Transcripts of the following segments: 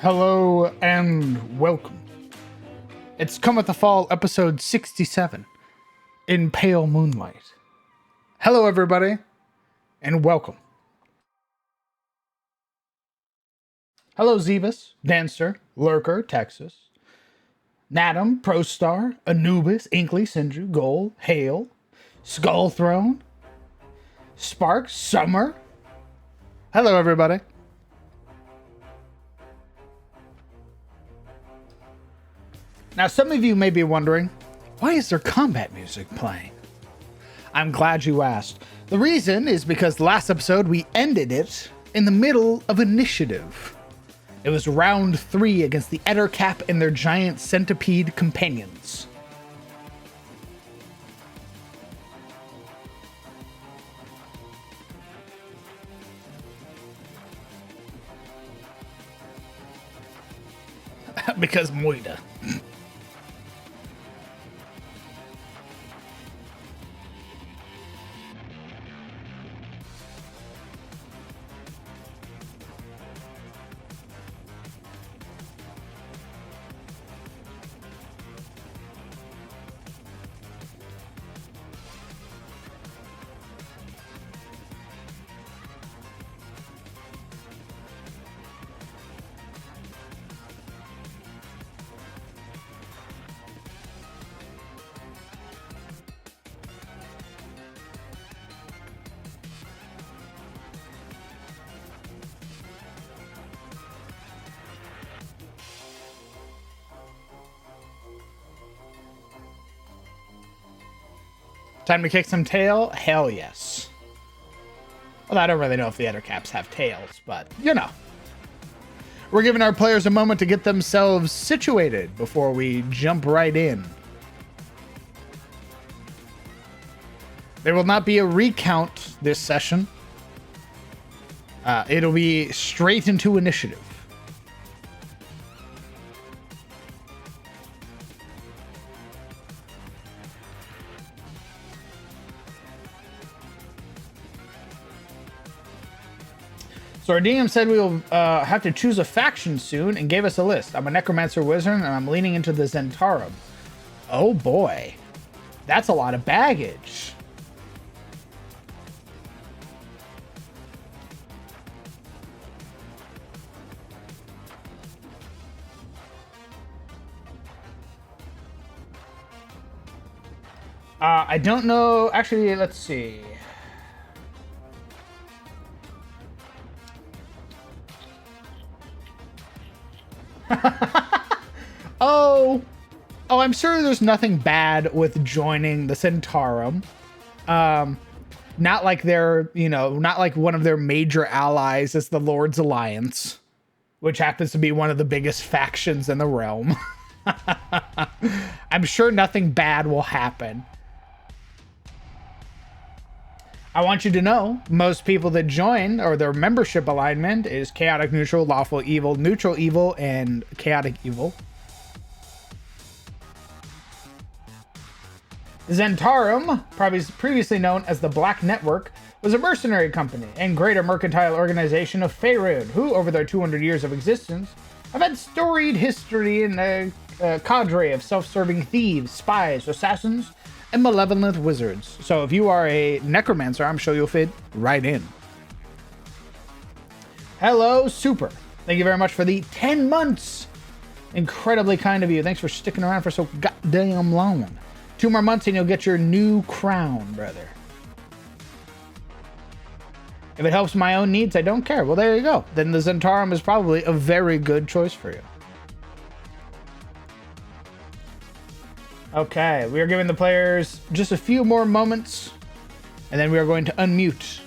Hello and welcome. It's Cometh the Fall, episode 67, in pale moonlight. Hello everybody, and welcome. Hello Zebus, Dancer, Lurker, Texas, Nadam, Prostar, Anubis, Inkley, Sindru, Goal, Hale, Skull Throne, Sparks, Summer. Hello everybody. Now, some of you may be wondering, why is there combat music playing? I'm glad you asked. The reason is because last episode we ended it in the middle of initiative. It was round 3 against the Ettercap and their giant centipede companions. Because Moida. Time to kick some tail? Hell yes. Well, I don't really know if the Ettercaps have tails, but you know. We're giving our players a moment to get themselves situated before we jump right in. There will not be a recount this session. It'll be straight into initiative. So our DM said we will have to choose a faction soon and gave us a list. I'm a Necromancer Wizard and I'm leaning into the Zentarum. Oh boy. That's a lot of baggage. I don't know. Actually, let's see. Oh, I'm sure there's nothing bad with joining the Zentarum. Not like they're, not like one of their major allies is the Lord's Alliance, which happens to be one of the biggest factions in the realm. I'm sure nothing bad will happen. I want you to know, most people that join, or their membership alignment, is chaotic neutral, lawful evil, neutral evil, and chaotic evil. Zentarum, probably previously known as the Black Network, was a mercenary company and greater mercantile organization of Faerun, who, over their 200 years of existence, have had storied history in a cadre of self-serving thieves, spies, assassins, and malevolent wizards. So if you are a necromancer, I'm sure you'll fit right in. Hello, Super. Thank you very much for the 10 months. Incredibly kind of you. Thanks for sticking around for so goddamn long. 2 more months and you'll get your new crown, brother. If it helps my own needs, I don't care. Well, there you go. Then the Zentarum is probably a very good choice for you. Okay, we are giving the players just a few more moments, and then we are going to unmute.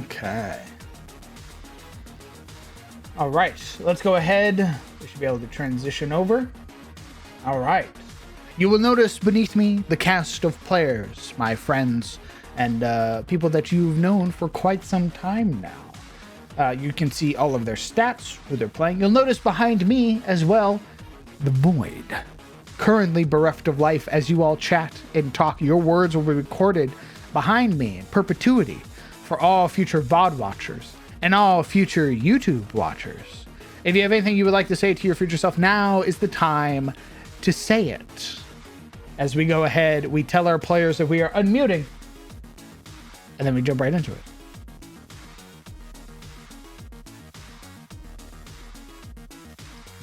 Okay. All right, let's go ahead. We should be able to transition over. All right. You will notice beneath me the cast of players, my friends, and people that you've known for quite some time now. You can see all of their stats, who they're playing. You'll notice behind me as well, the Void. Currently bereft of life as you all chat and talk. Your words will be recorded behind me in perpetuity for all future VOD watchers and all future YouTube watchers. If you have anything you would like to say to your future self, now is the time to say it. As we go ahead, we tell our players that we are unmuting, and then we jump right into it.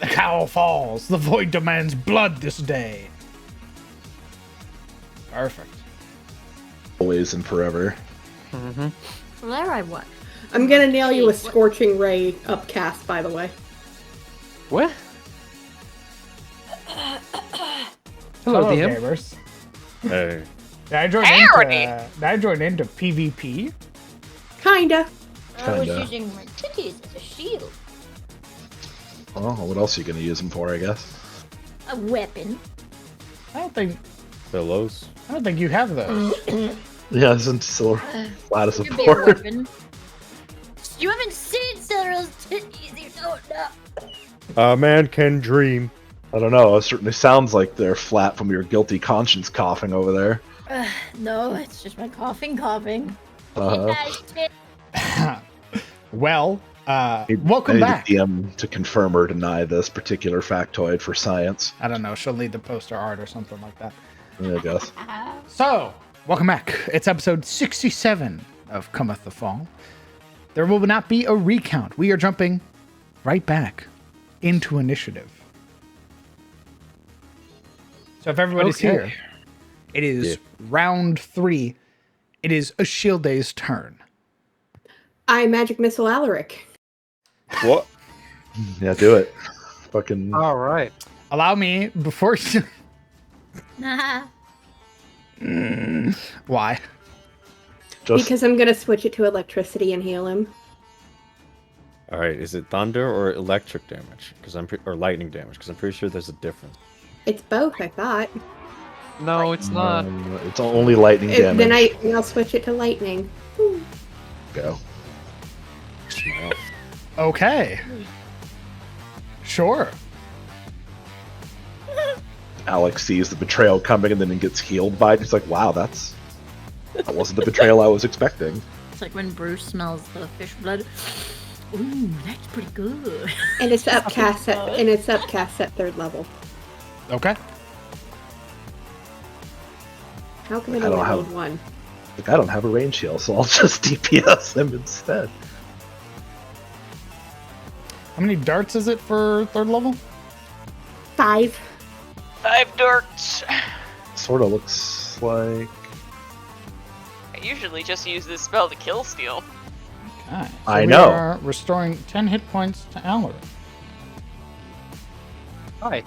The cowl falls. The void demands blood this day. Perfect. Always and forever. Mm-hmm. There I was. I'm gonna nail you with Scorching Ray upcast, by the way. What? Hello, DM. Gamers. Hey. Did I join into PvP? Kinda. I was Kinda. using my titties as a shield. Well, what else are you going to use them for, I guess? A weapon. I don't think Pillows. you have those. Yeah, isn't so flat as a Your bear board. weapon. You haven't seen Cinderella's titties, you don't know. A man can dream. I don't know, it certainly sounds like they're flat from your guilty conscience coughing over there. No, it's just my coughing. Uh-huh. Well, I welcome need back. the DM to confirm or deny this particular factoid for science. I don't know. She'll need the poster art or something like that. I guess. So, welcome back. It's episode 67 of Cometh the Fall. There will not be a recount. We are jumping right back into initiative. So if everybody's here, it is round 3. It is a Shield Day's turn. I Magic Missile Alaric. What? Yeah, do it. Fucking. All right. Allow me, before you... Nah. Why? Just Because I'm gonna switch it to electricity and heal him. All right. Is it thunder or electric damage? Because or lightning damage? Because I'm pretty sure there's a difference. It's both, I thought. No, it's not. it's only lightning damage. Then I'll switch it to lightning. Go. Smile. Okay. Sure. Alex sees the betrayal coming and then he gets healed by it. He's like, wow, that wasn't the betrayal I was expecting. It's like when Bruce smells the fish blood. Ooh, that's pretty good. And it's upcast at 3rd level. Okay. How come I I don't don't have have- one? Like, I don't have a range heal, so I'll just DPS him instead. How many darts is it for 3rd level? 5. 5 darts. Sort of looks like. I usually just use this spell to kill Steel. Okay. So I we know. are restoring 10 hit points to Alaric. Hi.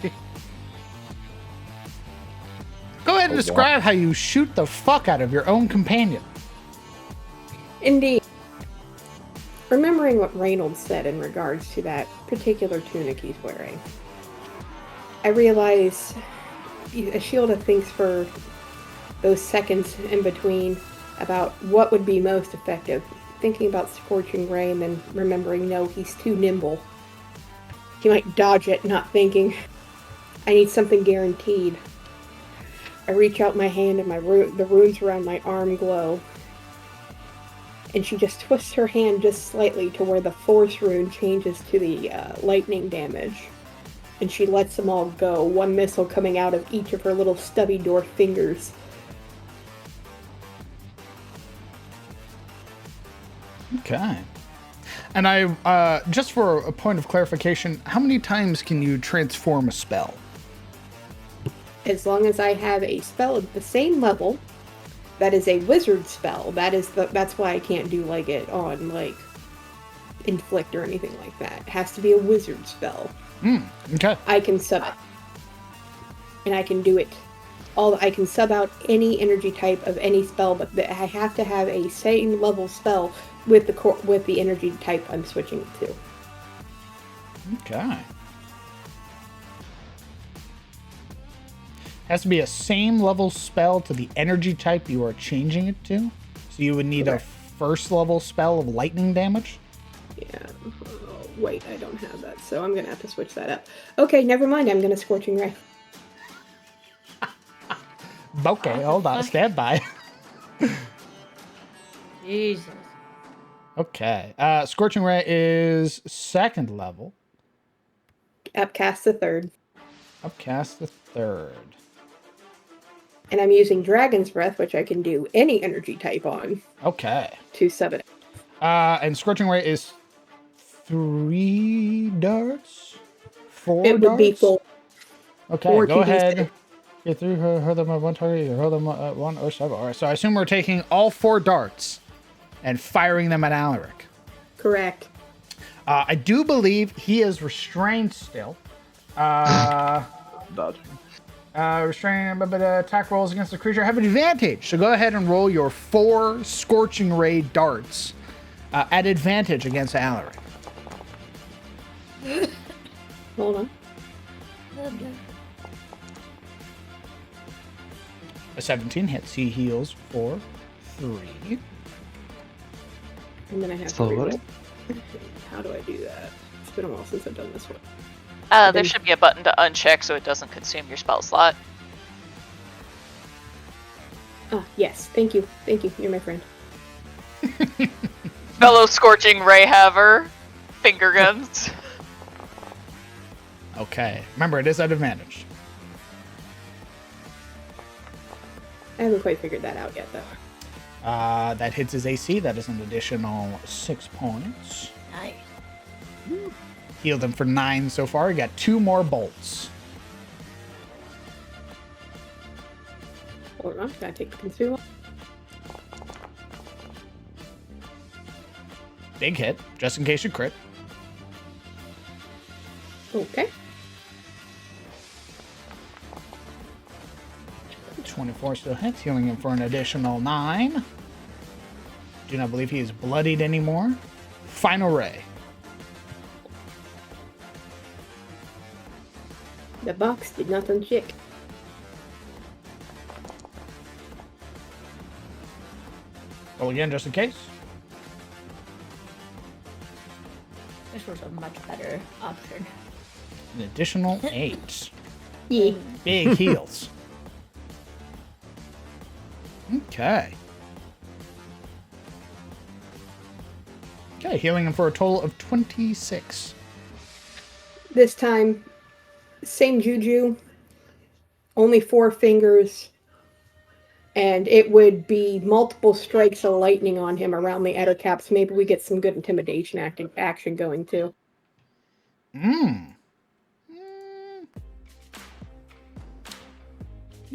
Go ahead and Oh, wow. describe how you shoot the fuck out of your own companion. Indeed. Remembering what Reynolds said in regards to that particular tunic he's wearing, I realize Ashilda thinks for those seconds in between about what would be most effective. Thinking about Scorching Ray and then remembering, no, he's too nimble. He might dodge it, not thinking. I need something guaranteed. I reach out my hand and the runes around my arm glow. And she just twists her hand just slightly to where the force rune changes to the lightning damage. And she lets them all go, one missile coming out of each of her little stubby dwarf fingers. Okay. And I, just for a point of clarification, how many times can you transform a spell? As long as I have a spell at the same level, that is a wizard spell. That's why I can't do like it on like inflict or anything like that. It has to be a wizard spell. Okay. I can sub it. And I can do it. I can sub out any energy type of any spell, but I have to have a same level spell with the energy type I'm switching it to. Okay. Has to be a same level spell to the energy type you are changing it to. So you would need a first level spell of lightning damage. Yeah. Oh, wait, I don't have that, so I'm gonna have to switch that up. Okay, never mind. I'm gonna Scorching Ray. Okay, hold on. Stand by. Jesus. Okay. Scorching Ray is second level. Upcast the third. Upcast the third. And I'm using Dragon's Breath, which I can do any energy type on, Okay. to summon it. And Scorching Ray is 3 darts? 4 It darts? would be full. Okay, 4 go 2d6. ahead. Get through, hurl them at one target, hurl them at one or several. All right, so I assume we're taking all 4 darts and firing them at Alaric. Correct. I do believe he is restrained still. Dodging. Restrained, but attack rolls against the creature have advantage. So go ahead and roll your 4 Scorching Ray darts at advantage against Alaric. Hold on. A 17 hits. He heals for 3. I'm gonna have So to what? reroll. How do I do that? It's been a while since I've done this one. There should be a button to uncheck so it doesn't consume your spell slot. Ah, yes. Thank you. Thank you. You're my friend. Fellow Scorching Ray Haver. Finger guns. Okay. Remember, it is at advantage. I haven't quite figured that out yet, though. That hits his AC. That is an additional 6 points. Nice. Healed him for 9 so far. He got 2 more bolts. Hold on. Gotta take the consumable. Big hit, just in case you crit. Okay. 24 still hits, healing him for an additional 9. Do not believe he is bloodied anymore. Final ray. The box did not uncheck. Roll again, just in case. This was a much better option. An additional 8. Yeah. Big heals. Okay. Okay, healing him for a total of 26. This time, same juju, only 4 fingers, and it would be multiple strikes of lightning on him around the outer caps. Maybe we get some good intimidation action going too. You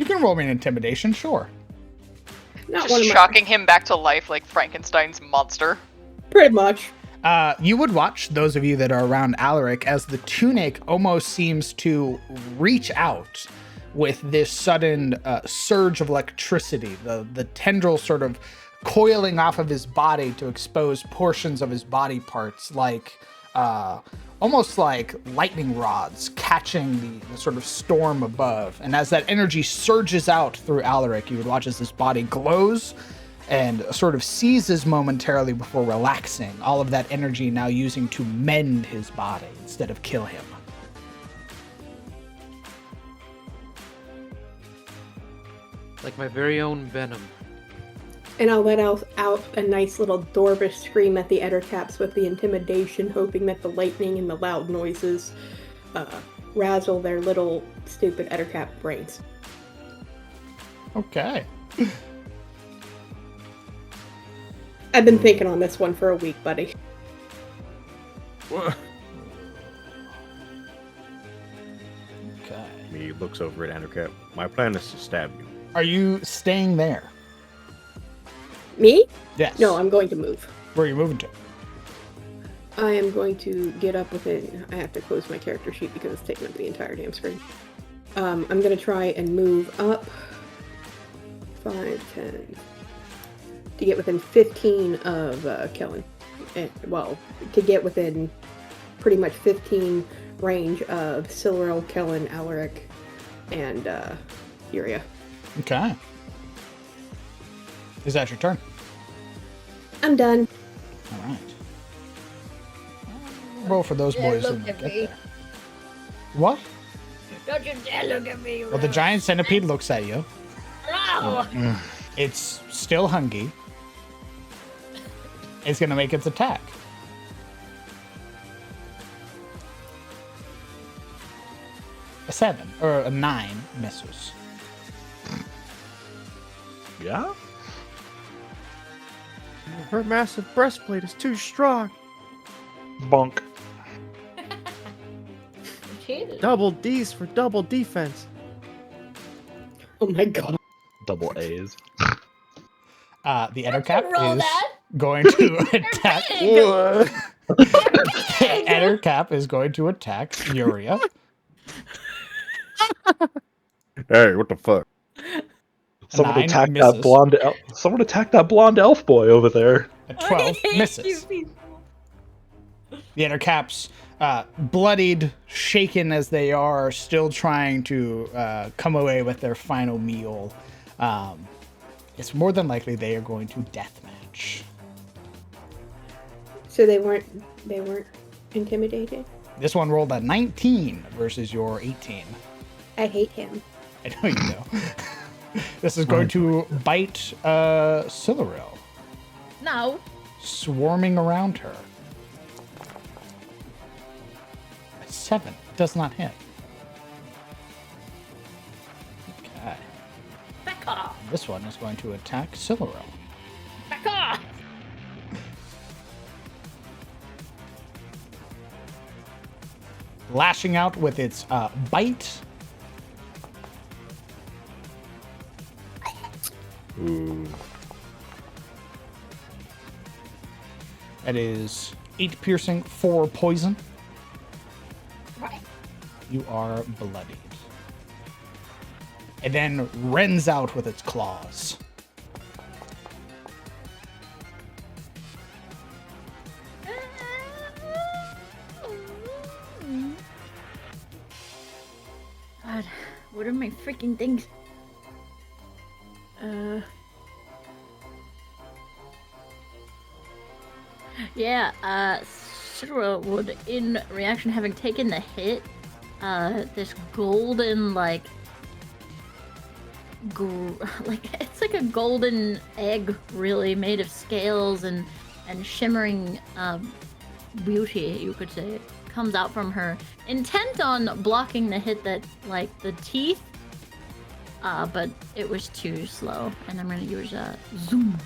can roll me an intimidation, sure. Not Just one of my, shocking him back to life like Frankenstein's monster. pretty much. You would watch, those of you that are around Alaric, as the tunic almost seems to reach out with this sudden surge of electricity. The tendril sort of coiling off of his body to expose portions of his body parts, like almost like lightning rods catching the sort of storm above. And as that energy surges out through Alaric, you would watch as this body glows and sort of seizes momentarily before relaxing, all of that energy now using to mend his body instead of kill him. Like my very own venom. And I'll let out a nice little Dorvish scream at the Ettercaps with the intimidation, hoping that the lightning and the loud noises razzle their little stupid Ettercap brains. Okay. I've been thinking on this one for a week, buddy. Okay. He looks over at Andrew. My plan is to stab you. Are you staying there? Me? Yes. No, I'm going to move. Where are you moving to? I am going to get up within... I have to close my character sheet because it's taking up the entire damn screen. I'm going to try and move up 5, 10... to get within 15 of Kellen. And, well, to get within pretty much 15 range of Silverell, Kellen, Alaric, and Furia. Okay. Is that your turn? I'm done. All right. Roll for those boys when Look we at get me. there. What? Don't you dare look at me. Well, the giant centipede looks at you. No. It's still hungry. It's gonna make its attack. A 7 or a 9 misses. Yeah? Her massive breastplate is too strong. Bonk. Jesus. Double D's for double defense. Oh my god. Double A's. The Ettercap roll is that. going to attack. Big. Ettercap is going to attack Furia. Hey, what the fuck? Someone 9 attacked misses. that blonde elf. Someone attacked that blonde elf boy over there. A 12 misses. The Ettercaps, bloodied, shaken as they are, still trying to come away with their final meal. It's more than likely they are going to deathmatch. So they weren't intimidated? This one rolled a 19 versus your 18. I hate him. I know you do. This is going to bite Sillaril, No. swarming around her. A 7 does not hit. Okay. Back off. This one is going to attack Sillaril. Back off. Lashing out with its bite. Ooh. That is 8 piercing, 4 poison. Right. You are bloodied. It then rends out with its claws. God, what are my freaking things? Yeah, Sidra would, in reaction, having taken the hit, this golden, like it's like a golden egg, really, made of scales and shimmering beauty, you could say, comes out from her, intent on blocking the hit that, like, the teeth, but it was too slow, and I'm gonna use zoom.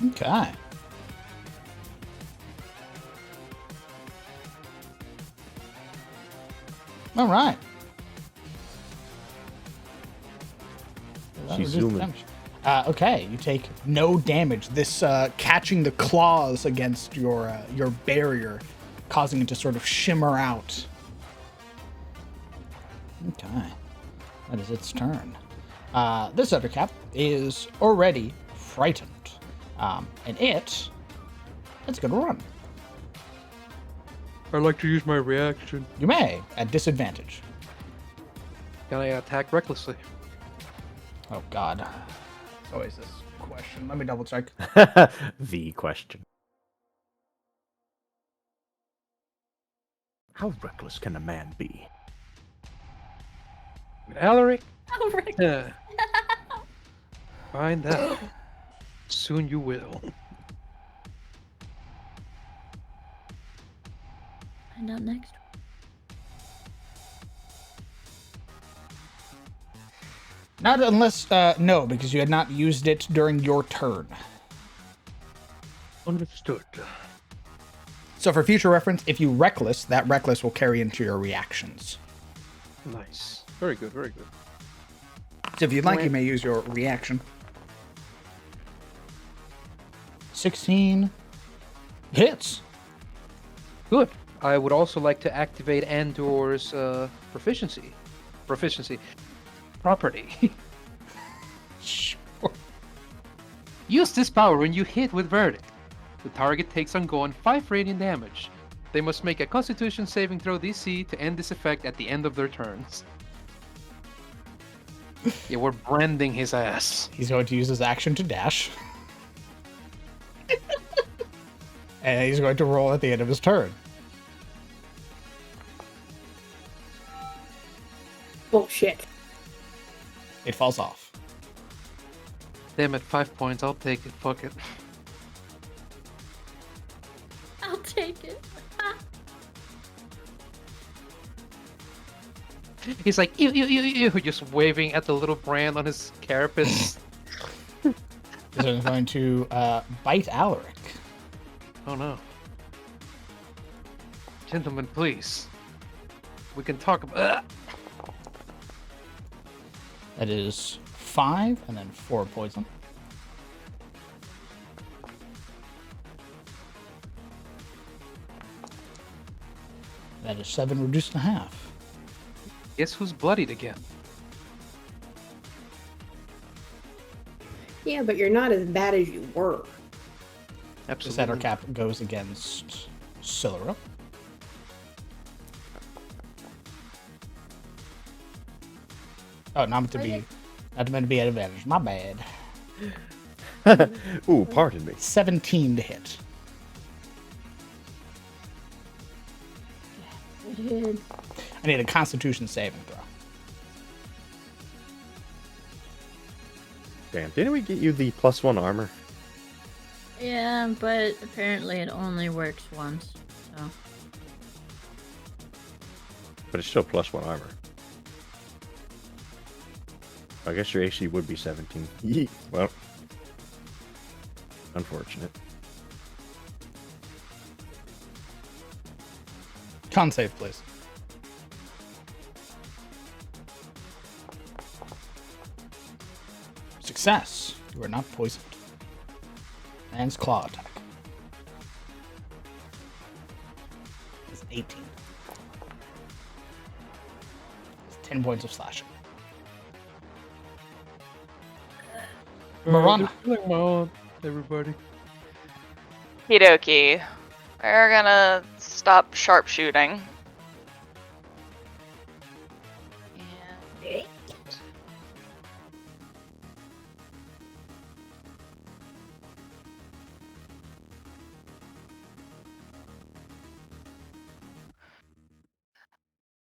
Okay. All right. She's zooming. Okay, you take no damage. This catching the claws against your barrier, causing it to sort of shimmer out. Okay, that is its turn. This Ettercap is already frightened, and it's gonna run. I'd like to use my reaction. You may at disadvantage. Can I attack recklessly? Oh God, it's always this question. Let me double check. The question. How reckless can a man be? Alaric? Oh, right. Yeah. Find out. Soon you will. Find out next. Not unless no, because you had not used it during your turn. Understood. So for future reference, if you reckless, that reckless will carry into your reactions. Nice. Very good, very good. So if you'd like, you may use your reaction. 16 hits. Good. I would also like to activate Andor's proficiency property. Sure. Use this power when you hit with verdict. The target takes ongoing 5 radiant damage. They must make a Constitution saving throw DC to end this effect at the end of their turns. Yeah, we're branding his ass. He's going to use his action to dash. And he's going to roll at the end of his turn. Bullshit. It falls off. Damn it, 5 points. I'll take it. Fuck it. I'll take it. He's like, ew, ew, ew, ew, just waving at the little brand on his carapace. He's going to bite Alaric. Oh no. Gentlemen, please. We can talk about. That is 5 and then 4 poison. That is 7 reduced to half. Guess who's bloodied again? Yeah, but you're not as bad as you were. The Absolutely. center cap goes against Silura. Oh, not meant to be at advantage. My bad. Ooh, pardon me. 17 to hit. I need a Constitution saving throw. Damn, didn't we get you the +1 armor? Yeah, but apparently it only works once. So But it's still +1 armor. I guess your AC would be 17. Yeet. Well, unfortunate. Con save, please. Success. You are not poisoned. Man's claw attack. It's 18. It's 10 points of slashing. Marana. Killing my own, everybody. Okie dokie. We're gonna stop sharpshooting.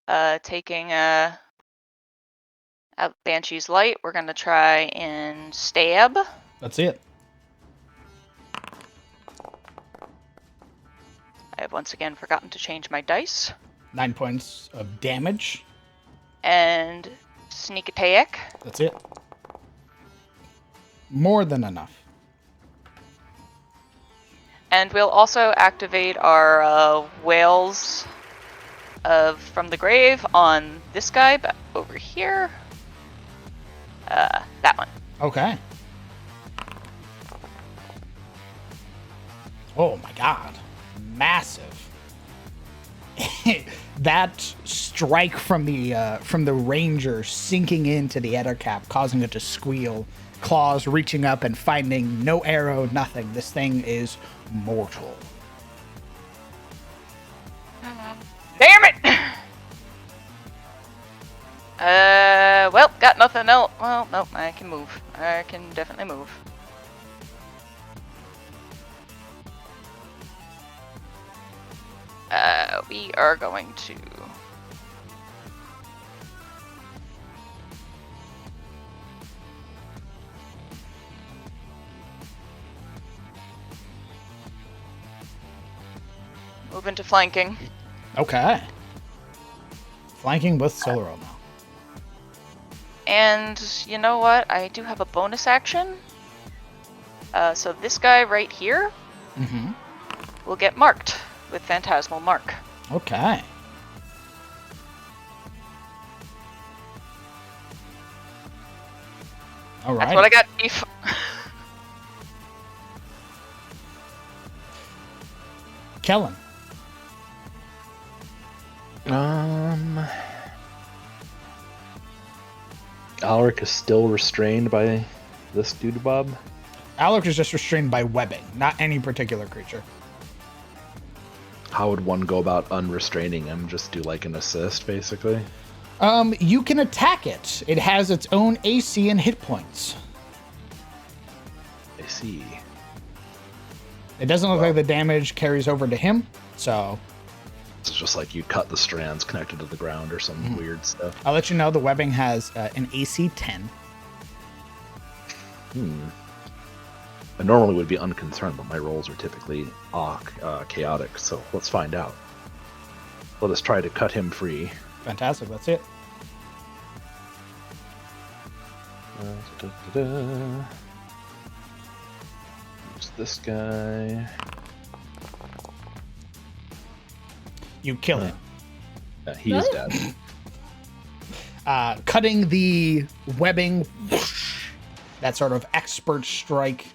And taking out Banshee's Light, we're gonna try and stab. That's it. I have once again forgotten to change my dice. 9 points of damage. And sneak attack. That's it. More than enough. And we'll also activate our whales from the grave on this guy over here. That one. Okay. Oh my god. Massive. That strike from the ranger sinking into the ettercap, causing it to squeal, claws reaching up and finding no arrow, nothing. This thing is mortal. Damn it! Well, got nothing else. Well, nope, I can move. I can definitely move. We are going to... move into flanking. Okay. Flanking with Solero now. And you know what? I do have a bonus action. So this guy right here will get marked with Phantasmal Mark. Okay. All right. That's what I got, Chief. Kellen. Alaric is still restrained by this dude, Bob. Alec is just restrained by webbing, not any particular creature. How would one go about unrestraining him? Just do like an assist, basically. You can attack it. It has its own AC and hit points. I see. It doesn't look like the damage carries over to him, so It's just like you cut the strands connected to the ground or some weird stuff. I'll let you know the webbing has an AC 10. I normally would be unconcerned, but my rolls are typically chaotic, so let's find out. Let us try to cut him free. Fantastic, that's it. It's this guy. You kill him. Yeah, he is dead. Cutting the webbing, whoosh, that sort of expert strike.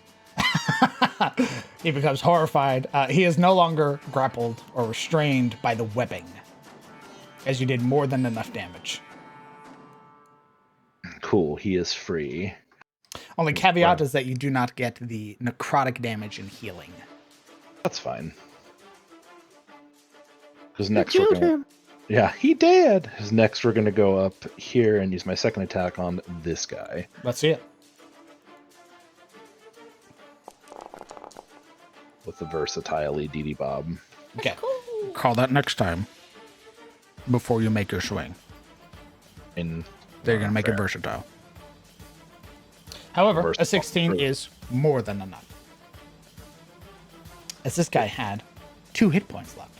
He becomes horrified. He is no longer grappled or restrained by the webbing, as you did more than enough damage. Cool, he is free. Only caveat is that you do not get the necrotic damage and healing. That's fine. Because next we're gonna... Yeah, he did! Because next we're gonna go up here and use my second attack on this guy. Let's see it. With the versatile DD Bob. Okay. Call that next time. Before you make your swing. And They're going to make it versatile. However, Versatile. a 16 is more than enough. As this guy had 2 hit points left.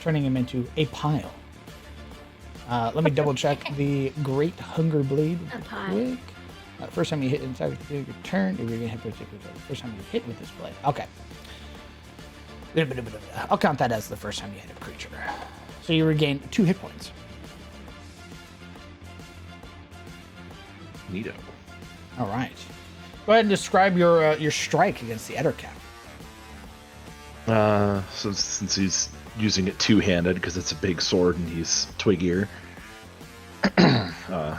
Turning him into a pile. Let me double check the Great Hunger Blade quick. First time you hit inside of your turn, you're going to hit particular. First time you hit with this blade. Okay. I'll count that as the first time you hit a creature. So you regain 2 hit points. Neato. All right. Go ahead and describe your strike against the Ettercap. So since he's using it two-handed because it's a big sword and he's twiggier,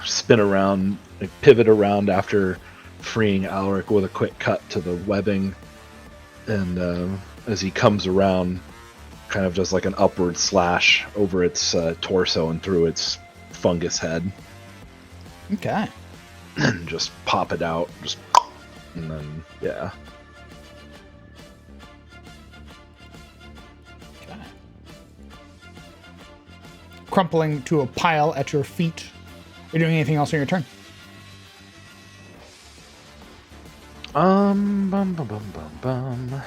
spin around, like, pivot around after freeing Alaric with a quick cut to the webbing, and as he comes around, kind of does like an upward slash over its torso and through its fungus head, Okay. and just pop it out, and then yeah. Okay. Crumpling to a pile at your feet. Are you doing anything else on your turn? Bum bum bum bum bum.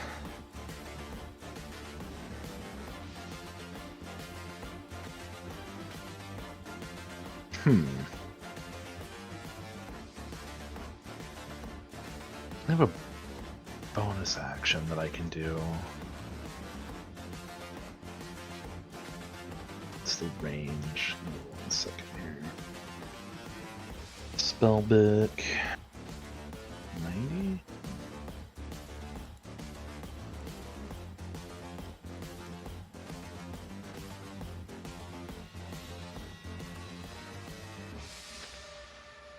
I have a bonus action that I can do. What's the range? Give me 1 second here. Spellbook. 90?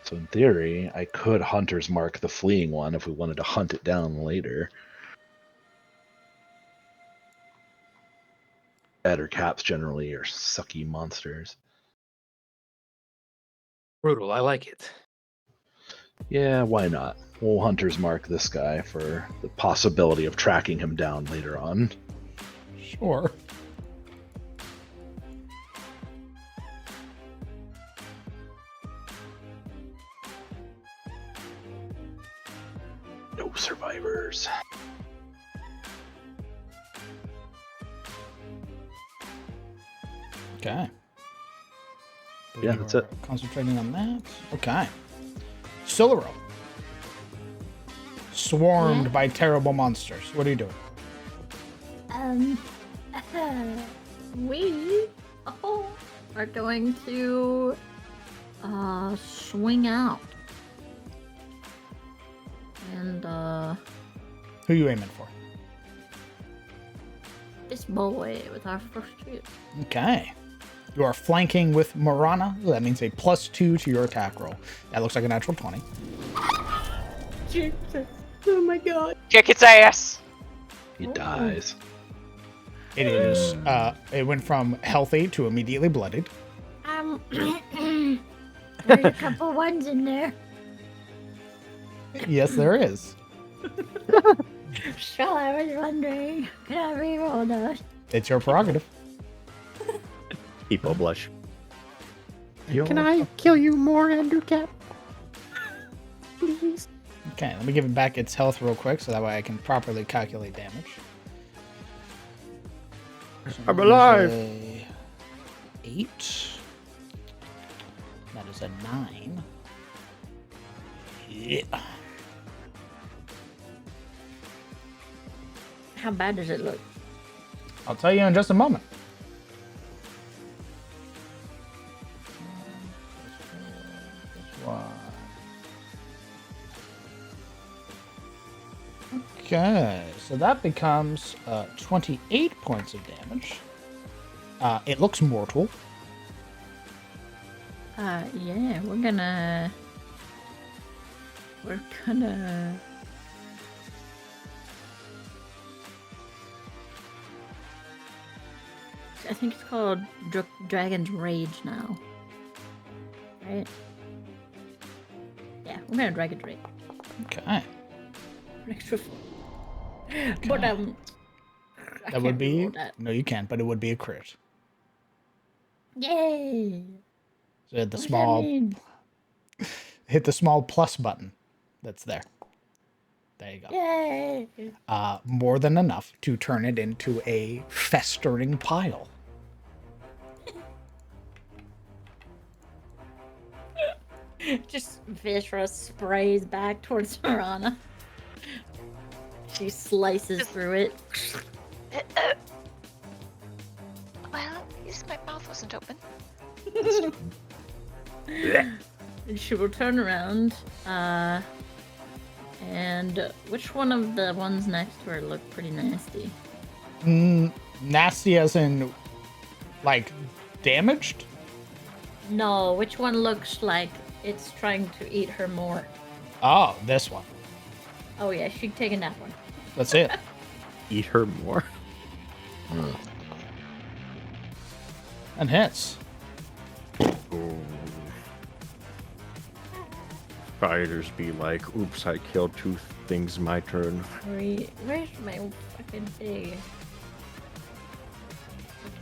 So in theory, I could Hunter's Mark the fleeing one if we wanted to hunt it down later. Ettercaps generally are sucky monsters. Brutal. I like it. Yeah, why not? We'll Hunter's Mark this guy for the possibility of tracking him down later on. Sure. No survivors. Okay. Yeah, that's it. Concentrating on that. Okay. Solaro. Swarmed Yeah. by terrible monsters. What are you doing? We are going to swing out. And Who are you aiming for? this boy with our first hit. Okay. You are flanking with Morana. That means a +2 to your attack roll. That looks like a natural 20. Jesus. Oh my god. Kick its ass. He dies. It is. It went from healthy to immediately bloodied. There's a couple ones in there. Yes, there is. So I was wondering, can I reroll those? It's your prerogative. People blush. Can I kill you more, Undercap? Please. Okay, let me give it back its health real quick so that way I can properly calculate damage. So I'm alive. 8. That is a 9. Yeah. How bad does it look? I'll tell you in just a moment. This one. Okay, so that becomes 28 points of damage. It looks mortal. Yeah, we're gonna... I think it's called Dragon's Rage now. Right? Yeah, we're gonna Dragon's Rage. Okay. Extra. But I That would can't be... roll that. No, you can't, but it would be a crit. Yay! So hit the What does that small... mean? Hit the small plus button that's there. There you go. Yay! More than enough to turn it into a festering pile. Just Vishra sprays back towards Marana. She slices through it. Well, at least my mouth wasn't open. And she will turn around. And which one of the ones next to her look pretty nasty? Nasty as in, like, damaged? No, which one looks like it's trying to eat her more? Oh, this one. Oh yeah, she's taking that one. That's it. Eat her more. And hits. Fighters be like, oops, I killed 2 things, my turn. Where's my fucking thing?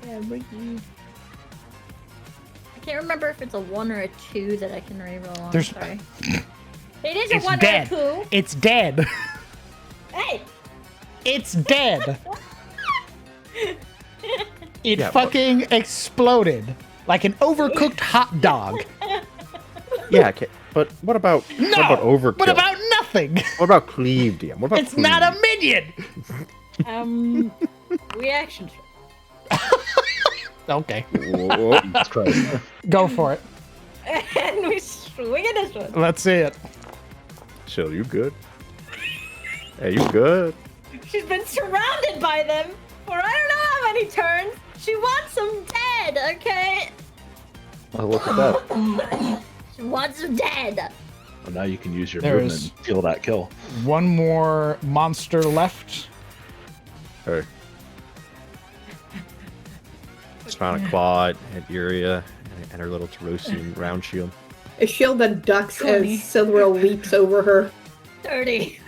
Okay, bring you. I can't remember if it's a 1 or a 2 that I can reroll on. There's- Sorry. It is It's a 1 dead. or a 2. It's dead. Hey! It's dead. It Yeah, fucking exploded like an overcooked hot dog. Yeah, okay. But what about No! what about overkill? What about nothing? What about cleave, DM? What about It's cleave? not a minion. Reaction. Okay, Whoa. Jesus Christ. go for it. And we swing at this one. Let's see it. Chill, you good? Hey, you good? She's been surrounded by them for I don't know how many turns. She wants them dead, okay? Oh, look at that. She wants them dead. Well, now you can use your There movement is- and steal that kill. One more monster left. Hey. Just found a claw at Uria and her little Tarosian round shield. A shield that ducks 20. as Silveril leaps over her. 30.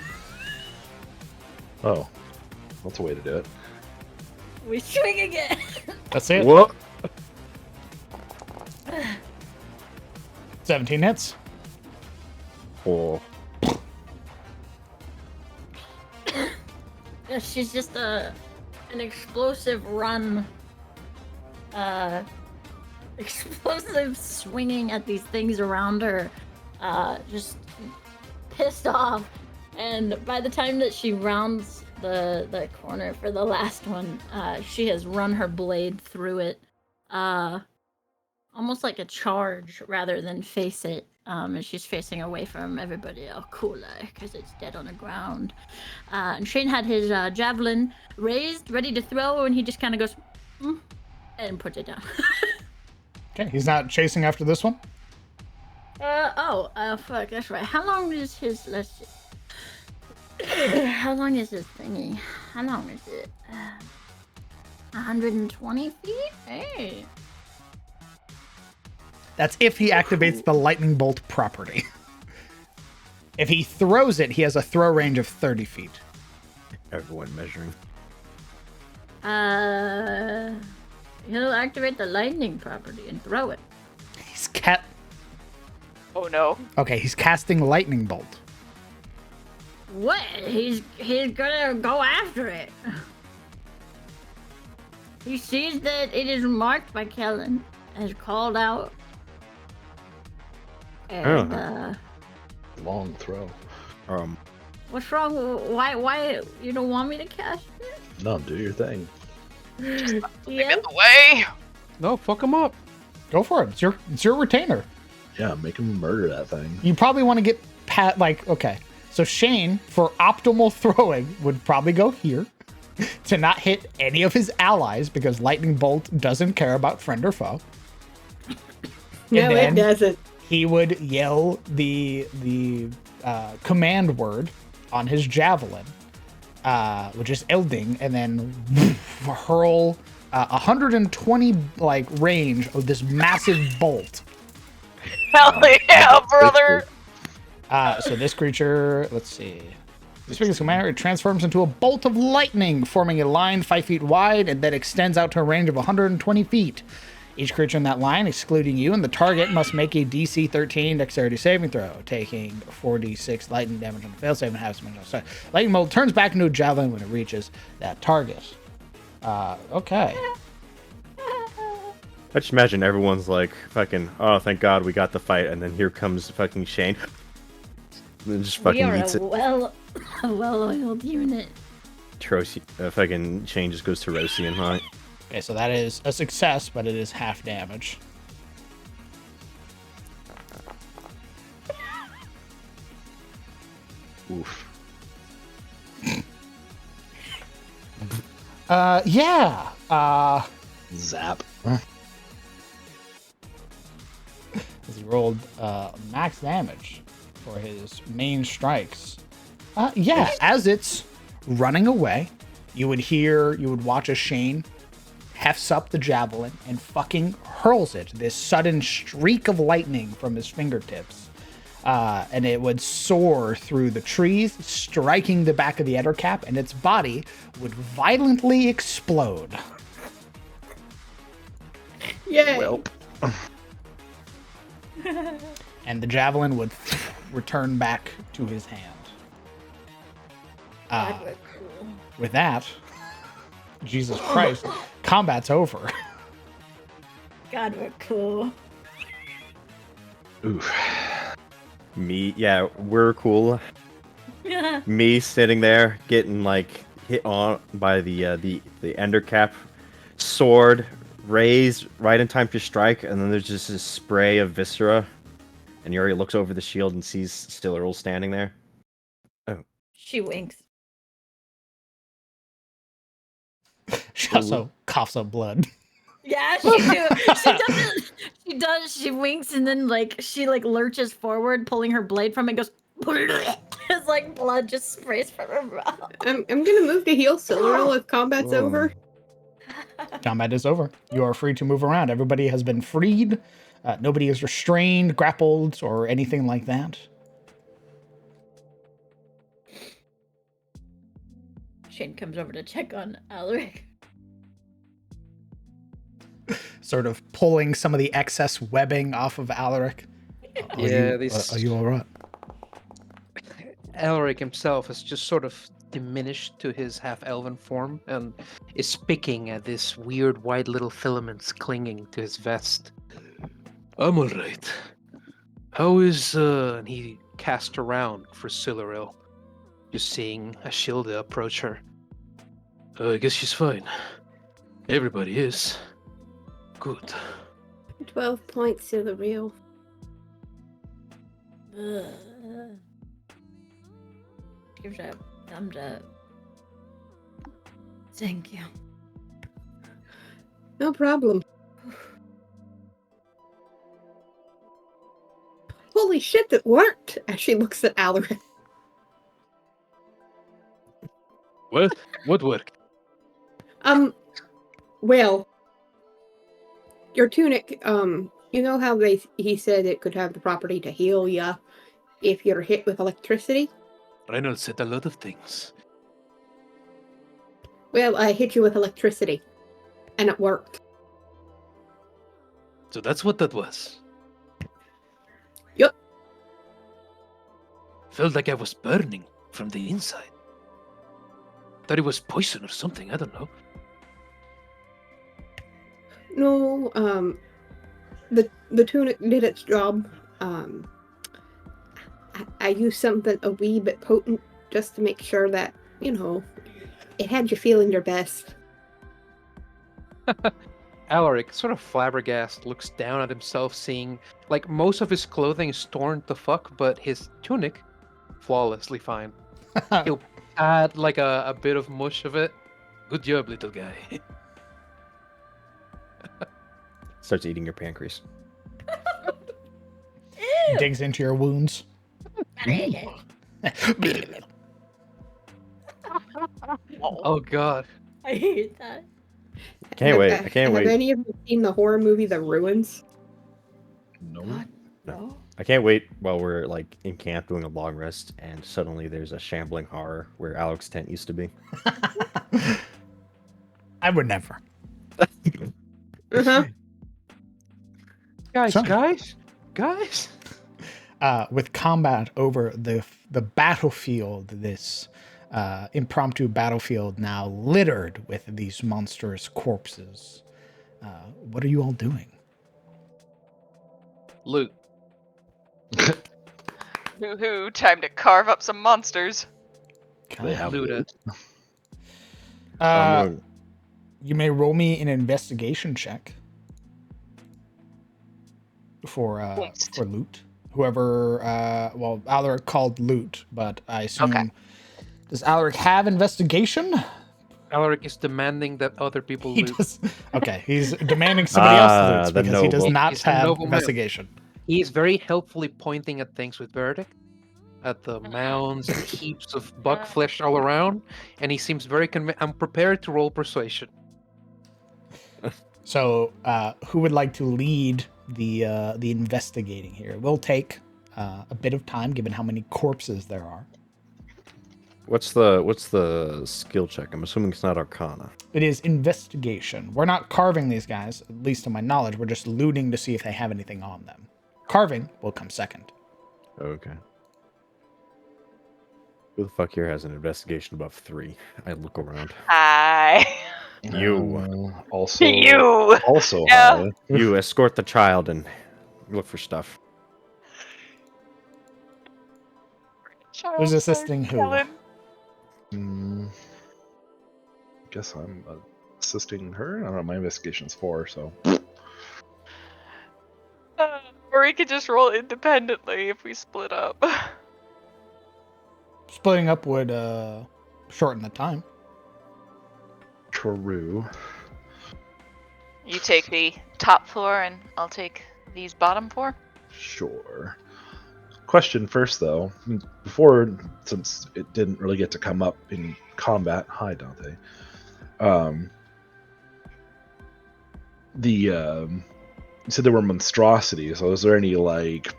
Oh, that's a way to do it. We swing again. That's it. What? 17 hits. Oh. She's just an explosive run. Explosive swinging at these things around her. Just pissed off. And by the time that she rounds the corner for the last one, she has run her blade through it. Almost like a charge rather than face it. And she's facing away from everybody else cooler because it's dead on the ground. And Shane had his javelin raised, ready to throw, and he just kind of goes, and puts it down. Okay, he's not chasing after this one. Fuck, that's right. How long is his, let's see. How long is this thingy? How long is it? 120 feet? Hey. That's if he activates the lightning bolt property. If he throws it, he has a throw range of 30 feet. Everyone measuring. He'll activate the lightning property and throw it. He's Oh no. Okay, he's casting lightning bolt. What? He's gonna go after it. He sees that it is marked by Kellen as called out. And Long throw. what's wrong? Why you don't want me to cast it? No, do your thing. Get Yeah. in the way. No, fuck him up. Go for it. It's your retainer. Yeah, make him murder that thing. You probably want to get okay. So Shane, for optimal throwing, would probably go here to not hit any of his allies because lightning bolt doesn't care about friend or foe. No, it doesn't. He would yell the command word on his javelin, which is Elding, and then hurl 120 range of this massive bolt. Hell yeah, brother. So this creature, let's see. This biggest commander, it transforms into a bolt of lightning, forming a line 5 feet wide and then extends out to a range of 120 feet. Each creature in that line, excluding you and the target, must make a DC 13 dexterity saving throw, taking 4d6 lightning damage on the fail save and half damage on the start. Lightning bolt turns back into a javelin when it reaches that target. Okay. I just imagine everyone's like, fucking, oh, thank God we got the fight, and then here comes fucking Shane. And then just fucking We are eats a it. well-oiled unit. Fucking Shane just goes to Rosian, right? Okay, so that is a success, but it is half damage. Oof. Yeah. Zap. As he rolled max damage for his main strikes. Yeah, as it's running away, you would watch as Shane hefts up the javelin and fucking hurls it. This sudden streak of lightning from his fingertips. And it would soar through the trees, striking the back of the Ettercap, and its body would violently explode. Yay. Welp. And the javelin would return back to his hand. That was cool. With that, Jesus Christ, combat's over. God, we're cool. Oof. We're cool. Me sitting there getting like hit on by the Endercap sword raised right in time to strike, and then there's just this spray of viscera, and Yuri looks over the shield and sees still Earl standing there. She winks. She also coughs up blood. Yeah, she do. She does. She winks and then she lurches forward, pulling her blade from it. Goes. It's like blood just sprays from her mouth. I'm gonna move to heal Silveril if combat's over. Combat is over. You are free to move around. Everybody has been freed. Nobody is restrained, grappled, or anything like that. Shane comes over to check on Alaric. Sort of pulling some of the excess webbing off of Alaric. Are you all right? Alaric himself has just sort of diminished to his half-elven form and is picking at this weird white little filaments clinging to his vest. I'm alright. How is, and he cast around for Silveril, just seeing Ashilda approach her. I guess she's fine. Everybody is. Good. 12 points, Silveril. Gives a thumbs up. Thank you. No problem. Holy shit, that worked! As she looks at Alaric. What? What worked? Well, your tunic, you know how he said it could have the property to heal ya if you're hit with electricity? Reynolds said a lot of things. Well, I hit you with electricity, and it worked. So that's what that was. Yup. Felt like I was burning from the inside. Thought it was poison or something, I don't know. No, the tunic did its job. I used something a wee bit potent just to make sure that, it had you feeling your best. Alaric, sort of flabbergasted, looks down at himself, seeing like most of his clothing is torn to fuck, but his tunic, flawlessly fine. He'll add like a bit of mush of it. Good job, little guy. Starts eating your pancreas. Digs into your wounds. Oh god. I hate that. I can't wait. I can't Have wait. any of you seen the horror movie The Ruins? No. No. I can't wait while we're like in camp doing a long rest, and suddenly there's a shambling horror where Alec's tent used to be. I would never. Uh-huh. Guys, So- guys. With combat over the battlefield, this impromptu battlefield now littered with these monstrous corpses. What are you all doing? Loot. Hoo-hoo, time to carve up some monsters. They have Loot it. I'm You may roll me an investigation check for Waste. loot. Whoever, Alaric called loot, but I assume. Okay. Does Alaric have investigation? Alaric is demanding that other people He loot. does. Okay, he's demanding somebody else loots the because he does noble. not He's a have noble man. investigation. He is very helpfully pointing at things with Verdict, at the mounds and heaps of buck flesh all around, and he seems very I'm prepared to roll persuasion. So, who would like to lead the investigating here? It will take a bit of time, given how many corpses there are. What's the skill check? I'm assuming it's not Arcana. It is investigation. We're not carving these guys, at least to my knowledge. We're just looting to see if they have anything on them. Carving will come second. Okay. Who the fuck here has an investigation above 3? I look around. Hi. You. Also. You. Also Yeah. high. You escort the child and look for stuff. Who's assisting who? Guess I'm assisting her. I don't know. My investigation's 4, so. Or we could just roll independently if we split up. Splitting up would shorten the time. True. You take the top 4 and I'll take these bottom 4. Sure. Question first, though. Before, since it didn't really get to come up in combat. Hi, Dante. You said there were monstrosities. So is there any like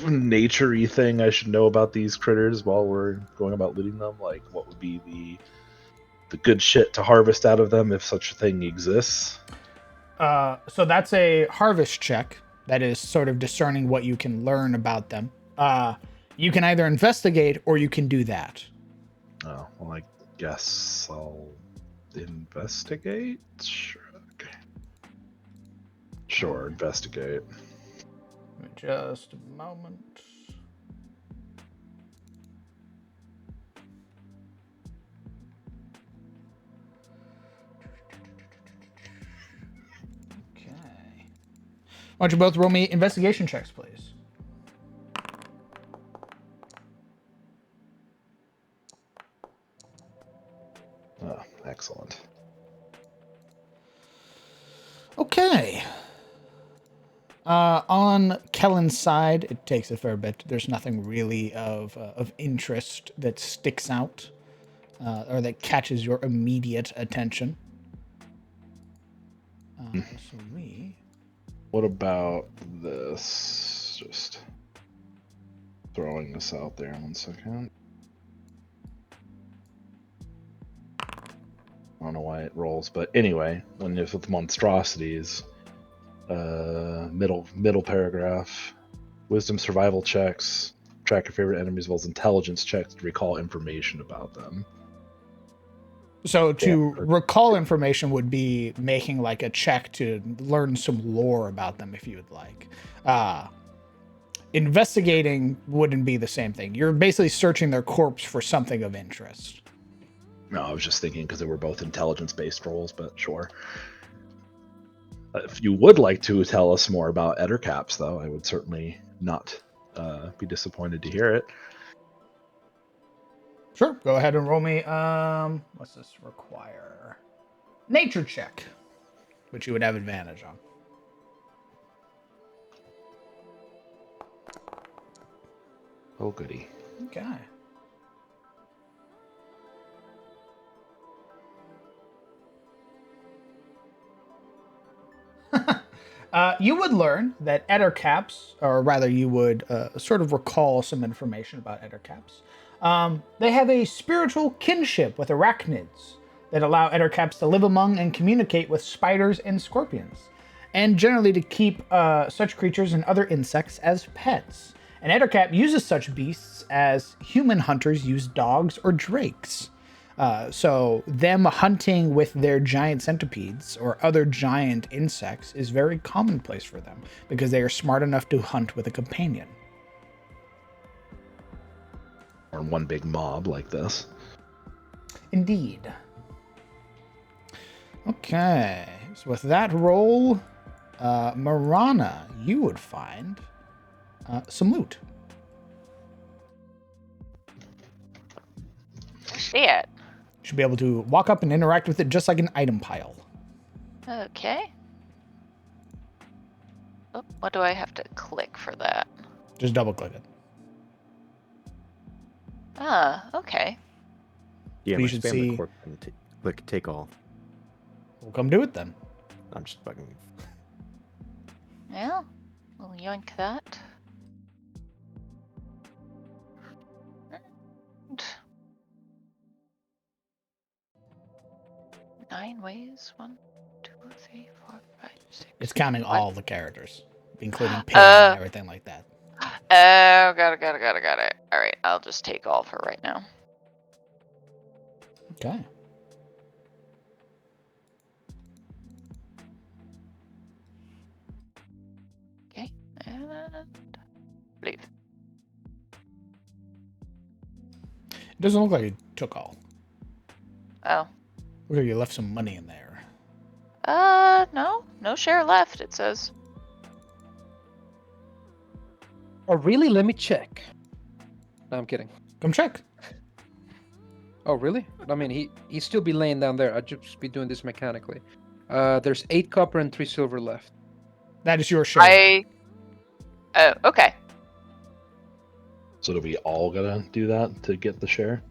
nature-y thing I should know about these critters while we're going about looting them? Like, what would be the good shit to harvest out of them if such a thing exists? So that's a harvest check. That is sort of discerning what you can learn about them. You can either investigate or you can do that. Oh, well, I guess I'll investigate. Sure. Okay. Sure, investigate. Just a moment. Okay. Why don't you both roll me investigation checks, please? Oh, excellent. Okay. On Kellen's side, it takes a fair bit. There's nothing really of interest that sticks out or that catches your immediate attention. So we... What about this? Just throwing this out there 1 second. I don't know why it rolls, but anyway, when it's with monstrosities, middle paragraph, wisdom survival checks, track your favorite enemies, as well as intelligence checks to recall information about them. So to recall information would be making like a check to learn some lore about them if you would like. Investigating wouldn't be the same thing. You're basically searching their corpse for something of interest. No, I was just thinking because they were both intelligence-based rolls, but sure. If you would like to tell us more about Ettercaps, though, I would certainly not be disappointed to hear it. Sure, go ahead and roll me. What's this require? Nature check, which you would have advantage on. Oh, goody. Okay. You would learn that Ettercaps, or rather you would sort of recall some information about Ettercaps. They have a spiritual kinship with arachnids that allow Ettercaps to live among and communicate with spiders and scorpions, and generally to keep such creatures and other insects as pets. An Ettercap uses such beasts as human hunters use dogs or drakes. So them hunting with their giant centipedes or other giant insects is very commonplace for them because they are smart enough to hunt with a companion. Or one big mob like this. Indeed. Okay, so with that roll, Marana, you would find some loot. See it. You should be able to walk up and interact with it just like an item pile. Okay. Oh, what do I have to click for that? Just double click it. Ah, okay. Yeah, You I should spam see- the corp and click take all. We'll come do it then. I'm just bugging. Yeah. We'll yoink that. And 9 ways. 1, 2, 3, 4, 5, 6. It's counting What? all the characters, including pin and everything like that. Oh, got it. All right, I'll just take all for right now. Okay. Okay, and leave. It doesn't look like you took all. Oh. Looks like you left some money in there. No share left. It says. Oh, really? Let me check. No, I'm kidding. Come check. Oh, really? I mean, he'd still be laying down there. I'd just be doing this mechanically. There's 8 copper and 3 silver left. That is your share. Oh, okay. So do we all gotta do that to get the share?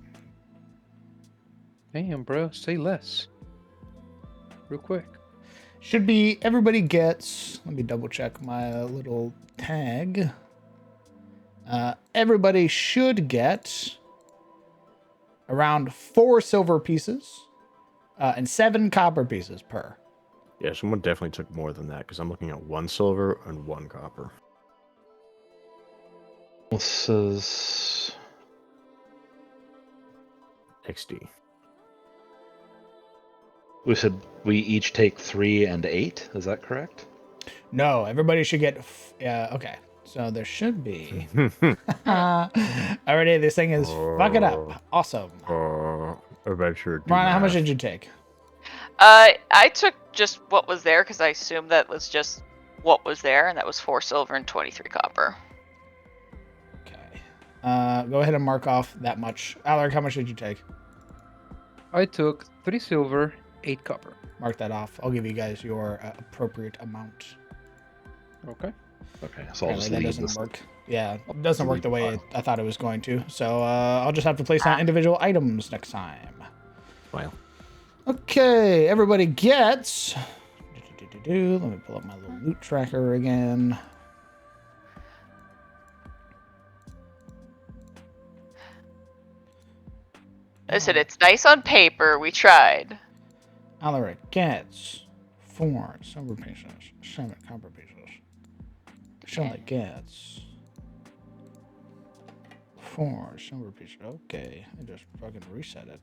Damn, bro. Say less. Real quick. Should be, everybody gets, let me double check my little tag. Everybody should get around 4 silver pieces and 7 copper pieces per. Yeah, someone definitely took more than that because I'm looking at 1 silver and 1 copper. This is XD. we said we each take 3 and 8. Is that correct? No, everybody should get, okay. So there should be. Already, this thing is fuck it up. Awesome. Adventure. Rana, how much did you take? I took just what was there because I assumed that was just what was there, and that was 4 silver and 23 copper. Okay. Go ahead and mark off that much. Alaric, how much did you take? I took 3 silver, 8 copper. Mark that off. I'll give you guys your appropriate amount. Okay. Okay, so I'll Apparently just that leave doesn't this. work. Yeah, it doesn't work the way I thought it was going to. So I'll just have to place down individual items next time. Well. Okay, everybody gets Let me pull up my little loot tracker again. Listen, it's nice on paper. We tried. Alaric gets 4 silver pieces, 7 copper pieces. Charlotte gets 4 silver pieces. Okay, I just fucking reset it.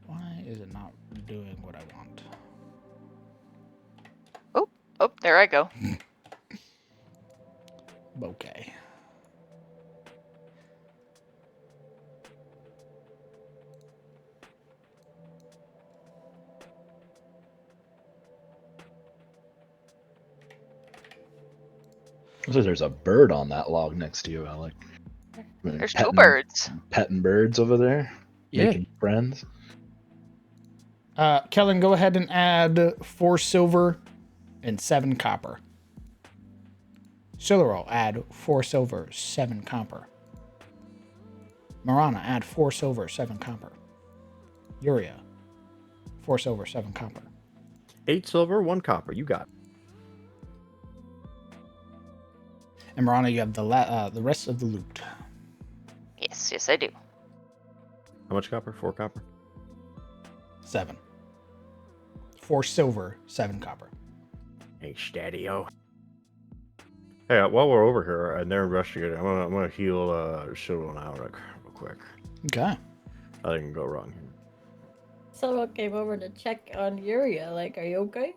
Why is it not doing what I want? Oh, there I go. Okay. So there's a bird on that log next to you, Alec. There's 2 birds. Petting birds over there. Yeah. Making friends. Kellen, go ahead and add 4 silver and 7 copper. Siluro, add 4 silver, 7 copper. Marana, add 4 silver, 7 copper. Yuria, 4 silver, 7 copper. 8 silver, 1 copper. You got it. And Marana, you have the rest of the loot. Yes, I do. How much copper? 4 copper? 7. 4 silver, 7 copper. Hey, Stadio. Hey, while we're over here and they're investigating, I'm gonna heal Silver and Alric real quick. Okay. Nothing can go wrong here. Someone came over to check on Yuria. Like, are you okay?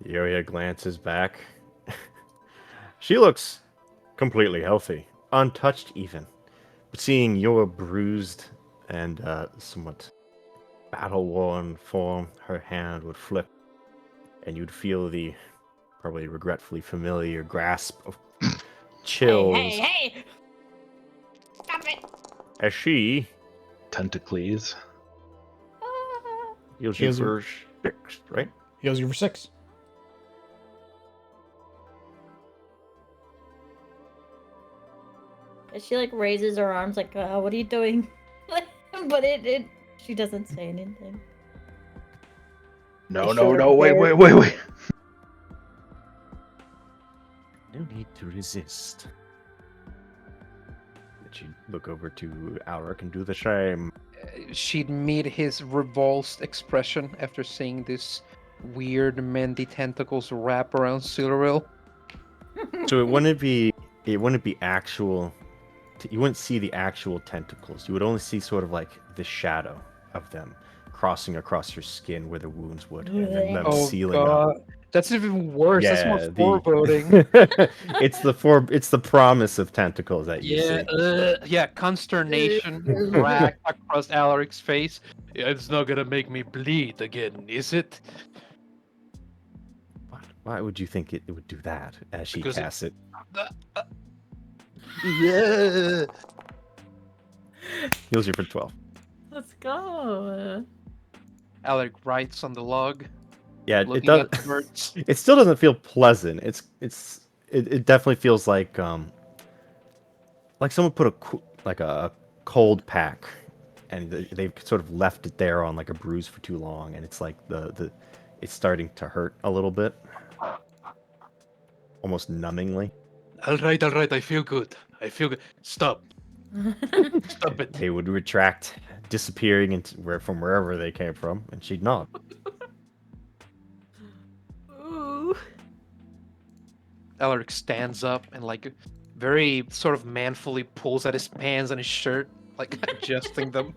Yuria glances back. She looks completely healthy, untouched even. But seeing your bruised and somewhat battle-worn form, her hand would flip, and you'd feel the probably regretfully familiar grasp of chills Hey! Stop it! as she Tentacles. heals you Heals you. for 6, right? Heals you for 6. She like raises her arms like, what are you doing? But she doesn't say anything. No, Sure, wait. No need to resist. But you look over to Alric and do the same. She'd meet his revulsed expression after seeing this weird Mendy tentacles wrap around Silveril. So it wouldn't be actual. You wouldn't see the actual tentacles. You would only see sort of like the shadow of them crossing across your skin where the wounds would, and then them Oh sealing up. god, that's even worse. That's more the- foreboding. It's the promise of tentacles that you see. Yeah, consternation racked across Alaric's face. Yeah, it's not gonna make me bleed again, is it? Why would you think it would do that as she Because casts it? Yeah. Heals you for 12. Let's go. Alaric writes on the log, Yeah, it looking does. at the birds. It still doesn't feel pleasant. It definitely feels like someone put a cold pack, and they've sort of left it there on like a bruise for too long, and it's like it's starting to hurt a little bit, almost numbingly. All right, I feel good. Stop. Stop it. They would retract, disappearing from wherever they came from, and she'd nod. Ooh. Alaric stands up and like very sort of manfully pulls at his pants and his shirt, like adjusting them.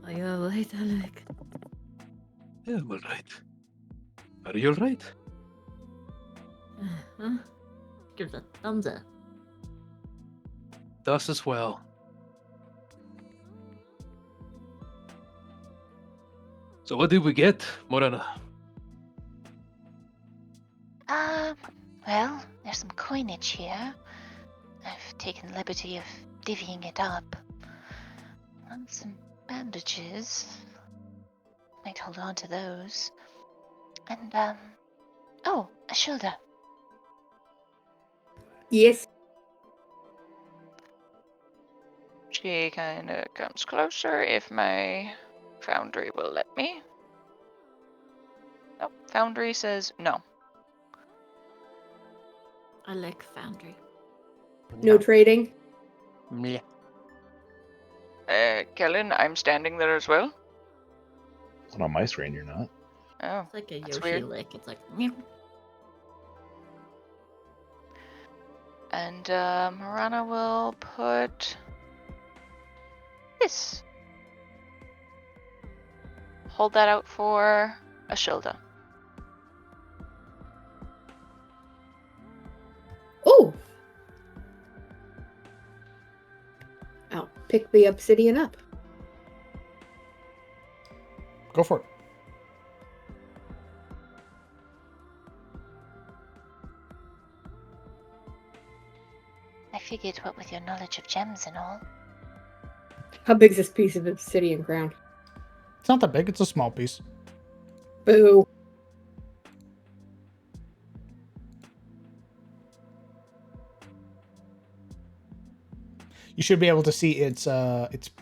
Are you alright, Alec? Yeah, I'm alright. Are you alright? Huh? Gives a thumbs up. Does as well. So what did we get, Morana? Well, there's some coinage here. I've taken the liberty of divvying it up. And some bandages. Might hold on to those. And, oh, a shoulder. Yes. She kind of comes closer if my foundry will let me. Nope, foundry says no. I like Foundry. No trading. Meh. Kellen, I'm standing there as well. On my screen, you're not. Oh, It's like a that's Yoshi weird. lick. It's like, meow. And Marana will put this. Hold that out for Ashilda. Oh! I'll pick the obsidian up. Go for it. I figured, what with your knowledge of gems and all. How big's this piece of obsidian ground? It's not that big. It's a small piece. Boo. You should be able to see its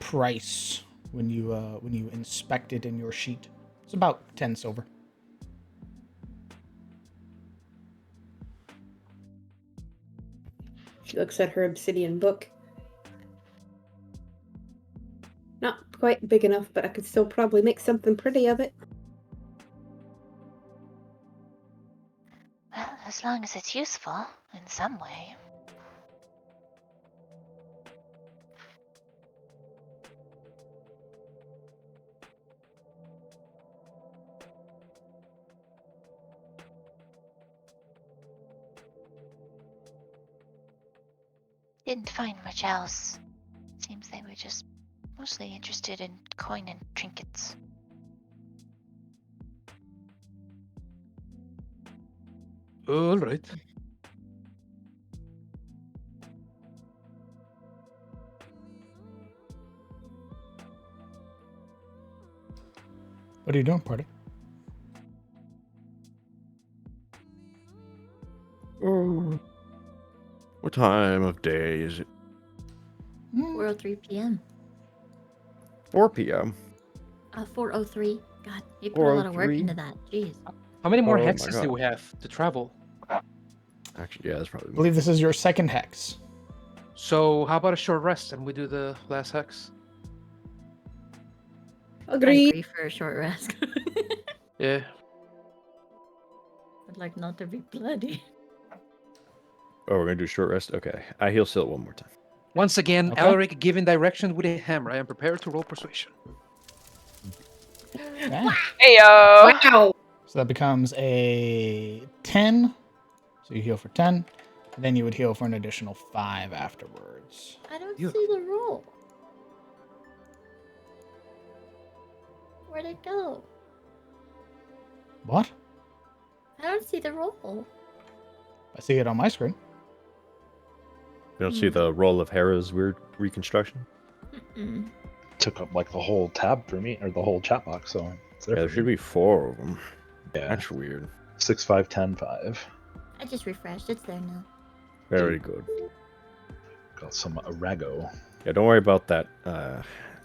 price when you inspect it in your sheet. It's about 10 silver. She looks at her obsidian book. Not quite big enough, but I could still probably make something pretty of it. Well, as long as it's useful in some way. Didn't find much else. Seems they were just mostly interested in coin and trinkets. All right. What are you doing, party? What time of day is it? 4:03 p.m. 4 p.m. 4:03. God, you put a lot of work 4:03? into that. Jeez. How many more Oh my hexes do God. we have to travel? Actually, yeah, that's I probably. believe this is your second hex. So how about a short rest and we do the last hex? I Agreed. agree for a short rest. Yeah. I'd like not to be bloody. Oh, we're gonna do a short rest. Okay, I heal Silt one more time. Once again, Okay. Alaric giving direction with a hammer. I am prepared to roll persuasion. Okay. Heyo! Wow. So that becomes a 10. So you heal for 10. And then you would heal for an additional 5 afterwards. I don't You- see the roll. Where'd it go? What? I don't see the roll. I see it on my screen. You don't see the roll of Hera's weird reconstruction? Mm-mm. Took up like the whole tab for me, or the whole chat box. So it's there Yeah, there for should me. be 4 of them. Yeah, That's weird. 6, 5, 10, 5. I just refreshed. It's there now. Very good. Got some Arago. Yeah, don't worry about that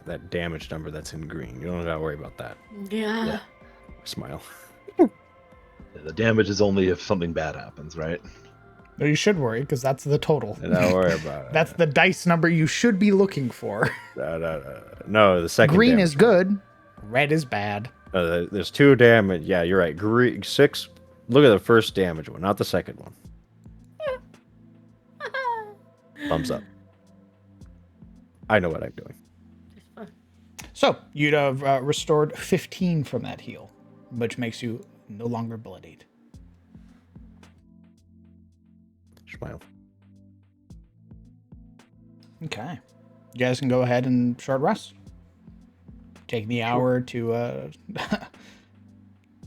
that damage number that's in green. You don't gotta worry about that. Yeah. Smile. The damage is only if something bad happens, right? No, you should worry because that's the total. Don't worry about it. That's the dice number you should be looking for. No, the second Green damage. is good. Red is bad. There's 2 damage. Yeah, you're right. 6. Look at the first damage one, not the second one. Thumbs up. I know what I'm doing. So you'd have restored 15 from that heal, which makes you no longer bloodied. Smile. Okay. You guys can go ahead and short rest. Take the hour to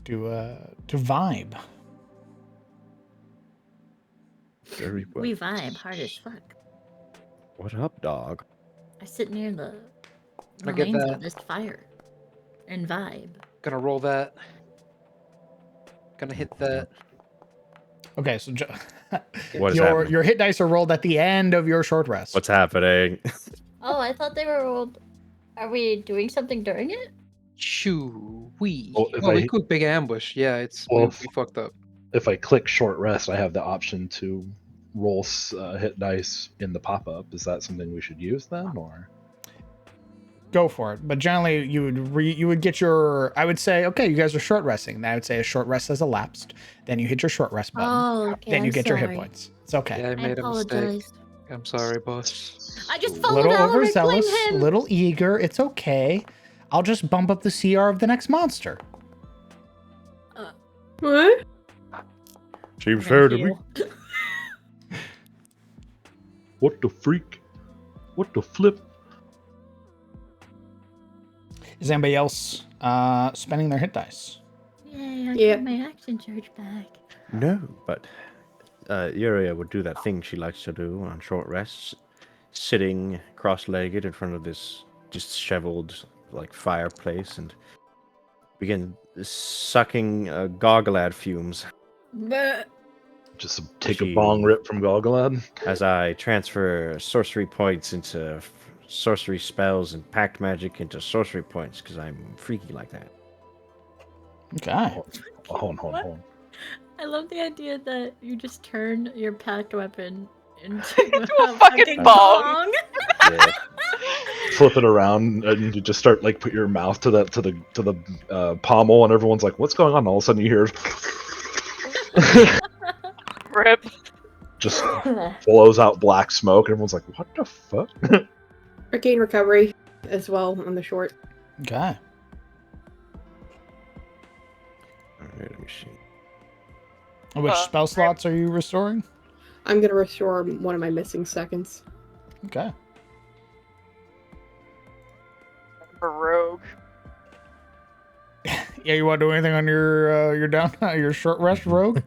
to vibe. Very well. We vibe hard as fuck. What up, dog? I sit near the I get remains that. of this fire and vibe. Gonna roll that. Gonna hit that. Okay, so What is happening? Your hit dice are rolled at the end of your short rest. What's happening? Oh, I thought they were rolled. Are we doing something during it? Shoo wee. Well, if Well, we I- could big ambush. Yeah, Well, we fucked up. If I click short rest, I have the option to roll hit dice in the pop-up. Is that something we should use then, or? Go for it. But generally, you would get your. I would say, okay, you guys are short resting. Then I would say a short rest has elapsed. Then you hit your short rest button. Oh, okay. then you I'm get your hit sorry. points. It's okay. Yeah, I I made a mistake. apologize. I'm sorry, boss. I just A followed little Alaric, overzealous, blame a him. little eager. It's okay. I'll just bump up the CR of the next monster. What? Seems I'm fair gonna to me. heal. What the freak? What the flip? Is anybody else spending their hit dice? Yay, I Yeah. got my action charge back. No, but Yuria would do that thing she likes to do on short rests, sitting cross-legged in front of this disheveled like fireplace and begin sucking Gogglad fumes But Just take a She- bong rip from Golgolad. as I transfer sorcery points into sorcery spells and pact magic into sorcery points because I'm freaky like that. Okay. Hold on. I love the idea that you just turn your packed weapon into Into a fucking bong. Yeah. Flip it around and you just start like put your mouth to the pommel and everyone's like, "What's going on?" And all of a sudden you hear Rip. just blows out black smoke and everyone's like, "What the fuck?" Arcane recovery as well on the short. Okay. Alright, let me see. Which spell slots are you restoring? I'm gonna restore one of my missing seconds. Okay. Rogue. Yeah, you want to do anything on your down your short rest, rogue?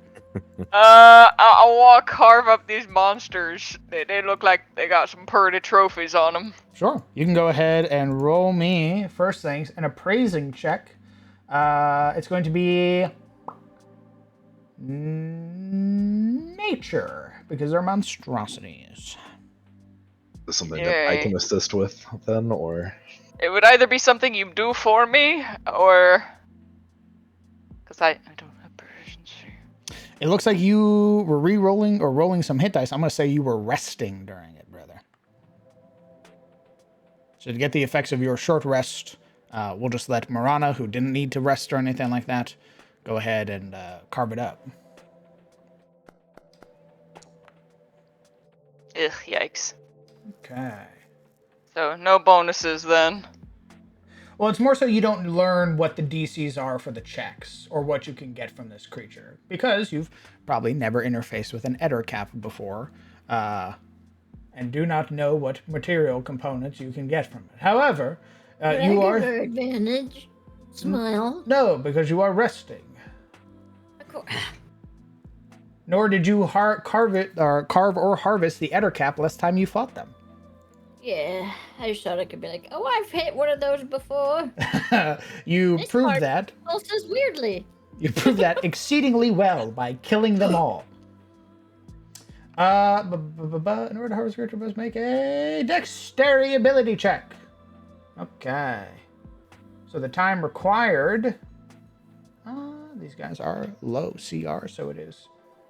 I want to carve up these monsters. They look like they got some pretty trophies on them. Sure. You can go ahead and roll me first things an appraising check. It's going to be nature because they're monstrosities. Something that I Yay. can assist with then, or It would either be something you do for me, or because I don't have proficiency. It looks like you were re-rolling or rolling some hit dice. I'm going to say you were resting during it, brother. So to get the effects of your short rest, we'll just let Marana, who didn't need to rest or anything like that, go ahead and carve it up. Ugh, yikes. Okay. So no bonuses then. Well, it's more so you don't learn what the DCs are for the checks or what you can get from this creature because you've probably never interfaced with an Ettercap before and do not know what material components you can get from it. However, Would you I are... give her advantage? Smile. No, because you are resting. Of course. Nor did you carve or harvest the Ettercap last time you fought them. Yeah, I just thought I could be like, oh, I've hit one of those before. You This proved part- that. Pulses weirdly. You proved that exceedingly well by killing them all. In order to harvest creature, must make a dexterity ability check. Okay. So the time required. These guys are low CR, so it is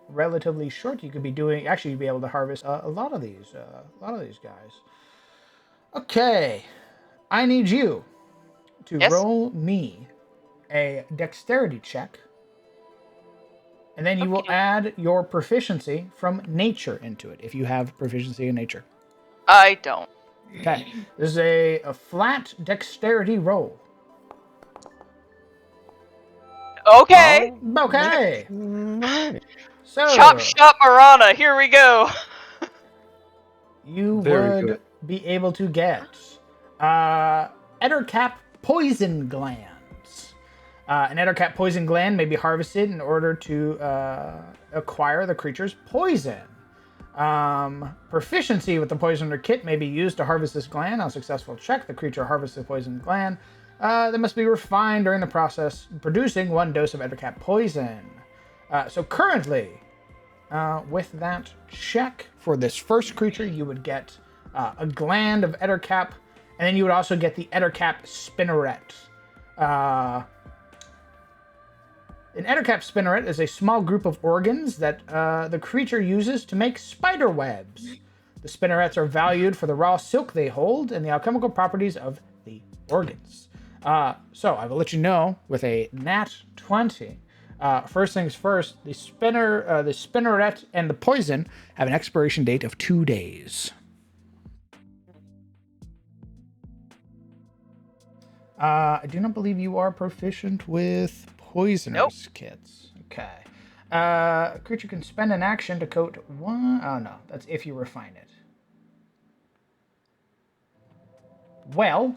relatively short. You could be doing. Actually, you'd be able to harvest a lot of these. Guys. Okay. I need you to Yes? roll me a dexterity check. And then you will Okay. add your proficiency from nature into it, if you have proficiency in nature. I don't. Okay. This is a flat dexterity roll. Okay. Okay. So Chop shop Marana. Here we go. you Very would good. be able to get Ettercap poison glands. An Ettercap poison gland may be harvested in order to acquire the creature's poison. Proficiency with the poisoner kit may be used to harvest this gland. On a successful check, the creature harvests the poison gland. That must be refined during the process, producing 1 dose of Ettercap poison. So currently, with that check for this first creature, you would get a gland of Ettercap, and then you would also get the Ettercap Spinneret. An Ettercap Spinneret is a small group of organs that the creature uses to make spider webs. The spinnerets are valued for the raw silk they hold and the alchemical properties of the organs. So I will let you know with a nat 20. First things first, the spinneret and the poison have an expiration date of 2 days. I do not believe you are proficient with poisoners kits. Okay. A creature can spend an action to coat one. Oh no, that's if you refine it. Well,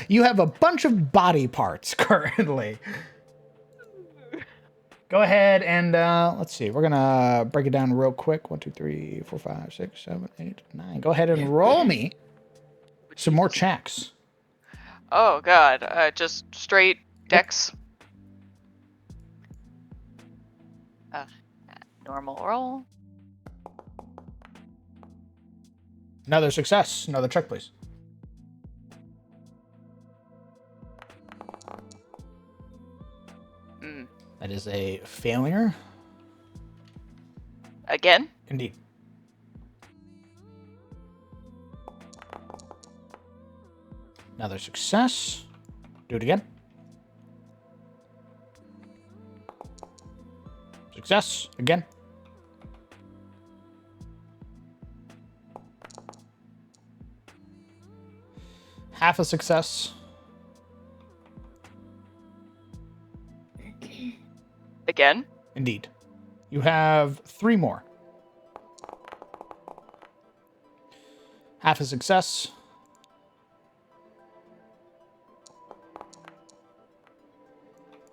you have a bunch of body parts currently. Go ahead and let's see. We're gonna break it down real quick. 1, 2, 3, 4, 5, 6, 7, 8, 9. Go ahead and roll me some more checks. Oh god, just straight dex. Normal roll. Another success. Another check, please. That is a failure. Again? Indeed. Another success. Do it again. Success. Again. Half a success. Again? Indeed. You have 3 more. Half a success.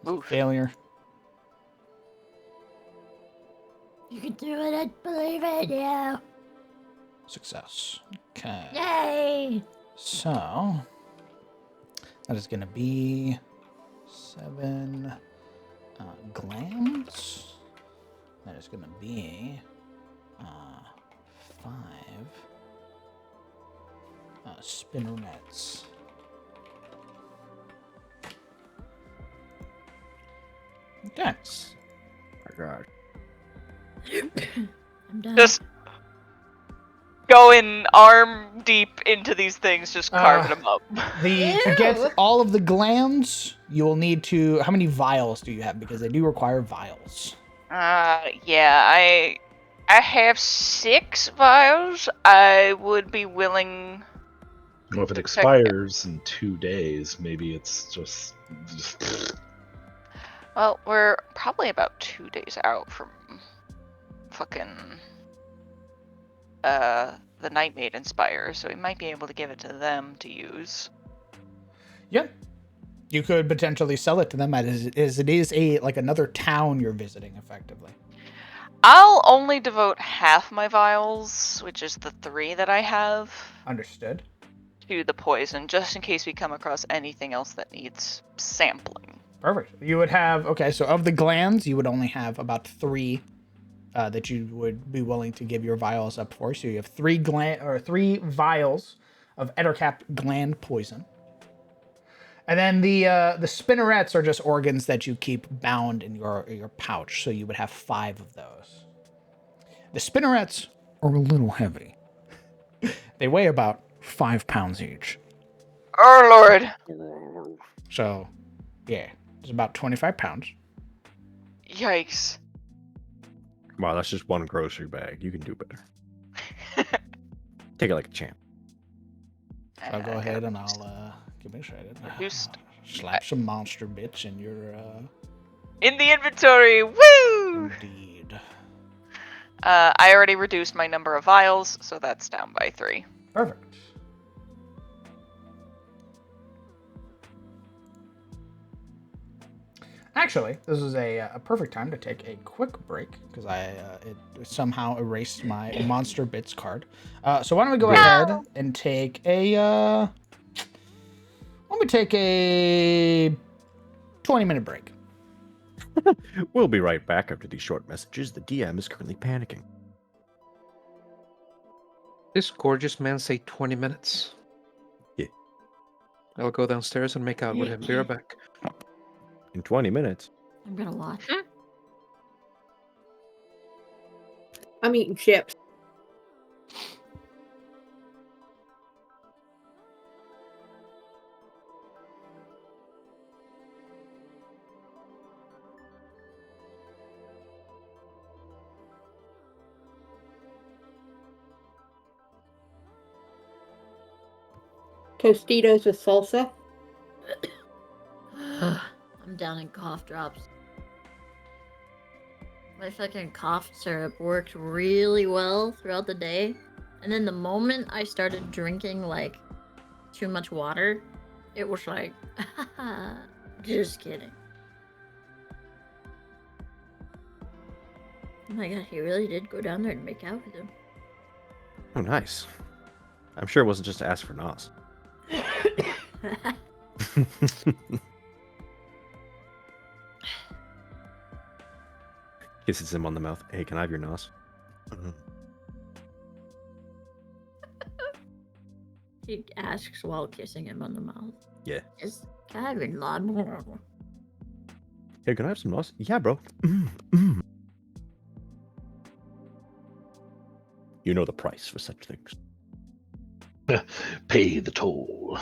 Oof. Failure. You can do it, I believe it, yeah. Success. Okay. Yay! So, that is going to be 7 glands. That is going to be 5 spinnerets. Okay. My God. I'm done. Just going arm deep into these things, just carving them up. To get all of the glands, you will need to. How many vials do you have? Because they do require vials. Yeah, I have 6 vials. I would be willing. Well, if it expires in 2 days, maybe it's just Well, we're probably about 2 days out from fucking the Night Maiden Spire, so we might be able to give it to them to use. Yep. You could potentially sell it to them as it is another town you're visiting, effectively. I'll only devote half my vials, which is the 3 that I have. Understood. To the poison, just in case we come across anything else that needs sampling. Perfect. You would have, okay, so of the glands, you would only have about 3 that you would be willing to give your vials up for. So you have 3 vials of Ettercap gland poison. And then the spinnerets are just organs that you keep bound in your pouch. So you would have 5 of those. The spinnerets are a little heavy. They weigh about 5 pounds each. Oh lord. So, yeah, it's about 25 pounds. Yikes. Wow, that's just one grocery bag. You can do better. Take it like a champ. I'll go ahead and I'll give me a shade. Slap some monster bits in your in the inventory. Woo! Indeed. I already reduced my number of vials, so that's down by 3. Perfect. Actually, this is a perfect time to take a quick break because it somehow erased my monster bits card. So why don't we go ahead and take a 20-minute break. We'll be right back after these short messages. The DM is currently panicking. This gorgeous man say 20 minutes. Yeah. I'll go downstairs and make out with him. Be right back. In 20 minutes. I'm gonna watch. I'm eating chips. Tostitos with salsa. I'm down in cough drops. My fucking cough syrup worked really well throughout the day. And then the moment I started drinking, like, too much water, it was like, just kidding. Oh my god, he really did go down there and make out with him. Oh, nice. I'm sure it wasn't just to ask for Nos. Kisses him on the mouth. Hey, can I have your Nos? He asks while kissing him on the mouth. Yeah. Is Kevin lawnmower? Hey, can I have some Nos? Yeah, bro. You know the price for such things. Pay the toll.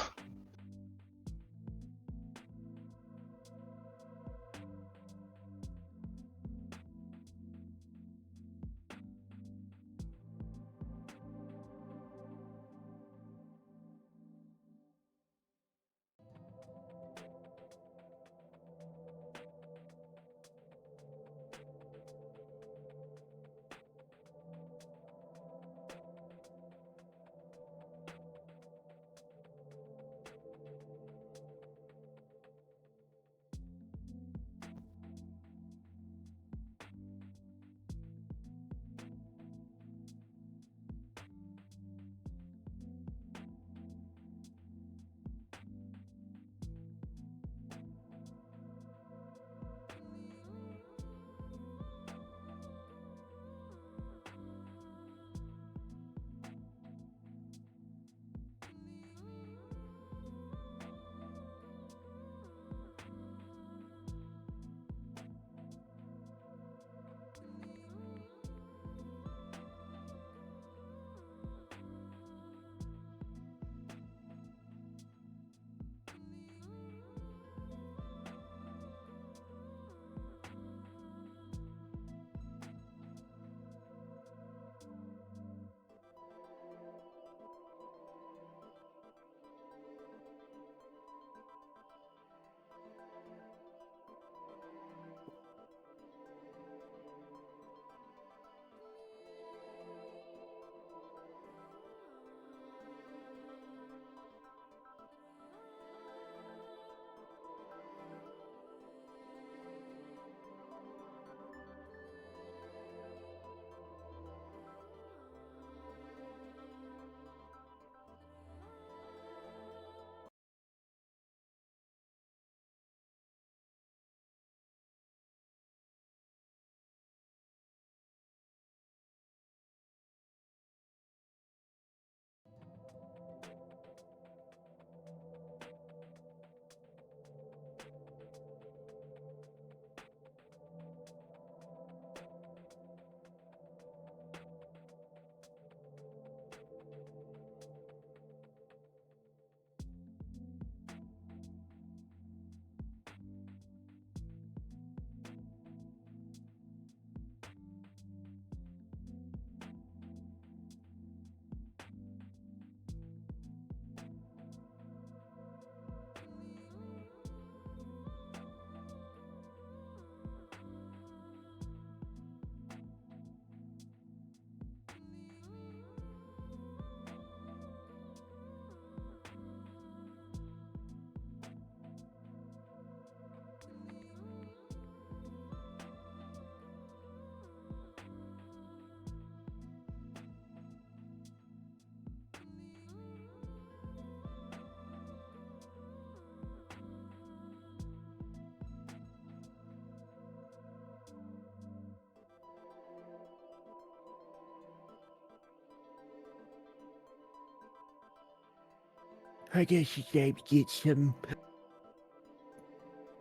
I guess it's time to get some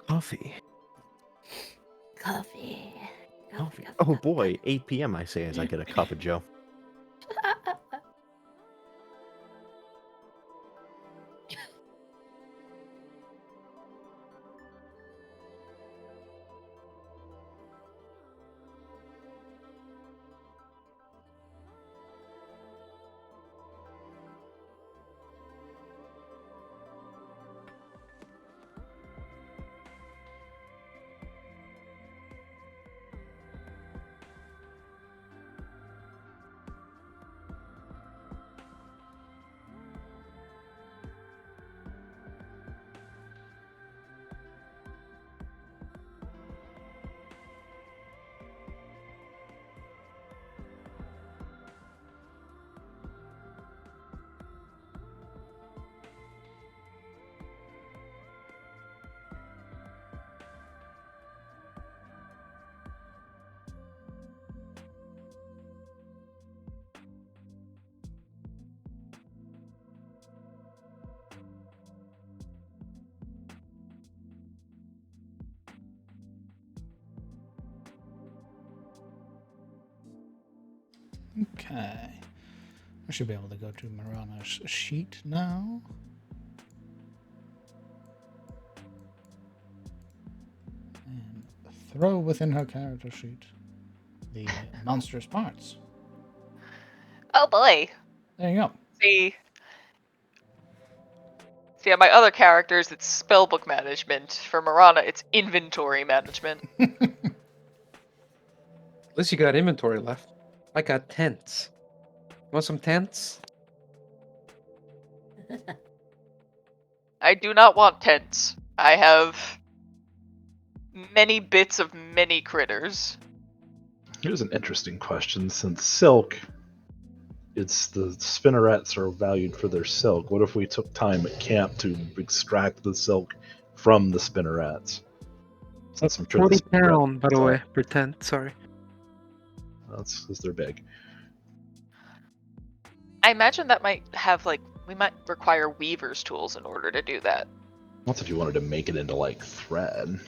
coffee. Coffee. Coffee. Oh boy, 8 p.m. I say as I get a cup of Joe. Okay. I should be able to go to Marana's sheet now. And throw within her character sheet the monstrous parts. Oh boy. There you go. See, on my other characters, it's spellbook management. For Marana, it's inventory management. At least you got inventory left. I got tents. Want some tents? I do not want tents. I have many bits of many critters. Here's an interesting question. Since silk, it's the spinnerets are valued for their silk. What if we took time at camp to extract the silk from the spinnerets? Since I'm sure 40 the spinnerets pound, by the way, per tent. Sorry. That's because they're big. I imagine that might have, like, we might require weaver's tools in order to do that. That's if you wanted to make it into like thread.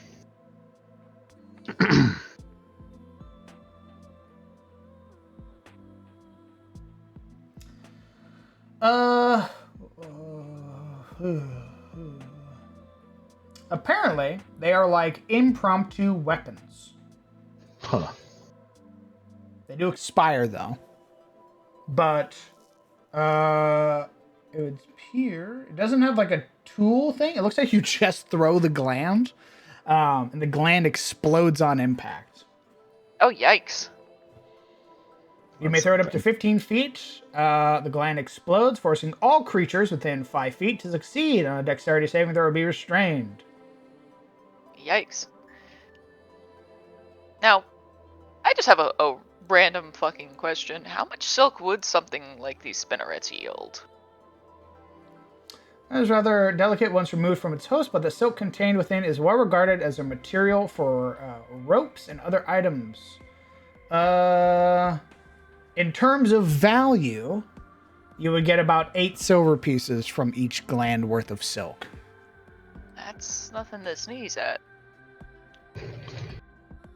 Apparently, they are like impromptu weapons. Huh. They do expire though. But it would appear it doesn't have like a tool thing. It looks like you just throw the gland, and the gland explodes on impact. Oh, yikes. You may throw it up to 15 feet. The gland explodes, forcing all creatures within 5 feet to succeed on a dexterity saving throw or be restrained. Yikes. Now, I just have a random fucking question. How much silk would something like these spinnerets yield? It is rather delicate once removed from its host, but the silk contained within is well regarded as a material for ropes and other items. In terms of value, you would get about 8 silver pieces from each gland worth of silk. That's nothing to sneeze at.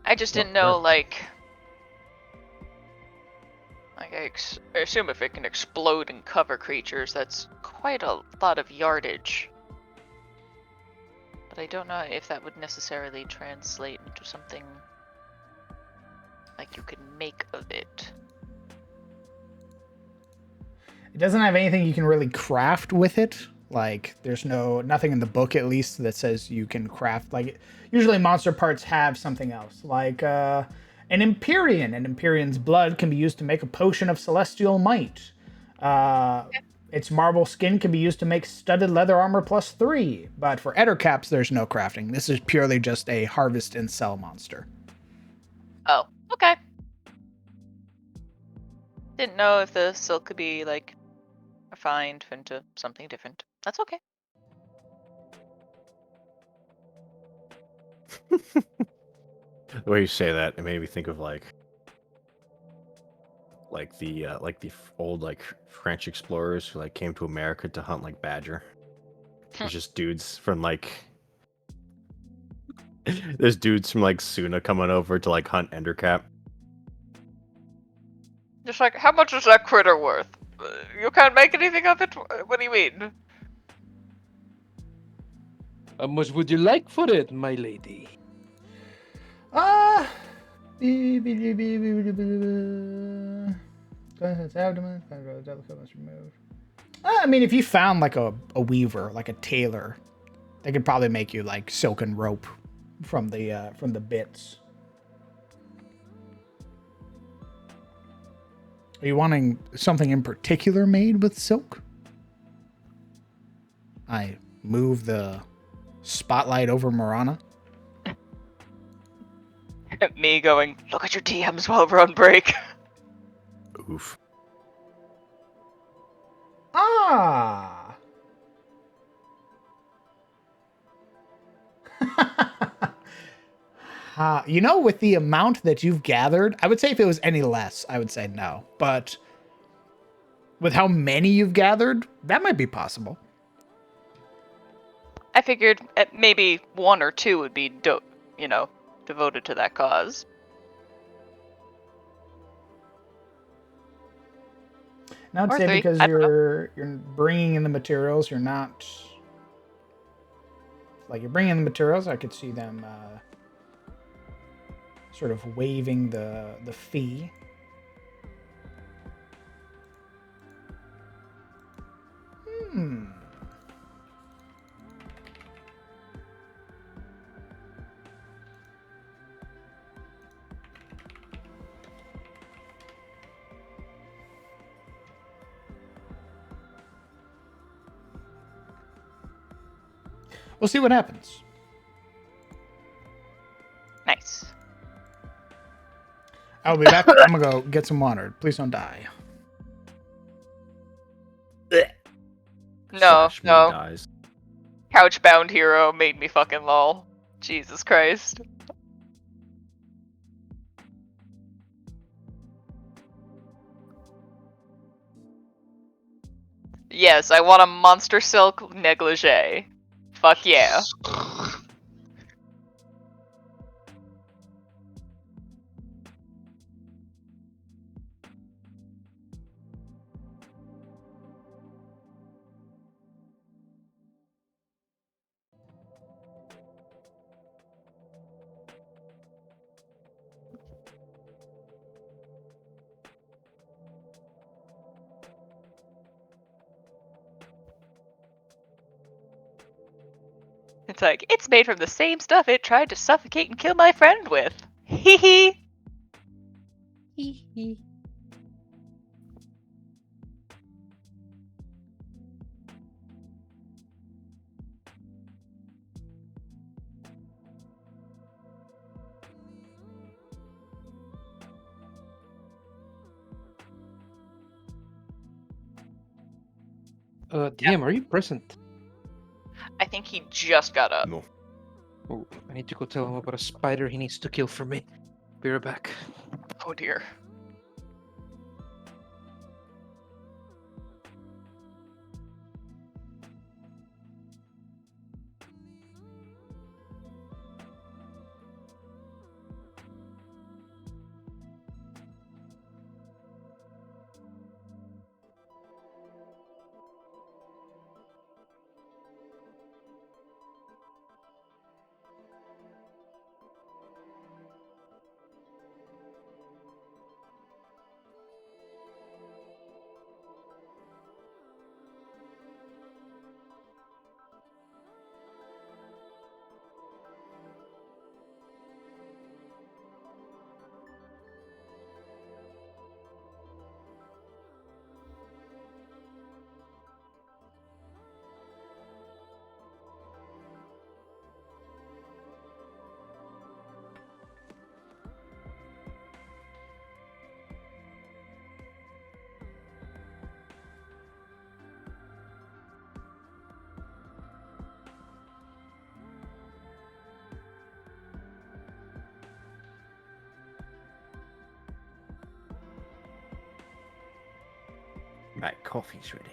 I just didn't know, like I assume if it can explode and cover creatures, that's quite a lot of yardage. But I don't know if that would necessarily translate into something like you could make of it. It doesn't have anything you can really craft with it. Like, there's nothing in the book, at least, that says you can craft. Like, usually monster parts have something else. Like, an Empyrean. An Empyrean's blood can be used to make a potion of celestial might. Its marble skin can be used to make studded leather armor +3. But for Ettercaps, there's no crafting. This is purely just a harvest and sell monster. Oh, okay. Didn't know if the silk could be, like, refined into something different. That's okay. The way you say that, it made me think of like the old like French explorers who like came to America to hunt like badger. There's just dudes from like there's dudes from like Suna coming over to like hunt Endercap. Just like, how much is that critter worth? You can't make anything of it? What do you mean? How much would you like for it, my lady? Abdomen. I mean, if you found like a weaver, like a tailor, they could probably make you like silken rope from the bits. Are you wanting something in particular made with silk? I move the spotlight over Marana. Me going, look at your DMs while we're on break. Oof. Ah. You know, with the amount that you've gathered, I would say if it was any less, I would say no. But with how many you've gathered, that might be possible. I figured maybe 1 or 2 would be, devoted to that cause. Now I'd Or say 3, because I don't know. you're bringing in the materials, you're not like you're bringing in the materials. I could see them sort of waiving the fee. We'll see what happens. Nice. I'll be back. I'm gonna go get some water. Please don't die. No, Slash me no. dies. Couchbound hero made me fucking lol. Jesus Christ. Yes, I want a monster silk negligee. Fuck yeah. It's like, it's made from the same stuff it tried to suffocate and kill my friend with. Hee hee. Hee hee. DM, are you present? I think he just got up. No. Oh, I need to go tell him about a spider he needs to kill for me. Be right back. Oh dear. My coffee's ready.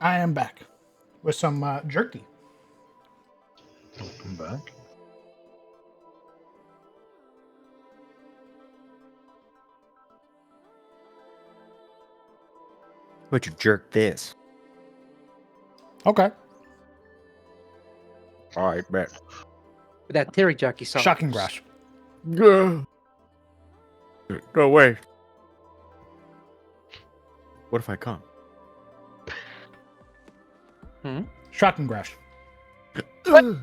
I am back with some jerky. Welcome back. But you jerk this. Okay. All right, bet. With that teriyaki sauce. Shocking grass. No way. What if I come? Shocking grass. Oh.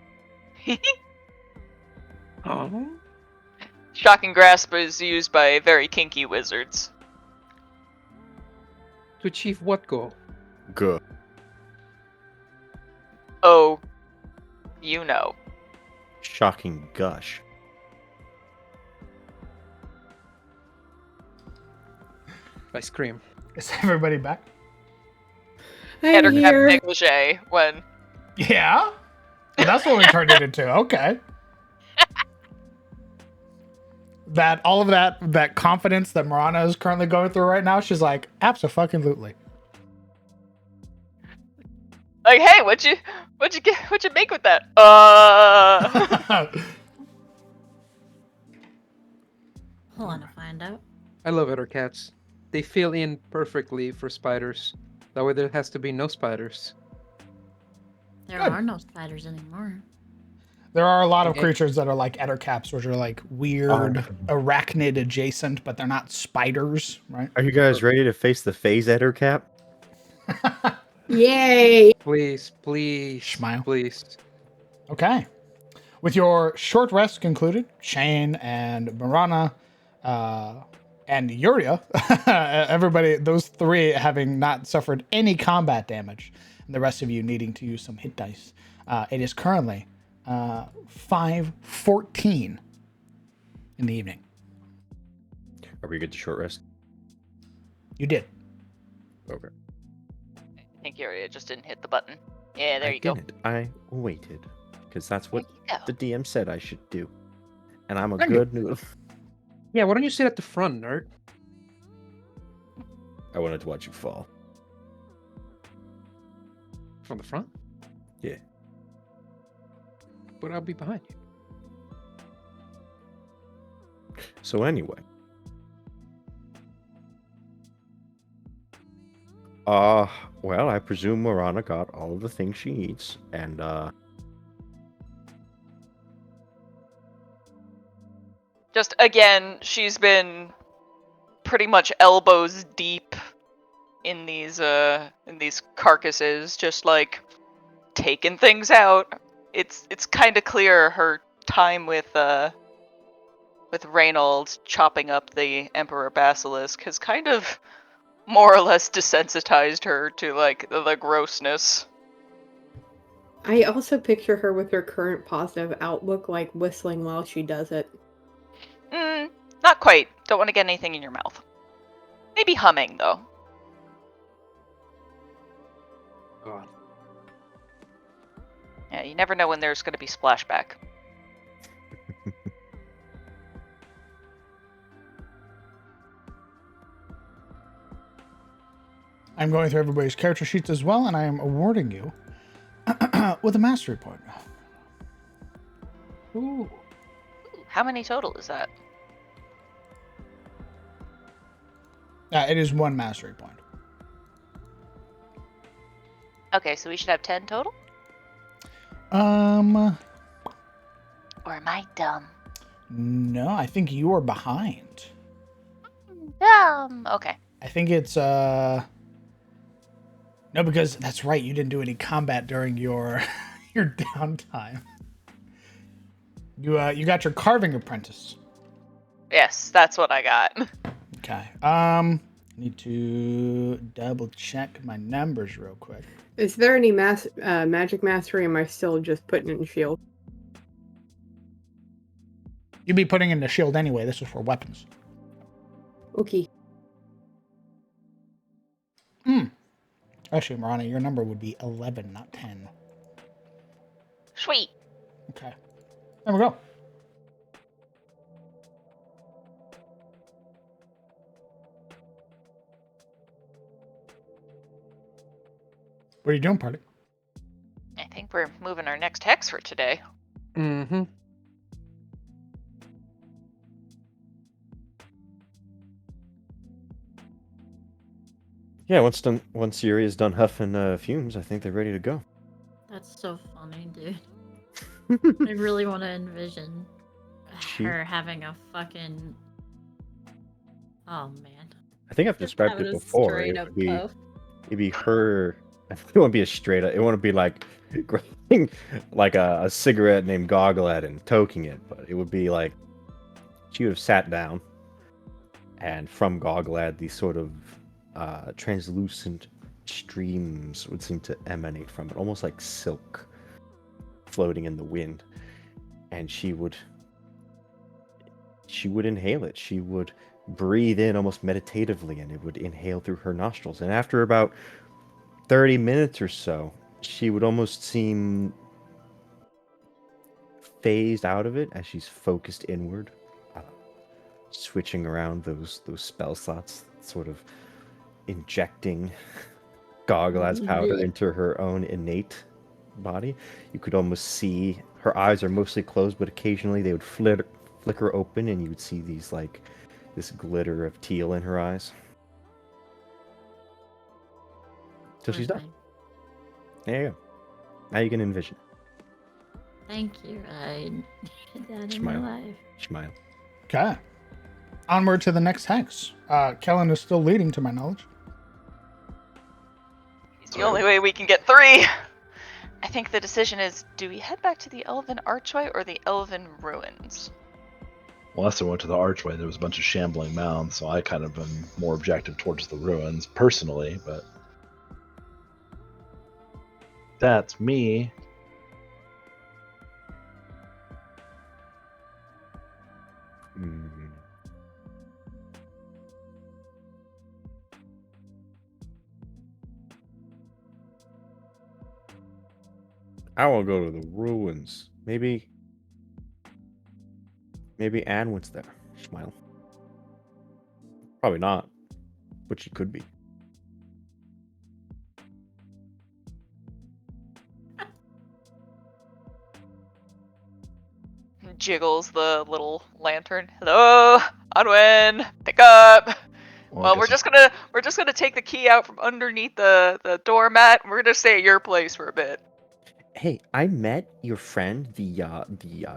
Shocking grasp is used by very kinky wizards. To achieve what goal? Good. Oh, you know. Shocking gush. Ice cream. Is everybody back? I'm Ettercap here. negligee when Yeah? Well, that's what we turned it into. Okay. That all of that confidence that Marana is currently going through right now, she's like, abso-fucking-lutely. like, hey, what'd you make with that? I want to find out. I love other cats. They fill in perfectly for spiders. That way there has to be no spiders. There Good. are no spiders anymore. There are a lot of Okay. creatures that are like ettercaps, which are like weird arachnid adjacent, but they're not spiders, right? Are you guys ready to face the phase editor cap? Yay! Please, please, Smile. please. Okay. With your short rest concluded, Shane and Marana and Yuria, everybody, those three having not suffered any combat damage, and the rest of you needing to use some hit dice. It is currently 5:14 in the evening. Are we good to short rest? You did. Okay. I think Yuria just didn't hit the button. Yeah, there I you go. didn't. I waited. Because that's what There you the go. DM said I should do. And I'm a Thank you. good noodle. Yeah, why don't you sit at the front, nerd? I wanted to watch you fall. From the front? Yeah. But I'll be behind you. So anyway. Well, I presume Morana got all of the things she needs, and Just again, she's been pretty much elbows deep in these carcasses, just like taking things out. It's kind of clear her time with Reynold chopping up the Emperor Basilisk has kind of more or less desensitized her to like the grossness. I also picture her with her current positive outlook, like whistling while she does it. Not quite. Don't want to get anything in your mouth. Maybe humming though. God. Yeah, you never know when there's going to be splashback. I'm going through everybody's character sheets as well, and I am awarding you with a mastery point. Ooh. How many total is that? It is one mastery point. Okay, so we should have 10 total? Um, Or am I dumb? no, I think you are behind. Okay. I think it's no, because that's right. You didn't do any combat during your your downtime. You got your carving apprentice. Yes, that's what I got. Okay. Need to double check my numbers real quick. Is there any magic mastery? Or am I still just putting it in shield? You'd be putting in the shield anyway. This is for weapons. Okay. Actually, Marana, your number would be 11, not 10. Sweet. Okay. There we go. What are you doing, party? I think we're moving our next hex for today. Mm-hmm. Yeah, once Yuri is done huffing fumes, I think they're ready to go. That's so funny, dude. I really want to envision her having a fucking. Oh man. I think I've described Having it a before. straight It up would be, puff. it'd be her. It won't be a straight up. It won't be like grabbing like a cigarette named Goggled and toking it, but it would be like she would have sat down, and from Goggled, these sort of translucent streams would seem to emanate from it, almost like silk floating in the wind. And she would inhale it. She would breathe in almost meditatively, and it would inhale through her nostrils. And after about 30 minutes or so, she would almost seem phased out of it as she's focused inward, switching around those spell slots, sort of injecting Gogglaz powder into her own innate body. You could almost see her eyes are mostly closed, but occasionally they would flicker open, and you would see these like this glitter of teal in her eyes. So she's done. There you go. Now you can envision. Thank you. I needed that Smile. in my life. Smile. Okay. Onward to the next hex. Kellen is still leading, to my knowledge. It's the only way we can get 3. I think the decision is, do we head back to the Elven Archway or the Elven Ruins? Well, last I went to the Archway, there was a bunch of shambling mounds, so I kind of been more objective towards the ruins personally, but that's me. I want to go to the ruins. Maybe Anne there. Smile. Probably not, but she could be. Jiggles the little lantern. Hello, Anwen, pick up. Well, we're just gonna take the key out from underneath the doormat, and we're gonna stay at your place for a bit. Hey, I met your friend, the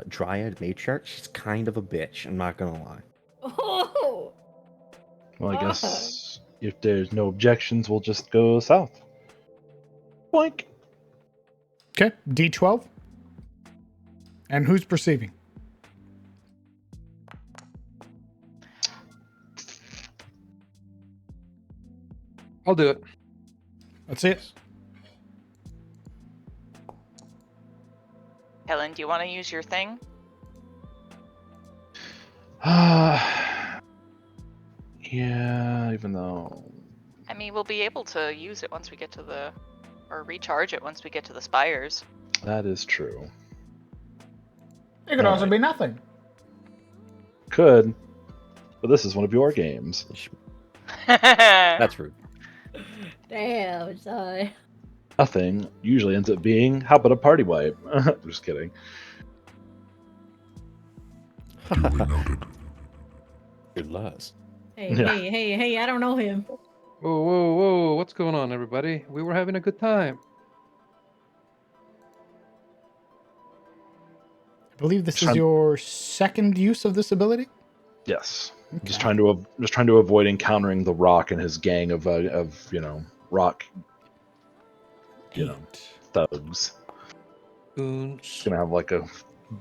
Dryad matriarch. She's kind of a bitch. I'm not gonna lie. Oh. Well, I guess if there's no objections, we'll just go south. Boink. Okay. D12. And who's perceiving? I'll do it. Let's see it. Helen, do you want to use your thing? Yeah, even though... I mean, we'll be able to use it once we get to or recharge it once we get to the spires. That is true. It could also be nothing. Could, but this is one of your games. That's rude. Damn, sorry. Nothing usually ends up being, how about a party wipe? Just kidding. Duly noted. Good laws. Hey, Yeah. hey, I don't know him. Whoa, whoa, whoa! What's going on, everybody? We were having a good time. I believe this is your second use of this ability. Yes. Okay. Just trying to avoid encountering the Rock and his gang of rock thugs. Goons. Gonna have like a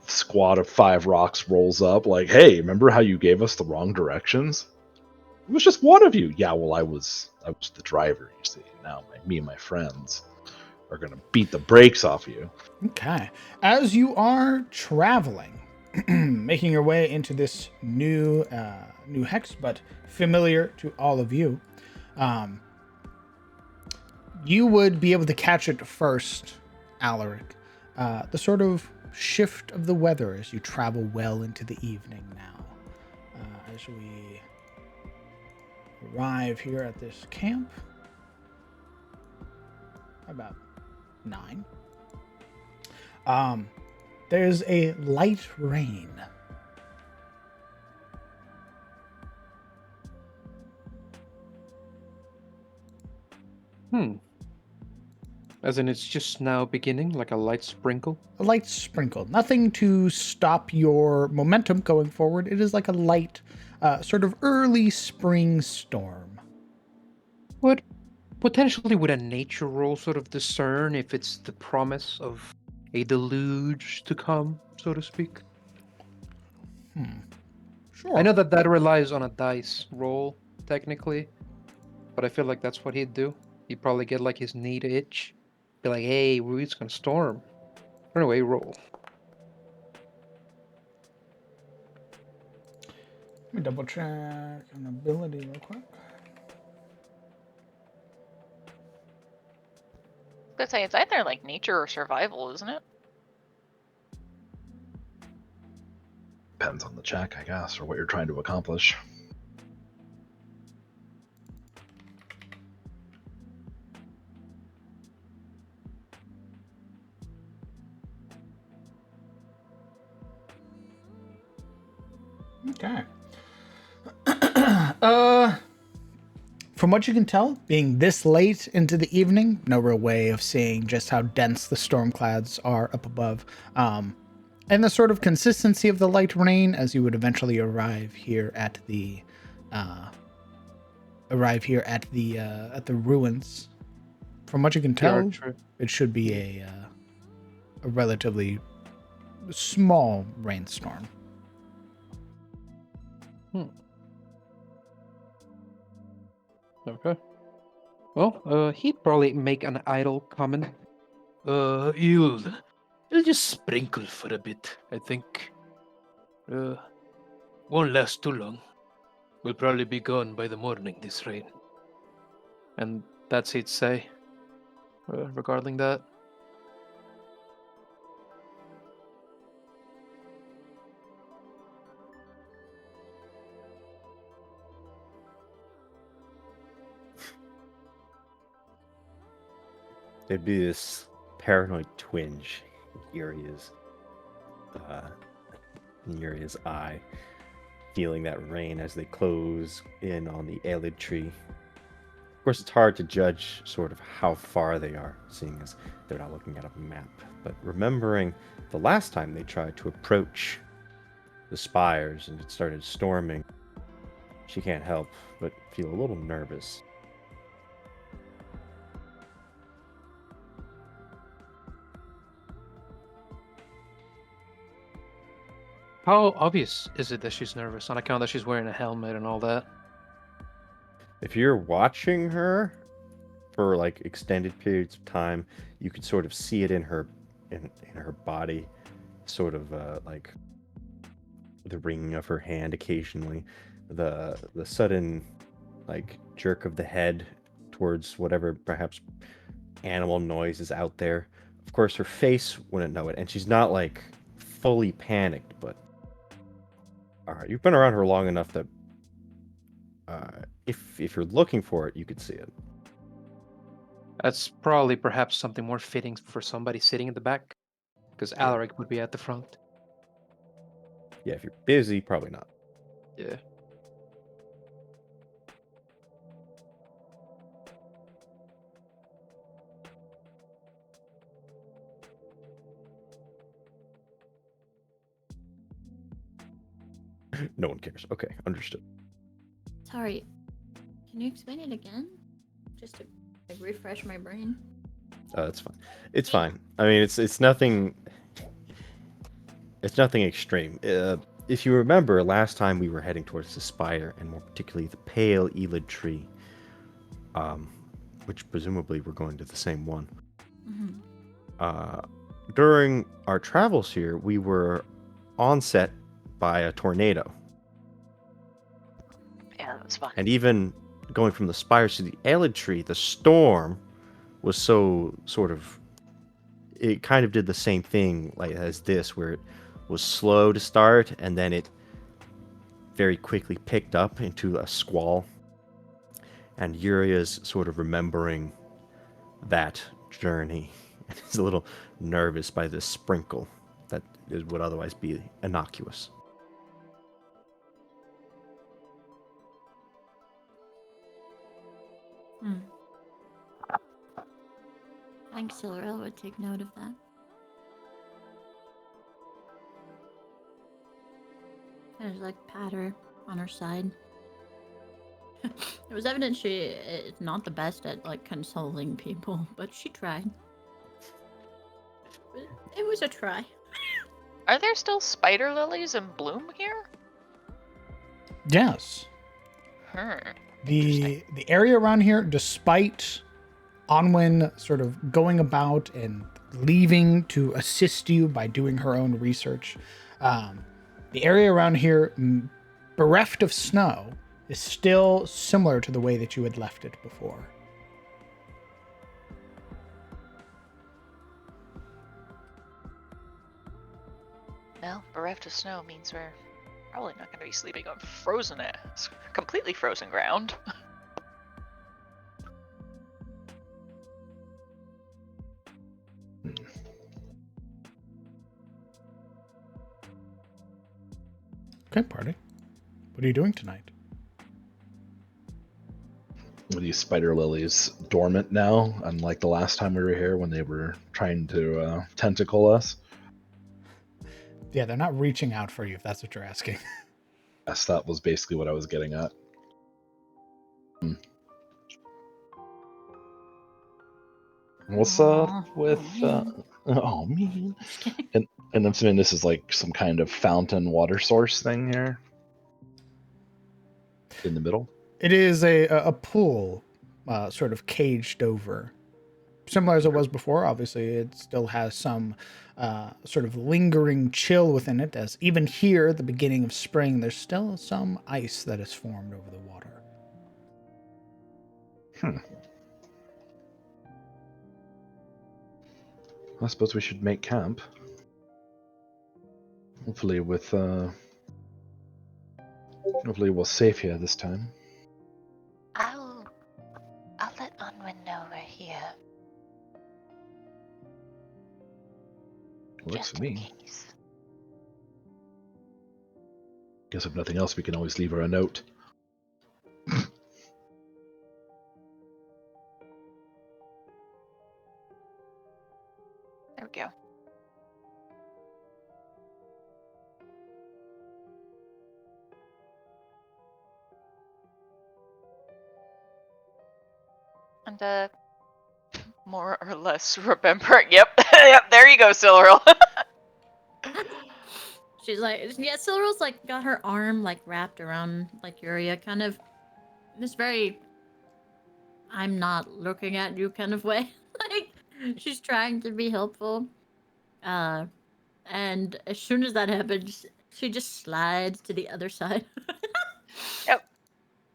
squad of 5 rocks rolls up, like, hey, remember how you gave us the wrong directions? It was just one of you. Yeah, well, I was the driver, you see. Now me and my friends are gonna beat the brakes off you. Okay. As you are traveling, making your way into this new hex, but familiar to all of you, you would be able to catch it first, Alaric. The sort of shift of the weather as you travel well into the evening now. As we arrive here at this camp. about 9. There's a light rain. As in, it's just now beginning, like a light sprinkle? A light sprinkle. Nothing to stop your momentum going forward. It is like a light, sort of early spring storm. What potentially would a nature roll sort of discern if it's the promise of a deluge to come, so to speak? Sure. I know that relies on a dice roll, technically, but I feel like that's what he'd do. He'd probably get like his knee to itch. Be like, hey, it's gonna storm. Anyway, roll. Let me double check an ability real quick. I was gonna say it's either like nature or survival, isn't it? Depends on the check, I guess, or what you're trying to accomplish. Okay. From what you can tell, being this late into the evening, no real way of seeing just how dense the storm clouds are up above, and the sort of consistency of the light rain as you would eventually arrive here at the ruins. From what you can tell, it should be a relatively small rainstorm. Okay. Well, he'd probably make an idle comment. You'll just sprinkle for a bit, I think. Won't last too long. We'll probably be gone by the morning, this rain. And that's he'd say, regarding that. There'd be this paranoid twinge in Yuria's eye, feeling that rain as they close in on the Aelid tree. Of course, it's hard to judge sort of how far they are, seeing as they're not looking at a map. But remembering the last time they tried to approach the spires and it started storming, she can't help but feel a little nervous. How obvious is it that she's nervous on account that she's wearing a helmet and all that? If you're watching her for like extended periods of time, you could sort of see it in her her body, sort of like the wringing of her hand occasionally, the sudden like jerk of the head towards whatever perhaps animal noise is out there. Of course, her face wouldn't know it, and she's not like fully panicked, but all right, you've been around her long enough that if you're looking for it, you could see it. That's probably perhaps something more fitting for somebody sitting in the back, because Alaric would be at the front. Yeah, if you're busy, probably not. Yeah. No one cares. Okay, understood. Sorry, can you explain it again? Just to like, refresh my brain. That's fine. It's fine. I mean, it's nothing. It's nothing extreme. If you remember, last time we were heading towards the spire, and more particularly the pale Elid tree, which presumably we're going to the same one. Mm-hmm. During our travels here, we were onset by a tornado. Yeah, that's fine. And even going from the spires to the Elid tree, the storm was so sort of... It kind of did the same thing like as this, where it was slow to start, and then it very quickly picked up into a squall. And Uria's sort of remembering that journey. He's a little nervous by this sprinkle that would otherwise be innocuous. I think Silverell would take note of that. There's like pat her on her side. It was evident she is not the best at like consoling people, but she tried. It was a try. Are there still spider lilies in bloom here? Yes. The area around here, despite Onwin sort of going about and leaving to assist you by doing her own research, the area around here, bereft of snow, is still similar to the way that you had left it before. Well, bereft of snow means we're probably not going to be sleeping on frozen ass, completely frozen ground. Okay, party. What are you doing tonight? Are these spider lilies dormant now, unlike the last time we were here when they were trying to tentacle us? Yeah, they're not reaching out for you, if that's what you're asking. Yes, that was basically what I was getting at. What's up with... oh, man. And I'm assuming this is like some kind of fountain water source thing here? In the middle? It is a pool, sort of caged over. Similar as it was before, obviously, it still has some sort of lingering chill within it, as even here, at the beginning of spring, there's still some ice that has formed over the water. I suppose we should make camp. Hopefully we're safe here this time. I'll let Unwin know we're here. Works Just for me. in case. Guess if nothing else, we can always leave her a note. There we go. And more or less remember. Yep, yep. There you go, Silveril. She's like, yeah, Silverell's like got her arm like wrapped around like Yuria, kind of this very I'm not looking at you kind of way. Like she's trying to be helpful. And as soon as that happens, she just slides to the other side. Yep.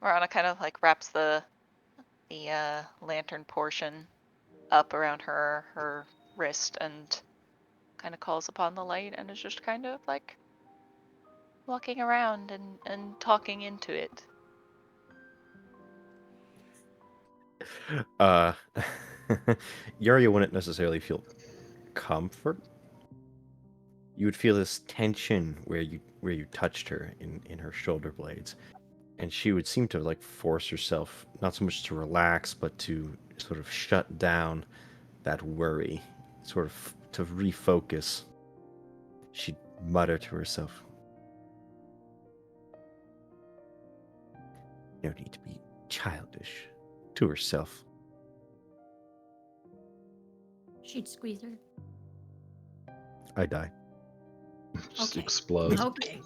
Marana kind of like wraps the lantern portion up around her wrist and kind of calls upon the light and is just kind of like walking around and talking into it. Yuria wouldn't necessarily feel comfort. You would feel this tension where you touched her in her shoulder blades, and she would seem to like force herself not so much to relax, but to sort of shut down that worry, sort of to refocus. She'd mutter to herself, "No need to be childish," to herself. She'd squeeze her. I die. Just Okay. explode. Okay.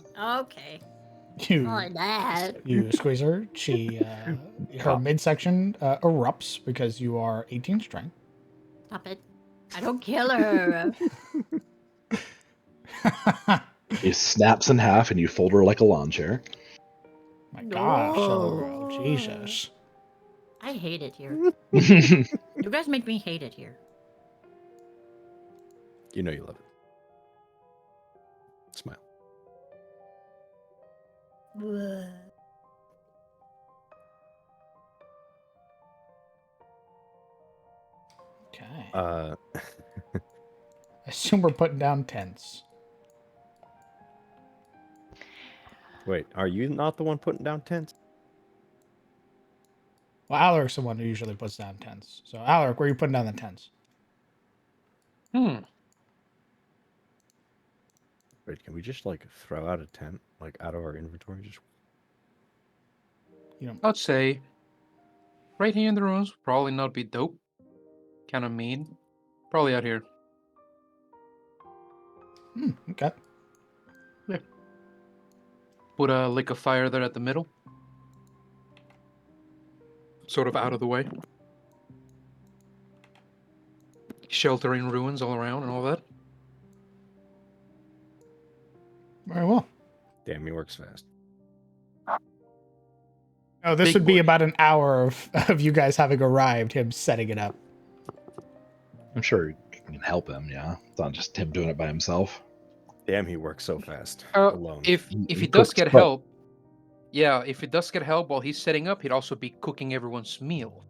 You Like that. squeeze her. She her midsection erupts because you are 18 strength. Stop it. I don't kill her. It snaps in half and you fold her like a lawn chair. My gosh, No. Jesus. I hate it here. You guys make me hate it here. You know you love it. Smile. Okay. Uh, I assume we're putting down tents. wait, are you not the one putting down tents? Well, Alaric's the one who usually puts down tents. So, Alaric, where are you putting down the tents? Hmm. Wait, can we just like throw out a tent like out of our inventory? Just You know, I'd say right here in the ruins would probably not be dope. Kind of mean. Probably out here. okay. Put a lick of fire there at the middle. Sort of out of the way. Sheltering ruins all around and all that. Very well. damn, he works fast. Oh, this Big would be boy. about an hour of you guys having arrived, him setting it up. I'm sure you can help him. Yeah, it's not just him doing it by himself. Damn, he works so fast alone. If He he does cooks, get but- help, yeah, if he does get help while he's setting up, he'd also be cooking everyone's meal.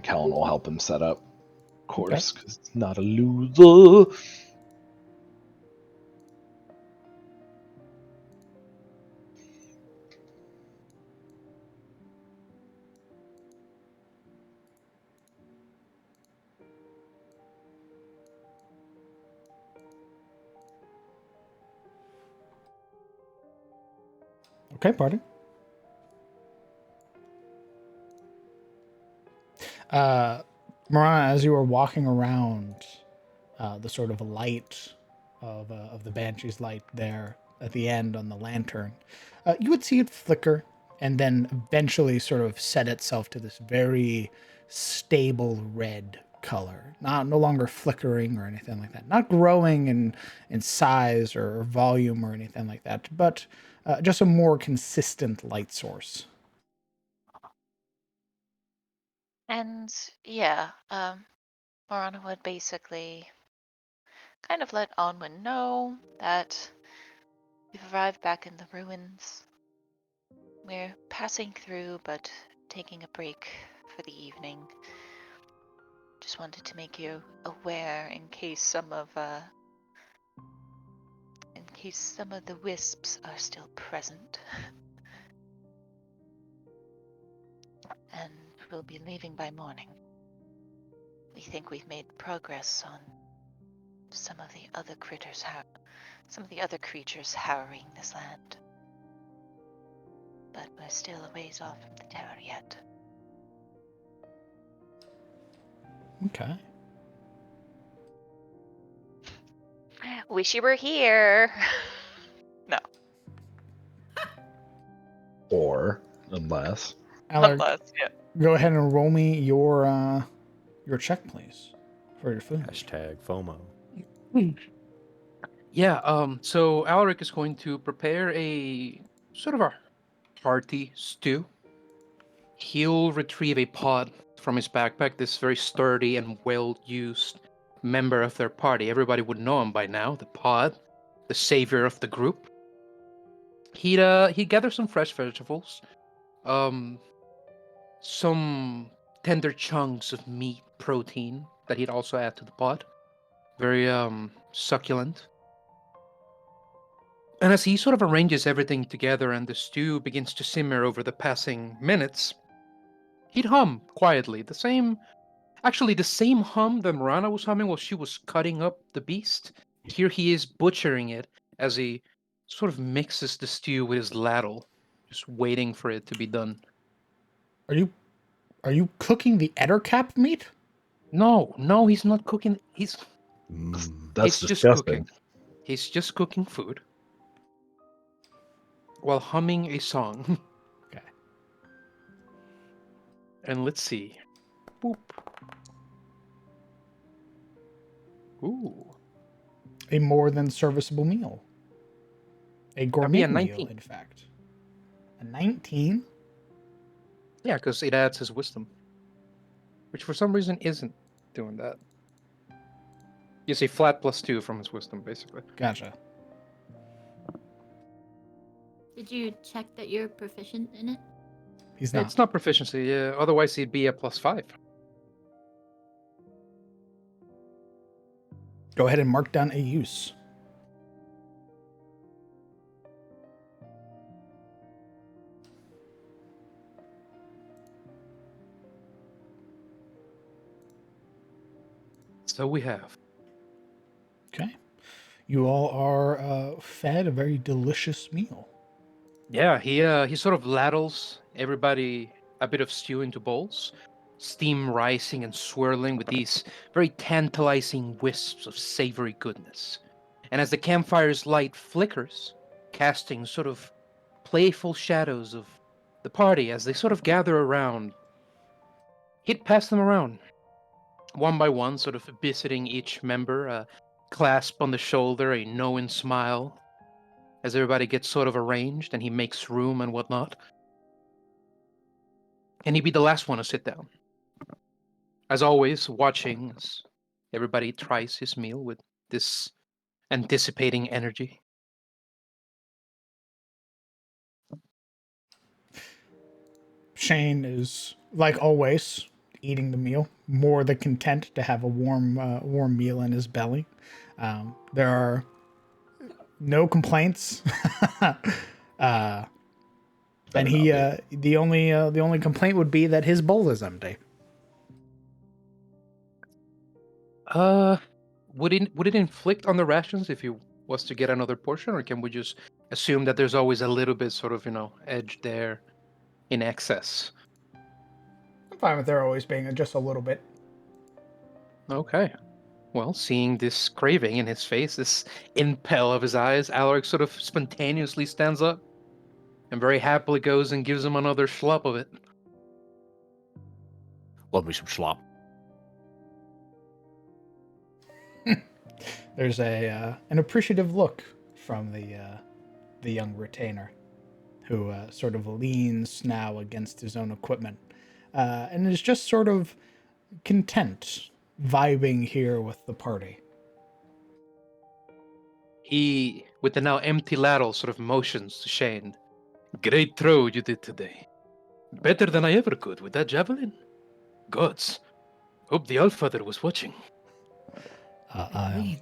Kellen will help him set up, of course, because it's not a loser. Okay, pardon. Marana, as you were walking around the sort of light of the Banshee's light there at the end on the lantern, you would see it flicker and then eventually sort of set itself to this very stable red color. No longer flickering or anything like that. Not growing in size or volume or anything like that, but just a more consistent light source. And yeah, Morana would basically kind of let Onwin know that we've arrived back in the ruins. We're passing through, but taking a break for the evening. Just wanted to make you aware in case some of the wisps are still present. And we'll be leaving by morning. We think we've made progress on some of the other creatures harrowing this land. But we're still a ways off from the tower yet. Okay. Wish you were here. No, Or unless Alaric, unless yeah. go ahead and roll me your check, please, for your food. Hashtag FOMO. Yeah, so Alaric is going to prepare a sort of a hearty stew. He'll retrieve a pod from his backpack, this very sturdy and well-used member of their party. Everybody would know him by now, the pod, the savior of the group. He'd gather some fresh vegetables, some tender chunks of meat protein that he'd also add to the pot. Very succulent. And as he sort of arranges everything together and the stew begins to simmer over the passing minutes, he'd hum quietly. The same hum that Marana was humming while she was cutting up the beast. Here he is butchering it as he sort of mixes the stew with his ladle, just waiting for it to be done. Are you cooking the Ettercap meat? No, he's not cooking. He's that's just cooking. disgusting. He's just cooking food while humming a song. Okay. And let's see. Boop. Ooh. A more than serviceable meal. A gourmet a meal, 19. in fact. A 19? Yeah, because it adds his wisdom, which for some reason isn't doing that. It's a flat +2 from his wisdom, basically. Gotcha. Did you check that you're proficient in it? He's not. It's not proficiency, yeah. Otherwise, he'd be a +5. Go ahead and mark down a use. So we have. Okay. You all are fed a very delicious meal. Yeah, he sort of ladles everybody a bit of stew into bowls, steam rising and swirling with these very tantalizing wisps of savory goodness. And as the campfire's light flickers, casting sort of playful shadows of the party as they sort of gather around, he'd pass them around, one by one, sort of visiting each member, a clasp on the shoulder, a knowing smile, as everybody gets sort of arranged and he makes room and whatnot. And he'd be the last one to sit down. As always, watching as everybody tries his meal with this anticipating energy. Shane is, like always, eating the meal, more than content to have a warm meal in his belly. There are no complaints, and he the only complaint would be that his bowl is empty. Would it inflict on the rations if he was to get another portion, or can we just assume that there's always a little bit sort of, edge there in excess? I'm fine with there always being just a little bit. Okay. Well, seeing this craving in his face, this impel of his eyes, Alaric sort of spontaneously stands up and very happily goes and gives him another slop of it. Love me some slop. There's an appreciative look from the young retainer, who sort of leans now against his own equipment, and is just sort of content, vibing here with the party. He, with the now empty ladle, sort of motions to Shane. Great throw you did today. Better than I ever could with that javelin. Gods, hope the Allfather was watching. I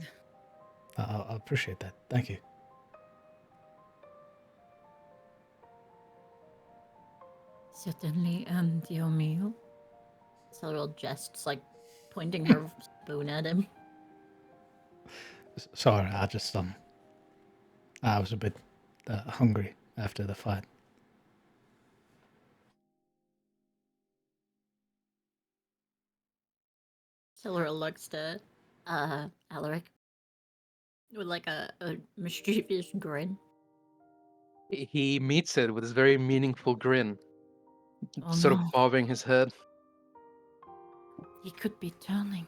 appreciate that. Thank you. Certainly, and your meal. Several jests, like pointing her spoon at him. Sorry, I was a bit hungry after the fight. Silver looks to Alaric with like a mischievous grin. He meets it with this very meaningful grin, Oh sort no, of bobbing his head. he could be turning.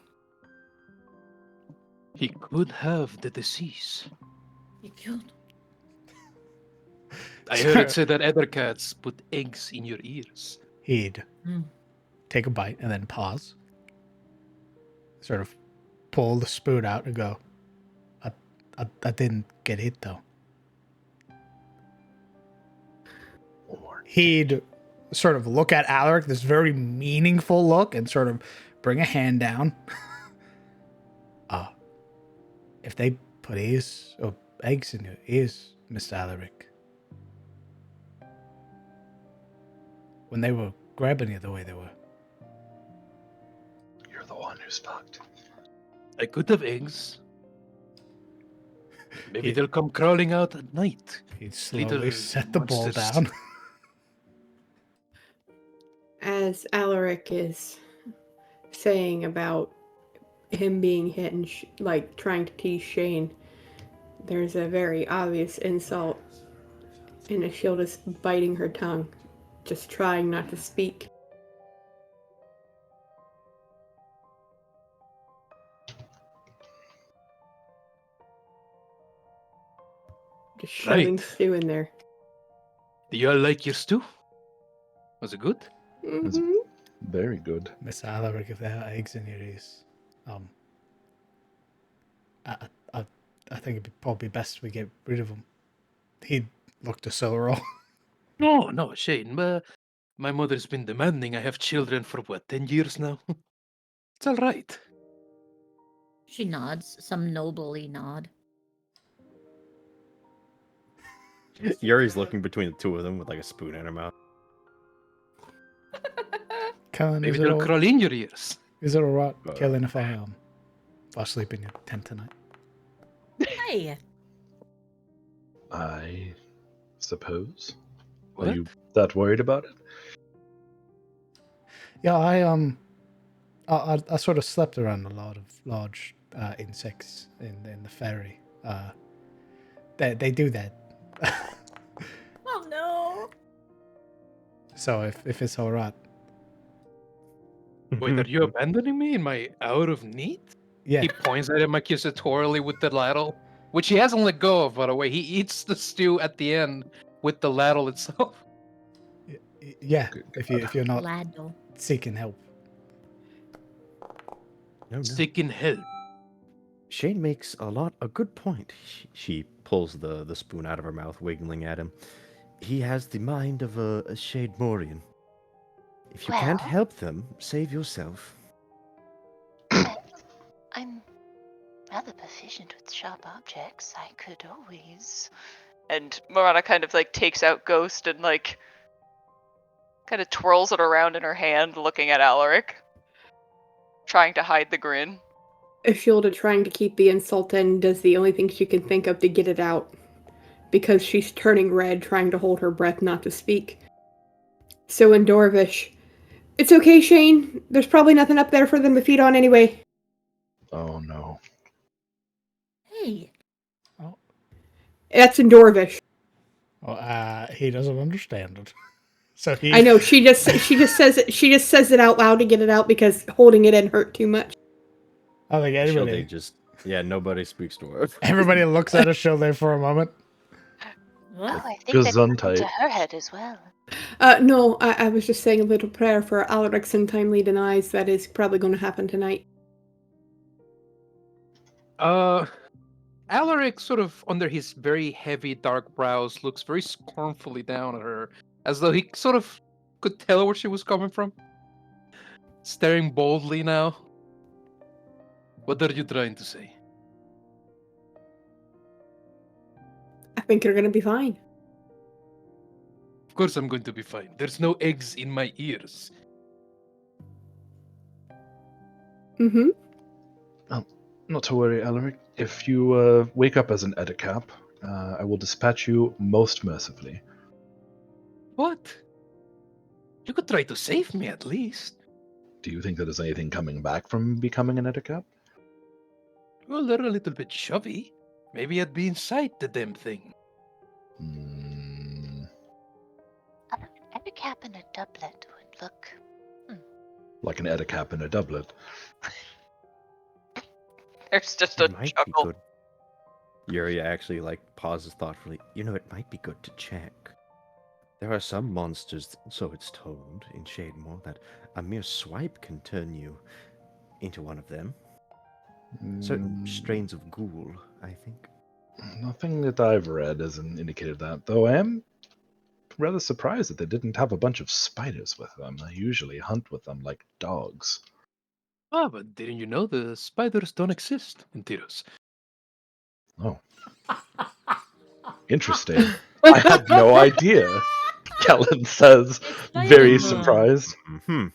He could have the disease. He could. I heard it said that other cats put eggs in your ears. He'd take a bite and then pause, sort of pull the spoon out and go, I didn't get it though. He'd sort of look at Alaric, this very meaningful look, and sort of bring a hand down. If they put eggs in your ears, Mr. Alaric, when they were grabbing you the way they were. You're the one who's fucked. I could have eggs. Maybe they'll come crawling out at night. He'd slowly Little set the ball monsters. down. As Alaric is saying about him being hit and like trying to tease Shane, there's a very obvious insult, and Ashilda's biting her tongue, just trying not to speak. Just shoving Right. stew in there. Do you all like your stew? Was it good? Mm-hmm. Very good. Mr. Alaric, if there are eggs in your ears, I think it'd probably best we get rid of them. He'd look to Silverall. No, Shane. My mother's been demanding I have children for 10 years now? It's all right. She nods, some nobly nod. Yuri's looking between the two of them with like a spoon in her mouth. Kellen, Maybe is it they'll all, crawl in your ears. is it alright, Kellen, if I fall asleep in your tent tonight? Hey, I suppose. Are What? you that worried about it? Yeah, I sort of slept around a lot of large insects in the ferry. They do that. oh no. So if it's alright, Wait, are you abandoning me in my hour of need? yeah, He points at him accusatorily with the ladle, which he hasn't let go of, by the way. He eats the stew at the end with the ladle itself. yeah. Good If you're not Lado. seeking help, No. Seeking help. Shane makes a good point. She pulls the spoon out of her mouth, wiggling at him. He has the mind of a Shade Morian. If you can't Well- help them, save yourself. I'm rather proficient with sharp objects. I could always. And Morana kind of like takes out Ghost and like kind of twirls it around in her hand, looking at Alaric, trying to hide the grin. Ishilda, trying to keep the insult in, does the only thing she can think of to get it out. Because she's turning red, trying to hold her breath not to speak. So in Dorvish, it's okay, Shane. There's probably nothing up there for them to feed on anyway. Oh no. Hey. That's in Dorvish. well, he doesn't understand it. So he, I know, she just says it out loud to get it out because holding it in hurt too much. I think Shilde just nobody speaks dwarf. everybody looks at Ishilde for a moment. Oh, I think that Gesundheit. to her head as well. No, I was just saying a little prayer for Alaric's untimely demise. That is probably going to happen tonight. Alaric, sort of under his very heavy dark brows, looks very scornfully down at her, as though he sort of could tell where she was coming from. Staring boldly now. What are you trying to say? I think you're going to be fine. Of course I'm going to be fine. There's no eggs in my ears. Mm-hmm. Not to worry, Alaric. If you wake up as an Edicap, I will dispatch you most mercifully. What? You could try to save me at least. Do you think that there's anything coming back from becoming an Edicap? Well, they're a little bit chubby. Maybe I'd be inside the damn thing. Hmm, A cap and a doublet would look. like an Edicap in a doublet. There's just It a might be chuckle. good. Yuri actually pauses thoughtfully. You know, it might be good to check. There are some monsters, so it's told in Shademore, that a mere swipe can turn you into one of them. Certain strains of ghoul, I think. Nothing that I've read has indicated that, though I am rather surprised that they didn't have a bunch of spiders with them. They usually hunt with them like dogs. Ah, but didn't you know the spiders don't exist in Tyros? Oh. Interesting. I had no idea. Kellen says, very Exciting. surprised. Mm-hmm.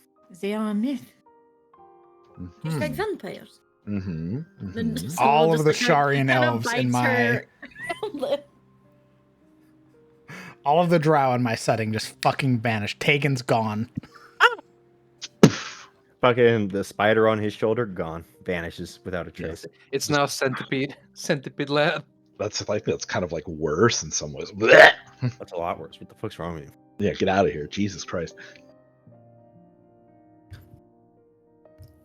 They are a myth. Just like Mhm. vampires. Mhm. Then Mhm. Soul All of just the kinda- Sharian kinda elves in bites my her lip. all of the drow in my setting just fucking vanished. Taken's gone. Fucking the spider on his shoulder, gone. Vanishes without a trace. It's now centipede. Centipede lad. That's kind of like worse in some ways. Blech! That's a lot worse. What the fuck's wrong with you? Yeah, get out of here. Jesus Christ.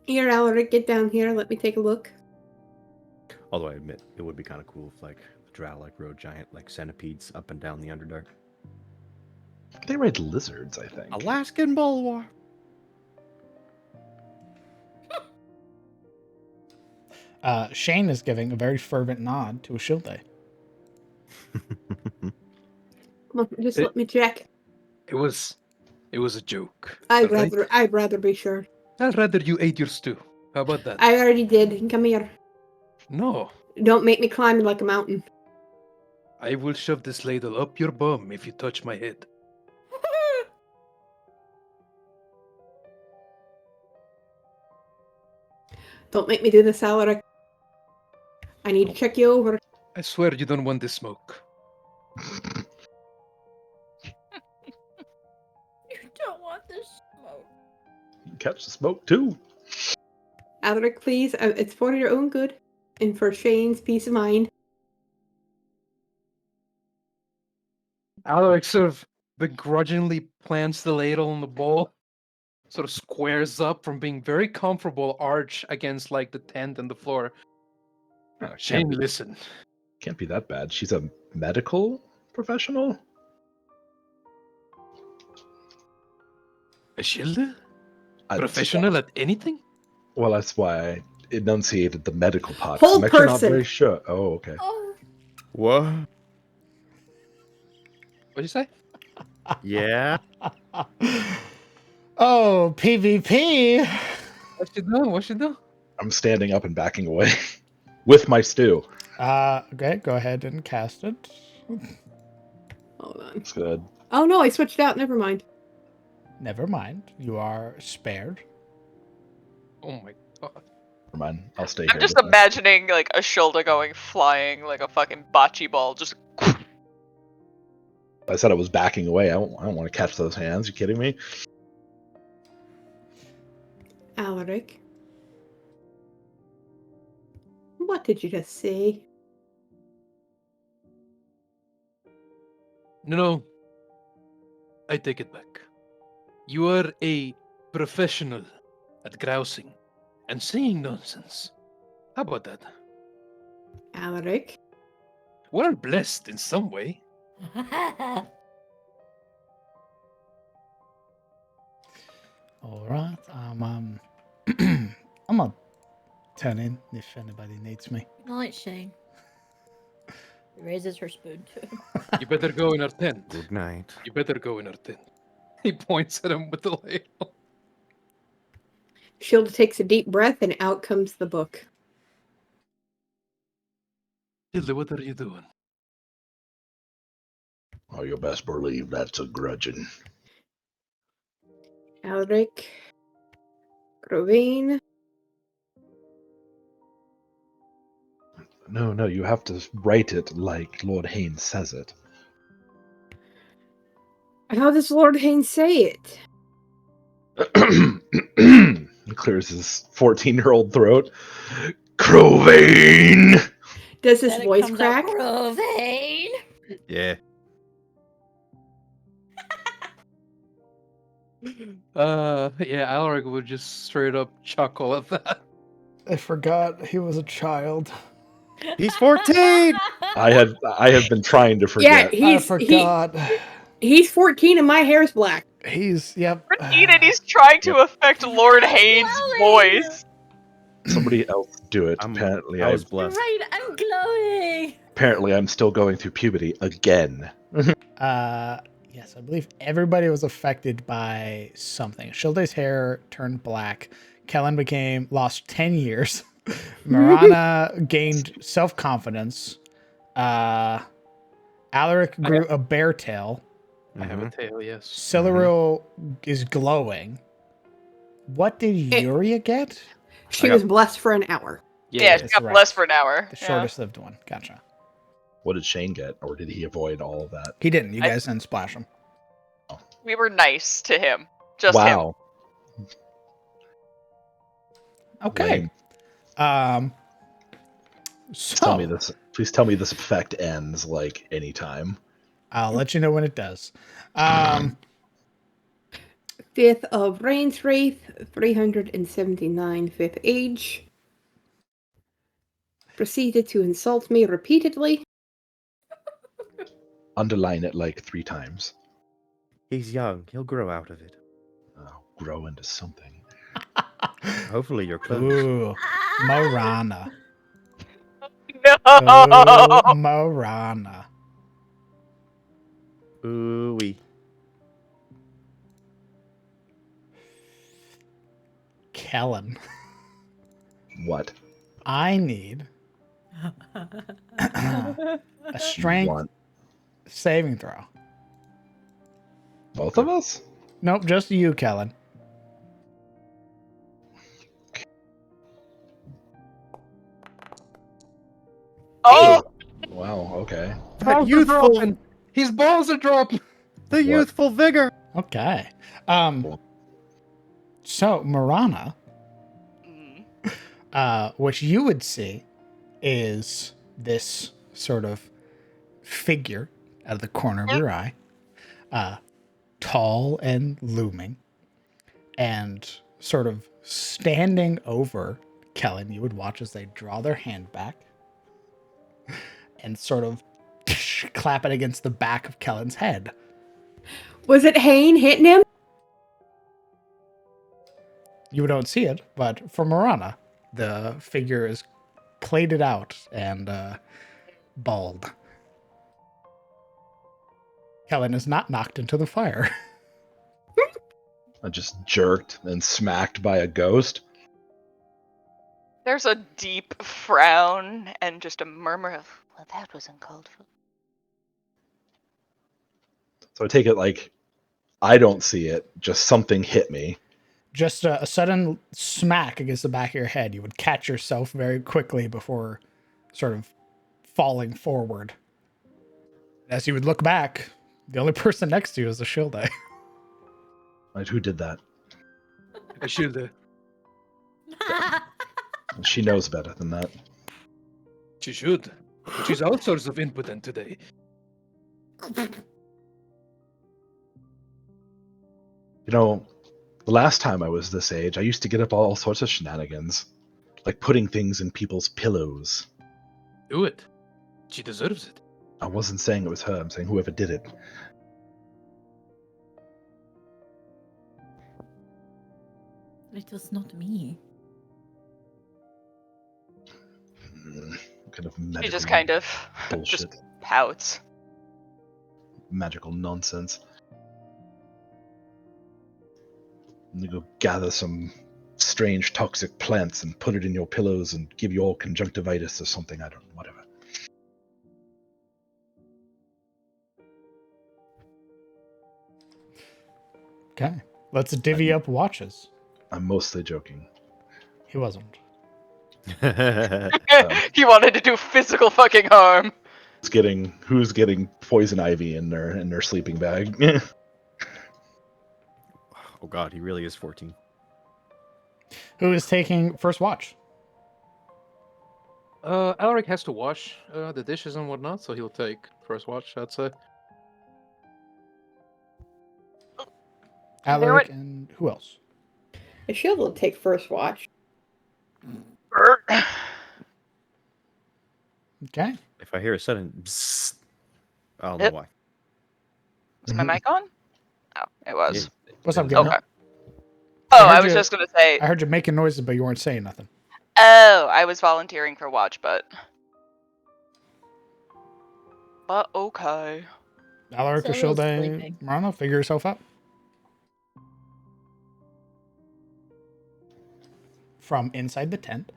Here, Alaric, get down here. Let me take a look. Although I admit, it would be kind of cool if, the drow, rode giant, centipedes up and down the Underdark. They raid lizards, I think. Alaskan Bulwark. Shane is giving a very fervent nod to Ishilde. Come on, just let me check. It was a joke. I'd alright? rather be sure. I'd rather you ate your stew. How about that? I already did. Come here. No, Don't make me climb like a mountain. I will shove this ladle up your bum if you touch my head. Don't make me do this, Alaric. I need to check you over. I swear you don't want this smoke. You don't want this smoke. Catch the smoke too. Alaric, please. It's for your own good and for Shane's peace of mind. Alaric sort of begrudgingly plants the ladle in the bowl, sort of squares up from being very comfortable arch against like the tent and the floor. Oh, Shane, listen. Can't be that bad. She's a medical professional? A shielder? That's Professional at anything? Well, that's why I enunciated the medical part. Whole I'm actually not person. very sure. Oh, okay. Oh, What? What'd you say? Yeah. Oh, PvP. What you doing? What you doing? I'm standing up and backing away with my stew. Okay, go ahead and cast it. Hold on. It's good. Oh no, I switched out. Never mind. Never mind. You are spared. Oh my god. Never mind. I'll stay I'm here. just with my- imagining like a shoulder going flying like a fucking bocce ball. Just I said I was backing away. I don't want to catch those hands. You kidding me? Alaric. What did you just say? No. I take it back. You are a professional at grousing and saying nonsense. How about that? Alaric. We're blessed in some way. All right. I'm gonna turn in if anybody needs me. good night, Shane. He raises her spoon to him. You better go in our tent. Good night. You better go in our tent. He points at him with the ladle. Shield takes a deep breath and out comes the book. Hilda, what are you doing? Oh, you best believe that's a grudging. Alaric. Grovane. No, you have to write it like Lord Haynes says it. How does Lord Haynes say it? He clears his 14-year-old throat. Crovane! Does his Then it voice comes out, crack? Grovane. Yeah. Yeah, Alaric would just straight up chuckle at that. I forgot he was a child. He's 14! I have been trying to Yeah, forget. I forgot. He's 14 and my hair's black. He's yep. and he's trying to affect Lord Haynes' glowing. voice. Somebody else do it. I was You're blessed. right, I'm glowing. Apparently I'm still going through puberty again. Yes, I believe everybody was affected by something. Shilde's hair turned black. Kellen lost 10 years. Marana gained self-confidence. Alaric grew a bear tail. I have a tail, yes. Celeryl is glowing. What did Yuria get? She was blessed for an hour. Yeah, she that's got right. blessed for an hour. The Yeah. shortest lived one. Gotcha. What did Shane get? Or did he avoid all of that? He didn't. You guys didn't splash him. We were nice to him. Just him. Wow. Okay. Lame. So Please tell me this effect ends like anytime. I'll let you know when it does. 5th of Rain's Wraith, 379, 5th age. Proceeded to insult me repeatedly. Underline it like 3 times. He's young. He'll grow out of it. Grow into something. Hopefully you're close. Ooh, Morana. No. Ooh, Morana. Ooh-wee. Kellen. What? I need A strength Want saving throw. both of us? Nope, just you, Kellen. Oh, Wow. Okay. That Balls are youthful, dropping. His balls are dropping. the youthful vigor. Okay. Cool. So Marana, mm, what you would see is this sort of figure out of the corner of your eye, tall and looming, and sort of standing over Kellen. You would watch as they draw their hand back and sort of clap it against the back of Kellen's head. Was it Hane hitting him? You don't see it, but for Marana, the figure is plated out and bald. Kellen is not knocked into the fire. I just jerked and smacked by a ghost. there's a deep frown and just a murmur of, well, that was uncalled for. So I take it like I don't see it, just something hit me. Just a sudden smack against the back of your head. You would catch yourself very quickly before sort of falling forward. As you would look back, the only person next to you is the Shilde. Like, who did that? I should. She knows better than that. She should. But she's all sorts of impotent today. You know, the last time I was this age, I used to get up all sorts of shenanigans, like putting things in people's pillows. Do it. She deserves it. I wasn't saying it was her, I'm saying whoever did it. It was not me. Kind of She magical just kind of bullshit, just pouts. magical nonsense. And you go gather some strange toxic plants and put it in your pillows and give you all conjunctivitis or something. I don't know, whatever. Okay. Let's divvy up watches. I'm mostly joking. He wasn't. He wanted to do physical fucking harm. Who's getting poison ivy in their sleeping bag? Oh god, he really is 14. Who is taking first watch? Alaric has to wash the dishes and whatnot, so he'll take first watch, I'd say. Alaric and who else? The shield will take first watch. Okay. If I hear a sudden bzzzt, I'll know Yep. why. Was my mic on? Oh, it was. What's up, Okay. Gilbert? Okay. Oh, heard I was you- just gonna say. I heard you making noises, but you weren't saying nothing. Oh, I was volunteering for watch, but okay. Alaric or Cyril's Shilde, sleeping. Marana, figure yourself out. From inside the tent.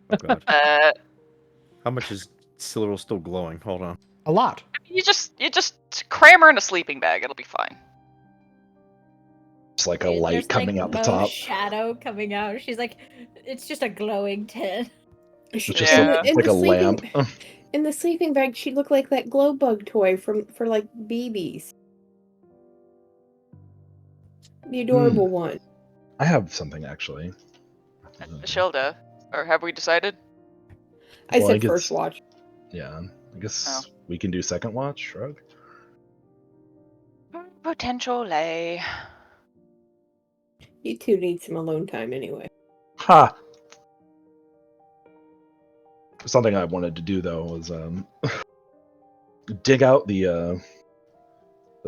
Oh god. Uh, How much is Cyril still glowing? Hold on. A lot. you just cram her in a sleeping bag. It'll be fine. It's like a light coming out the top. Shadow coming out. She's like, it's just a glowing tent. It's just Yeah. like a lamp. In the sleeping bag, she looked like that glow bug toy for like BBs. The adorable one. I have something actually. Shilda, or have we decided? I Well, said I guess- first watch. Yeah, I guess Oh. we can do second watch. Shrug. Potentially. You two need some alone time anyway. Ha! Something I wanted to do though was dig out the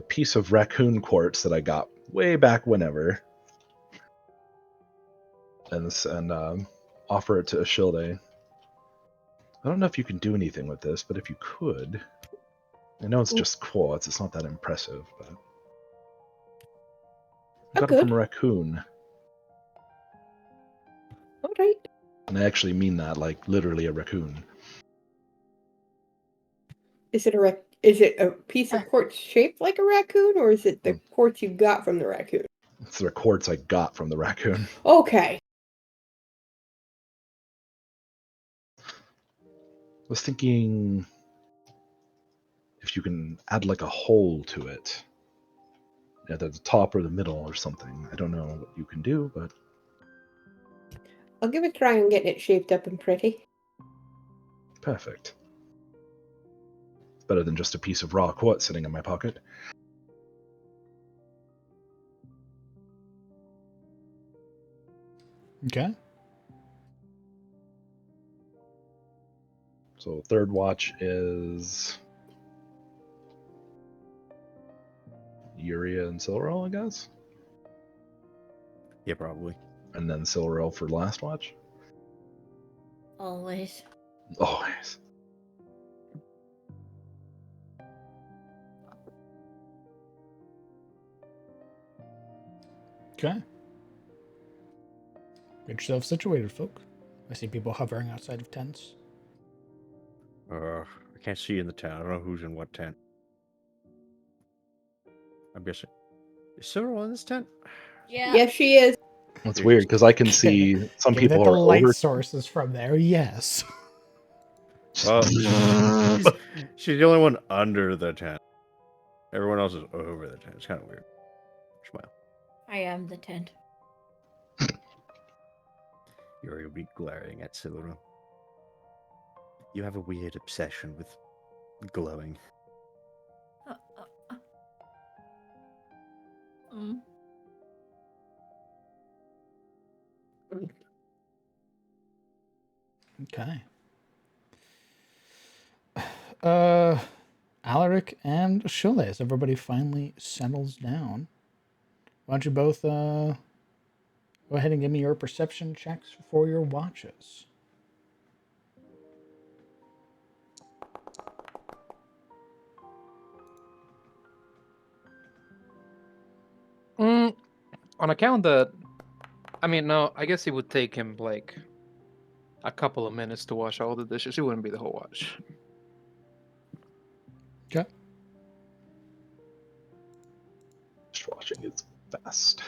piece of raccoon quartz that I got way back whenever, and offer it to Ashilde. I don't know if you can do anything with this, but if you could, I know it's just quartz. It's not that impressive, but I got it from a raccoon. right? And I actually mean that, like literally a raccoon. Is it a piece of quartz shaped like a raccoon, or is it the quartz you got from the raccoon? It's the quartz I got from the raccoon. Okay. I was thinking if you can add like a hole to it, at the top or the middle or something. I don't know what you can do, but I'll give a try on getting it shaped up and pretty. perfect. It's better than just a piece of raw quartz sitting in my pocket. Okay. So third watch is Uria and Silverell, I guess. Yeah, probably. And then Silverell for last watch. Always. Always. Okay. Get yourself situated, folk. I see people hovering outside of tents. I can't see in the tent. I don't know who's in what tent. I'm guessing. Is Cyril in this tent? Yeah. Yes, she is. It's weird because I can see some Given people that the are light over. source is from there, yes. Well, she's the only one under the tent. Everyone else is over the tent. It's kind of weird. Smile. I am the tent. Yuri will be glaring at Cyril. You have a weird obsession with glowing. Mm. Okay. Alaric and Shule, as everybody finally settles down. Why don't you both go ahead and give me your perception checks for your watches? On account that, I mean, no, I guess it would take him like a couple of minutes to wash all the dishes. It wouldn't be the whole watch. Okay. Dishwashing is fast.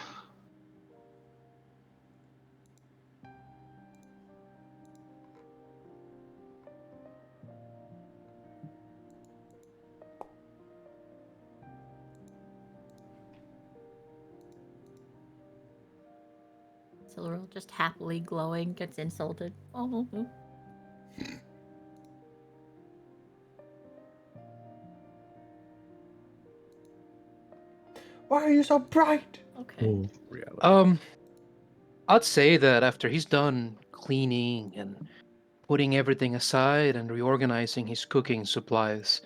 Silverl just happily glowing, gets insulted. Oh. Why are you so bright? Okay. Reality. I'd say that after he's done cleaning and putting everything aside and reorganizing his cooking supplies,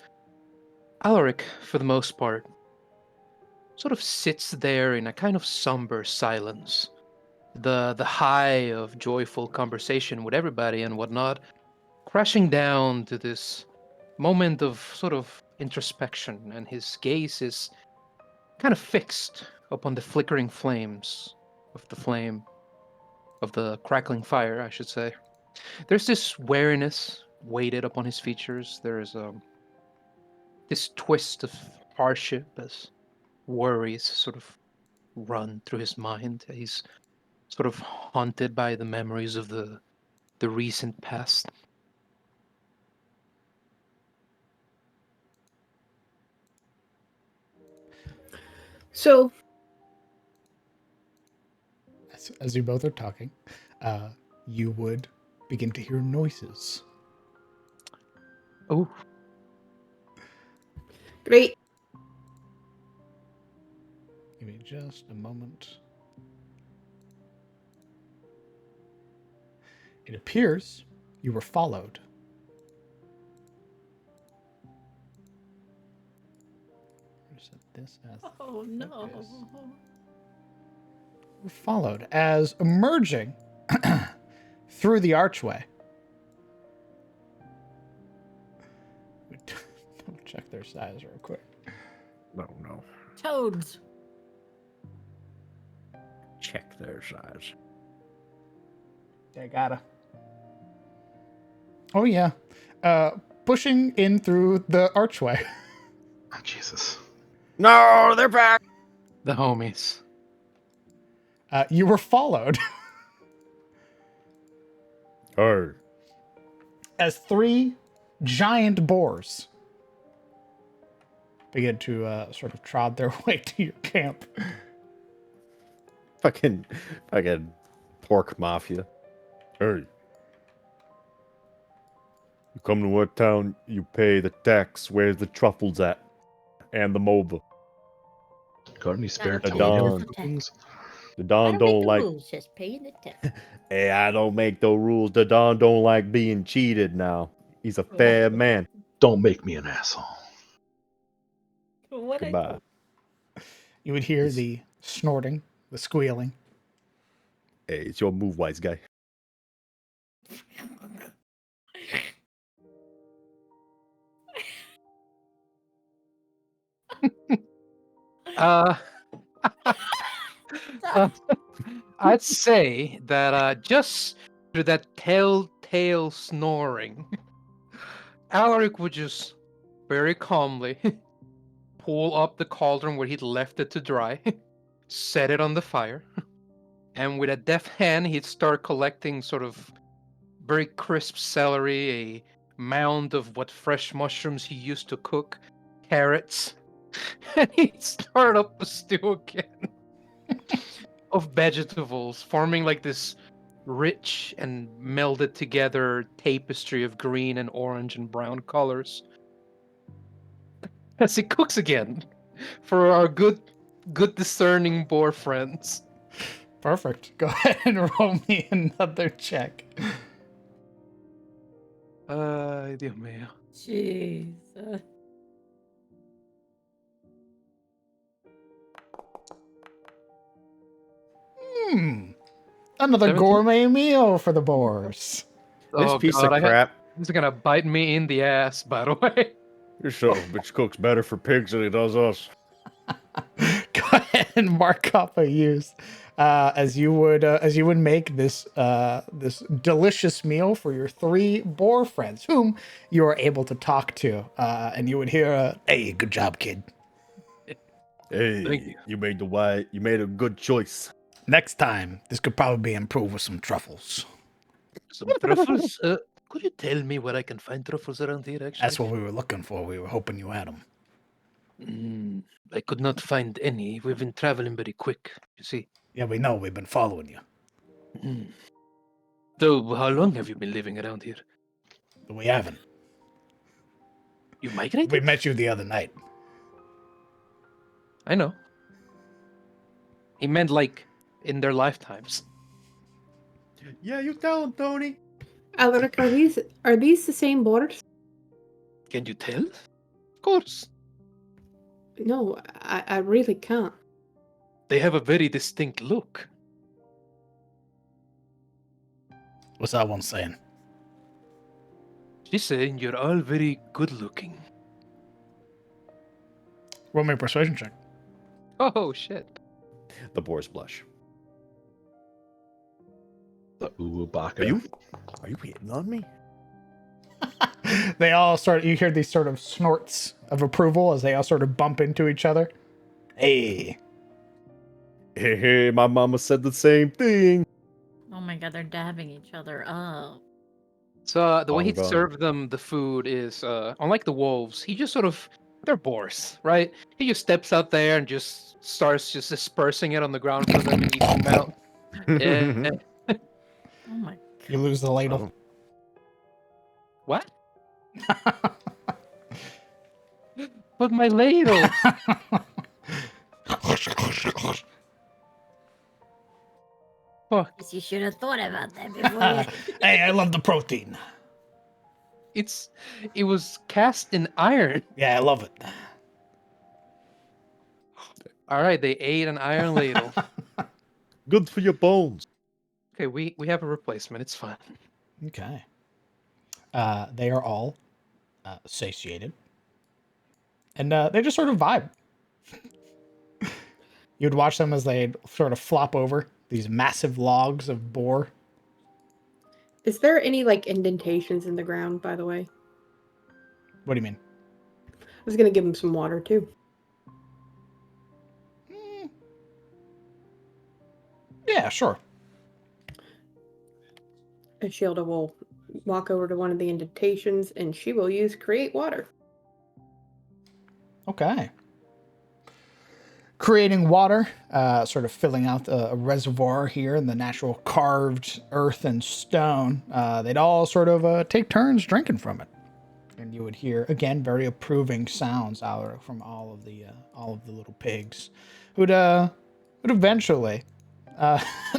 Alaric, for the most part, sort of sits there in a kind of somber silence. The high of joyful conversation with everybody and whatnot, crashing down to this moment of sort of introspection, and his gaze is kind of fixed upon the flickering flames of the crackling fire, I should say. There's this wariness weighted upon his features. There's this twist of hardship as worries sort of run through his mind. He's sort of haunted by the memories of the recent past. So, As you both are talking, you would begin to hear noises. Oh, great. Give me just a moment. It appears you were followed. Set this as Oh no. focus. Were followed as emerging through the archway. Double check their size real quick. No. Toads. Check their size. They gotta. Oh yeah. Pushing in through the archway. Oh, Jesus. No, they're back. The homies. You were followed Oh, as 3 giant boars begin to sort of trod their way to your camp. fucking pork mafia. Hey. You come to what town, you pay the tax. Where's the truffles at? And the mova. Got any spare Gotta pay tomato the things? The I Don don't don't make the like. rules, just paying the tax. Hey, I don't make the rules. The Don don't like being cheated now. He's a fair man. Don't make me an asshole. What I Goodbye. You would hear the snorting, the squealing. Hey, it's your move, wise guy. Uh, I'd say that just through that telltale snoring, Alaric would just very calmly pull up the cauldron where he'd left it to dry, set it on the fire, and with a deft hand, he'd start collecting sort of very crisp celery, a mound of what fresh mushrooms he used to cook, carrots, and he'd start up a stew again of vegetables, forming like this rich and melded together tapestry of green and orange and brown colors. As he cooks again for our good discerning boar friends. Perfect. Go ahead and roll me another check. Ay, Dios mío. Jeez. Another 17? gourmet meal for the boars. This Oh, piece God, of crap. This is gonna bite me in the ass, by the way. Your son of a bitch cooks better for pigs than he does us. Go ahead and mark up a use as you would make this this delicious meal for your 3 boar friends, whom you are able to talk to, and you would hear, "Hey, good job, kid. Hey, Thank you. you made a good choice. Next time, this could probably be improved with some truffles." Some truffles. Could you tell me where I can find truffles around here, actually? That's what we were looking for. We were hoping you had them. I could not find any. We've been traveling very quick, you see. Yeah, we know. We've been following you. So, how long have you been living around here? But we haven't. You migrated? We met you the other night. I know. He meant like in their lifetimes. Yeah, you tell him, Tony. Alaric, are these the same boars? Can you tell? Of course. No, I really can't. They have a very distinct look. What's that one saying? She's saying you're all very good looking. Roll me a persuasion check. Oh, shit. The boars blush. The Uwabaka. Are you hitting on me? They all you hear these sort of snorts of approval as they all sort of bump into each other. Hey. Hey, my mama said the same thing. Oh my god, they're dabbing each other up. So the way Oh, he'd God. serve them the food is, unlike the wolves, he just sort of, they're boars, right? He just steps out there and just starts just dispersing it on the ground for them and eats them out. Yeah. Oh my. You lose the ladle. What? But my ladle. Fuck. Guess you should have thought about that before you. Hey, I love the protein. It was cast in iron. Yeah, I love it. All right, they ate an iron ladle. Good for your bones. Okay, we have a replacement. It's fine. Okay. They are all satiated. And they just sort of vibe. You'd watch them as they sort of flop over these massive logs of boar. Is there any, like, indentations in the ground, by the way? What do you mean? I was gonna give him some water, too. Yeah, sure. Ashilda will walk over to one of the indentations, and she will use Create Water. Okay. Creating water, sort of filling out a reservoir here in the natural carved earth and stone. They'd all sort of take turns drinking from it, and you would hear again very approving sounds out from all of the little pigs, who'd eventually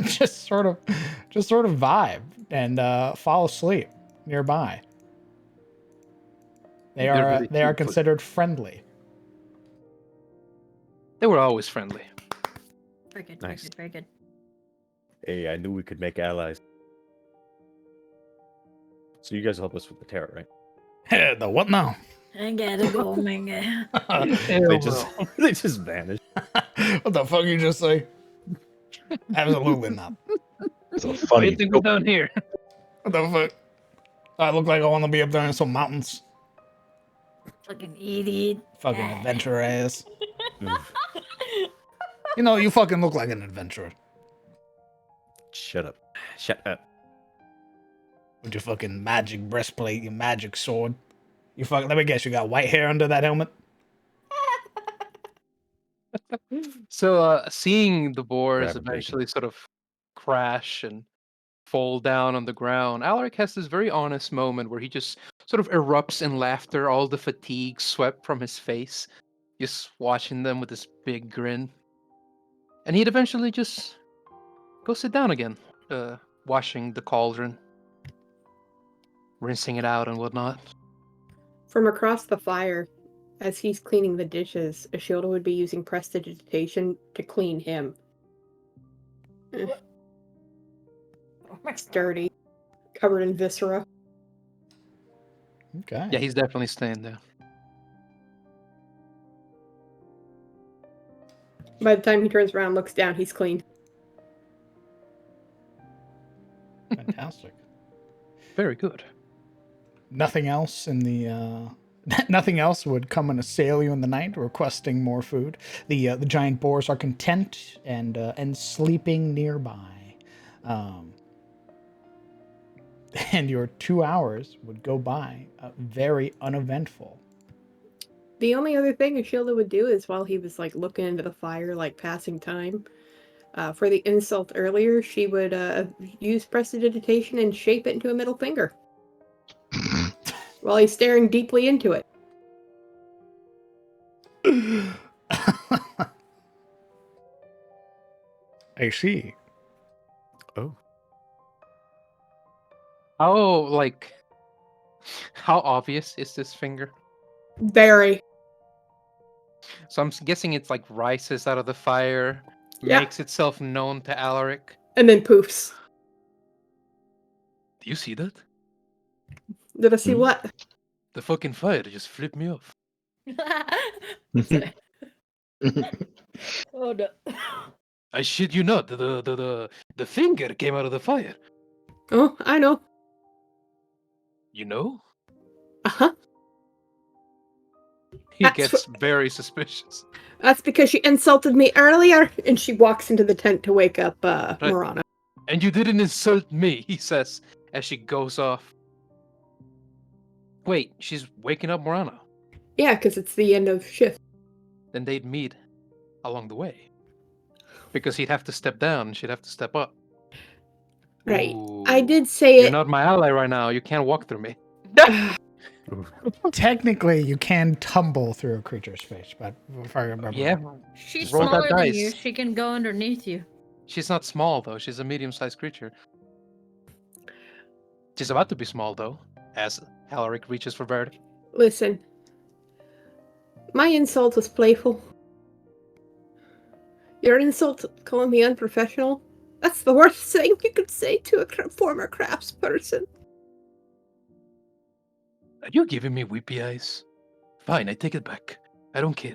just sort of vibe and fall asleep nearby. They They're are really cute. considered friendly. They were always friendly. Very good, Nice. very good, very good. Hey, I knew we could make allies. So you guys help us with the tarot, right? The what now? I gotta go, my guy. They just they just vanished. What the fuck you just say? Absolutely not. It's a What do funny you think we're down here? What the fuck? I look like I want to be up there in some mountains. Fucking idiot. Fucking adventurer ass. You know, you fucking look like an adventurer. Shut up. Shut up. With your fucking magic breastplate, your magic sword. You fucking, let me guess, you got white hair under that helmet? So, seeing the boars Grab a bacon. eventually sort of crash and fall down on the ground, Alaric has this very honest moment where he just sort of erupts in laughter, all the fatigue swept from his face, just watching them with this big grin. And he'd eventually just go sit down again, washing the cauldron, rinsing it out and whatnot. From across the fire, as he's cleaning the dishes, Ashilda would be using prestidigitation to clean him. It's dirty, covered in viscera. Okay. Yeah, he's definitely staying there. By the time he turns around and looks down, he's clean. Fantastic. Very good. Nothing else in the nothing else would come and assail you in the night, requesting more food. The giant boars are content and sleeping nearby, and your 2 hours would go by very uneventful. The only other thing Ashilda would do is while he was like looking into the fire, like passing time, for the insult earlier, she would use prestidigitation and shape it into a middle finger while he's staring deeply into it. I see. Oh. How obvious is this finger? Very. So I'm guessing it's like rises out of the fire, Yeah. makes itself known to Alaric. And then poofs. Do you see that? Did I see what? The fucking fire just flipped me off. Sorry. Oh no. I shit you not, the finger came out of the fire. Oh, I know. You know? Uh-huh. He That's gets very suspicious. That's because she insulted me earlier, and she walks into the tent to wake up Morana. And you didn't insult me, he says, as she goes off. Wait, she's waking up Morana. Yeah, because it's the end of shift. Then they'd meet along the way. Because he'd have to step down, and she'd have to step up. Right. Ooh. I did say You're it. not my ally right now. You can't walk through me. Technically, you can tumble through a creature's face, but if I remember. Yeah. She's Roll that smaller than dice. you. She can go underneath you. She's not small, though. She's a medium-sized creature. She's about to be small, though, as Alaric reaches for Verde. Listen. My insult was playful. Your insult calling me unprofessional? That's the worst thing you could say to a former craftsperson. Are you giving me weepy eyes? Fine, I take it back. I don't care.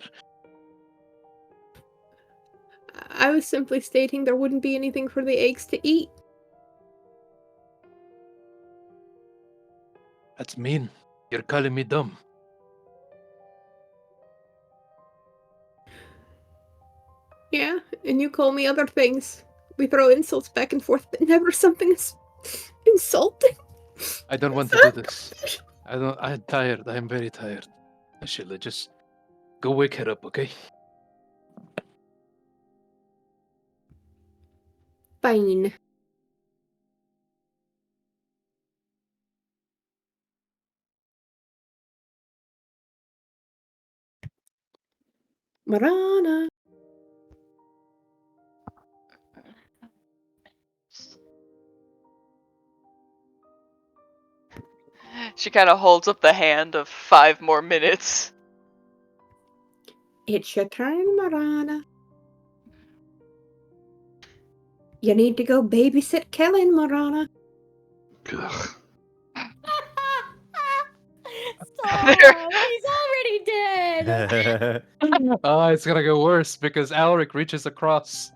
I was simply stating there wouldn't be anything for the eggs to eat. That's mean. You're calling me dumb. Yeah, and you call me other things. We throw insults back and forth, but never something as insulting. I don't want to do this. I'm tired. I am very tired. Sheila, just go wake her up, okay? Fine. Marana. She kind of holds up the hand of 5 more minutes. It's your turn, Marana. You need to go babysit Kellen, Marana. Ugh. Stop! He's already dead! It's gonna go worse because Alric reaches across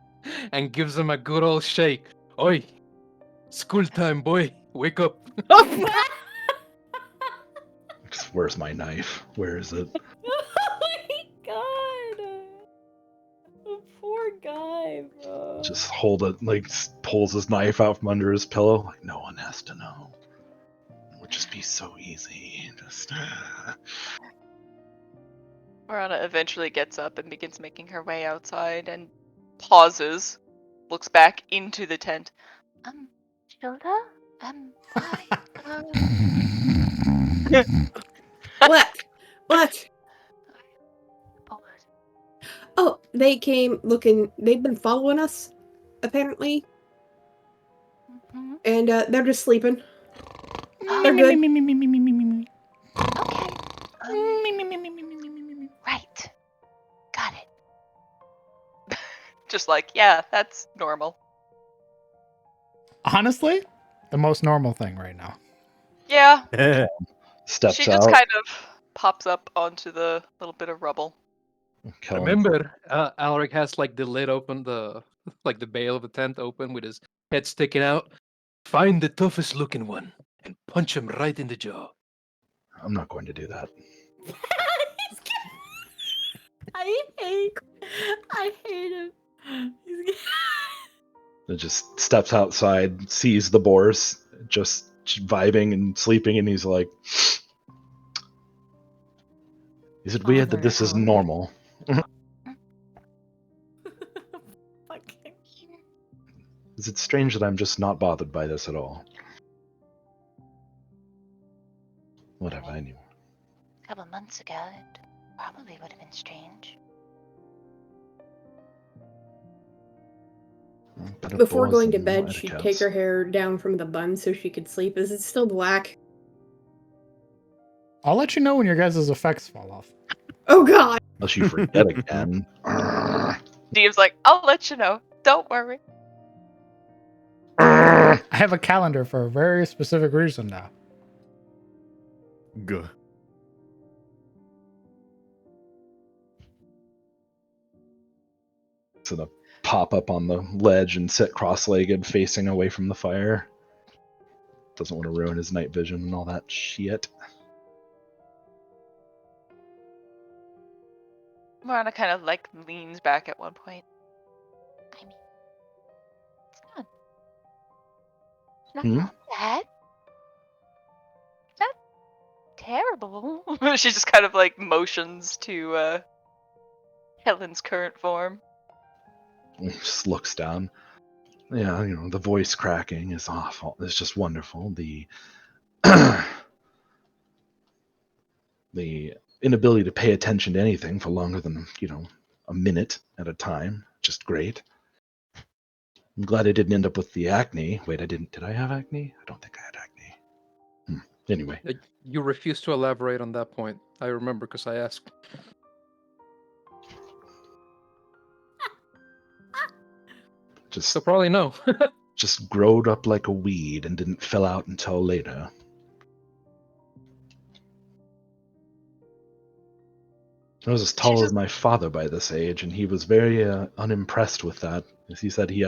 and gives him a good old shake. Oi! School time, boy. Wake up. Just, where's my knife? Where is it? Oh my god! The poor guy, bro. Just hold it, like pulls his knife out from under his pillow. Like, no one has to know. It would just be so easy. Just. Marana eventually gets up and begins making her way outside and pauses, looks back into the tent. Shilda? Hi. What? What? Oh, Oh, they came looking. They've been following us, apparently, mhm. and they're just sleeping. Oh, They're good. okay. Right. Got it. Just like, yeah, that's normal. Honestly, the most normal thing right now. Yeah, Steps she out. just kind of pops up onto the little bit of rubble. Kellen, Remember, Alric has like the lid open, the like the bail of the tent open with his head sticking out. Find the toughest looking one and punch him right in the jaw. I'm not going to do that. I hate him. It just steps outside, sees the boars just vibing and sleeping, and he's like, "Is it weird that this is Father, normal?" Is it strange that I'm just not bothered by this at all? Whatever, I knew. A couple months ago, it probably would have been strange. But it Before was going to and bed, no she'd etiquettes. take her hair down from the bun so she could sleep. Is it still black? I'll let you know when your guys' effects fall off. Oh god! Unless you forget again. Steve's like, I'll let you know. Don't worry. I have a calendar for a very specific reason now. Good. It's gonna pop up on the ledge and sit cross-legged, facing away from the fire. Doesn't want to ruin his night vision and all that shit. Marana kind of like leans back at one point. I mean, it's not bad. It's not terrible. She just kind of like motions to Helen's current form. Just looks down. Yeah, the voice cracking is awful. It's just wonderful. The the inability to pay attention to anything for longer than, a minute at a time. Just great. I'm glad I didn't end up with the acne. Wait, I didn't. Did I have acne? I don't think I had acne. Anyway. You refuse to elaborate on that point. I remember because I asked. So probably no. Just growed up like a weed and didn't fill out until later. I was as tall as my father by this age, and he was very unimpressed with that. As he said he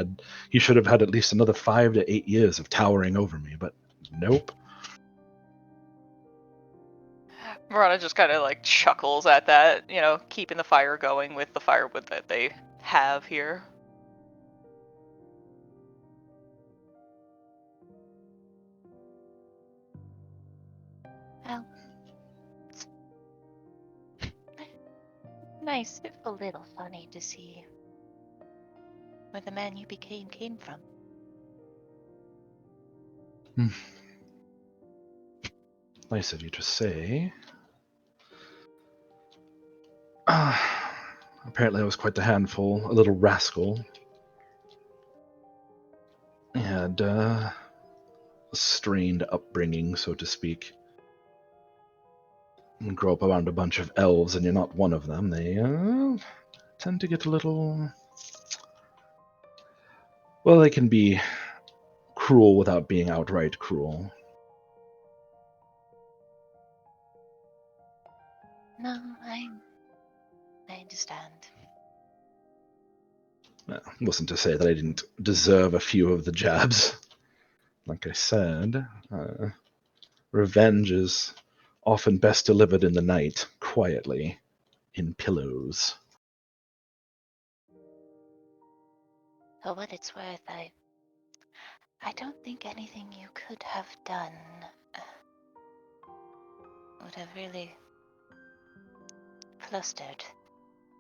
should have had at least another 5 to 8 years of towering over me, but nope. Marana just kind of like chuckles at that, you know, keeping the fire going with the firewood that they have here. Well, it's nice, if a little funny, to see where the man you became came from. Nice of you to say. Apparently I was quite the handful, a little rascal. I had a strained upbringing, so to speak. You grow up around a bunch of elves and you're not one of them, they tend to get a little... Well, they can be cruel without being outright cruel. No, I understand. Wasn't to say that I didn't deserve a few of the jabs. Like I said, revenge is often best delivered in the night, quietly, in pillows. For what it's worth, I don't think anything you could have done would have really flustered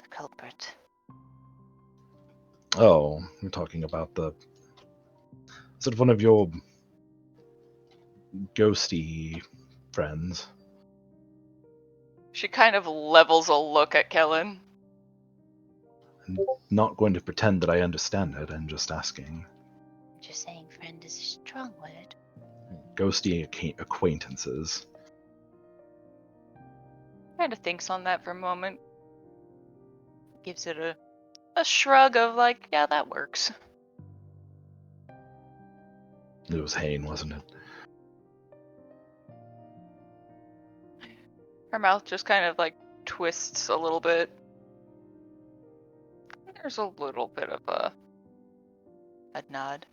the culprit. Oh, you're talking about the... Is it one of your ghosty friends? She kind of levels a look at Kellen. I'm not going to pretend that I understand it, I'm just asking. Just saying friend is a strong word. Ghosty acquaintances. Kind of thinks on that for a moment. Gives it a shrug of like, yeah, that works. It was Hayne, wasn't it? Her mouth just kind of like twists a little bit. There's a little bit of a nod.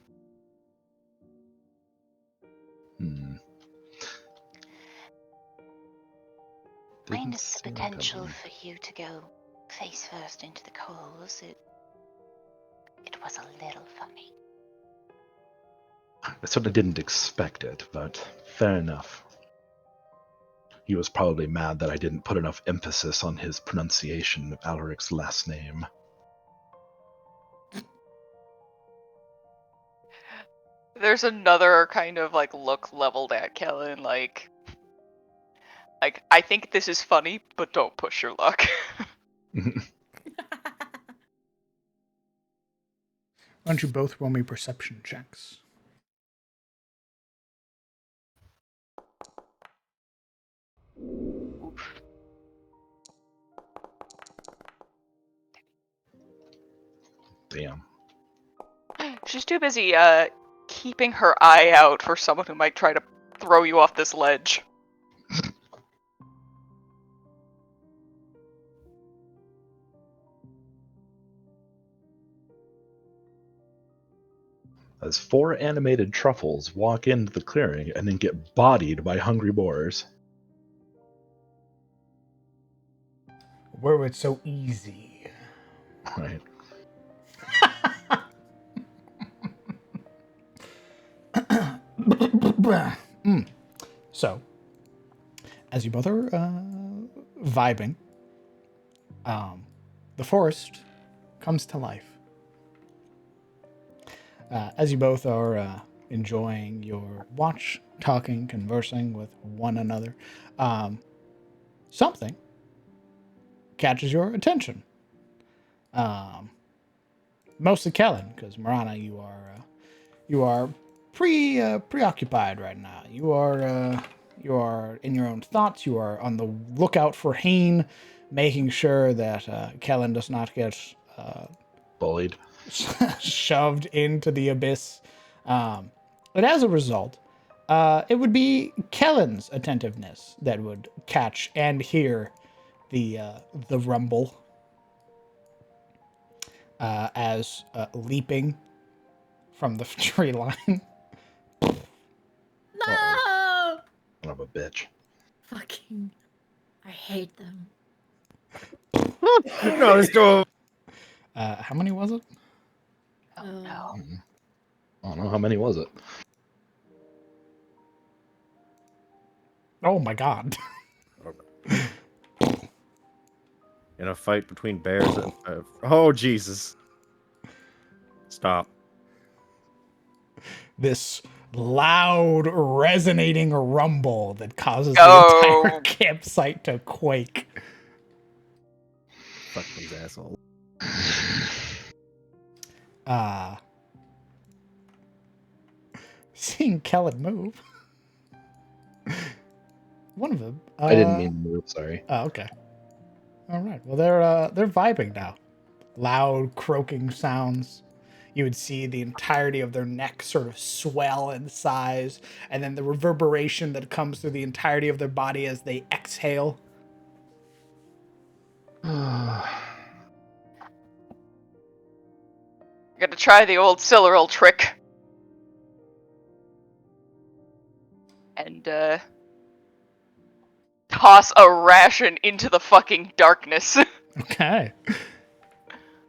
Minus the see that potential coming. for you to go face first into the coals, it was a little funny. I certainly didn't expect it, but fair enough. He was probably mad that I didn't put enough emphasis on his pronunciation of Alaric's last name. There's another kind of like look leveled at Kellen, like I think this is funny, but don't push your luck. Why don't you both roll me perception checks? Damn. She's too busy keeping her eye out for someone who might try to throw you off this ledge. As 4 animated truffles walk into the clearing and then get bodied by hungry boars. Where it's so easy. Right. So, as you both are vibing, the forest comes to life. As you both are enjoying your watch, talking, conversing with one another, something catches your attention. Mostly Kellen, because Marana, you are preoccupied right now. You are in your own thoughts. You are on the lookout for Hayne, making sure that Kellen does not get Bullied. shoved into the abyss. And as a result, it would be Kellen's attentiveness that would catch and hear the rumble as leaping from the tree line. No! Son of a bitch. Fucking. I hate them. No, let's go. How many was it? Oh no. I don't know, how many was it? Oh my god. In a fight between bears and oh Jesus! Stop. This loud, resonating rumble that causes the Oh. entire campsite to quake. Fuck these assholes. Seeing Kellen move. One of them. I didn't mean to move, sorry. Oh, okay. All right. Well, they're vibing now. Loud croaking sounds. You would see the entirety of their neck sort of swell in size, and then the reverberation that comes through the entirety of their body as they exhale. I'm gonna try the old Silleril trick. And, toss a ration into the fucking darkness. Okay.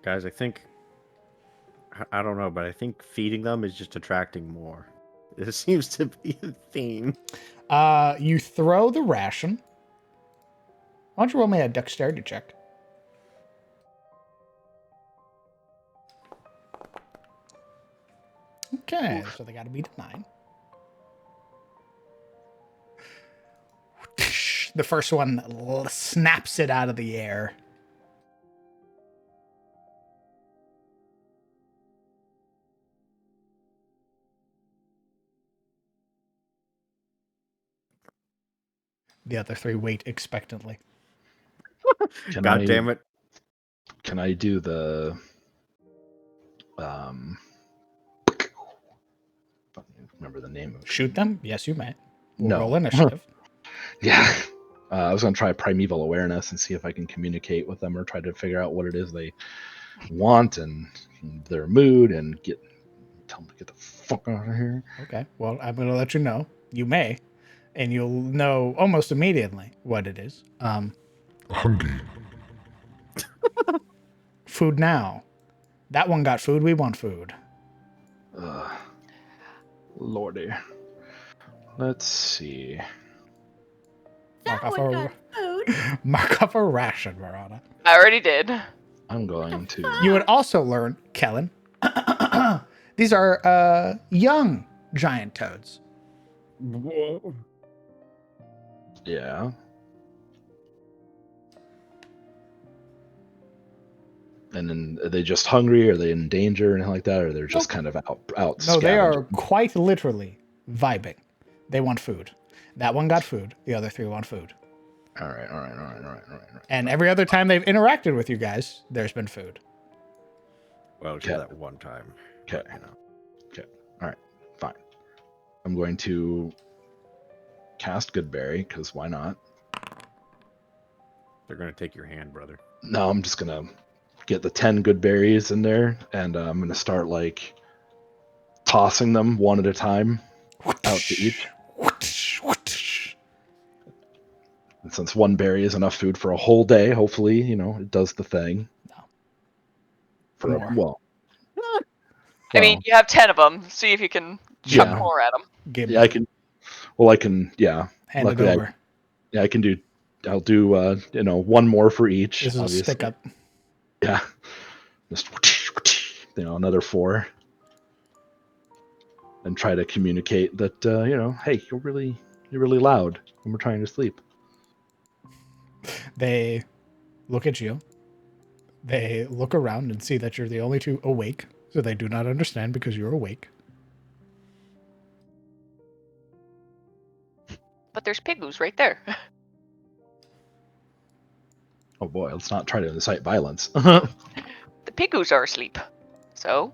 Guys, I think I don't know, but I think feeding them is just attracting more. It seems to be a theme. You throw the ration. Why don't you roll me a dexterity check? Okay, so they gotta beat a 9. The first one snaps it out of the air. The other 3 wait expectantly. God damn it. Can I do the remember the name of it? Shoot them? Yes, you may. We'll No. roll initiative. Yeah. I was gonna try primeval awareness and see if I can communicate with them or try to figure out what it is they want and their mood and tell them to get the fuck out of here. Okay, well, I'm going to let you know. You may, and you'll know almost immediately what it is. Hungry. Food now. That one got food. We want food. Lordy. Let's see. Mark That off one a got food. mark off a ration, Verona. I already did. I'm going to. You would also learn, Kellen. These are young giant toads. Yeah. And then are they just hungry? Are they in danger or anything like that? Or they're just kind of out No, they are scavenging? quite literally vibing. They want food. That one got food. The other 3 want food. All right. And every other time they've interacted with you guys, there's been food. Well, just that one time. Okay. Okay. All right. Fine. I'm going to cast Goodberry because why not? They're gonna take your hand, brother. No, I'm just gonna get the 10 good berries in there, and I'm gonna start like tossing them one at a time out to each. And since one berry is enough food for a whole day, hopefully, it does the thing. No. For More. well, I mean, you have 10 of them. See if you can chuck Yeah. more at them. Give yeah, I can. Well, I can. Yeah, hand it luckily over. I can do. I'll do. One more for each. This is obviously. a stick up. Yeah. Just another 4. And try to communicate that hey, you're really loud when we're trying to sleep. They look at you. They look around and see that you're the only 2 awake, so they do not understand because you're awake. But there's Pigoos right there. Oh boy, let's not try to incite violence. The Pigoos are asleep. So,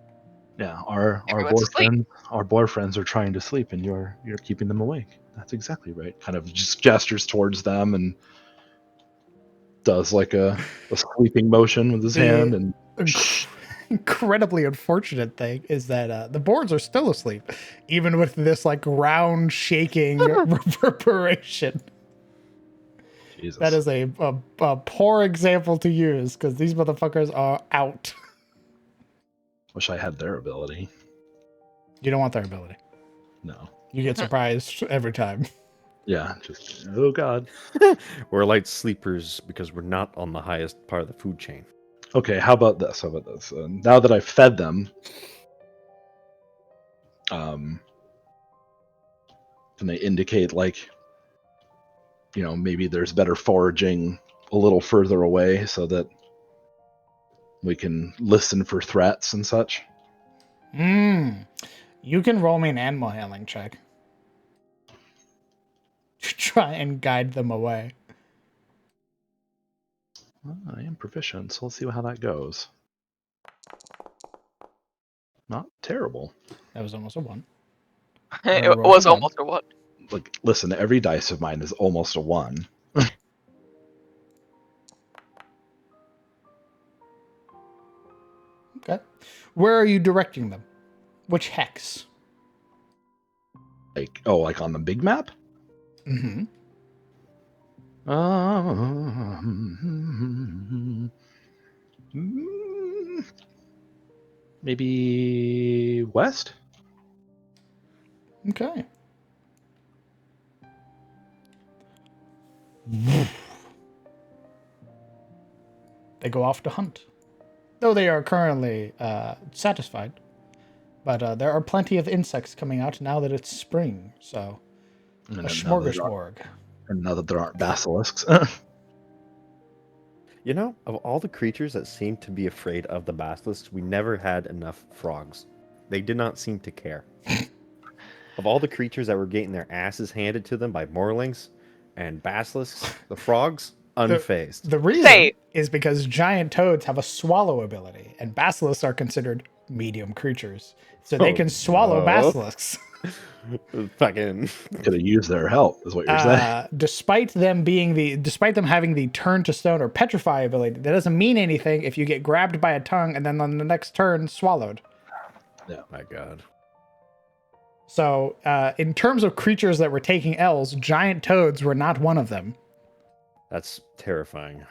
Yeah, our Everyone's asleep. boyfriends are trying to sleep, and you're keeping them awake. That's exactly right. Kind of just gestures towards them and does like a sleeping motion with his hand, and Incredibly unfortunate thing is that the boards are still asleep, even with this like ground shaking reverberation. Jesus. That is a poor example to use because these motherfuckers are out. Wish I had their ability. You don't want their ability. No. You get surprised every time. Yeah, just oh god. We're light sleepers because we're not on the highest part of the food chain. Okay, how about this? Now that I've fed them, can they indicate like, maybe there's better foraging a little further away so that we can listen for threats and such? You can roll me an animal handling check. Try and guide them away. Well, I am proficient, so let's see how that goes. Not terrible. That was almost a 1. It roll was again. almost a what? Like, listen, every dice of mine is almost a 1. Okay. Where are you directing them? Which hex? Like on the big map? Mm-hmm. Maybe west? Okay. They go off to hunt. Though they are currently satisfied. But there are plenty of insects coming out now that it's spring, so a smorgasbord. And now that there aren't basilisks. You know, of all the creatures that seem to be afraid of the basilisks, we never had enough frogs. They did not seem to care. Of all the creatures that were getting their asses handed to them by morlings and basilisks, the frogs, unfazed. The reason is because giant toads have a swallow ability, and basilisks are considered medium creatures. So they can swallow basilisks. Fucking could have used their help, is what you're saying. Despite them having the turn to stone or petrify ability, that doesn't mean anything if you get grabbed by a tongue and then on the next turn swallowed. Yeah. My God. So, in terms of creatures that were taking L's, giant toads were not one of them. That's terrifying.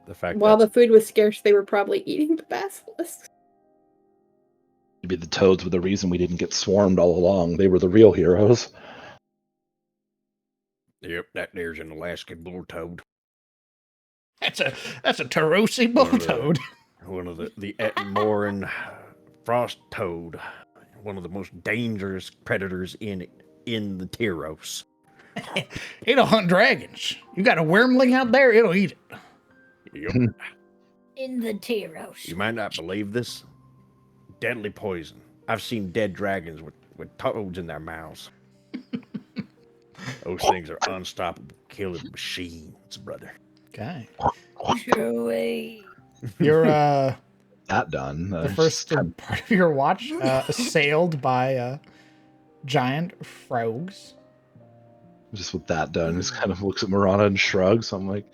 The fact While that the food was scarce, they were probably eating the basilisks. Maybe the toads were the reason we didn't get swarmed all along. They were the real heroes. Yep, that there's an Alaskan bull toad. That's a Tarosi bull toad. One of the Ettenmoran frost toad. One of the most dangerous predators in the Tyros. It'll hunt dragons. You got a wormling out there, it'll eat it. Yep. In the Tyros. You might not believe this. Deadly poison. I've seen dead dragons with toads in their mouths. Those things are unstoppable killing machines, brother. Okay. Chewie. You're That done. the first part of your watch assailed by giant frogs. Just with that done, just kind of looks at Marana and shrugs. I'm like,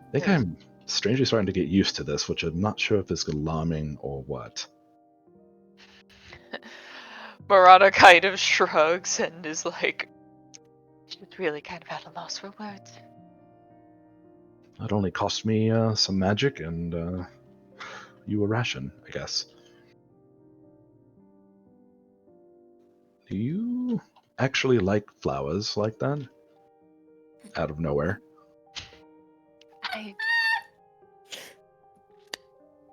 I think I'm strangely starting to get used to this, which I'm not sure if it's alarming or what. Murata kind of shrugs and is like, she's really kind of at a loss for words. It only cost me some magic and you a ration, I guess. Do you actually like flowers like that? Out of nowhere.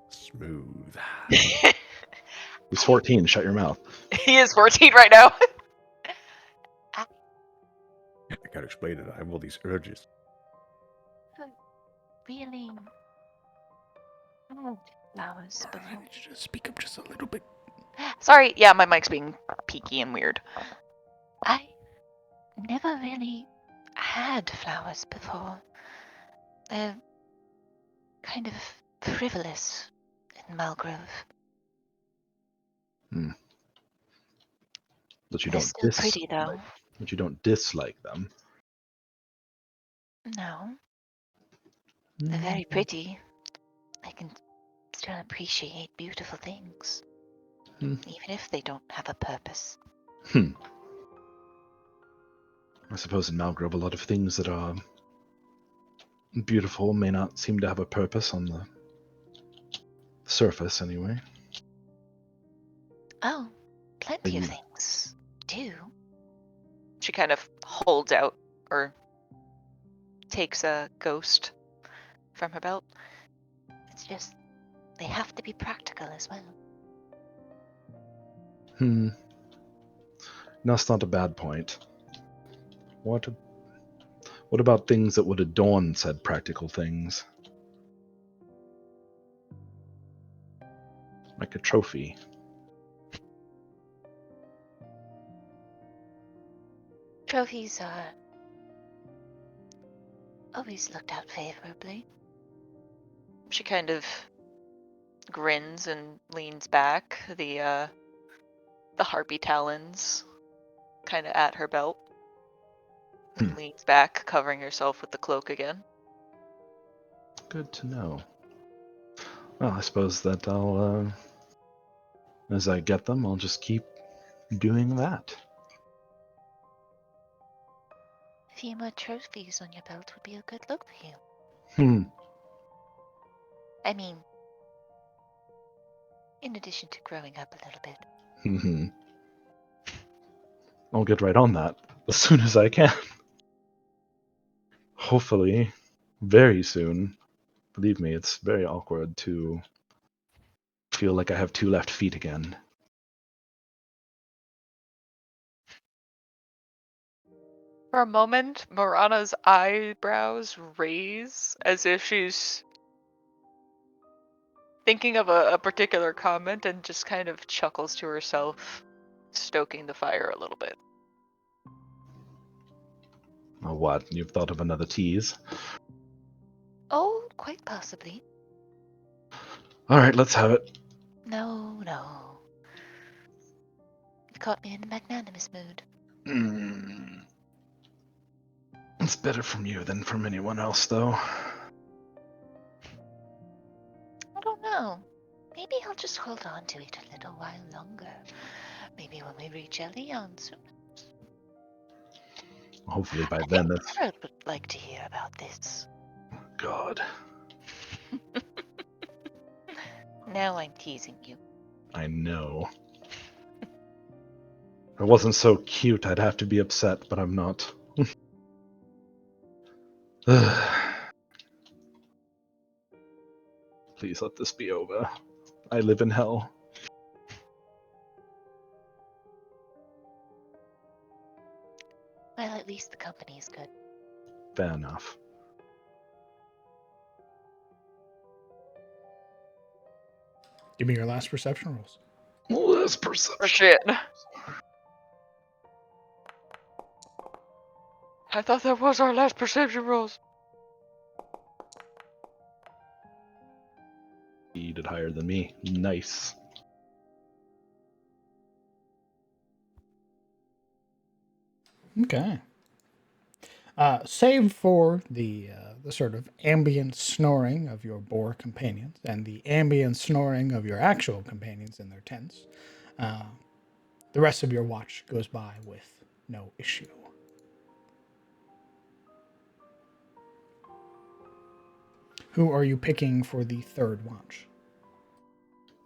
Smooth. He's 14, shut your mouth. He is 14 right now. I gotta explain it. I have all these urges. Really had flowers before. I need you to speak up just a little bit. Sorry, yeah, my mic's being peaky and weird. I never really had flowers before. They're kind of frivolous in Malgrove. But you They're don't still pretty, though. But you don't dislike them. No, they're very pretty. I can still appreciate beautiful things, even if they don't have a purpose. I suppose in Malgrove a lot of things that are beautiful may not seem to have a purpose on the surface, anyway. Oh, plenty of you- things do. She kind of holds out or takes a ghost from her belt. It's just they have to be practical as well. That's not a bad point. What about things that would adorn said practical things? Like a trophy. Trophies are always looked at favorably. She kind of grins and leans back, the harpy talons kind of at her belt. And leans back, covering herself with the cloak again. Good to know. Well, I suppose that I'll, as I get them, I'll just keep doing that. A few more trophies on your belt would be a good look for you. I mean, in addition to growing up a little bit. I'll get right on that as soon as I can. Hopefully, very soon. Believe me, it's very awkward to feel like I have 2 left feet again. For a moment, Morana's eyebrows raise as if she's thinking of a particular comment and just kind of chuckles to herself, stoking the fire a little bit. Oh, what? You've thought of another tease? Oh, quite possibly. Alright, let's have it. No. You've caught me in a magnanimous mood. It's better from you than from anyone else, though. I don't know. Maybe I'll just hold on to it a little while longer. Maybe when we reach Elion soon. Hopefully by I then think it's... Gerald would like to hear about this. God. Now I'm teasing you. I know. If it wasn't so cute, I'd have to be upset, but I'm not. Please let this be over. I live in hell. Well, at least the company is good. Fair enough. Give me your last perception rolls. Less Or perception. shit. I thought that was our last perception rolls. You did higher than me. Nice. Okay. Save for the sort of ambient snoring of your boar companions and the ambient snoring of your actual companions in their tents, the rest of your watch goes by with no issue. Who are you picking for the third watch?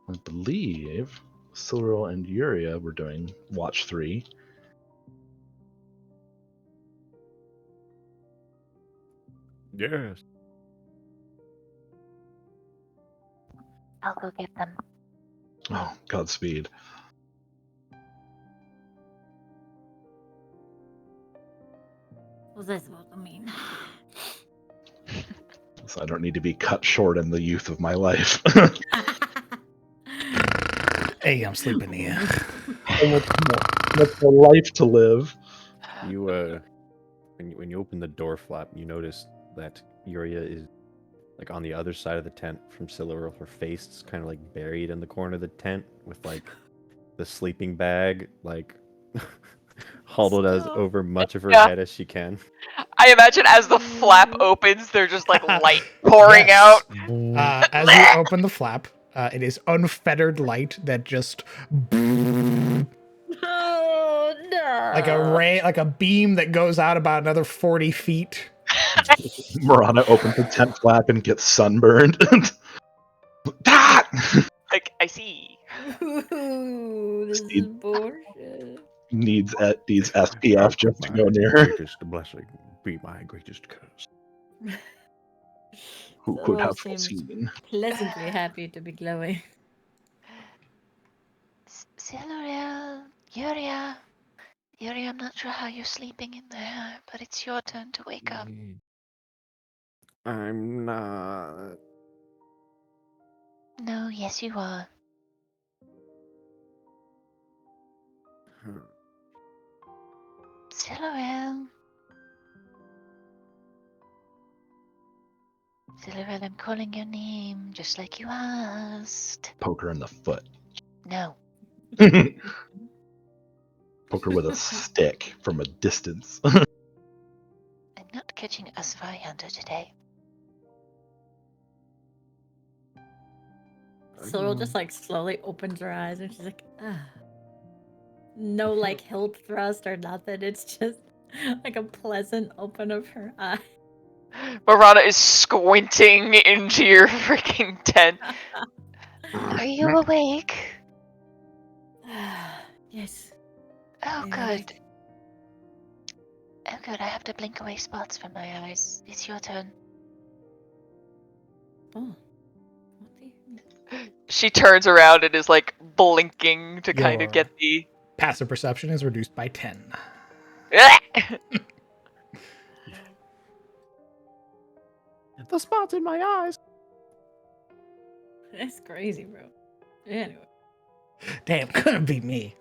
I believe Silverl and Yuria were doing watch 3. Yes. I'll go get them. Oh, Godspeed. Well, that's what I mean. So I don't need to be cut short in the youth of my life. Hey, I'm sleeping here. What's the life to live? You when you open the door flap, you notice that Yuria is like on the other side of the tent from Silverl. Her face is kind of like buried in the corner of the tent with like the sleeping bag like huddled as Stop. over much of her Yeah. head as she can. I imagine as the flap opens, there's just like light pouring out. As you open the flap, it is unfettered light that just Oh no! like a ray, like a beam that goes out about another 40 feet Marana opens the tent flap and gets sunburned. Ah! Like, I see. Ooh, this is bullshit. needs SPF just to My go near her. greatest blessing be my greatest curse. Who Some could all have seems foreseen? pleasantly happy to be glowing. Siluriel, Yuria. Yuria, I'm not sure how you're sleeping in there, but it's your turn to wake up. I'm not. No, yes, you are. Siluriel. Siluriel, I'm calling your name, just like you asked. Poke her in the foot. No. Poke her with a stick from a distance. I'm not catching a Svihunter today. Sorrel just like slowly opens her eyes and she's like, ah. No like hilt thrust or nothing. It's just like a pleasant open of her eye. Marana is squinting into your freaking tent. Are you awake? Yes. Oh, I'm good. awake. Oh, good. I have to blink away spots from my eyes. It's your turn. Oh. What do you mean? She turns around and is like blinking to kind of Your get the. passive perception is reduced by 10. The spots in my eyes. That's crazy, bro. Anyway. Damn, couldn't be me.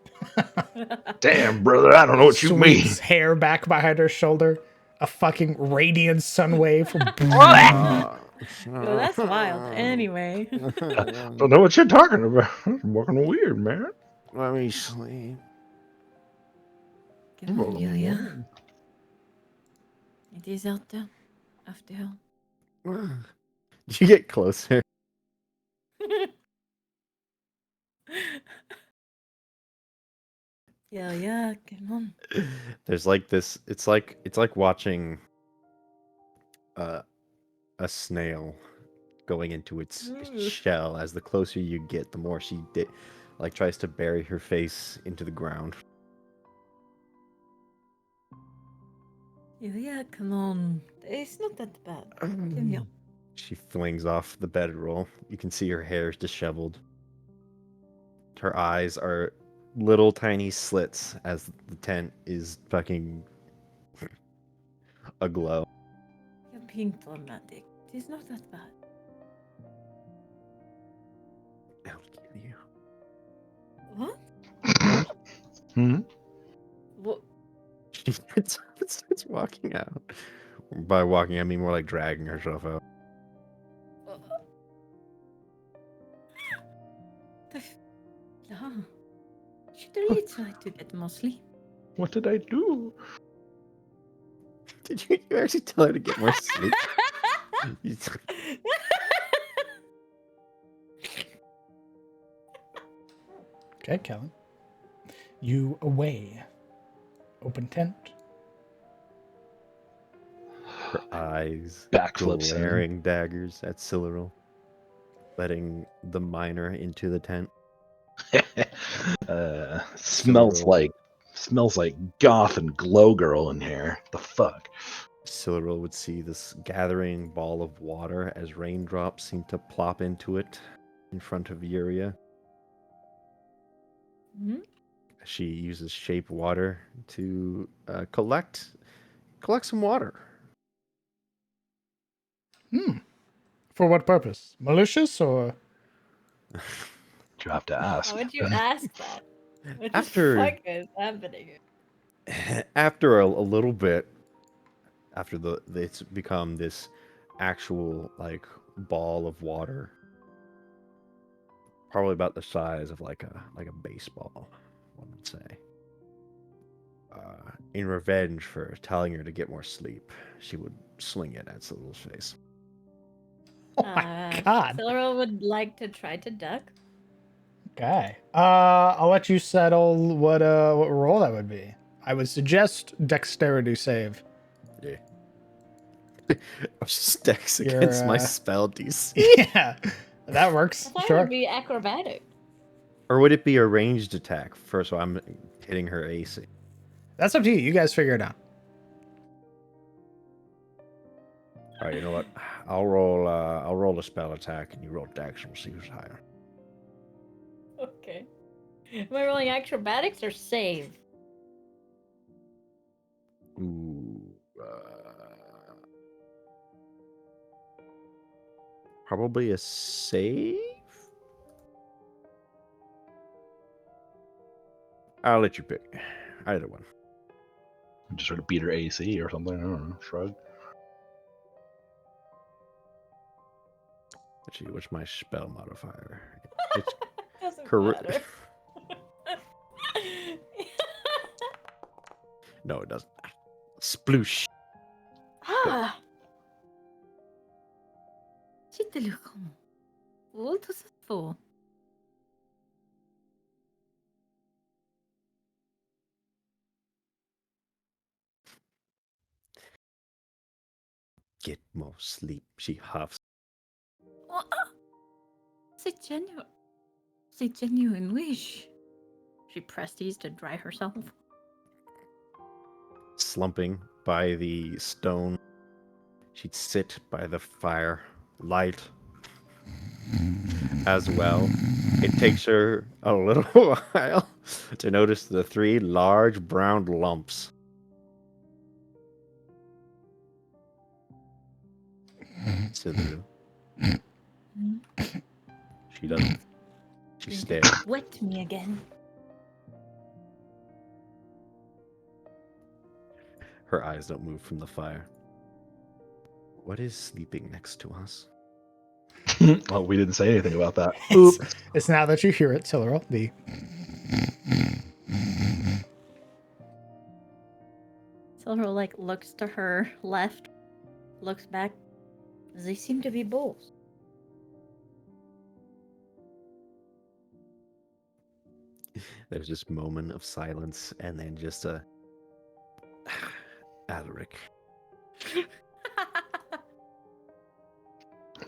Damn, brother, I don't know what you mean. Sweeps hair back behind her shoulder. A fucking radiant sun wave. Well, that's wild. Anyway. Don't know what you're talking about. It's fucking weird, man. Let me sleep. Come on, Yulia. It is out there. After all. You get closer. Yeah, come on. There's like this. It's like watching a snail going into its shell. As the closer you get, the more she like tries to bury her face into the ground. Yeah, come on. It's not that bad. Come here. She flings off the bedroll. You can see her hair is disheveled. Her eyes are little tiny slits as the tent is fucking aglow. You're being dramatic. It is not that bad. I'll kill you. What? Hmm? What? She starts walking out. By walking, I mean more like dragging herself out. Yeah. Should really try to get more sleep. What did I do? Did you actually tell her to get more sleep? Okay, Kellen. You away. Open tent. Her eyes Backflips glaring daggers at Siluriel, letting the miner into the tent. Smells like goth and glow girl in here. The fuck? Siluriel would see this gathering ball of water as raindrops seem to plop into it in front of Yuria. Hmm? She uses shape water to collect some water. For what purpose? Malicious or? You have to ask. How would you ask that? What After- the fuck is happening? After a little bit, after it's become this actual like ball of water, probably about the size of like a baseball, one would say. In revenge for telling her to get more sleep, she would sling it at Siluriel's face. Oh my god. Siluriel would like to try to duck. Okay. I'll let you settle what role that would be. I would suggest dexterity save. Yeah. Stacks Your, against my spell DC. Yeah, that works. I thought it Sure. would be acrobatic. Or would it be a ranged attack? First, so I'm hitting her AC. That's up to you. You guys figure it out. All right, you know what? I'll roll a spell attack, and you roll dex, and we'll see who's higher. Okay. Am I rolling acrobatics or save? Ooh. Probably a save? I'll let you pick. Either one. Just sort of beat her AC or something. I don't know. Shrug. Let's see, what's my spell modifier? It's Doesn't correct. matter. No, it doesn't. Sploosh. Ah! Titta como. Volta se for. Get more sleep, she huffs. Oh, ah! C'est genuine wish. She pressed these to dry herself. Slumping by the stone, she'd sit by the fire, light as well. It takes her a little while to notice the 3 large brown lumps. Citharu. She doesn't. She stares. Wet me again. Her eyes don't move from the fire. What is sleeping next to us? Well, we didn't say anything about that. It's now that you hear it, Silleril. The Silver like looks to her left, looks back. They seem to be bulls. There's this moment of silence, and then just a Alaric.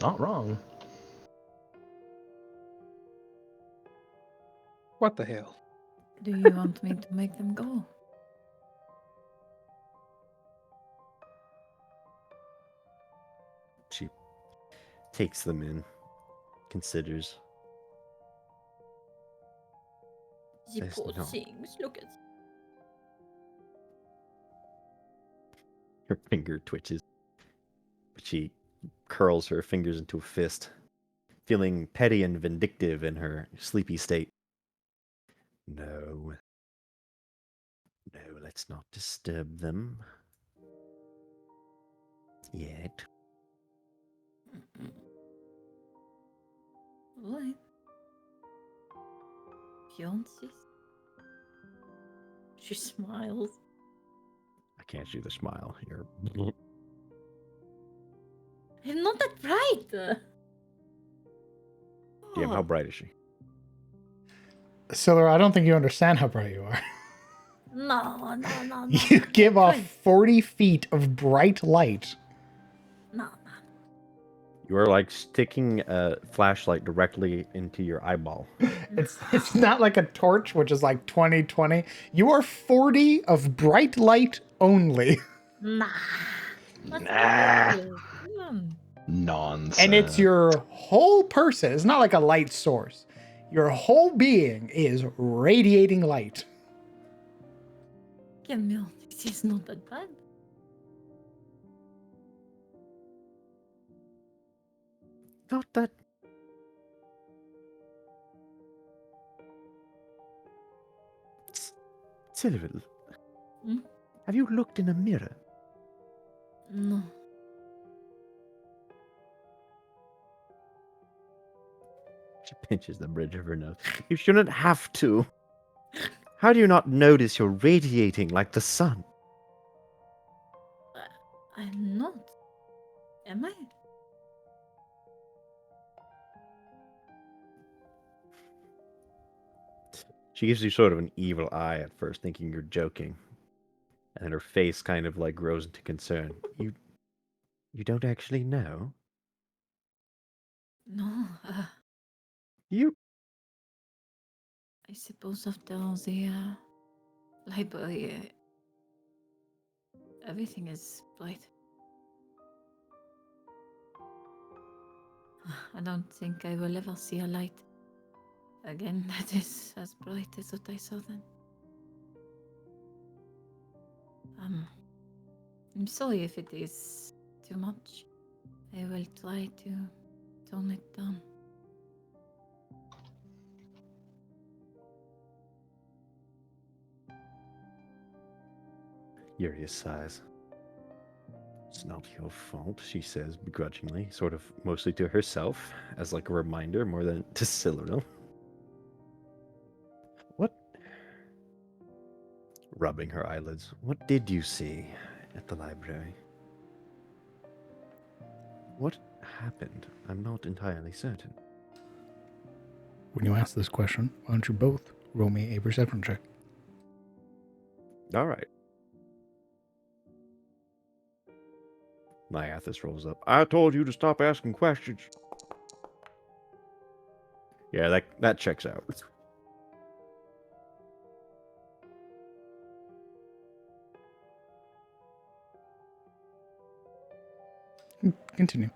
Not wrong. What the hell? Do you want me to make them go? She takes them in, considers. The There's poor no- things. Look at. Her finger twitches. But she curls her fingers into a fist, feeling petty and vindictive in her sleepy state. No. No, let's not disturb them. Yet. What? Fiances? She smiles. I can't do the smile. You're. I'm not that bright. Damn, how bright is she? Silleril, I don't think you understand how bright you are. No. You give off 40 feet of bright light. No. You are like sticking a flashlight directly into your eyeball. It's not like a torch, which is like 20/20. You are 40 of bright light only. Nah. Nah. Come on. Nonsense. And it's your whole person. It's not like a light source. Your whole being is radiating light. Camille, this is not that bad. Not that. Sylvil, Hmm? have you looked in a mirror? No. She pinches the bridge of her nose. You shouldn't have to. How do you not notice you're radiating like the sun? I'm not. Am I? She gives you sort of an evil eye at first, thinking you're joking. And then her face kind of like grows into concern. You don't actually know? No, You I suppose after all the library, everything is bright. I don't think I will ever see a light again that is as bright as what I saw then. I'm sorry if it is too much. I will try to tone it down. Yuria sighs. It's not your fault, she says begrudgingly, sort of mostly to herself, as like a reminder more than to Cyrano. What? Rubbing her eyelids. What did you see at the library? What happened? I'm not entirely certain. When you ask this question, why don't you both roll me a perception check? All right. Nyathis rolls up. I told you to stop asking questions. Yeah, that checks out. Continue.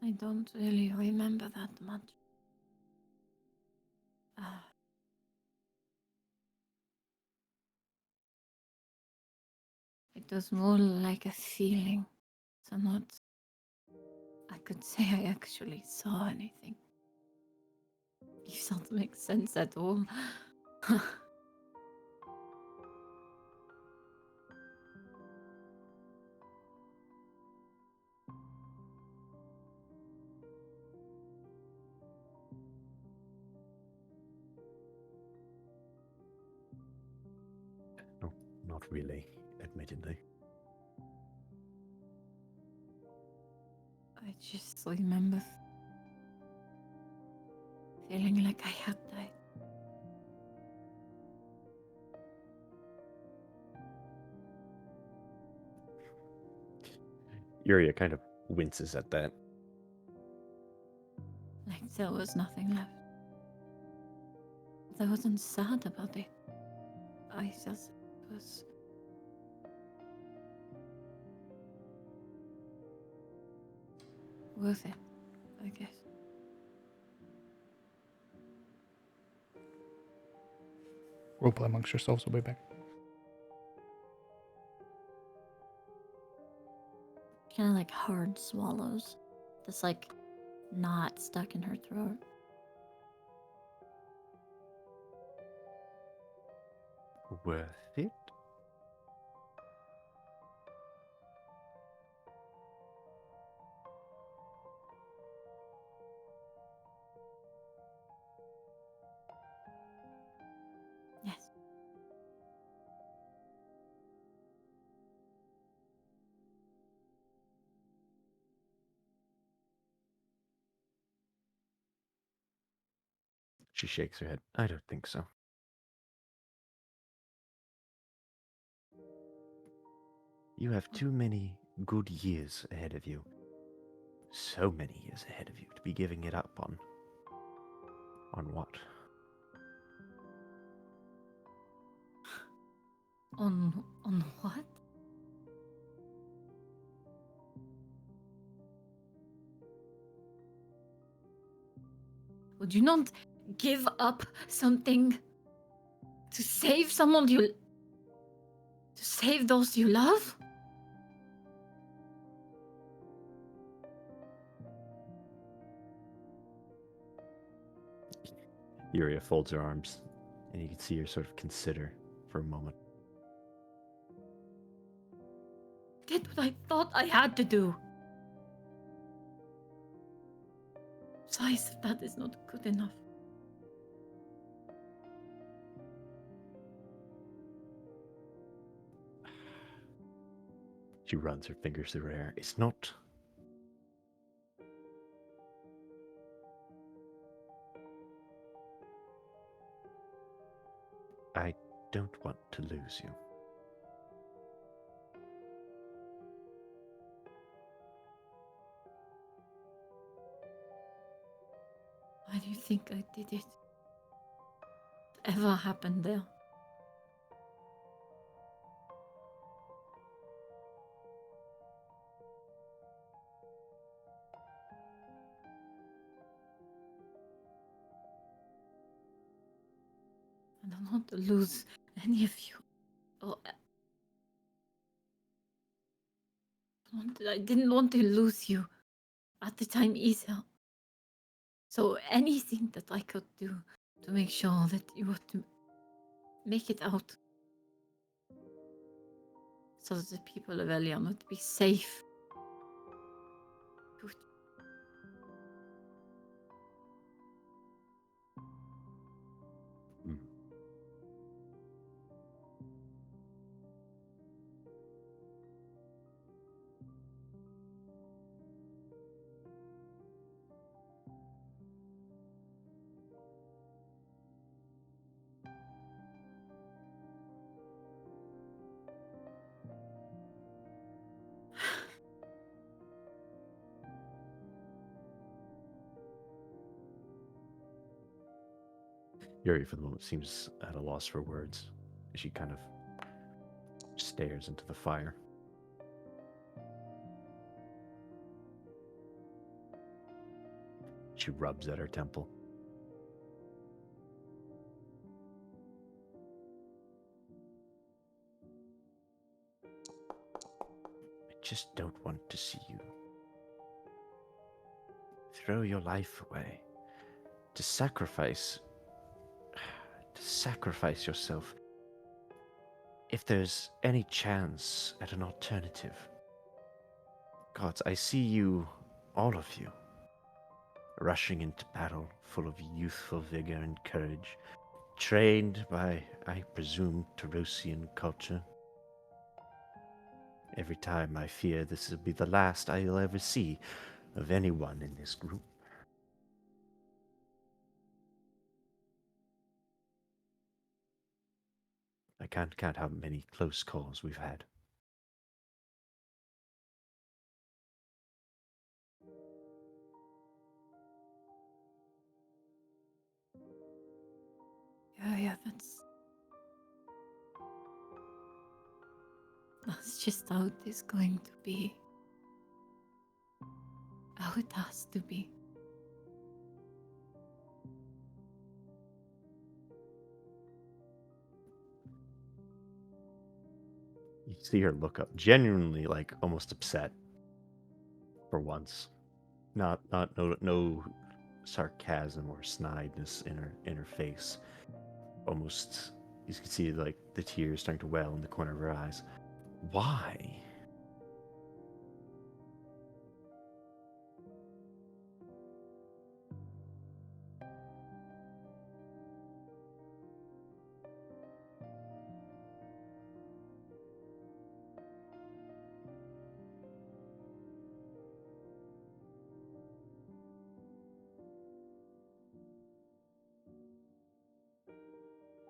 I don't really remember that much. It was more like a feeling, so not I could say I actually saw anything. If that makes sense at all. No, not really, admittedly. I just remember feeling like I had died. Yuria kind of winces at that. Like there was nothing left. I wasn't sad about it. I just was worth it, I guess. Roleplay amongst yourselves. I'll be back. Kind of like hard swallows. Just like not stuck in her throat. Worth it? Yes. She shakes her head. I don't think so. You have too many good years ahead of you. So many years ahead of you to be giving it up on. On what? On what? Would you not give up something to save someone you... to save those you love? Yuria folds her arms, and you can see her sort of consider for a moment. Did what I thought I had to do. Besides, that is not good enough. She runs her fingers through her hair. It's not. I don't want to lose you. Why do you think I did it? Whatever happened there? I don't want to lose any of you. Oh, I didn't want to lose you at the time either. So anything that I could do to make sure that you were to make it out, so that the people of Elion would be safe. Good. Mm. Yuri, for the moment, seems at a loss for words. She kind of stares into the fire. She rubs at her temple. I just don't want to see you throw your life away to sacrifice yourself if there's any chance at an alternative. Gods, I see you, all of you, rushing into battle full of youthful vigor and courage, trained by, I presume, Tarosian culture. Every time I fear this will be the last I'll ever see of anyone in this group. I can't count how many close calls we've had. Yeah, that's just how it is going to be. How it has to be. You see her look up, genuinely, like, almost upset for once. No sarcasm or snideness in her face. Almost, you can see, like, the tears starting to well in the corner of her eyes. Why?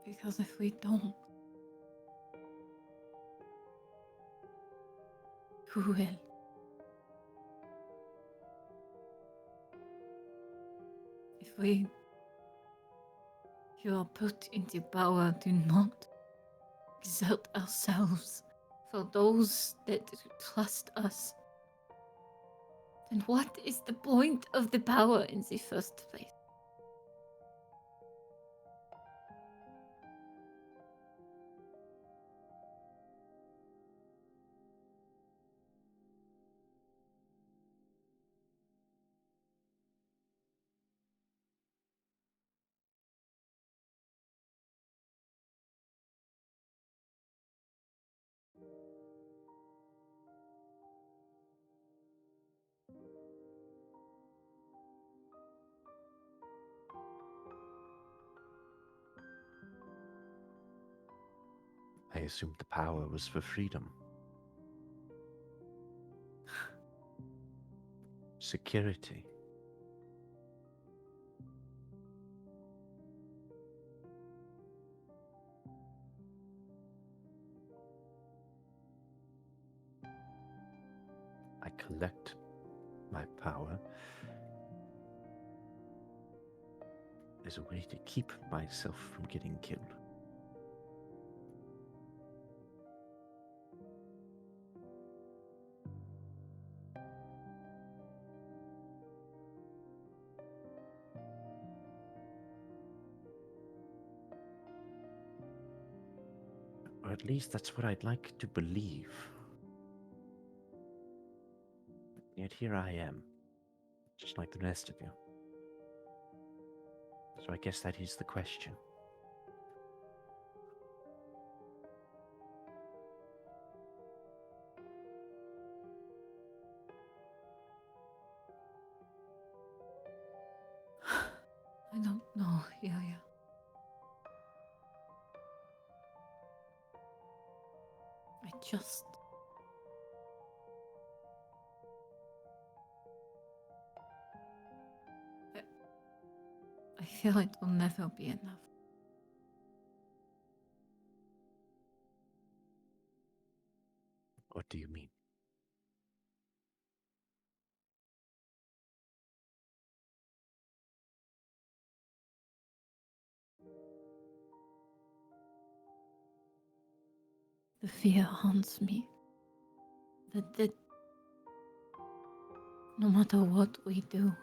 Because if we don't, who will? If you are put into power, do not exert ourselves for those that trust us. Then what is the point of the power in the first place? I assumed the power was for freedom. security. I collect my power as a way to keep myself from getting killed. Or at least that's what I'd like to believe. Yet here I am, just like the rest of you. So I guess that is the question. I don't know, yeah. I feel it will never be enough. What do you mean? The fear haunts me. That no matter what we do,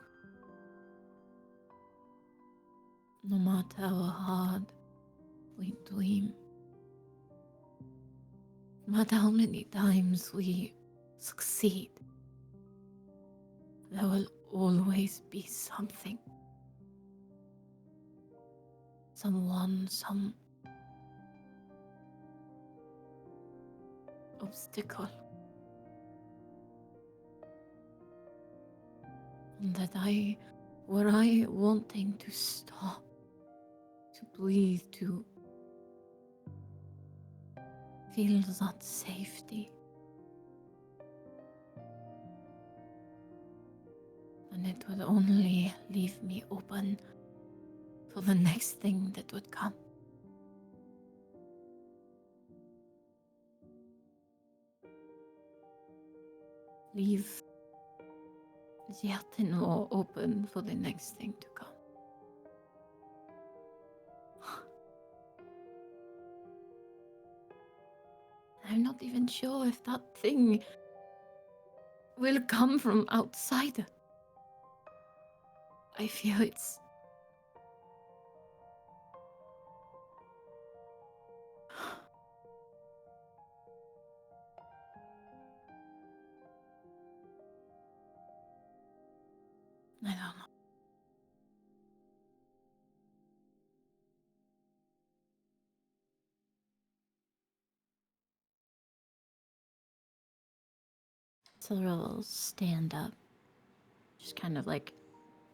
no matter how hard we dream, no matter how many times we succeed, there will always be something. Someone, some obstacle. And that were I wanting to stop, to breathe, to feel that safety. And it would only leave me open for the next thing that would come. Leave the more open for the next thing to come. I'm not even sure if that thing will come from outside. I feel it's... I don't know. Silver will stand up, just kind of like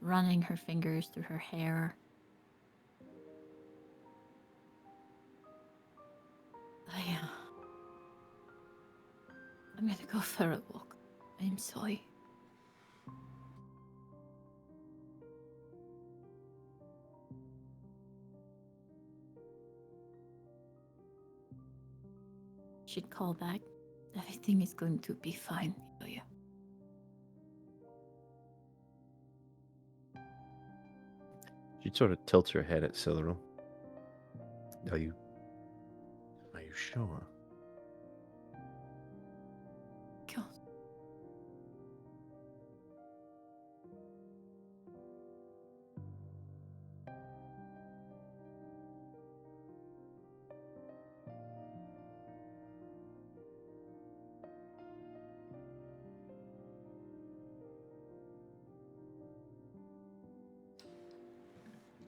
running her fingers through her hair. I'm gonna go for a walk. I'm sorry. She'd call back. Everything is going to be fine, Yoya. She sort of tilts her head at Cyril. Are you sure? God.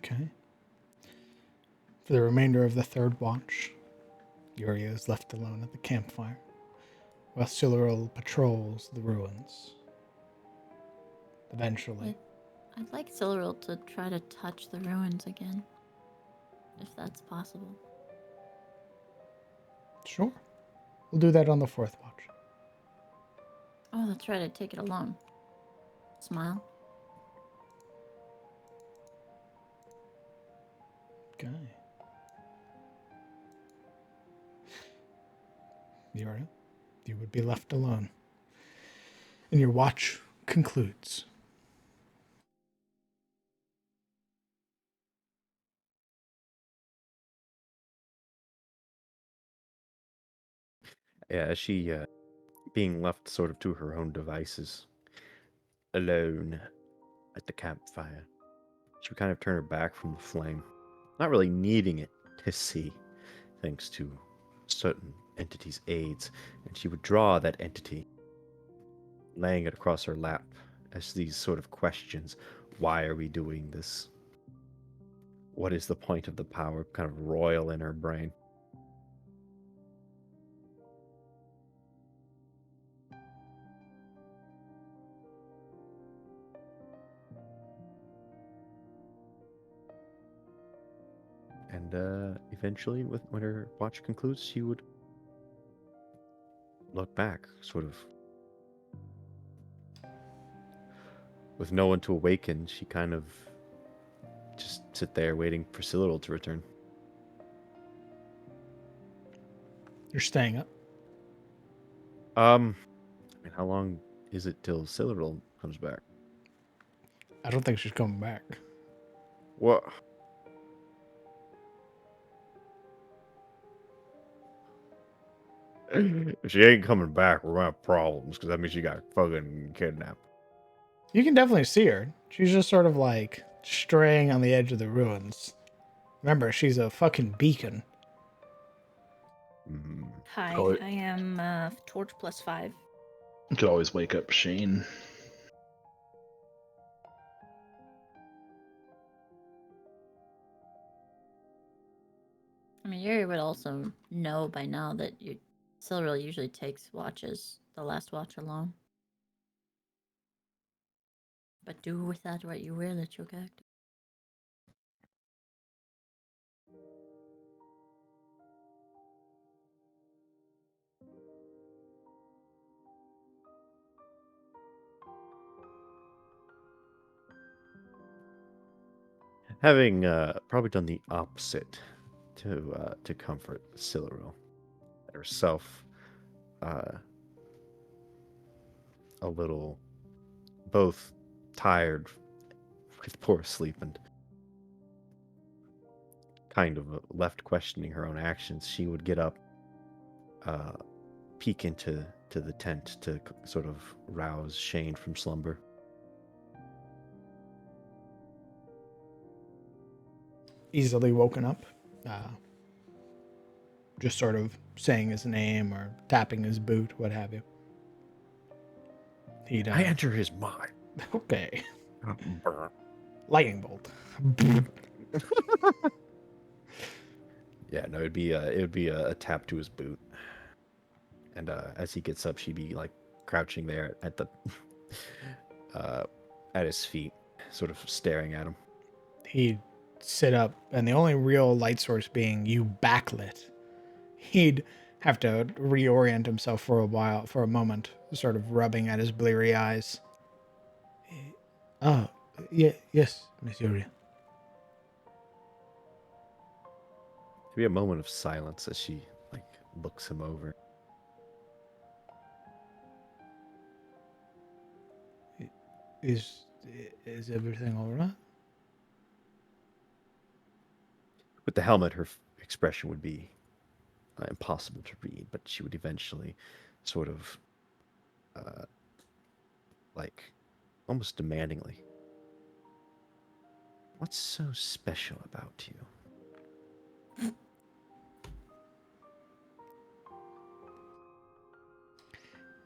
Okay. For the remainder of the third watch, Yuria is left alone at the campfire, while Siluril patrols the ruins. Eventually. I'd like Siluril to try to touch the ruins again, if that's possible. Sure. We'll do that on the fourth watch. Oh, that's right, I'd take it alone. Smile. Okay. You would be left alone. And your watch concludes. Yeah, as she being left sort of to her own devices, alone at the campfire, she would kind of turn her back from the flame, not really needing it to see, thanks to certain entities' aids, and she would draw that entity, laying it across her lap as these sort of questions: why are we doing this? What is the point of the power? Kind of royal in her brain. And eventually, when her watch concludes, she would look back, sort of with no one to awaken. She kind of just sit there waiting for Cyril to return. You're staying up. I mean, how long is it till Cyril comes back? I don't think she's coming back. What? If she ain't coming back, we're gonna have problems, because that means she got fucking kidnapped. You can definitely see her. She's just sort of like straying on the edge of the ruins. Remember, she's a fucking beacon. Hi, Oh, I am torch +5. You could always wake up Shane. I mean, Yuri would also know by now that Cyril usually takes watches, the last watch alone. But do with that what you will, it's your character. Having probably done the opposite to comfort Cyril, herself a little both tired with poor sleep and kind of left questioning her own actions, she would get up, peek into the tent to sort of rouse Shane from slumber. Easily woken up. Just sort of saying his name or tapping his boot, what have you. He'd I enter his mind. Okay. Brr. Lightning bolt. Yeah, no, it would be a tap to his boot, and as he gets up, she'd be like crouching there at the at his feet, sort of staring at him. He'd sit up, and the only real light source being you backlit. He'd have to reorient himself for a moment, sort of rubbing at his bleary eyes. Oh, yeah, yes, Miss Yuria. There'd be a moment of silence as she like looks him over. Is everything all right? With the helmet, her expression would be impossible to read, but she would eventually sort of like almost demandingly, "What's so special about you?"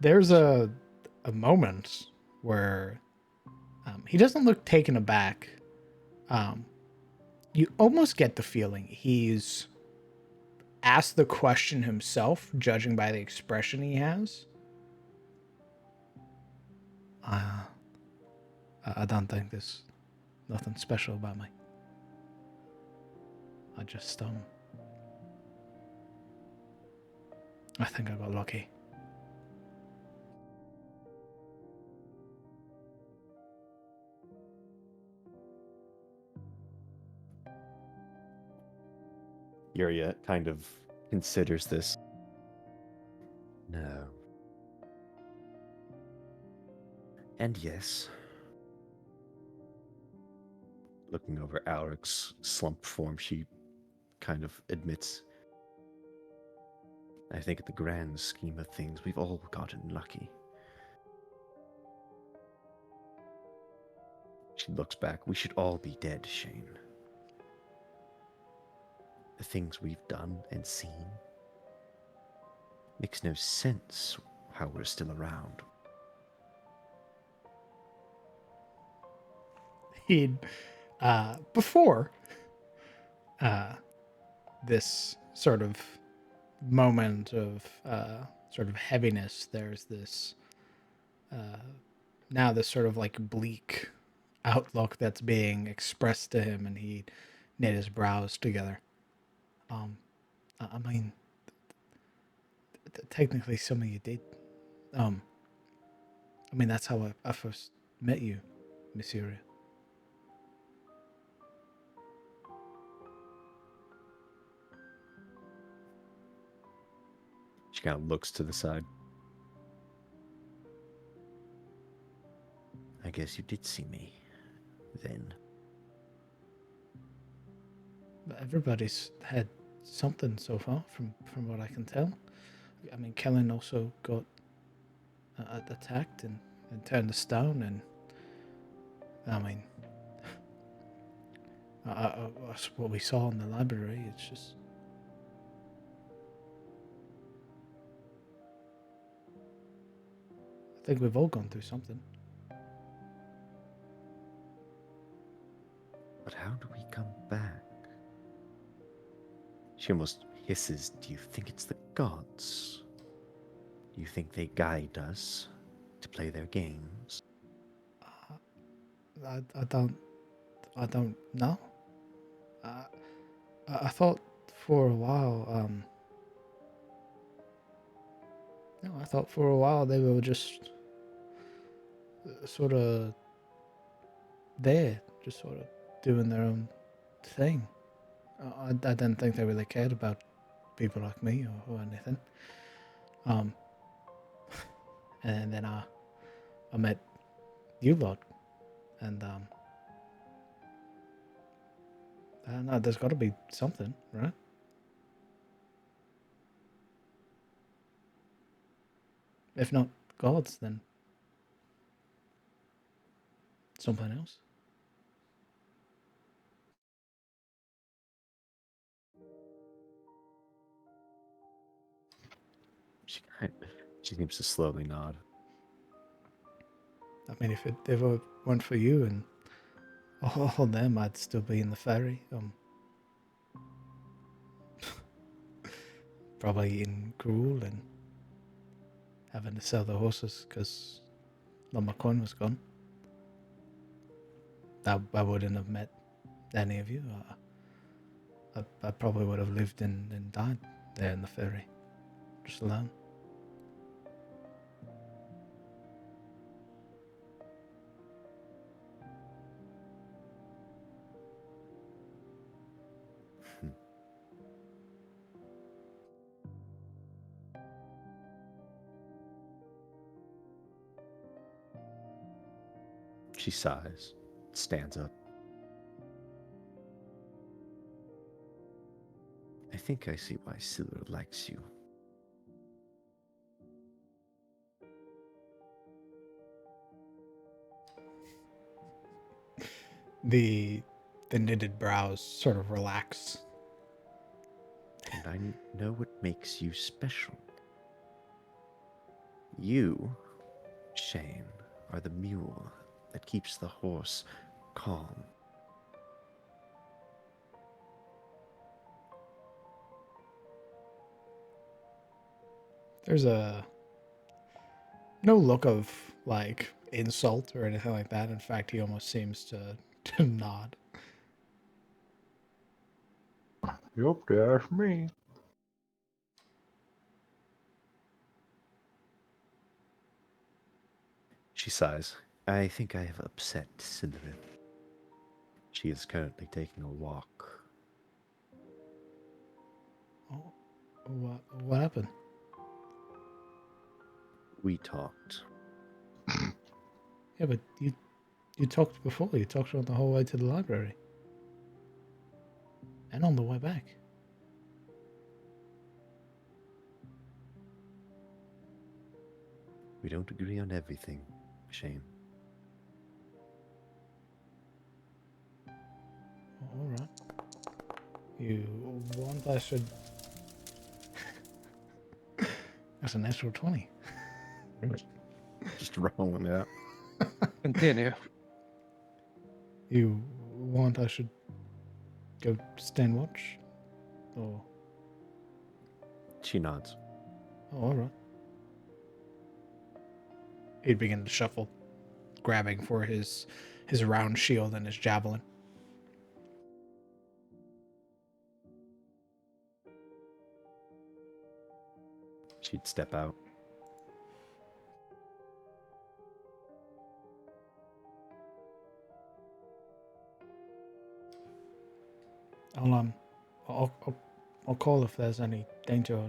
There's a moment where he doesn't look taken aback. You almost get the feeling he's asked the question himself, judging by the expression he has. I don't think there's nothing special about me. I just I think I got lucky. Yuria kind of considers this. No. And yes, Looking over Alaric's slumped form, she kind of admits, I think in the grand scheme of things, we've all gotten lucky. she looks back. We should all be dead, Shane. The things we've done and seen makes no sense how we're still around. He'd before this sort of moment of sort of heaviness, there's this now this sort of like bleak outlook that's being expressed to him, and he knit his brows together. I mean, technically, some of you did. I mean, that's how I first met you, Miss Yuria. She kind of looks to the side. I guess you did see me then. But everybody's had something so far, from what I can tell. I mean, Kellen also got attacked and turned to stone, and I mean, that's what we saw in the library. It's just. I think we've all gone through something. But how do we come back? She almost hisses. Do you think it's the gods? Do you think they guide us to play their games? I don't know. I thought for a while, I thought for a while they were just sort of there, just sort of doing their own thing. I didn't think they really cared about people like me or anything. And then I met you lot, and I don't know. There's got to be something, right? If not gods, then something else. She seems to slowly nod. I mean, if it ever weren't for you and all them, I'd still be in the ferry. Probably eating gruel and having to sell the horses because my coin was gone. I wouldn't have met any of you. I probably would have lived and died there in the ferry, just alone. She sighs, stands up. I think I see why Silver likes you. The knitted brows sort of relax. And I know what makes you special. You, Shane, are the mule that keeps the horse calm. There's no look of like insult or anything like that. In fact, he almost seems to nod. Yup, that's me. She sighs. I think I have upset Cinderin. She is currently taking a walk. What happened? We talked. Yeah, but you talked before. You talked on the whole way to the library. And on the way back. We don't agree on everything, Shane. Alright. You want I should... That's a natural 20. Just rolling it out. Continue. You want I should go stand watch? Or... She nods. Oh, alright. He'd begin to shuffle, grabbing for his round shield and his javelin. She'd step out. I'll call if there's any danger.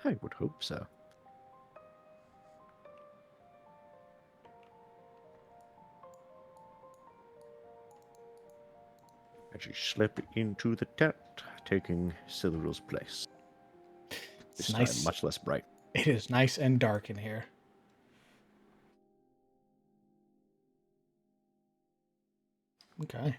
I would hope so. As you slip into the tent, taking Cyril's place. It's This nice. time, much less bright. It is nice and dark in here. Okay.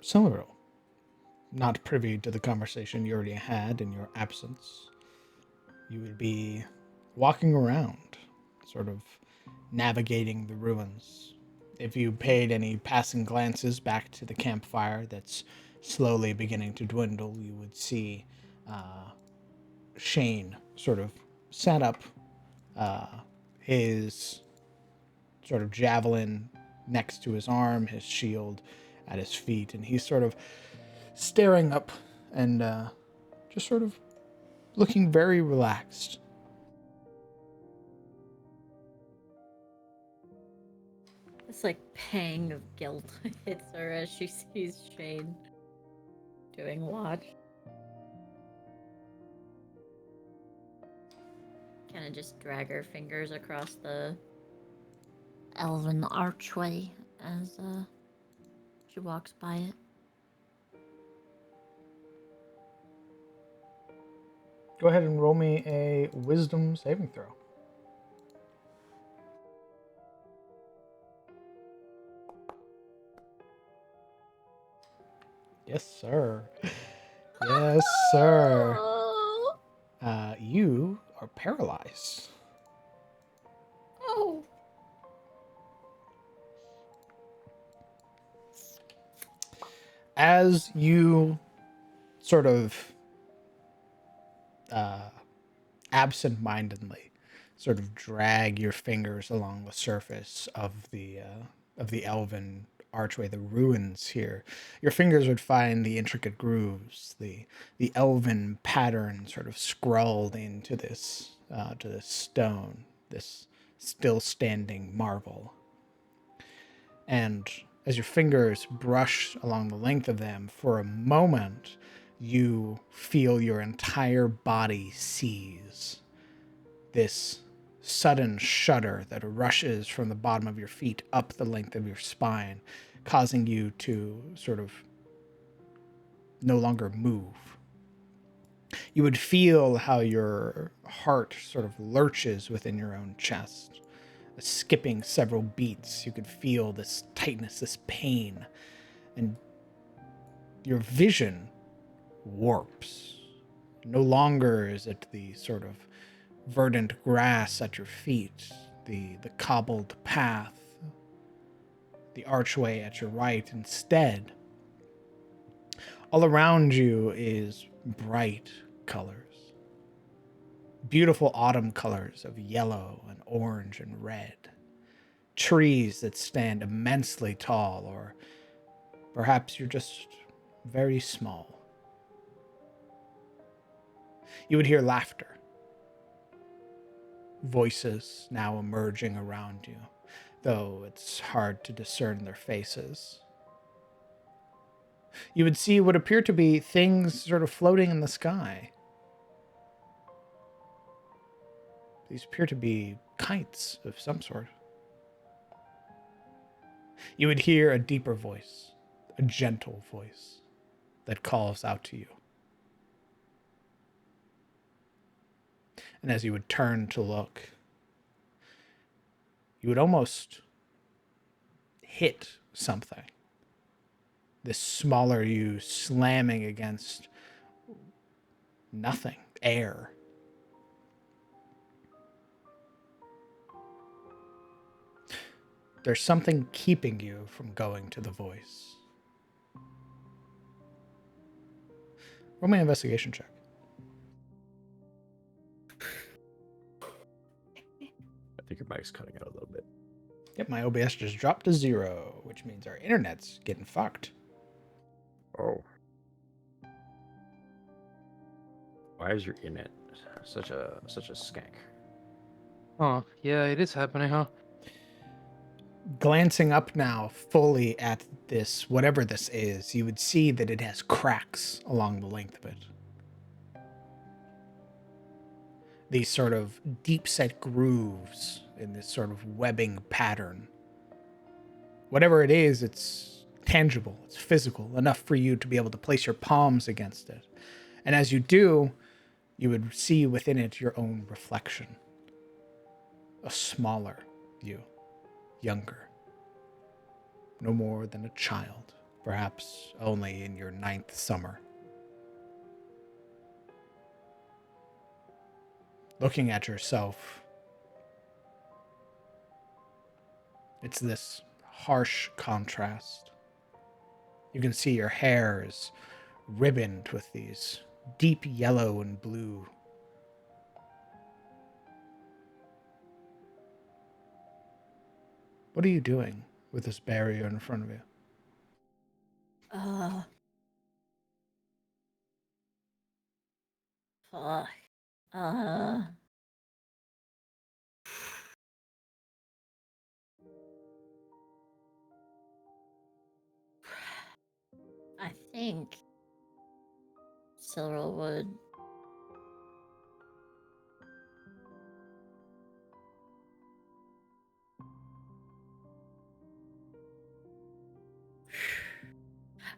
Somerville, not privy to the conversation you already had in your absence, you would be walking around, sort of navigating the ruins. If you paid any passing glances back to the campfire that's slowly beginning to dwindle, you would see Shane sort of sat up, his sort of javelin next to his arm, his shield at his feet, and he's sort of staring up and just sort of looking very relaxed. This like pang of guilt hits her as she sees Shane doing watch. Kind of just drag her fingers across the elven archway as she walks by it. Go ahead and roll me a wisdom saving throw. Yes, sir. Yes, sir. You are paralyzed. Oh. As you sort of absent-mindedly sort of drag your fingers along the surface of the elven archway, the ruins here, your fingers would find the intricate grooves, the elven pattern sort of scrawled into this to this stone, this still standing marble. And as your fingers brush along the length of them, for a moment, you feel your entire body seize. This sudden shudder that rushes from the bottom of your feet up the length of your spine, causing you to sort of no longer move. You would feel how your heart sort of lurches within your own chest. Skipping several beats, you could feel this tightness, this pain, and your vision warps. No longer is it the sort of verdant grass at your feet, the cobbled path, the archway at your right. Instead, all around you is bright colors. Beautiful autumn colors of yellow and orange and red. Trees that stand immensely tall, or perhaps you're just very small. You would hear laughter voices now emerging around you, though it's hard to discern their faces. You would see what appear to be things sort of floating in the sky. These appear to be kites of some sort. You would hear a deeper voice, a gentle voice that calls out to you. And as you would turn to look, you would almost hit something. This smaller you slamming against nothing, air. There's something keeping you from going to the voice. Roll me an investigation check. I think your mic's cutting out a little bit. Yep, my OBS just dropped to 0, which means our internet's getting fucked. Oh. Why is your internet such a skank? Oh, yeah, it is happening, huh? Glancing up now fully at this, whatever this is, you would see that it has cracks along the length of it. These sort of deep set grooves in this sort of webbing pattern. Whatever it is, it's tangible, it's physical, enough for you to be able to place your palms against it. And as you do, you would see within it your own reflection. A smaller you, younger. No more than a child, perhaps only in your 9th summer. Looking at yourself, it's this harsh contrast. You can see your hair is ribboned with these deep yellow and blue. What are you doing with this barrier in front of you? Fuck. I think Cyril would.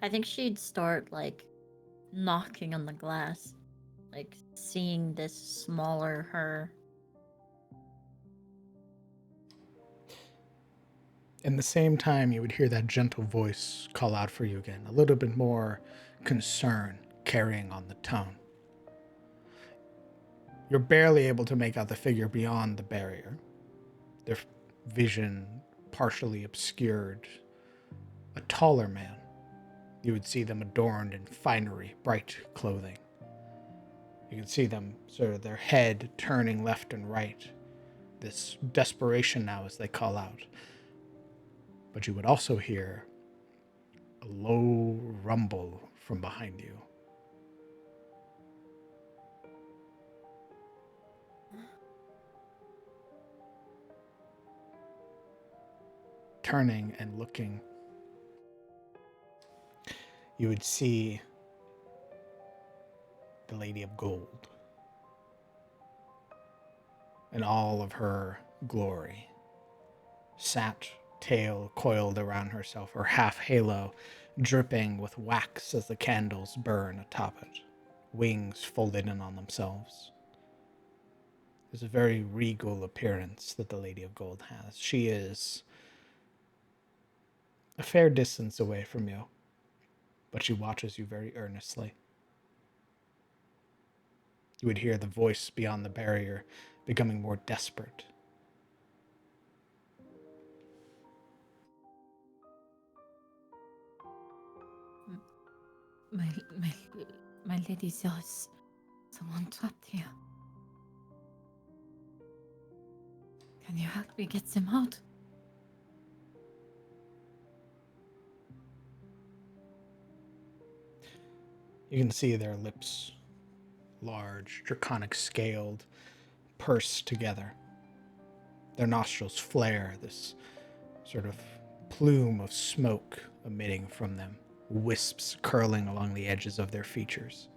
I think she'd start like knocking on the glass, like seeing this smaller her. In the same time, you would hear that gentle voice call out for you again, a little bit more concern carrying on the tone. You're barely able to make out the figure beyond the barrier, their vision partially obscured. A taller man. You would see them adorned in finery, bright clothing. You can see them, sort of their head turning left and right. This desperation now as they call out. But you would also hear a low rumble from behind you. Turning and looking, you would see the Lady of Gold in all of her glory, sat tail coiled around herself, her half halo dripping with wax as the candles burn atop it, wings folded in on themselves. There's a very regal appearance that the Lady of Gold has. She is a fair distance away from you, but she watches you very earnestly. You would hear the voice beyond the barrier becoming more desperate. My lady says someone trapped here. Can you help me get them out? You can see their lips, large, draconic scaled, pursed together. Their nostrils flare, this sort of plume of smoke emitting from them, wisps curling along the edges of their features.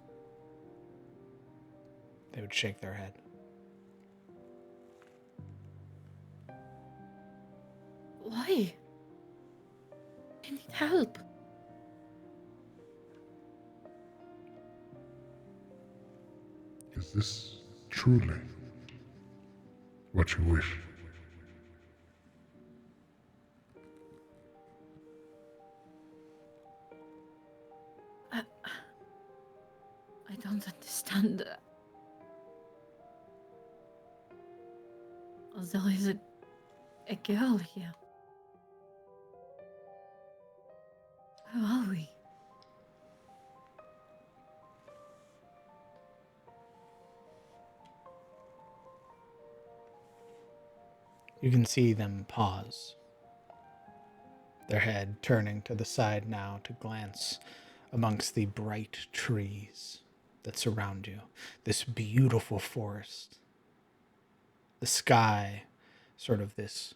They would shake their head. Why? I need help. Is this truly what you wish? I don't understand. There is a girl here. Who are we? You can see them pause, their head turning to the side now to glance amongst the bright trees that surround you, this beautiful forest. The sky, sort of this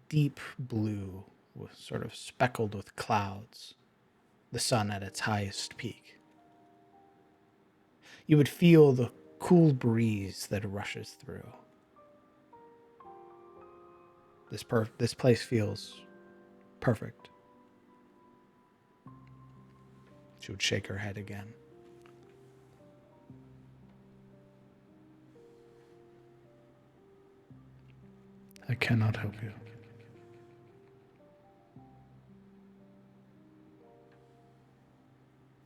deep blue, sort of speckled with clouds. The sun at its highest peak. You would feel the cool breeze that rushes through. This place feels perfect. She would shake her head again. I cannot help you.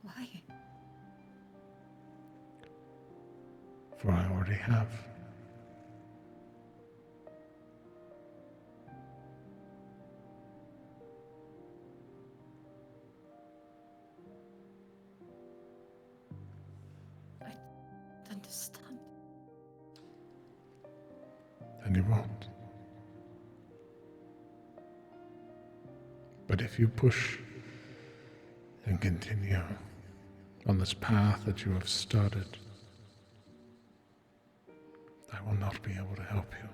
Why? For I already have. I don't understand. And you won't. But if you push and continue on this path that you have started, I will not be able to help you.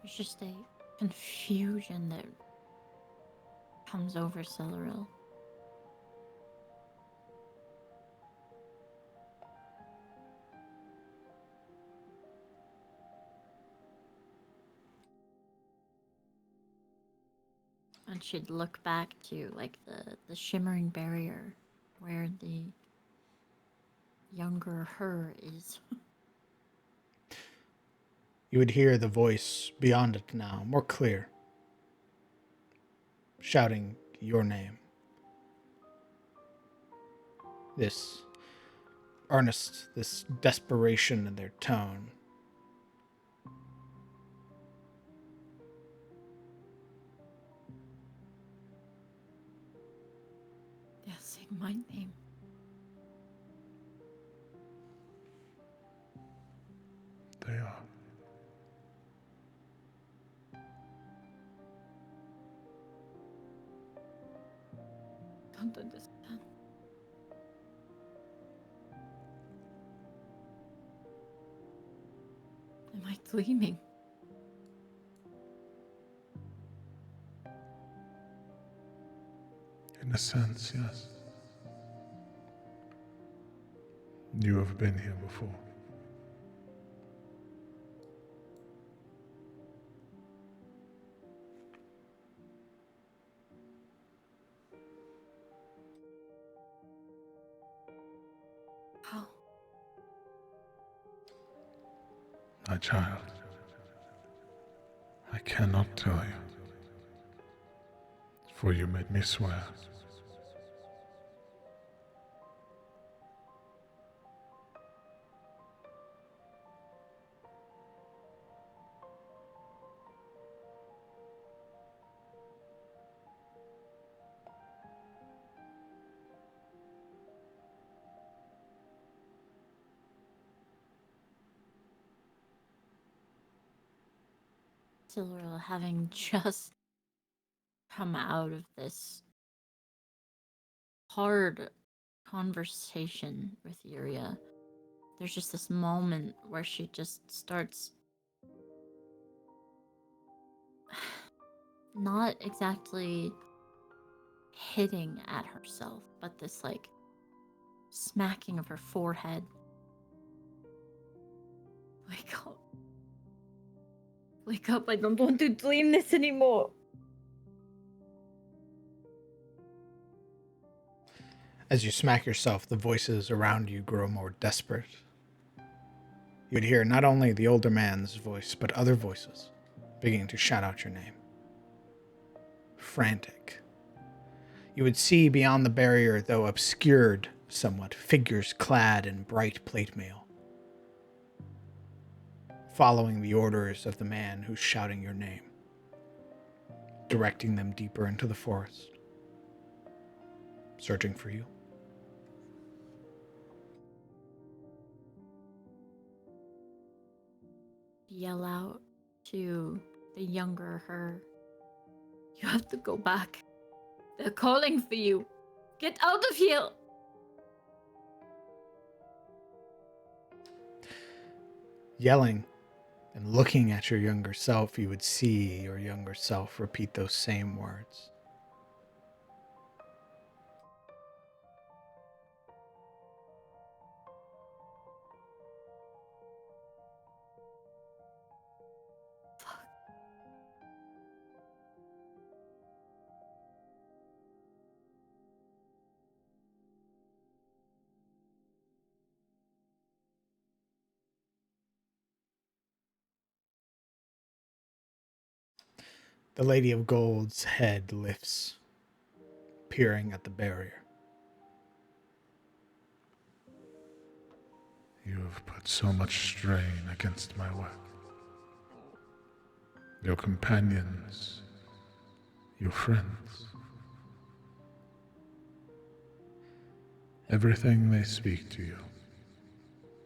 There's just a confusion that comes over Celeril. And she'd look back to like the shimmering barrier where the younger her is. You would hear the voice beyond it now, more clear, shouting your name. This earnest, this desperation in their tone. They're saying my name. They are. Don't understand. Am I dreaming? In a sense, yes. You have been here before. How? My child, I cannot tell you, for you made me swear. Silverl, having just come out of this hard conversation with Yuria, there's just this moment where she just starts not exactly hitting at herself, but this like smacking of her forehead. Wake up. Wake up, I don't want to dream this anymore. As you smack yourself, the voices around you grow more desperate. You would hear not only the older man's voice, but other voices beginning to shout out your name. Frantic. You would see beyond the barrier, though obscured somewhat, figures clad in bright plate mail, following the orders of the man who's shouting your name, directing them deeper into the forest, searching for you. Yell out to the younger her. You have to go back. They're calling for you. Get out of here! Yelling and looking at your younger self, you would see your younger self repeat those same words. The Lady of Gold's head lifts, peering at the barrier. You have put so much strain against my work. Your companions, your friends. Everything they speak to you,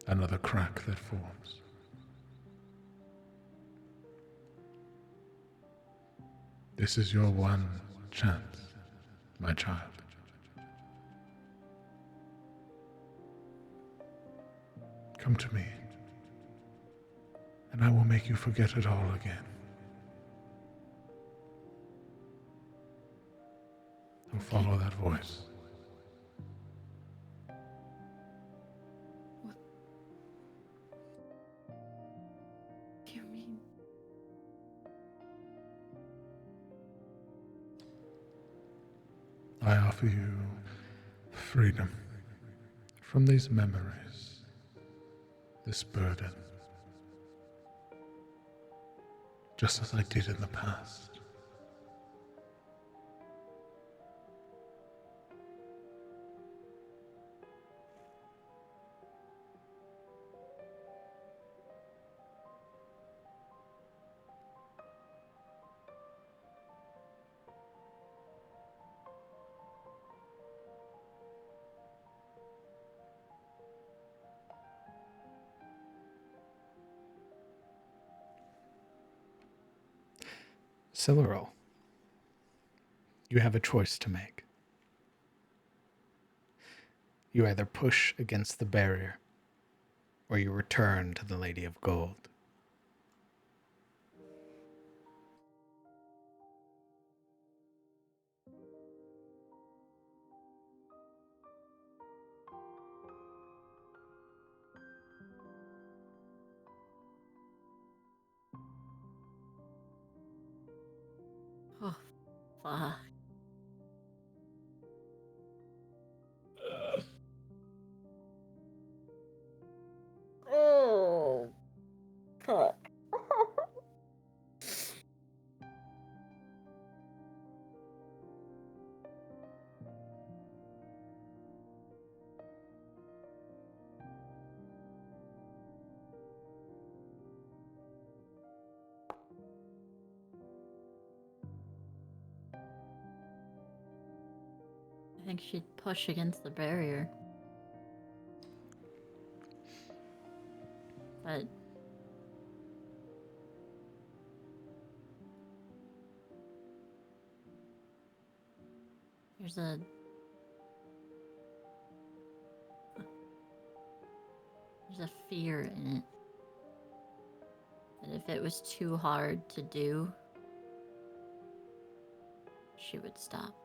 another crack that forms. This is your one chance, my child. Come to me, and I will make you forget it all again. Now follow that voice. What do you mean? I offer you freedom from these memories, this burden, just as I did in the past. Silverl, you have a choice to make. You either push against the barrier, or you return to the Lady of Gold. Oh, fuck. Oh, fuck. I think she'd push against the barrier. But There's a fear in it that if it was too hard to do, she would stop.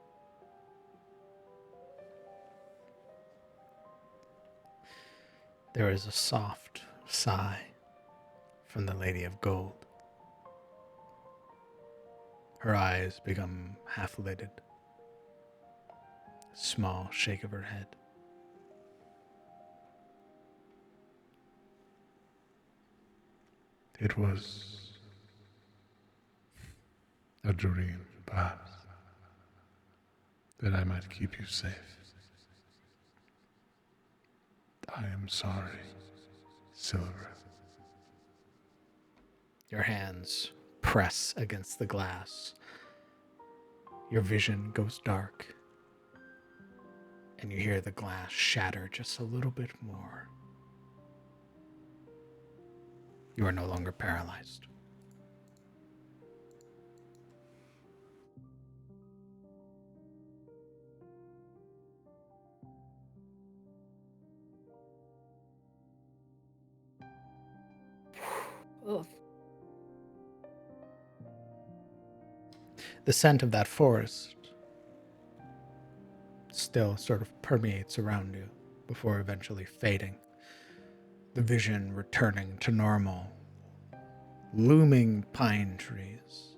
There is a soft sigh from the Lady of Gold. Her eyes become half-lidded. A small shake of her head. It was a dream, perhaps, that I might keep you safe. I am sorry, Silver. Your hands press against the glass. Your vision goes dark. And you hear the glass shatter just a little bit more. You are no longer paralyzed. Oof. The scent of that forest still sort of permeates around you before eventually fading. The vision returning to normal. Looming pine trees.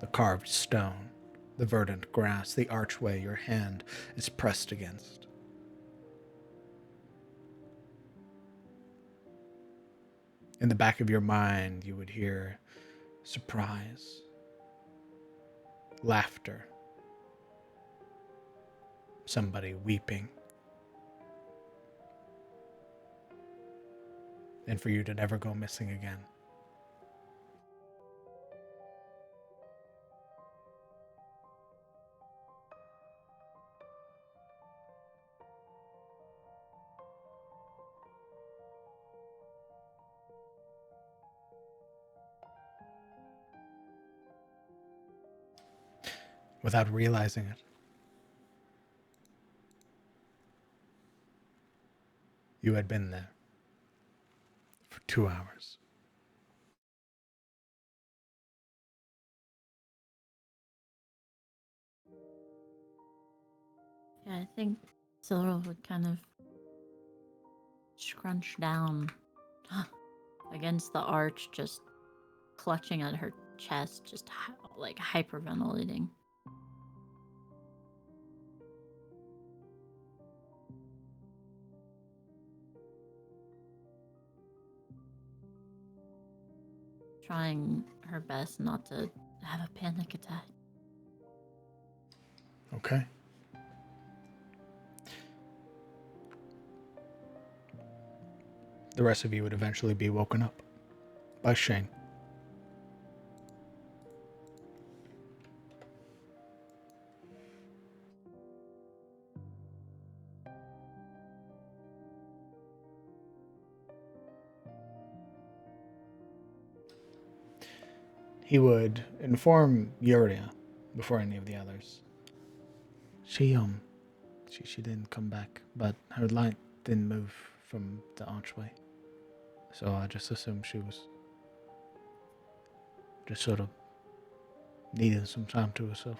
The carved stone. The verdant grass. The archway your hand is pressed against. In the back of your mind, you would hear surprise, laughter, somebody weeping, and for you to never go missing again. Without realizing it, you had been there for 2 hours. Yeah, I think Silver would kind of scrunch down against the arch, just clutching at her chest, just like hyperventilating. Trying her best not to have a panic attack. Okay. The rest of you would eventually be woken up by Shane. He would inform Yuria before any of the others. She didn't come back, but her light didn't move from the archway. So I just assumed she was just sort of needing some time to herself.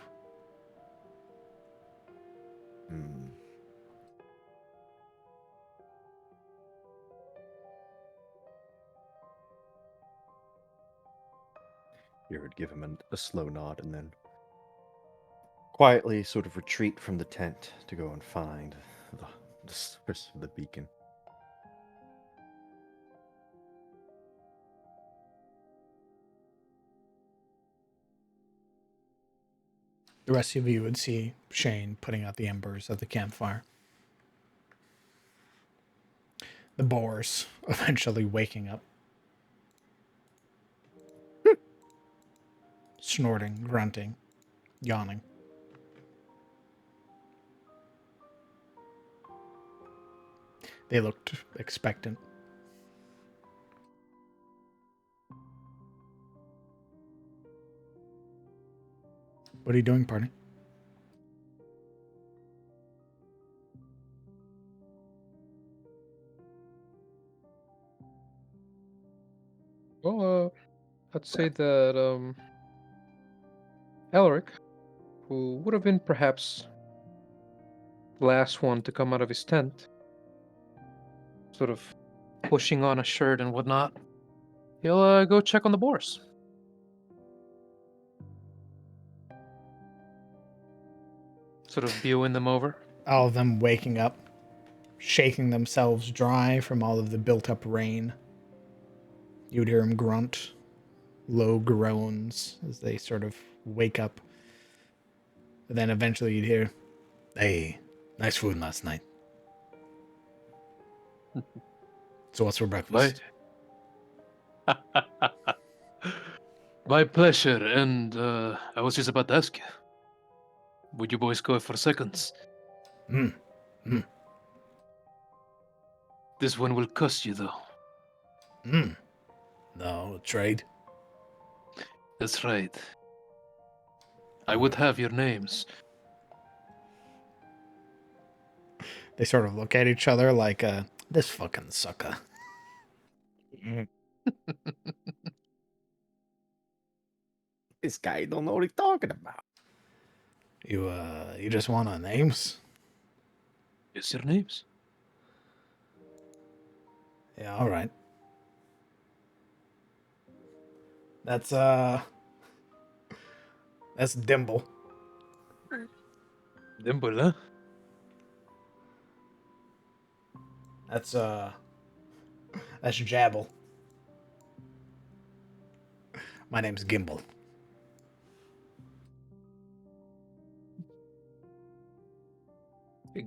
You would give him a slow nod and then quietly sort of retreat from the tent to go and find the source of the beacon. The rest of you would see Shane putting out the embers of the campfire. The boars eventually waking up. Snorting, grunting, yawning. They looked expectant. What are you doing, party? I'd say that Elric, who would have been perhaps the last one to come out of his tent, sort of pushing on a shirt and whatnot, he'll go check on the boars. Sort of viewing them over. All of them waking up, shaking themselves dry from all of the built-up rain. You'd hear them grunt, low groans as they sort of wake up. And then eventually you'd hear, "Hey, nice food last night. So what's for breakfast?" My pleasure, and I was just about to ask you. Would you boys go for seconds? This one will cost you, though. No, trade. That's right. I would have your names. They sort of look at each other like, this fucking sucker. This guy don't know what he's talking about. You just want our names? Yes, your names. Yeah, all right. That's Dimble. Dimble, huh? That's Jabble. My name's Gimbal.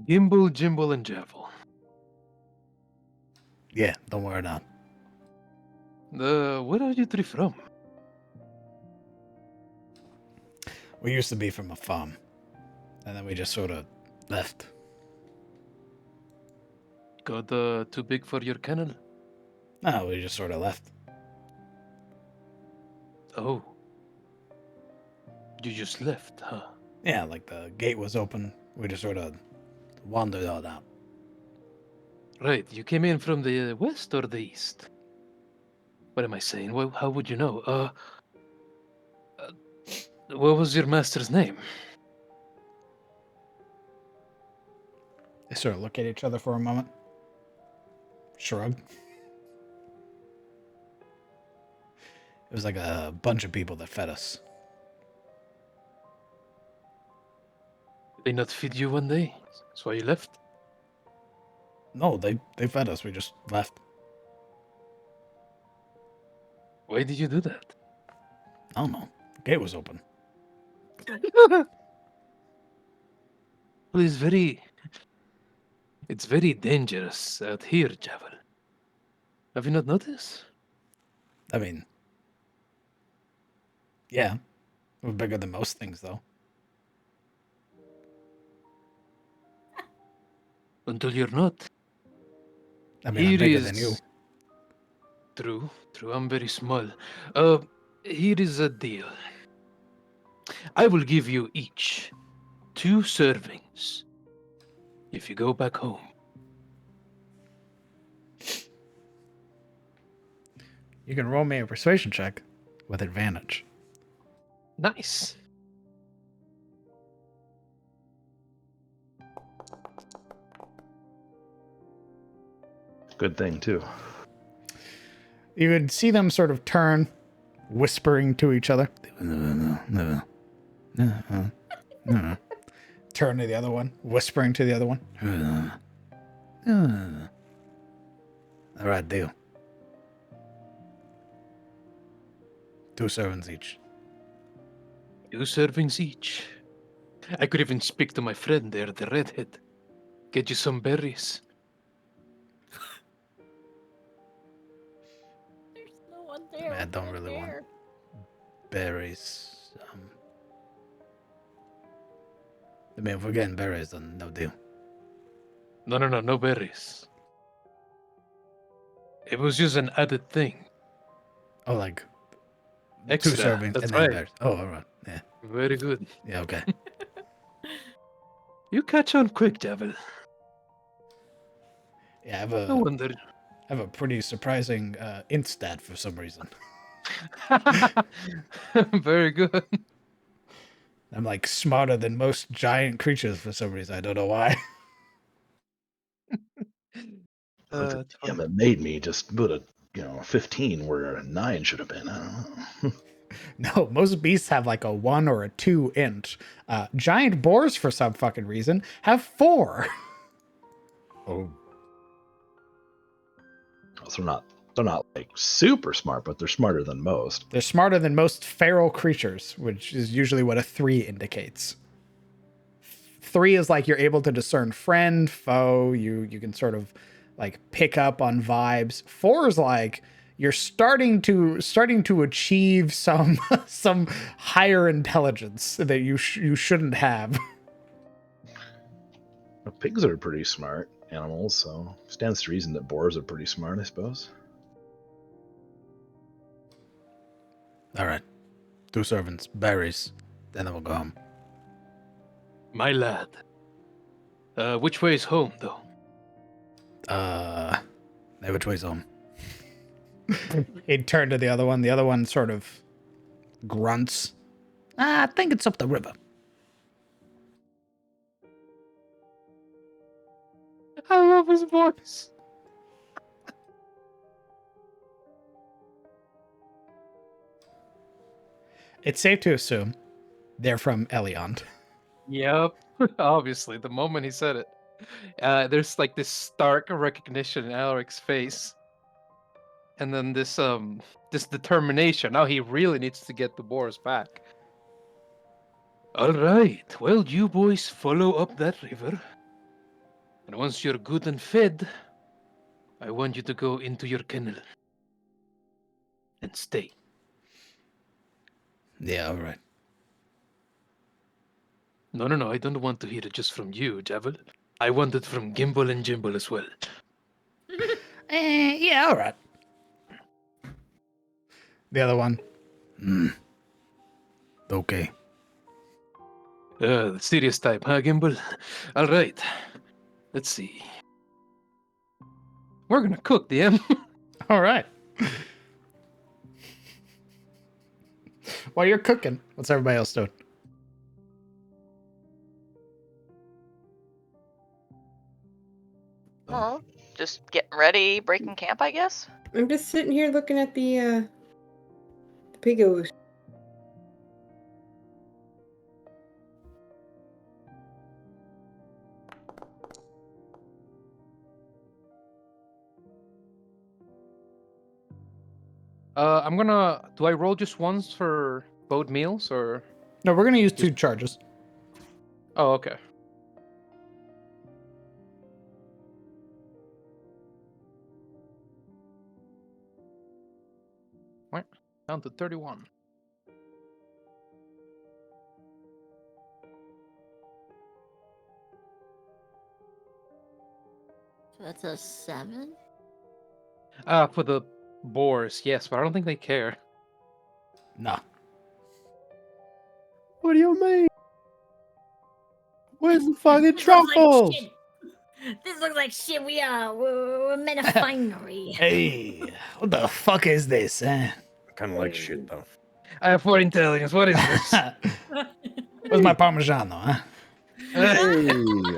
Gimbal, Jimble, and Javel. Yeah, don't worry about it. Where are you three from? We used to be from a farm, and then we just sort of left. Got too big for your kennel? No, we just sort of left. Oh. You just left, huh? Yeah, like the gate was open. We just sort of wandered all out. Right, you came in from the west or the east? What am I saying? Well, how would you know? What was your master's name? They sort of look at each other for a moment. Shrug. It was like a bunch of people that fed us. Did they not feed you one day? That's why you left? No, they fed us. We just left. Why did you do that? I don't know. The gate was open. Well, it's very dangerous out here, Javel. Have you not noticed? I mean, yeah. We're bigger than most things, though. Until you're not. I mean, I'm Here bigger is... than you. True. I'm very small. Here is a deal. I will give you each 2 servings if you go back home. You can roll me a persuasion check with advantage. Nice. Good thing, too. You would see them sort of turn, whispering to each other. Turn to the other one, whispering to the other one. All right, deal. 2 servants each. 2 servings each. I could even speak to my friend there, the redhead. Get you some berries. There's no one there. I don't really want berries. I mean, if we're getting berries, then no deal. No berries. It was just an added thing. Oh, like Extra, 2 servings that's and then right. berries. Oh, all right. Yeah. Very good. Yeah, okay. You catch on quick, Javel. Yeah, No wonder. I have a pretty surprising int stat for some reason. Very good. I'm like smarter than most giant creatures for some reason. I don't know why. The It's DM funny. that made me just put a 15 where a 9 should have been. I don't know. No, most beasts have like a 1 or a 2 int. Giant boars, for some fucking reason, have 4. Oh. So they're not like super smart, but they're smarter than most. They're smarter than most feral creatures, which is usually what a 3 indicates. 3 is like you're able to discern friend, foe. You can sort of like pick up on vibes. 4 is like you're starting to achieve some some higher intelligence that you shouldn't have. Well, pigs are pretty smart animals, so stands to reason that boars are pretty smart, I suppose. All right, 2 servants, berries, then I will go home. My lad. Which way is home, though? Which way's home? He'd turn to the other one. The other one sort of grunts. I think it's up the river. I love his voice. It's safe to assume they're from Eliond. Yep. Obviously, the moment he said it. There's like this stark recognition in Alaric's face. And then this determination. Now he really needs to get the boars back. All right. Well, you boys follow up that river. And once you're good and fed, I want you to go into your kennel. And stay. Yeah, all right. No, I don't want to hear it just from you, Javel. I want it from Gimbal and Jimble as well. Yeah, all right. The other one. Okay. The serious type, huh, Gimbal? All right. Let's see. We're gonna cook, DM. All right. While you're cooking, what's everybody else doing? Well, just getting ready, breaking camp, I guess. I'm just sitting here looking at the pigos. I'm gonna. Do I roll just once for both meals, or? No, we're gonna use 2 charges. Oh, okay. Right. Down to 31. So that's a 7? For the boars, yes, but I don't think they care. No. What do you mean? Where's the fucking This looks like truffles? shit. This looks like shit. We're men of finery. Hey, what the fuck is this, eh? Kind of like shit though. I have 4 intelligence. What is this? Where's my Parmesan, though, huh? Hey,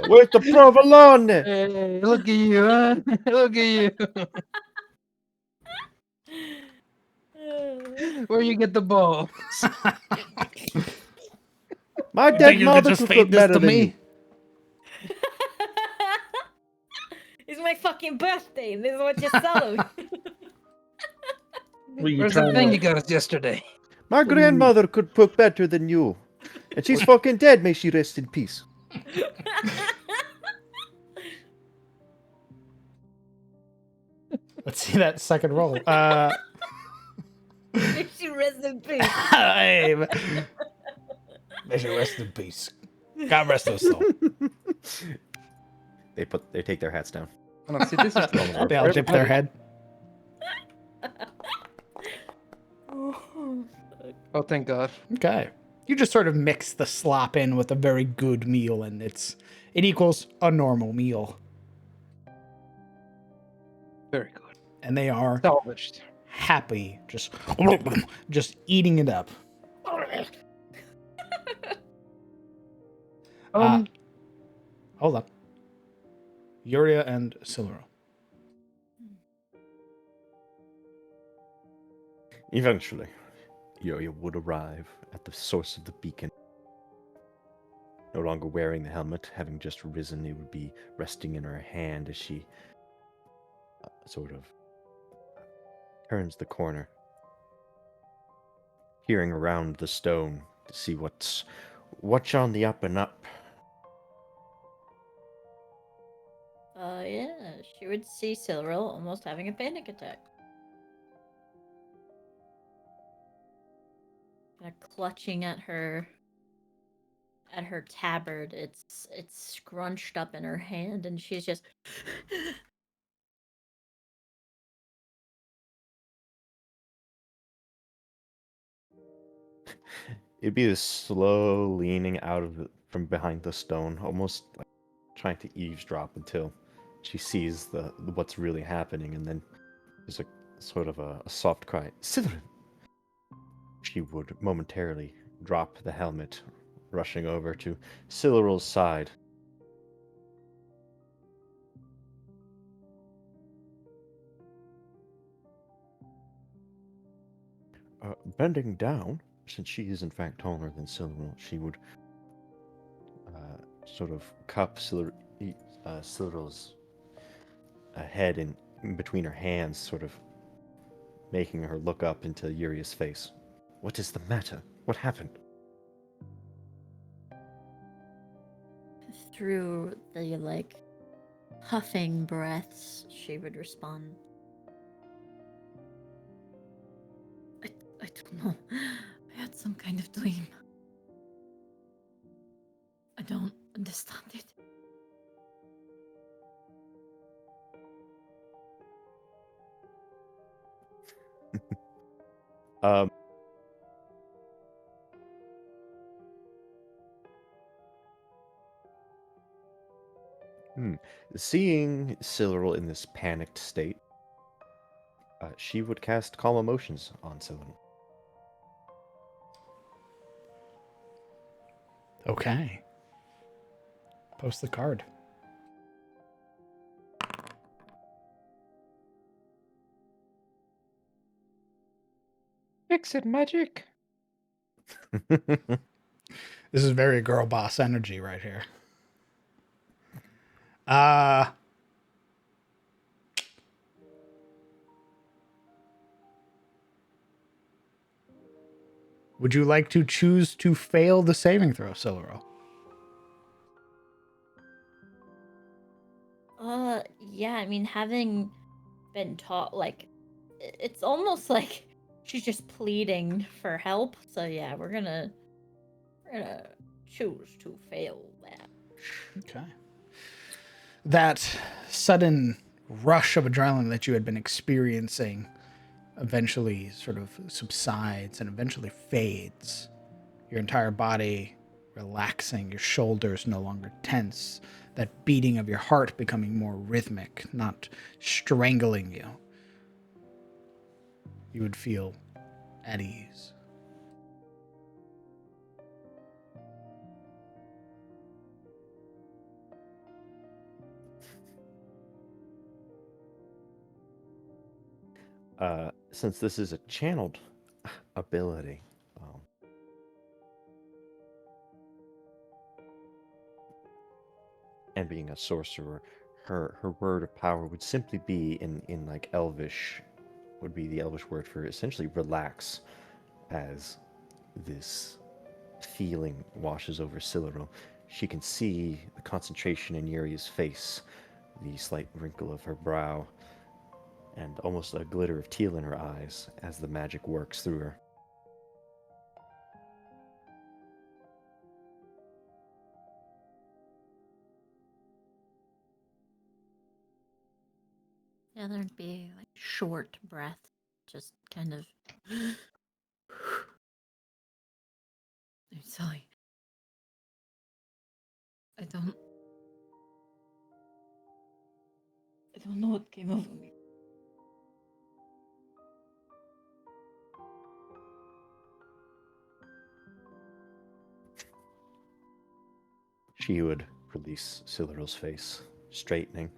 where's the provolone? Hey, look at you, huh? Look at you. Where you get the balls? My You dead think you could mother just could feed cook this better to than me? you. It's my fucking birthday, and this is what you're selling. Where's the thing you got us yesterday? My grandmother could cook better than you. And she's fucking dead, may she rest in peace. Let's see that second roll. May she rest in peace. Hey, may she rest in peace. God rest her soul. They take their hats down. Oh, no, see, this is They all dip their head. Oh, thank God. Okay. You just sort of mix the slop in with a very good meal, and it equals a normal meal. Very good. And they are Salvaged. happy, just eating it up. Hold on. Yuria and Siluro. Eventually, Yoya would arrive at the source of the beacon. No longer wearing the helmet, having just risen, it would be resting in her hand as she sort of turns the corner, peering around the stone to see what's on the up and up. Yeah, she would see Silril almost having a panic attack. Kind of clutching at her tabard. It's scrunched up in her hand, and she's just It'd be this slow leaning out of from behind the stone, almost like trying to eavesdrop until she sees the what's really happening, and then there's a sort of a soft cry, Slytherin. She would momentarily drop the helmet, rushing over to Silrul's side. Bending down, since she is in fact taller than Silrul, she would sort of cup Silrul's head in between her hands, sort of making her look up into Yuria's face. What is the matter? What happened? through the huffing breaths. She would respond. I don't know. I had some kind of dream. I don't understand it. Um, Seeing Silrul in this panicked state, she would cast Calm Emotions on Silrul. Okay. Post the card. Fix it, magic. This is very girl boss energy right here. Would you like to choose to fail the saving throw, Siluro? Yeah, I mean, having been taught, it's almost like she's just pleading for help. So yeah, we're gonna choose to fail that. Okay. That sudden rush of adrenaline that you had been experiencing eventually sort of subsides and eventually fades. Your entire body relaxing, your shoulders no longer tense, that beating of your heart becoming more rhythmic, not strangling you. You would feel at ease. Since this is a channeled ability, and being a sorcerer, her word of power would simply be in like Elvish, would be the Elvish word for essentially relax, as this feeling washes over Silril. She can see the concentration in Yuri's face, the slight wrinkle of her brow, and almost a glitter of teal in her eyes as the magic works through her. Yeah, there'd be short breath, just kind of. I'm sorry. I don't know what came over me. She would release Siluriel's face, straightening.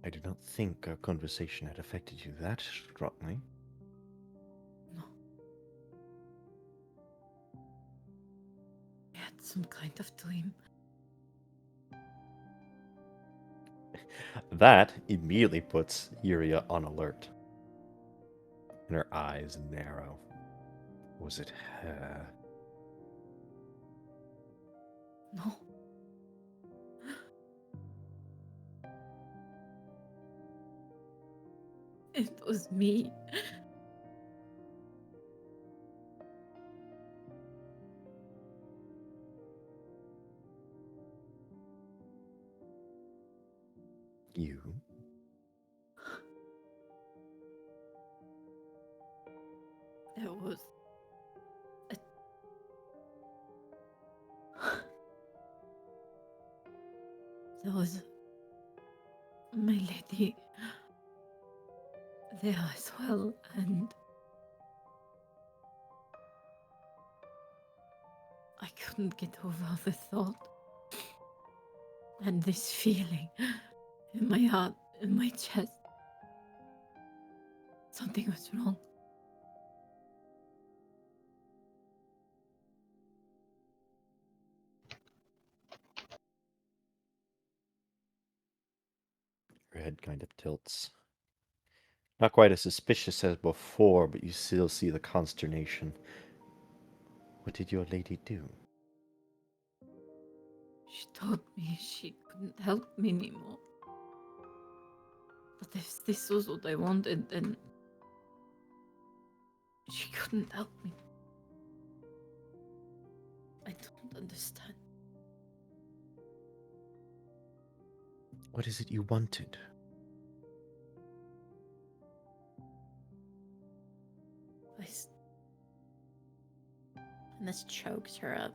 I do not think our conversation had affected you that strongly. No. I had some kind of dream. That immediately puts Yuria on alert. And her eyes narrow. Was it her? No. It was me. You? There was a... There was my lady there as well, and I couldn't get over the thought and this feeling in my heart, in my chest. Something was wrong. Her head kind of tilts. Not quite as suspicious as before, but you still see the consternation. What did your lady do? She told me she couldn't help me anymore. But if this was what I wanted, then she couldn't help me. I don't understand. What is it you wanted? And this chokes her up.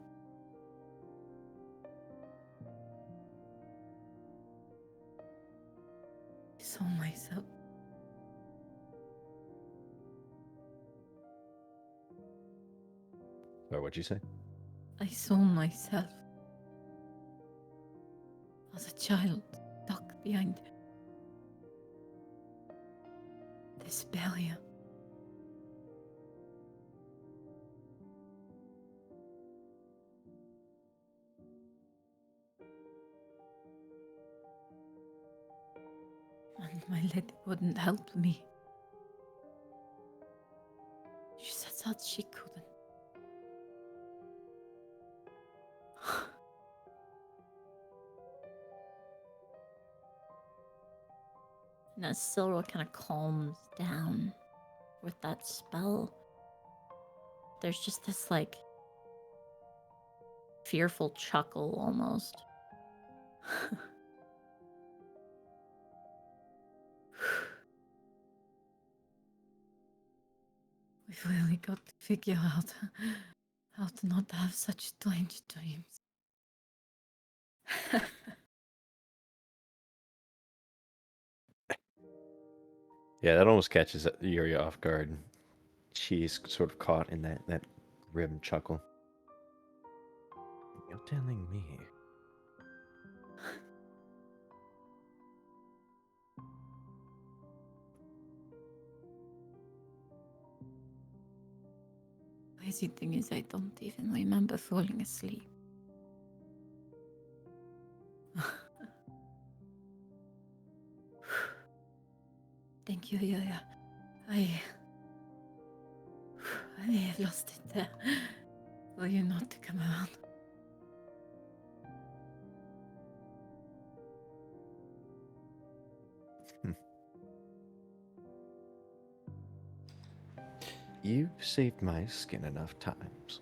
I saw myself. Sorry, what'd you say? I saw myself as a child stuck behind this barrier. And my lady wouldn't help me. She said that she couldn't. And as Silra kind of calms down with that spell, there's just this like fearful chuckle almost. We've really got to figure out how to not have such strange dreams. Yeah, that almost catches Yuria off guard. She's sort of caught in that grim chuckle. You're telling me. Crazy thing is, I don't even remember falling asleep. Thank you, Yuria. I may have lost it there. For you not to come around. You've saved my skin enough times.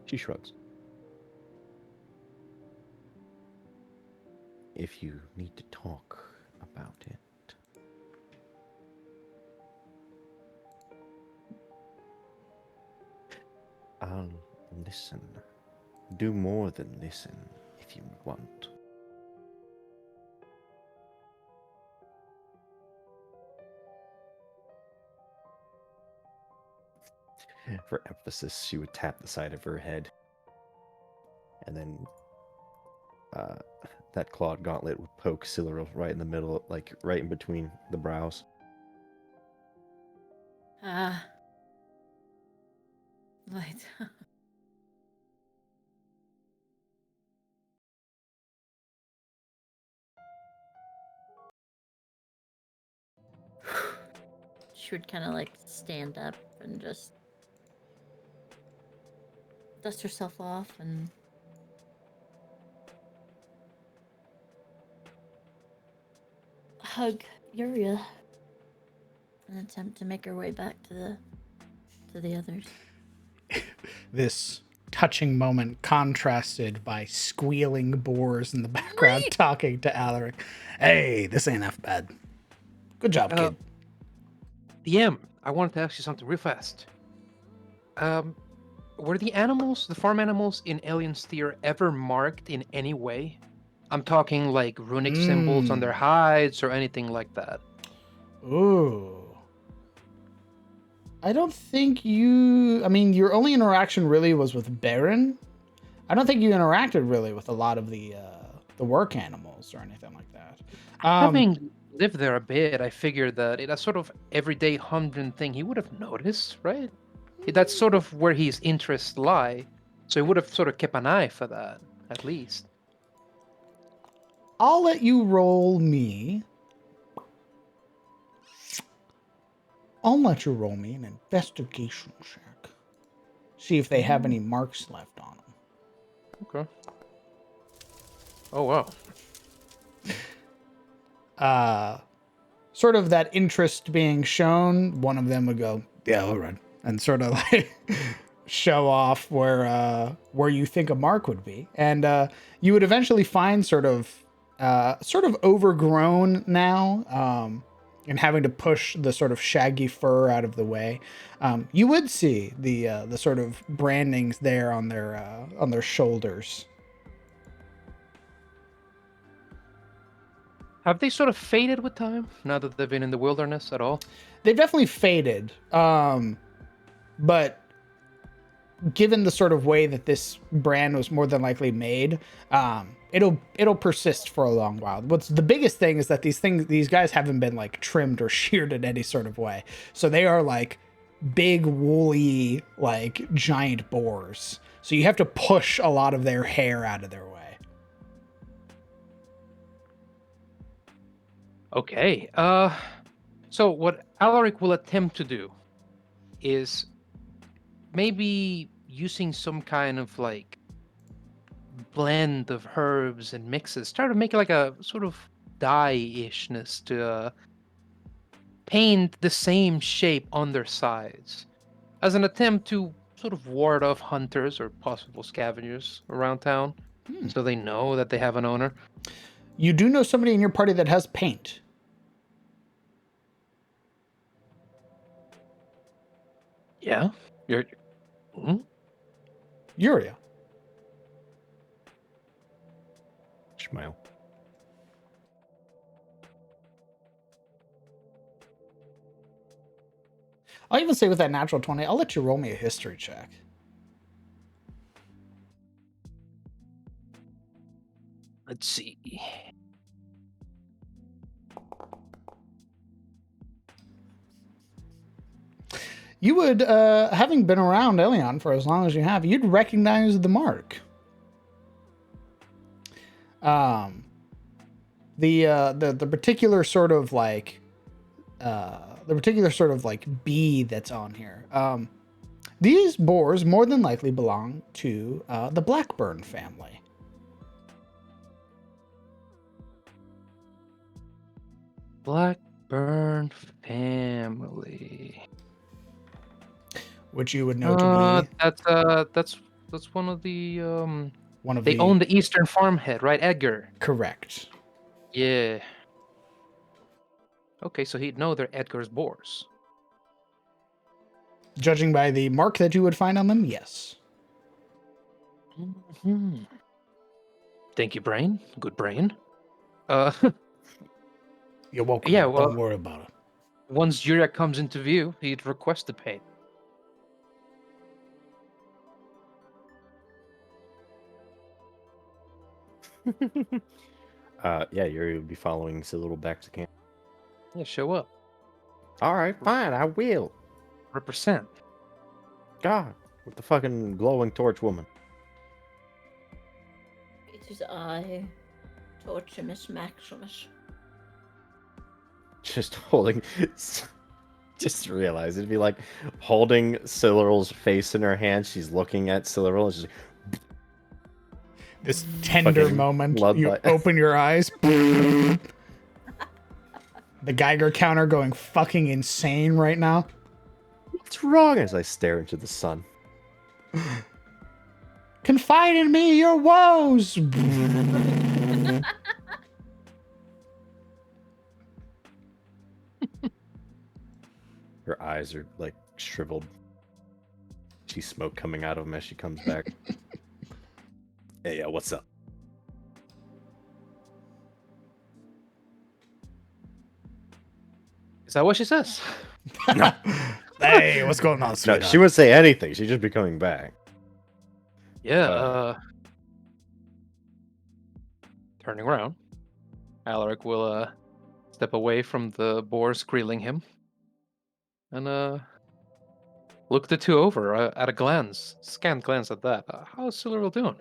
She shrugs. If you need to talk about it. I'll listen. Do more than listen if you want. For emphasis, she would tap the side of her head. And then that clawed gauntlet would poke Cyril right in the middle, like right in between the brows. Ah. Right. She would kind of like stand up and just dust herself off and hug Yuria and attempt to make her way back to the others. This touching moment contrasted by squealing boars in the background talking to Alaric. Hey, this ain't half bad. Good job, kid. DM, I wanted to ask you something real fast. Were the animals, the farm animals in Alien Steer, ever marked in any way? I'm talking like runic symbols on their hides or anything like that. Ooh. I don't think you... I mean, your only interaction really was with Baron. I don't think you interacted really with a lot of the work animals or anything like that. Having lived there a bit, I figured that it's a sort of everyday humdrum thing he would have noticed, right? That's sort of where his interests lie. So he would have sort of kept an eye for that, at least. I'll let you roll me. I'll let you roll me an investigation check. See if they have any marks left on them. Okay. Oh, wow. Sort of that interest being shown, one of them would go, yeah, all right. And sort of like show off where you think a mark would be. And you would eventually find sort of overgrown now, and having to push the sort of shaggy fur out of the way. You would see the sort of brandings there on their shoulders. Have they sort of faded with time now that they've been in the wilderness at all? They've definitely faded. But given the sort of way that this brand was more than likely made, it'll persist for a long while. What's the biggest thing is that these guys haven't been like trimmed or sheared in any sort of way. So they are like big woolly, like giant boars. So you have to push a lot of their hair out of their way. Okay. So what Alaric will attempt to do is maybe using some kind of like blend of herbs and mixes, try to make it like a sort of dye-ishness to paint the same shape on their sides as an attempt to sort of ward off hunters or possible scavengers around town so they know that they have an owner. You do know somebody in your party that has paint. Yeah? You're... Yuria. Smile. I'll even say with that natural 20, I'll let you roll me a history check. Let's see. You would, having been around Elion for as long as you have, you'd recognize the mark. The particular sort of like, bee that's on here. These boars more than likely belong to the Blackburn family. Blackburn family. Which you would know to be... That's one of the one of they own the Eastern Farmhead, right? Edgar. Correct. Yeah. Okay, so he'd know they're Edgar's boars. Judging by the mark that you would find on them, yes. Mm-hmm. Thank you, brain. Good brain. You're welcome. Yeah, well, don't worry about it. Once Yuria comes into view, he'd request the paint. Yeah, you'll be following Cyril back to camp. Yeah, show up. All right, fine, I will. Represent. God, with the fucking glowing torch woman. It is I, Tortimus Maximus. Just holding. Just realize it'd be like holding Cyril's face in her hand. She's looking at Cyril. And she's like, This tender Fucking moment, love you bite. open your eyes. The Geiger counter going fucking insane right now. "What's wrong?" As I stare into the sun. Confide in me your woes. Her eyes are like shriveled. She smoke coming out of them as she comes back. Hey, what's up? Is that what she says? Hey, what's going on, No, sweetheart? she wouldn't say anything. She'd just be coming back. Yeah, turning around, Alaric will step away from the boars grilling him and look the two over at a glance, scant glance at that. How's Cyril doing?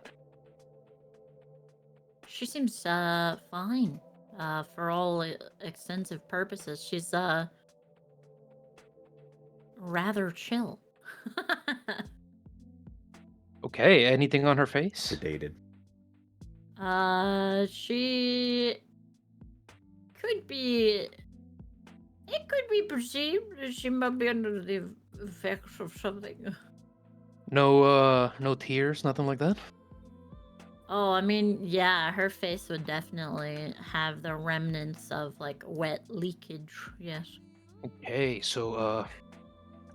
She seems fine. For all extensive purposes, she's rather chill. Okay, anything on her face? Sedated. She could be. It could be perceived that she might be under the effects of something. No tears, nothing like that? Oh, I mean, yeah, her face would definitely have the remnants of like wet leakage. Yes. Okay, so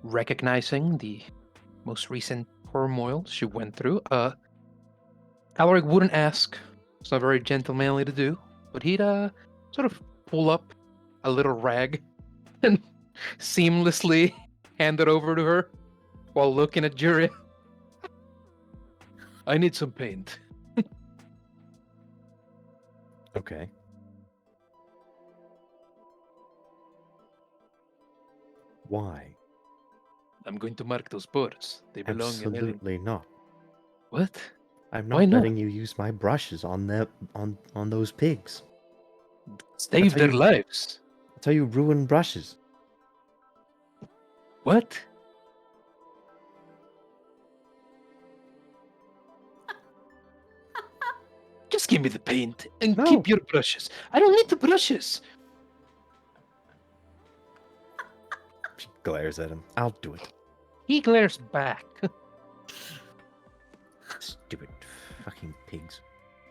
recognizing the most recent turmoil she went through, Alaric wouldn't ask. It's not very gentlemanly to do, but he'd sort of pull up a little rag and seamlessly hand it over to her while looking at Juria. I need some paint. Okay. Why? I'm going to mark those boards. They belong in Ellie. Absolutely not. What? I'm Why not not? letting you use my brushes on on those pigs. Save That's how their you- lives. That's how you ruin brushes. What? Just give me the paint and No. keep your brushes. I don't need the brushes. She glares at him. I'll do it. He glares back. Stupid fucking pigs.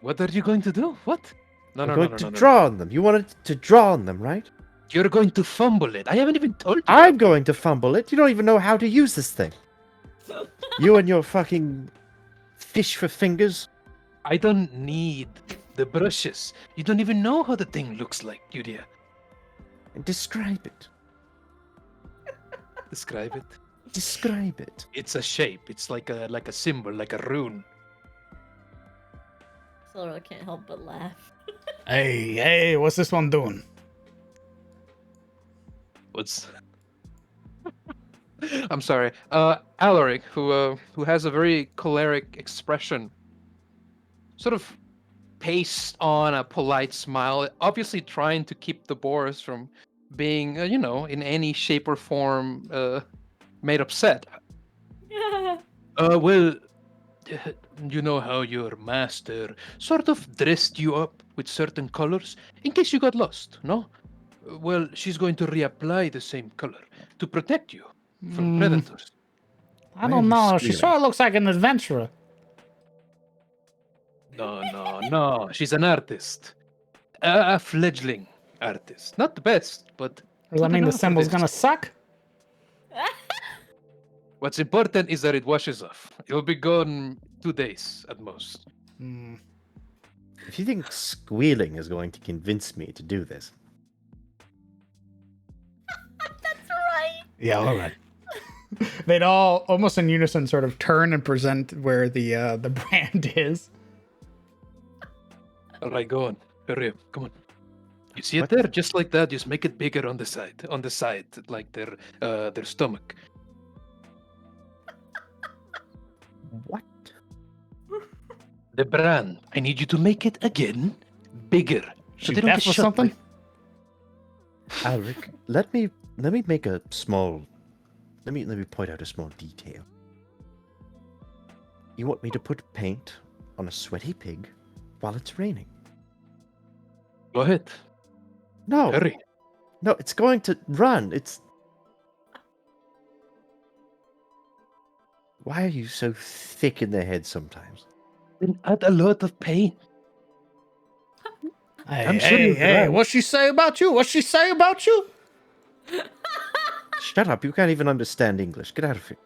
What are you going to do? What? No, I'm no, going no, no, to no, no. draw on them. You wanted to draw on them, right? You're going to fumble it. I haven't even told you. I'm going to fumble it. You don't even know how to use this thing. You and your fucking fish for fingers. I don't need the brushes. You don't even know how the thing looks like, Yuria. And describe it. Describe it. Describe it. It's a shape. It's like a symbol, like a rune. Sora can't help but laugh. Hey, what's this one doing? What's? I'm sorry. Alaric, who has a very choleric expression, sort of pastes on a polite smile, obviously trying to keep the boars from being, in any shape or form made upset. Well, you know how your master sort of dressed you up with certain colors in case you got lost, no? Well, she's going to reapply the same color to protect you from predators. I don't know. She sort of looks like an adventurer. No. She's an artist. A fledgling artist. Not the best, but... Does that mean the symbol's gonna suck? What's important is that it washes off. It'll be gone 2 days at most. If you think squealing is going to convince me to do this. That's right. Yeah, all right. They'd all, almost in unison, sort of turn and present where the brand is. All right, go on. Hurry up. Come on. You see What? it there? Just like that. Just make it bigger on the side. On the side, like their stomach. What? The brand. I need you to make it again bigger, so She they don't deaf get or shut. something? Alric, let me make a small. Let me point out a small detail. You want me to put paint on a sweaty pig while it's raining? Go ahead. No. Hurry. No, it's going to run. It's. Why are you so thick in the head sometimes? Then add a lot of paint. I'm sure you'll Hey, dry. what's she say about you? What's she say about you? Shut up! You can't even understand English. Get out of here.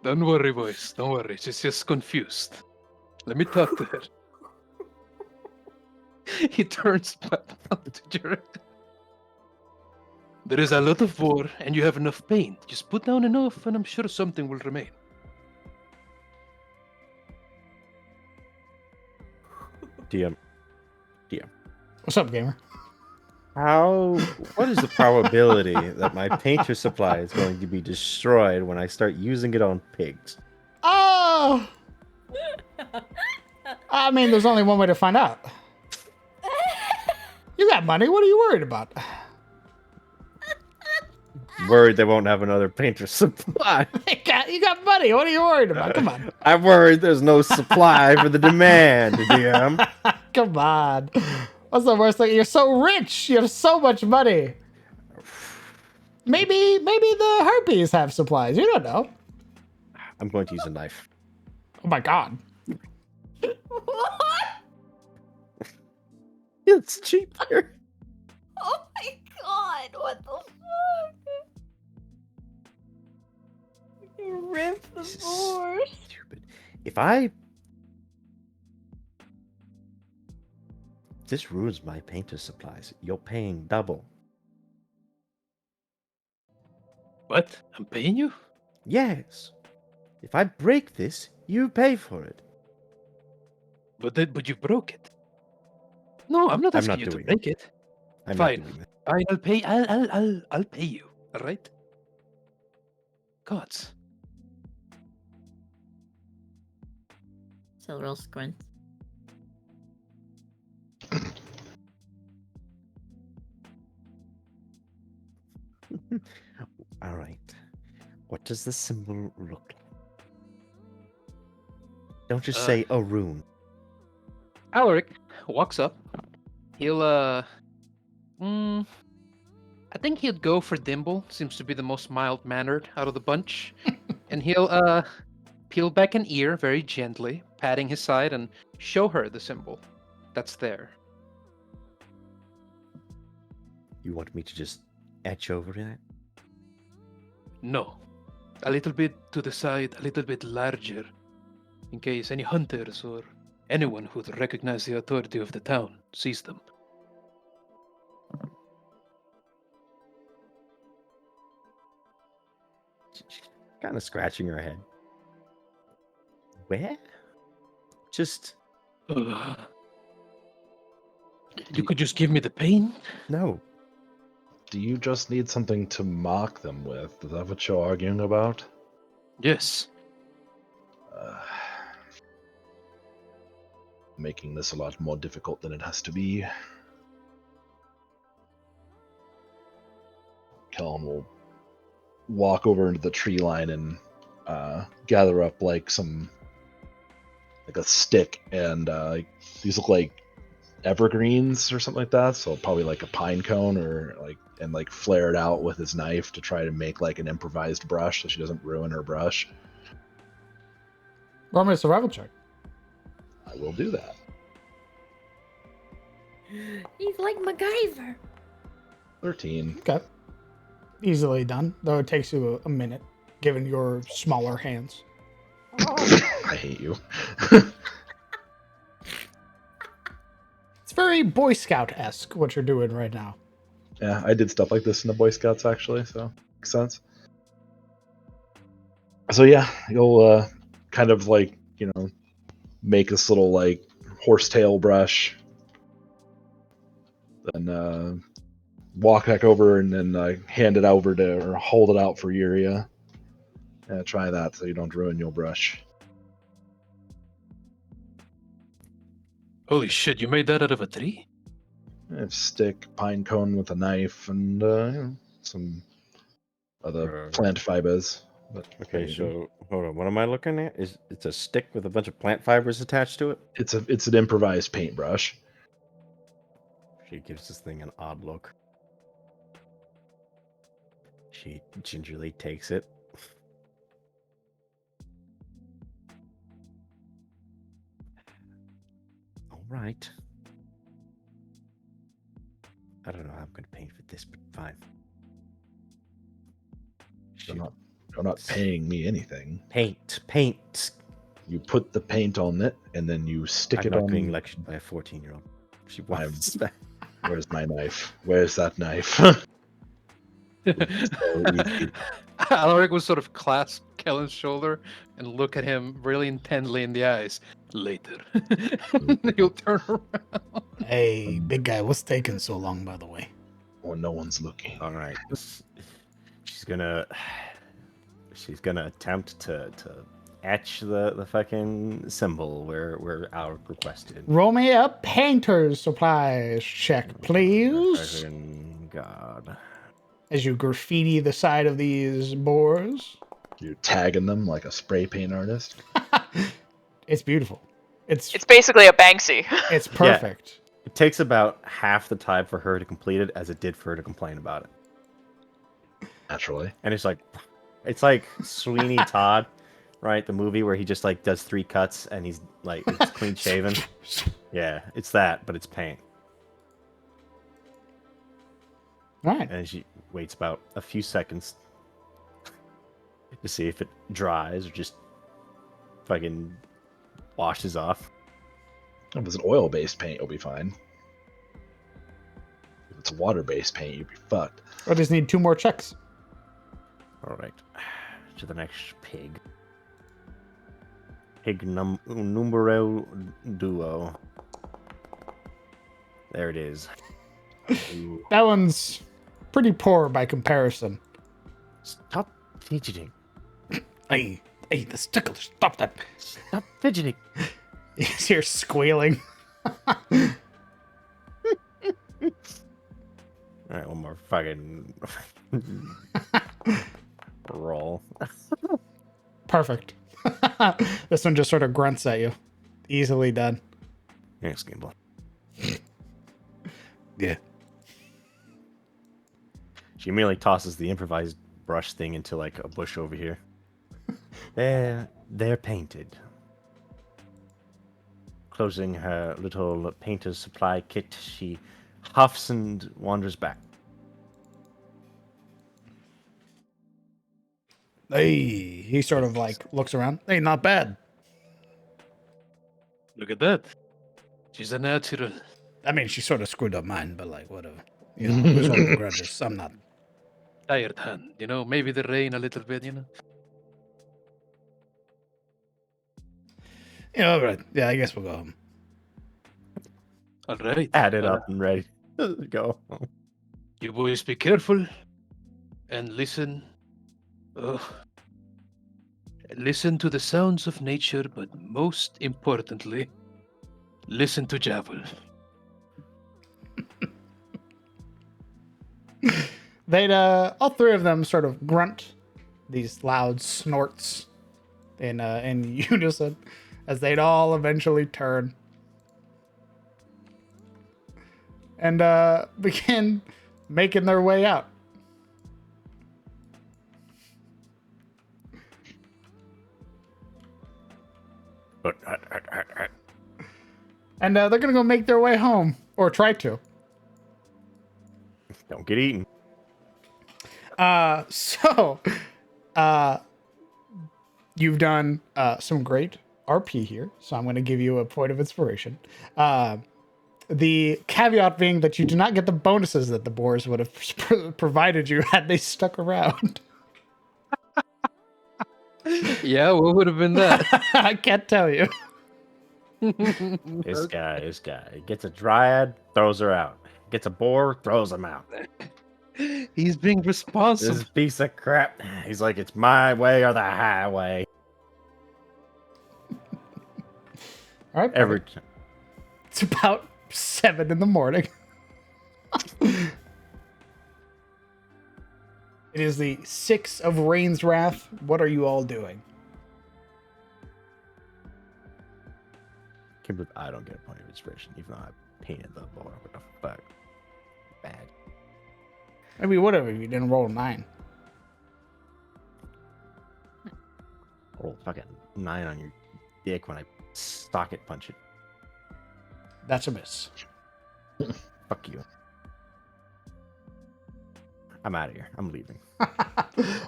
Don't worry, boys. Don't worry. She's just confused. Let me talk to her. He turns back to Jared. There is a lot of war, and you have enough paint. Just put down enough, and I'm sure something will remain. DM. What's up, gamer? What is the probability that my painter supply is going to be destroyed when I start using it on pigs? Oh! I mean, there's only one way to find out. You got money. What are you worried about? Worried they won't have another painter supply. You got money. What are you worried about? Come on. I'm worried there's no supply for the demand, DM. Come on. What's the worst thing? You're so rich. You have so much money. Maybe the herpes have supplies. You don't know. I'm going to use a knife. Oh my god. What? It's cheaper. Oh my god, what the fuck? You ripped the This is board. Stupid. If this ruins my painter supplies, you're paying double. What? I'm paying you? Yes. If I break this, you pay for it. But you broke it. No, I'm not I'm asking not you to doing it. break it. I'm Fine. not doing that. Fine, I'll pay. I'll pay you. All right. Gods. Silreal squint. All right. What does the symbol look like? Don't just say a rune. Alaric walks up. He'll I think he'd go for Dimble. Seems to be the most mild-mannered out of the bunch. And he'll peel back an ear very gently, patting his side, and show her the symbol that's there. You want me to just etch over that? No. A little bit to the side, a little bit larger, in case any hunters or anyone who'd recognize the authority of the town sees them. She's kind of scratching her head. Where? Just You could just give me the pain? no. Do you just need something to mock them with? Is that what you're arguing about? Yes. Making this a lot more difficult than it has to be. Kellen will walk over into the tree line and gather up like a stick, and these look like evergreens or something like that. So probably like a pine cone and flare it out with his knife to try to make like an improvised brush so she doesn't ruin her brush. Roll me a survival check. I will do that. He's like MacGyver. 13. Okay. Easily done, though it takes you a minute, given your smaller hands. I hate you. It's very Boy Scout-esque, what you're doing right now. Yeah, I did stuff like this in the Boy Scouts actually, so makes sense. So yeah, you'll kind of like make this little like horsetail brush, then walk back over and then hand it over to or hold it out for Yuria. Try that so you don't ruin your brush. Holy shit, you made that out of a tree? Stick, pine cone with a knife, and some other plant fibers. But Okay, so hold on. What am I looking at? It's a stick with a bunch of plant fibers attached to it? It's an improvised paintbrush. She gives this thing an odd look. She gingerly takes it. All right. I don't know how I'm going to paint with this, but fine. You're not paying me anything. Paint. You put the paint on it, and then you stick it on. I'm not being lectured by a 14-year-old. She wants that. Where's my knife? Where's that knife? Alaric would sort of clasp Kellen's shoulder and look at him really intently in the eyes. Later. He'll turn around. Hey, big guy, what's taking so long, by the way? Well, no one's looking. All right. She's gonna attempt to etch the fucking symbol where Alaric requested. Roll me a painter's supplies check, please. Fucking God. As you graffiti the side of these boars. You're tagging them like a spray paint artist. It's beautiful. It's basically a Banksy. It's perfect. Yeah. It takes about half the time for her to complete it as it did for her to complain about it. Naturally. And it's like Sweeney Todd, right? The movie where he just like does 3 cuts and he's like it's clean shaven. Yeah, it's that, but it's paint. Right. And she waits about a few seconds to see if it dries or just fucking washes off. If it's an oil-based paint, you'll be fine. If it's water-based paint, you'll be fucked. I just need 2 more checks. All right, to the next pig. Pig numero duo. There it is. That one's pretty poor by comparison. Stop fidgeting. Hey, the stickler, stop that. Stop fidgeting. You hear squealing. All right, one more fucking roll. Perfect. This one just sort of grunts at you. Easily done. Thanks, Gimbal. Yeah. She immediately tosses the improvised brush thing into like a bush over here. They're painted. Closing her little painter's supply kit, she huffs and wanders back. Hey, he sort of like looks around. Hey, not bad. Look at that. She's a natural. I mean, she sort of screwed up mine, but like, whatever. You know, who's holding grudges? I'm not. Tired hand, maybe the rain a little bit, Yeah, all right. Yeah, I guess we'll go home. All right. Add it up and ready to go. You boys be careful and listen. Listen to the sounds of nature, but most importantly, listen to Javel. They'd all 3 of them sort of grunt these loud snorts in unison as they'd all eventually turn and begin making their way out. And they're gonna go make their way home, or try to. Don't get eaten. You've done some great RP here, so I'm going to give you a point of inspiration. The caveat being that you do not get the bonuses that the boars would have provided you had they stuck around. Yeah, what would have been that? I can't tell you. This guy gets a dryad, throws her out. Gets a boar, throws him out. He's being responsible. This piece of crap. He's like, it's my way or the highway. All right, Every buddy. It's about 7 in the morning. It is the 6 of Rain's Wrath. What are you all doing? Can't believe I don't get a point of inspiration, even though I painted the boar. What the fuck? Bad. I mean, whatever. You didn't roll a 9. Roll fucking 9 on your dick when I socket punch it. That's a miss. Fuck you. I'm out of here. I'm leaving.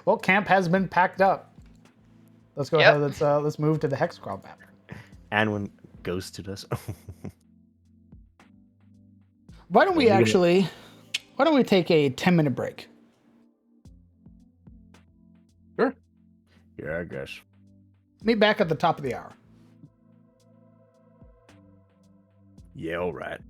Well, camp has been packed up. Let's go ahead. Let's move to the hex crawl map. Anwin ghosted us. Why don't we take a 10-minute break? Sure. Yeah, I guess. Meet back at the top of the hour. Yeah, all right.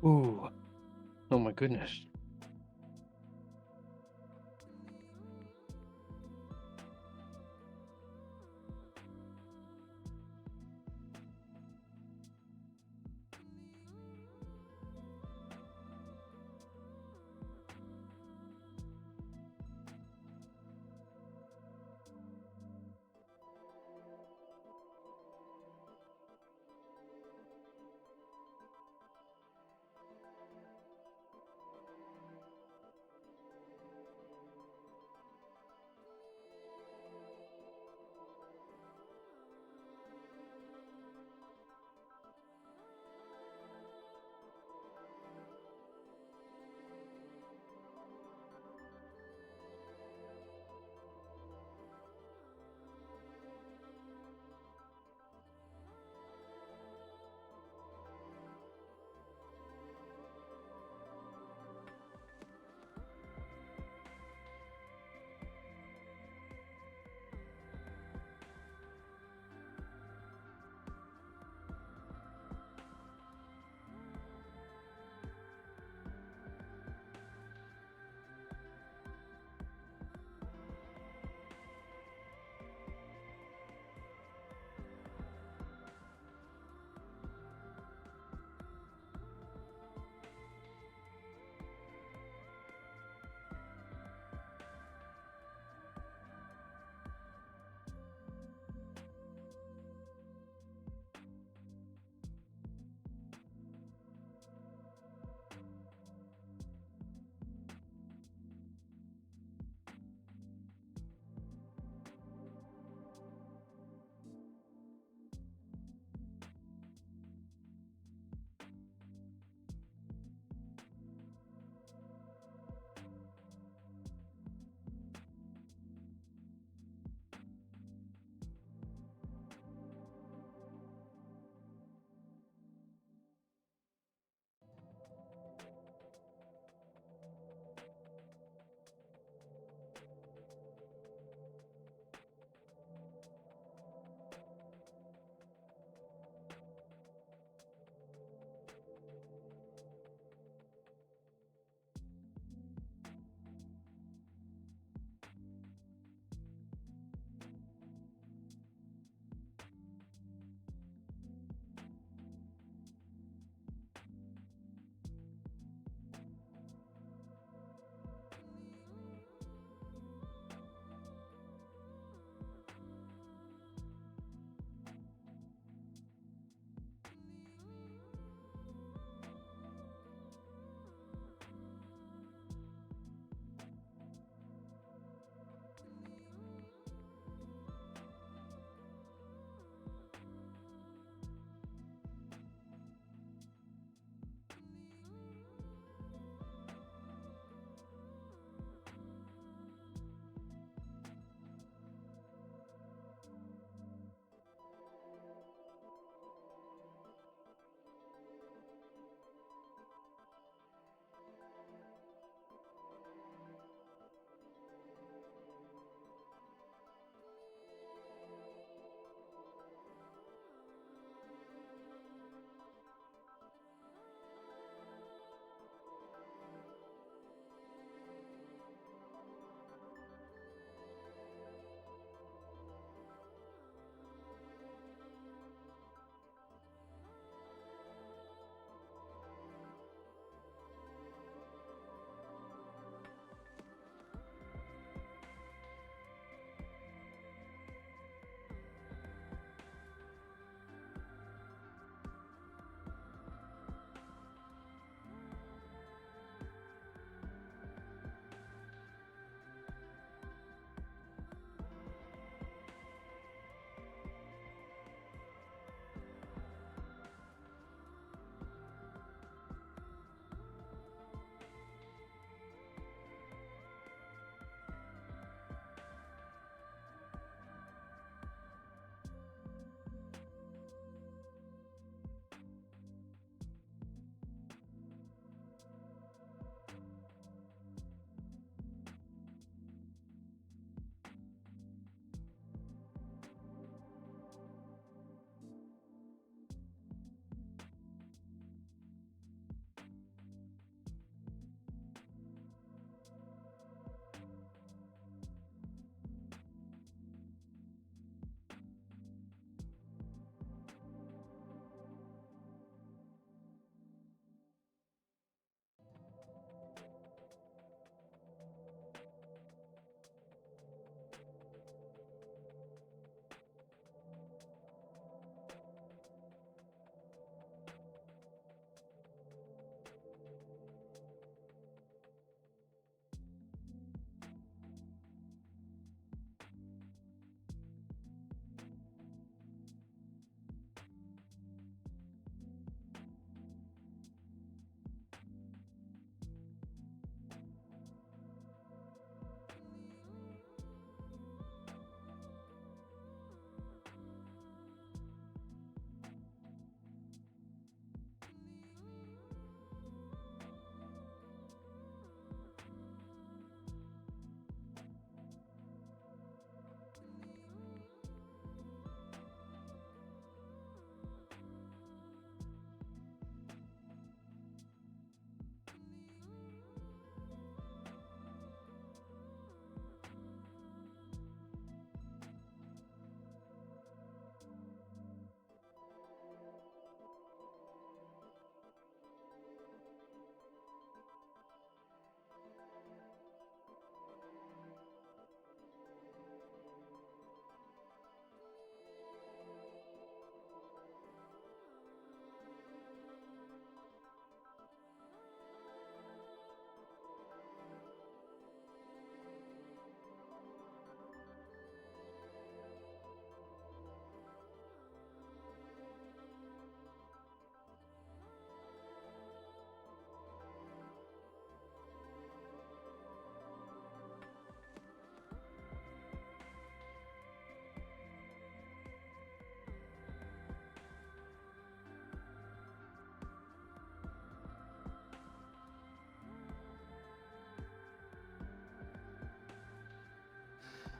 Ooh. Oh my goodness.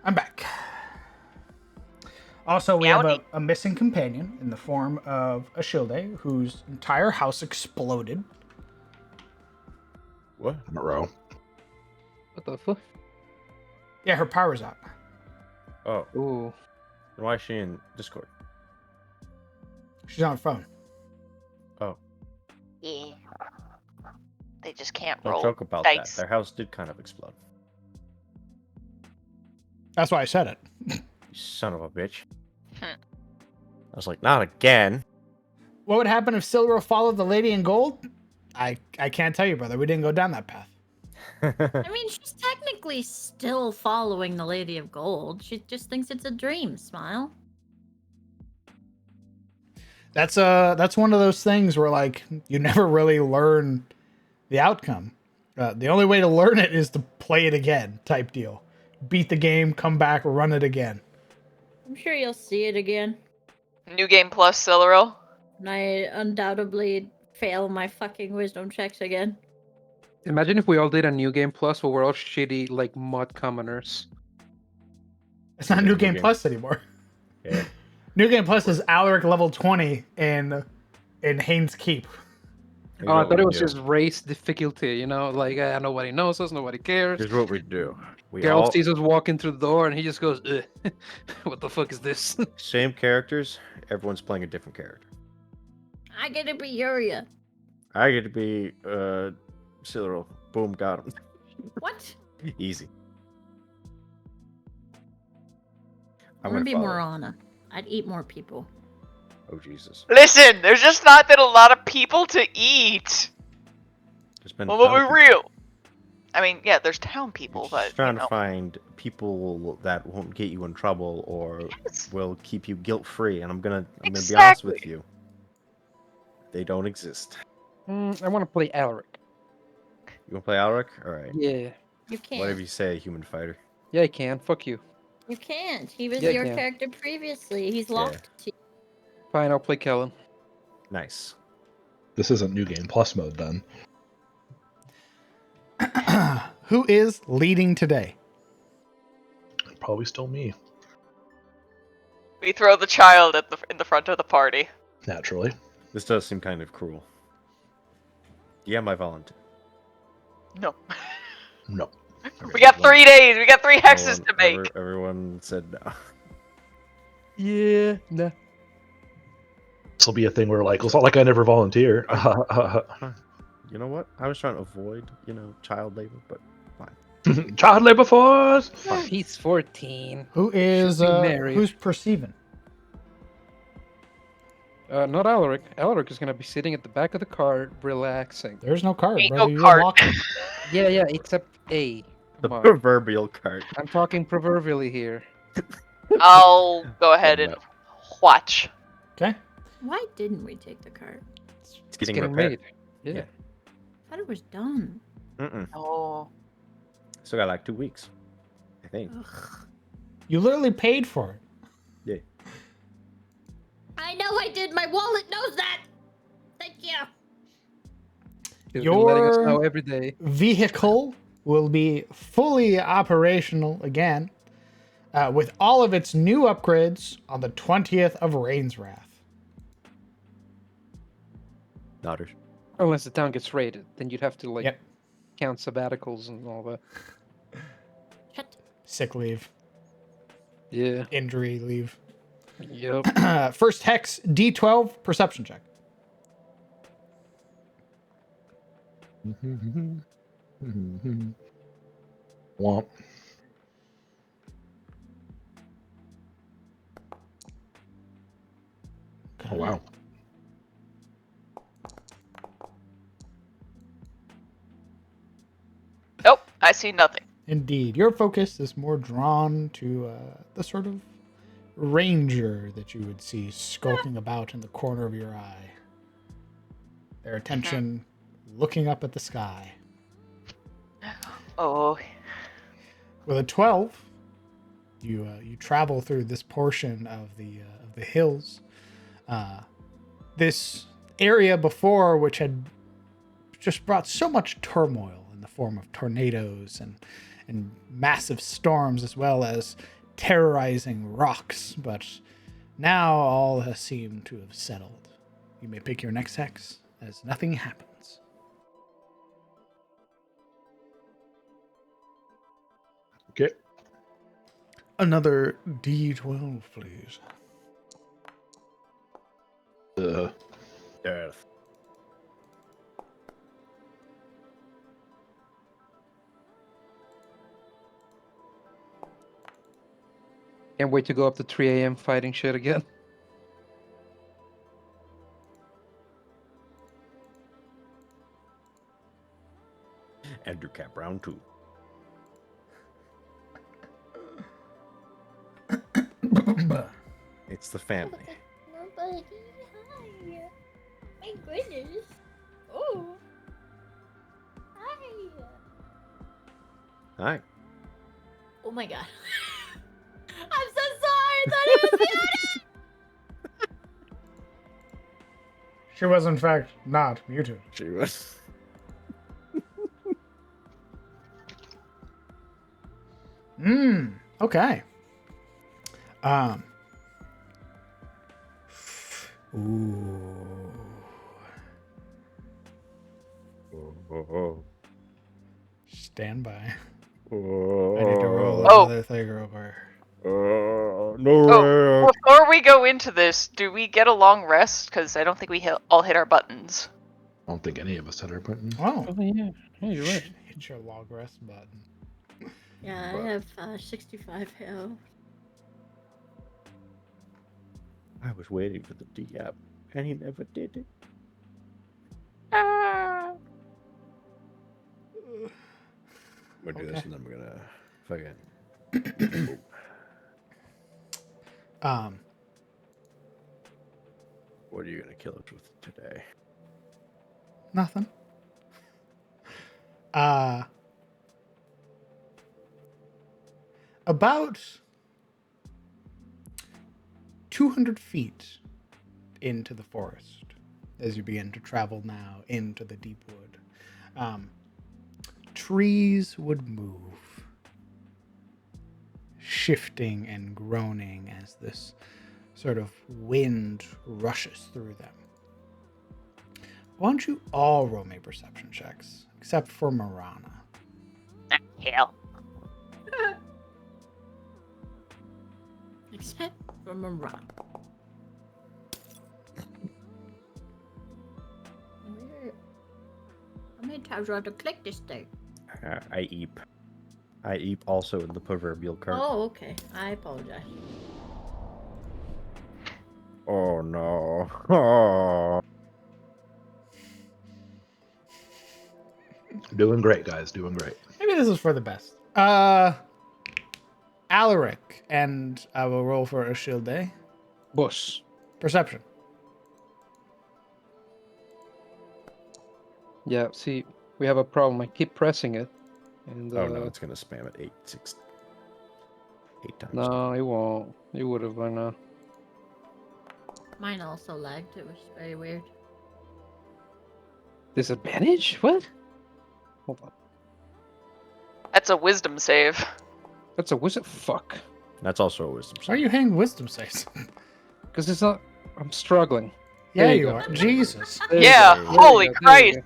I'm back. Also, we have Meowdy. a missing companion in the form of Ashilde, whose entire house exploded. What? Monroe. What the fuck? Yeah, her power's out. Oh, Ooh. then why is she in Discord? She's on her phone. Oh, Yeah. They just can't don't roll joke about dice. that. Their house did kind of explode. That's why I said it. You son of a bitch. I was like, not again. What would happen if Silro followed the lady in gold? I can't tell you, brother. We didn't go down that path. I mean, she's technically still following the Lady of Gold. She just thinks it's a dream, Smile. That's one of those things where like you never really learn the outcome. The only way to learn it is to play it again, type deal. Beat the game, come back, run it again. I'm sure you'll see it again. New Game Plus, Silleril. And I undoubtedly fail my fucking wisdom checks again. Imagine if we all did a new game plus where we're all shitty like mod commoners. It's not New Game Plus anymore. Yeah. New Game Plus is Alaric level 20 in Haynes Keep. Here's Oh, I what thought we it was do. just race difficulty, you know, like nobody knows us, nobody cares. Here's what we do. We Geralt all sees us walking through the door and he just goes, "Ugh, what the fuck is this?" same characters. Everyone's playing a different character. I get to be Yuria. I get to be Cyril. Boom, got him. What? Easy. I'm gonna be follow. Morana. I'd eat more people. Oh Jesus. Listen, there's just not been a lot of people to eat. There's been. Well, a ton we'll of be people. real. I mean, yeah, there's town people, Just but trying you to know. find people that won't get you in trouble or Yes. will keep you guilt free. And I'm gonna be honest with Exactly. you. They don't exist. I want to play Alaric. You wanna play Alric? Alright. Yeah. You can't. Whatever you say, human fighter. Yeah, I can. Fuck you. You can't. He was Yeah, I your can. character previously. He's Yeah. locked to you. Fine, I'll play Kellen. Nice. This isn't New Game Plus mode then. Who is leading today? Probably still me, We throw the child in the front of the party. naturally. This does seem kind of cruel. Yeah, my volunteer. No. No. We got 3 days. We got 3 hexes to make. Everyone said no. Yeah, nah. This will be a thing where like it's not like I never volunteer. You know what? I was trying to avoid, child labor, but Child labor force. He's 14. Who is Should be married. who's perceiving? Not Alaric. Alaric is gonna be sitting at the back of the car, relaxing. There's no card, Ain't brother. no You card. unlock it. Yeah, except A. the Come on. proverbial cart. I'm talking proverbially here. I'll go ahead and watch. Okay. Why didn't we take the card? It's It's getting getting repaired. made. Yeah. I thought it was done. Mm-mm. Oh. Still got like 2 weeks, I think. Ugh. You literally paid for it. Yeah. I know I did. My wallet knows that. Thank you. He's been letting us Your- know every day. Vehicle will be fully operational again with all of its new upgrades on the 20th of Rain's Wrath. Daughters. Unless the town gets raided, then you'd have to Yep. count sabbaticals and all that. Shut. Sick leave, Yeah. injury leave. Yep. First hex, D12, perception check. Womp. Oh wow. Nope, I see nothing. Indeed, your focus is more drawn to the sort of ranger that you would see skulking about in the corner of your eye. Their attention looking up at the sky. Oh. With a 12, you travel through this portion of the hills. This area before, which had just brought so much turmoil in the form of tornadoes and massive storms, as well as terrorizing rocks. But now all has seemed to have settled. You may pick your next hex as nothing happens. Okay. Another D12, please. Death. Can't wait to go up to 3 a.m. fighting shit again. Ender cap round 2. It's the family. Nobody. Hi. My goodness. Oh. Hi. Hi. Oh my god. I'm so sorry. I thought it was muted. She was, in fact, not muted. She was. Okay. Ooh. Stand by. I need to roll another thing over. Oh, before we go into this, do we get a long rest? Because I don't think we all hit our buttons. I don't think any of us had our button. Oh, yeah. Hey, you're right. hit your log rest button. Yeah, I have 65 health. I was waiting for the D-app, and he never did it. Ah. I'm gonna do this, and then we're gonna fucking. What are you gonna kill us with today? Nothing. About 200 feet into the forest, as you begin to travel now into the deep wood, trees would move, shifting and groaning as this sort of wind rushes through them. Why don't you all roll me perception checks, except for Marana? Hell. Except for Marana. How many times do I have to click this thing? I eep. I eep also in the proverbial cart. Oh, okay. I apologize. Oh no. Oh. Doing great, guys. Doing great. Maybe this is for the best. Alaric, and I will roll for a shield day. Boss. Perception. Yeah, see, we have a problem. I keep pressing it. And, Oh no, it's gonna spam it 8 times. No, it won't. It would have by now. Mine also lagged. It was very weird. Disadvantage? What? Hold on. That's a wisdom save. That's a wizard. Fuck. That's also a wisdom. Why are you hanging wisdom saves? Because it's not. I'm struggling. Yeah, There you go. are. Jesus. There you Yeah, go. holy There you go. Christ.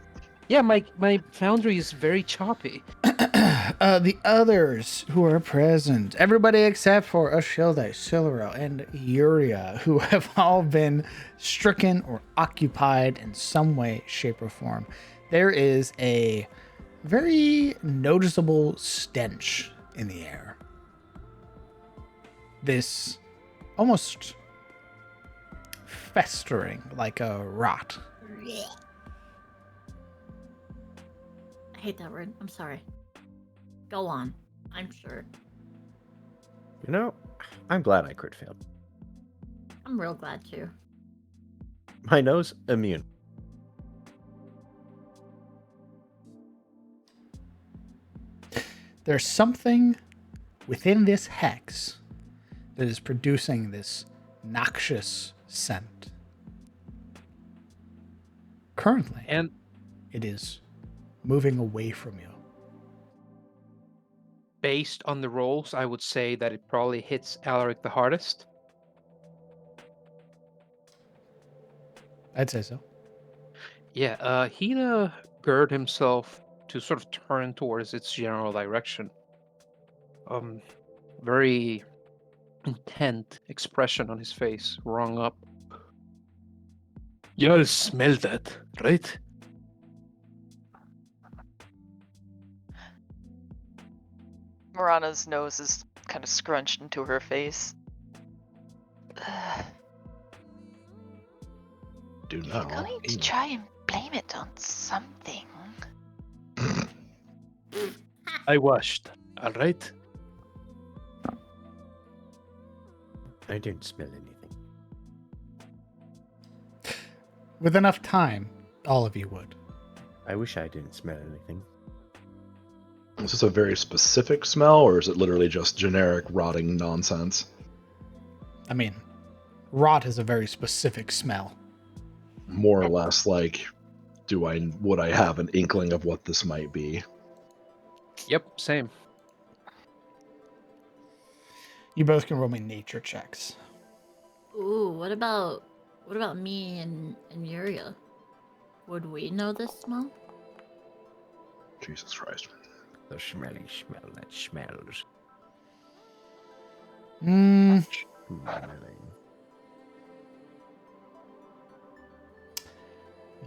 Yeah, my foundry is very choppy. The others who are present, everybody except for Ashilde, Siluro, and Yuria, who have all been stricken or occupied in some way, shape, or form. There is a very noticeable stench in the air. This almost festering like a rot. I hate that word. I'm sorry. Go on. I'm sure. You know, I'm glad I crit failed. I'm real glad too. My nose immune. There's something within this hex that is producing this noxious scent. Currently, And it is moving away from you. based on the rolls, I would say that it probably hits Alaric the hardest. I'd say so. Yeah, he'd gird himself to sort of turn towards its general direction. Very intent expression on his face, wrung up. Y'all smell that, right? Morana's nose is kind of scrunched into her face. Do You're not. going to try and blame it on something. I washed, all right? I don't smell anything. With enough time, all of you would. I wish I didn't smell anything. Is this a very specific smell, or is it literally just generic rotting nonsense? I mean, rot is a very specific smell. More or less, like, would I have an inkling of what this might be? Yep, same. You both can roll me nature checks. Ooh, what about me and Yuria? Would we know this smell? Jesus Christ. The smelly smell that smells. Mm, Smelling.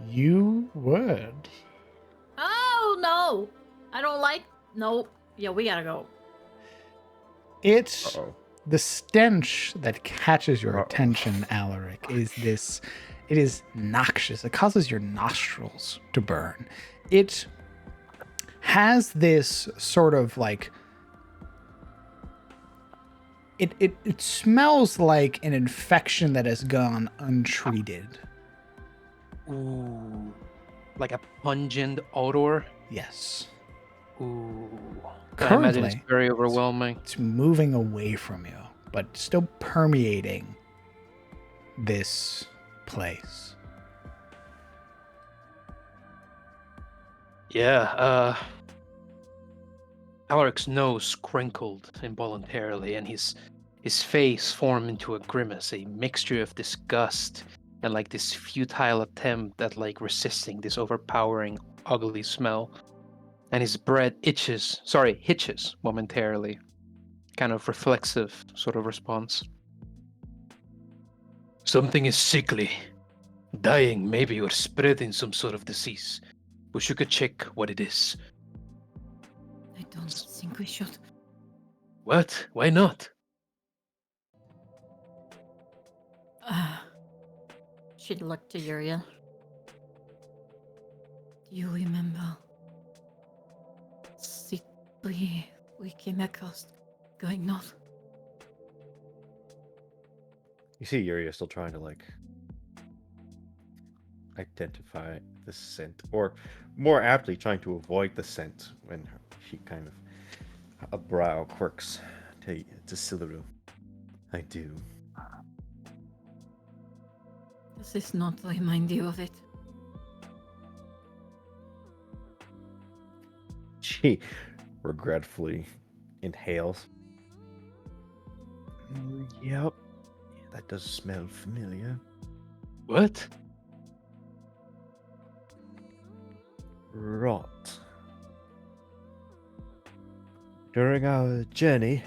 you would. Oh no! I don't like. Nope. Yeah, we gotta go. It's Uh-oh. the stench that catches your Uh-oh. attention, Alaric, is this. It is noxious. It causes your nostrils to burn. It has this sort of like. It smells like an infection that has gone untreated. Ooh, like a pungent odor. Yes. Ooh, I imagine it's Currently, very overwhelming. it's moving away from you, but still permeating this place. Yeah, Alaric's nose crinkled involuntarily, and his face formed into a grimace, a mixture of disgust and like this futile attempt at like resisting this overpowering, ugly smell. And his breath hitches momentarily. Kind of reflexive sort of response. Something is sickly. Dying, maybe, or spreading some sort of disease. Wish you could check what it is. I don't think we should. What? Why not? She'd look to Yuria. Do you remember? Sickly, we came across going north. You see Yuri still trying to like identify the scent, or more aptly trying to avoid the scent when she kind of a brow quirks to Silaru. I do. Does this not remind you of it? She regretfully inhales. Yep, that does smell familiar. What? Rot. During our journey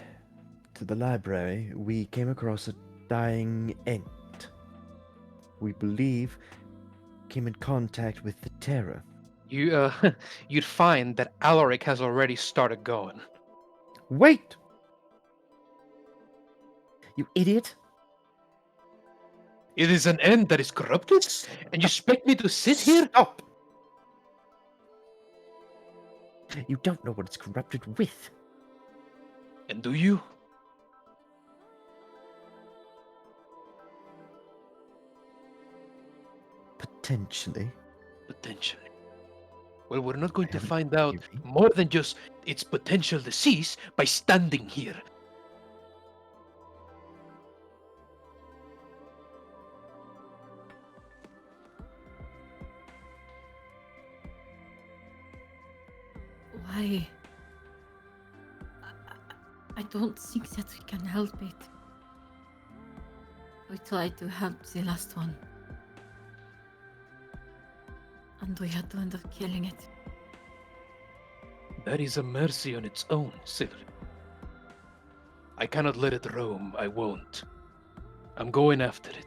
to the library, we came across a dying ant. We believe came in contact with the terror. You'd find that Alaric has already started going. Wait! You idiot! It is an end that is corrupted, and you expect me to sit here? Stop! You don't know what it's corrupted with. And do you? Potentially. Potentially. Well, we're not going I to haven't find out given- more than just its potential disease by standing here. Why? I don't think that we can help it. We tried to help the last one. And we had to end up killing it. That is a mercy on its own, Silver. I cannot let it roam. I won't. I'm going after it.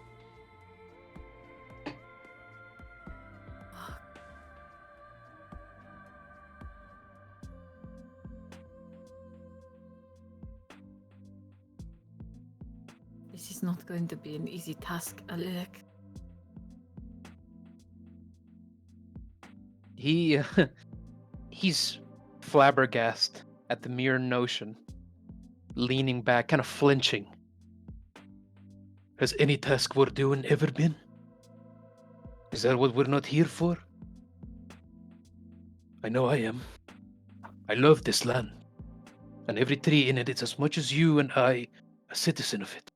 This is not going to be an easy task, Alec. He's flabbergasted at the mere notion, leaning back, kind of flinching. Has any task we're doing ever been? Is that what we're not here for? I know I am. I love this land, and every tree in it is as much as you and I, a citizen of it.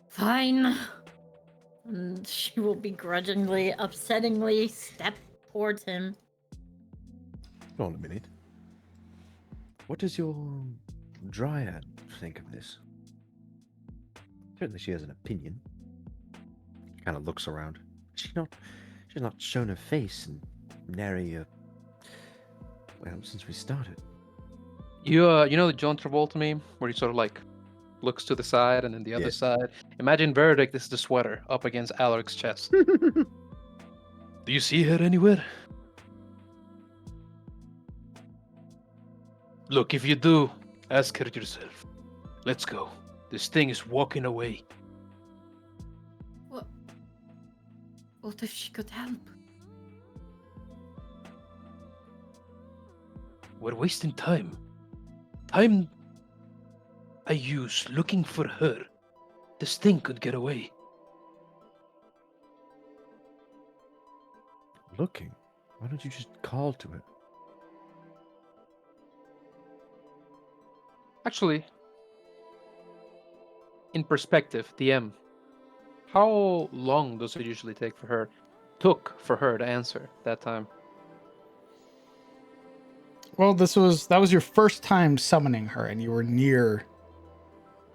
Fine. And she will begrudgingly, upsettingly step towards him. Hold on a minute. What does your dryad think of this? Certainly she has an opinion. She kind of looks around. She's not shown her face in nary since we started. You know the John Travolta meme where he sort of like looks to the side and then the other side. Imagine Verdict is the sweater up against Alaric's chest. Do you see her anywhere? Look, if you do, ask her yourself. Let's go. This thing is walking away. What if she could help? We're wasting time. Time I use looking for her. This thing could get away. Looking? Why don't you just call to it? Actually, in perspective, DM, how long does it usually take for her? Took for her to answer that time? Well, that was your first time summoning her, and you were near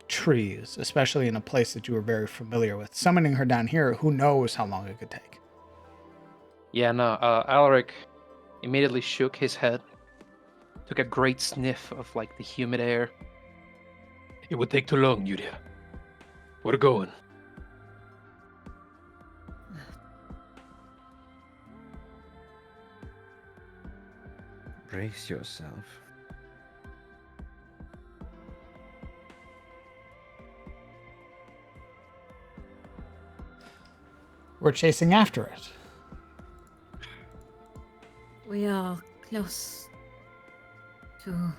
trees, especially in a place that you were very familiar with. Summoning her down here, who knows how long it could take? Yeah, no. Alaric immediately shook his head, took a great sniff of like the humid air. It would take too long, Yuria. We're going. Brace yourself. We're chasing after it. We are close to...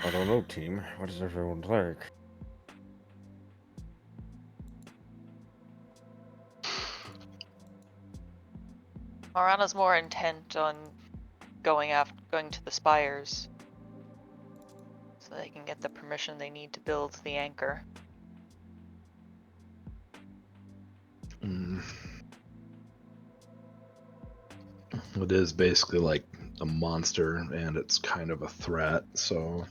I don't know, team. What does everyone think? Morana's more intent on going to the spires, so they can get the permission they need to build the anchor. It is basically like a monster, and it's kind of a threat, so...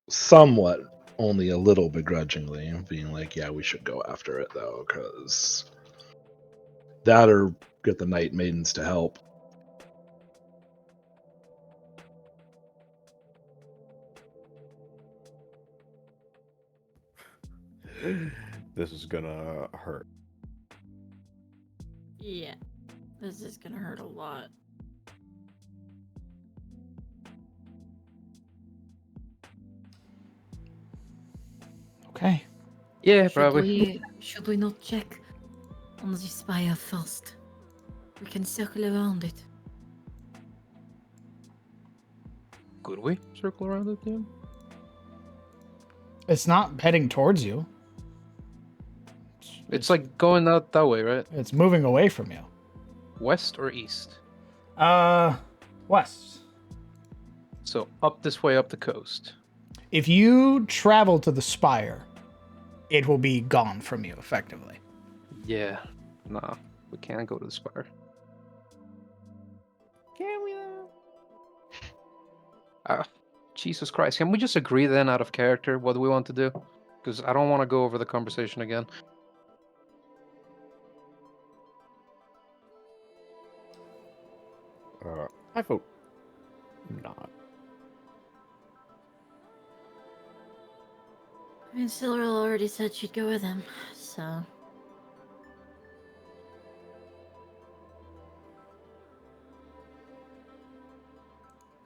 somewhat, only a little begrudgingly, being like, yeah, we should go after it, though, because... that or get the Night Maidens to help. This is gonna hurt. Yeah, this is gonna hurt a lot. Okay. Yeah, probably. Should we not check on the spire first? We can circle around it. Could we circle around it, yeah? It's not heading towards you. It's like going out that way, right? It's moving away from you. West or east? West. So up this way, up the coast. If you travel to the spire, it will be gone from you, effectively. Yeah. Nah, we can't go to the spire. Can we? Jesus Christ. Can we just agree then out of character what we want to do? Because I don't want to go over the conversation again. I vote not. I mean, Silverl already said she'd go with him, so.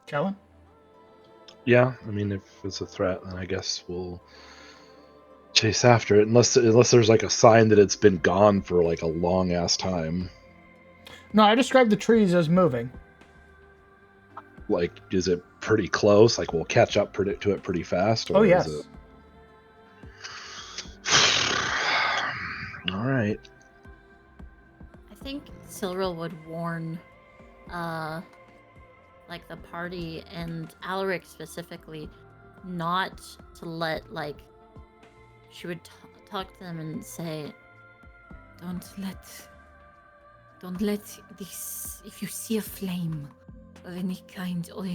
Kellen? Yeah, I mean, if it's a threat, then I guess we'll chase after it. Unless there's like a sign that it's been gone for like a long ass time. No, I described the trees as moving. Like, is it pretty close? Like, we'll catch up to it pretty fast, or Oh, yes. is it? All right. I think Silverl would warn, like the party and Alaric specifically, not to let, like, she would talk to them and say, Don't let this. If you see a flame of any kind or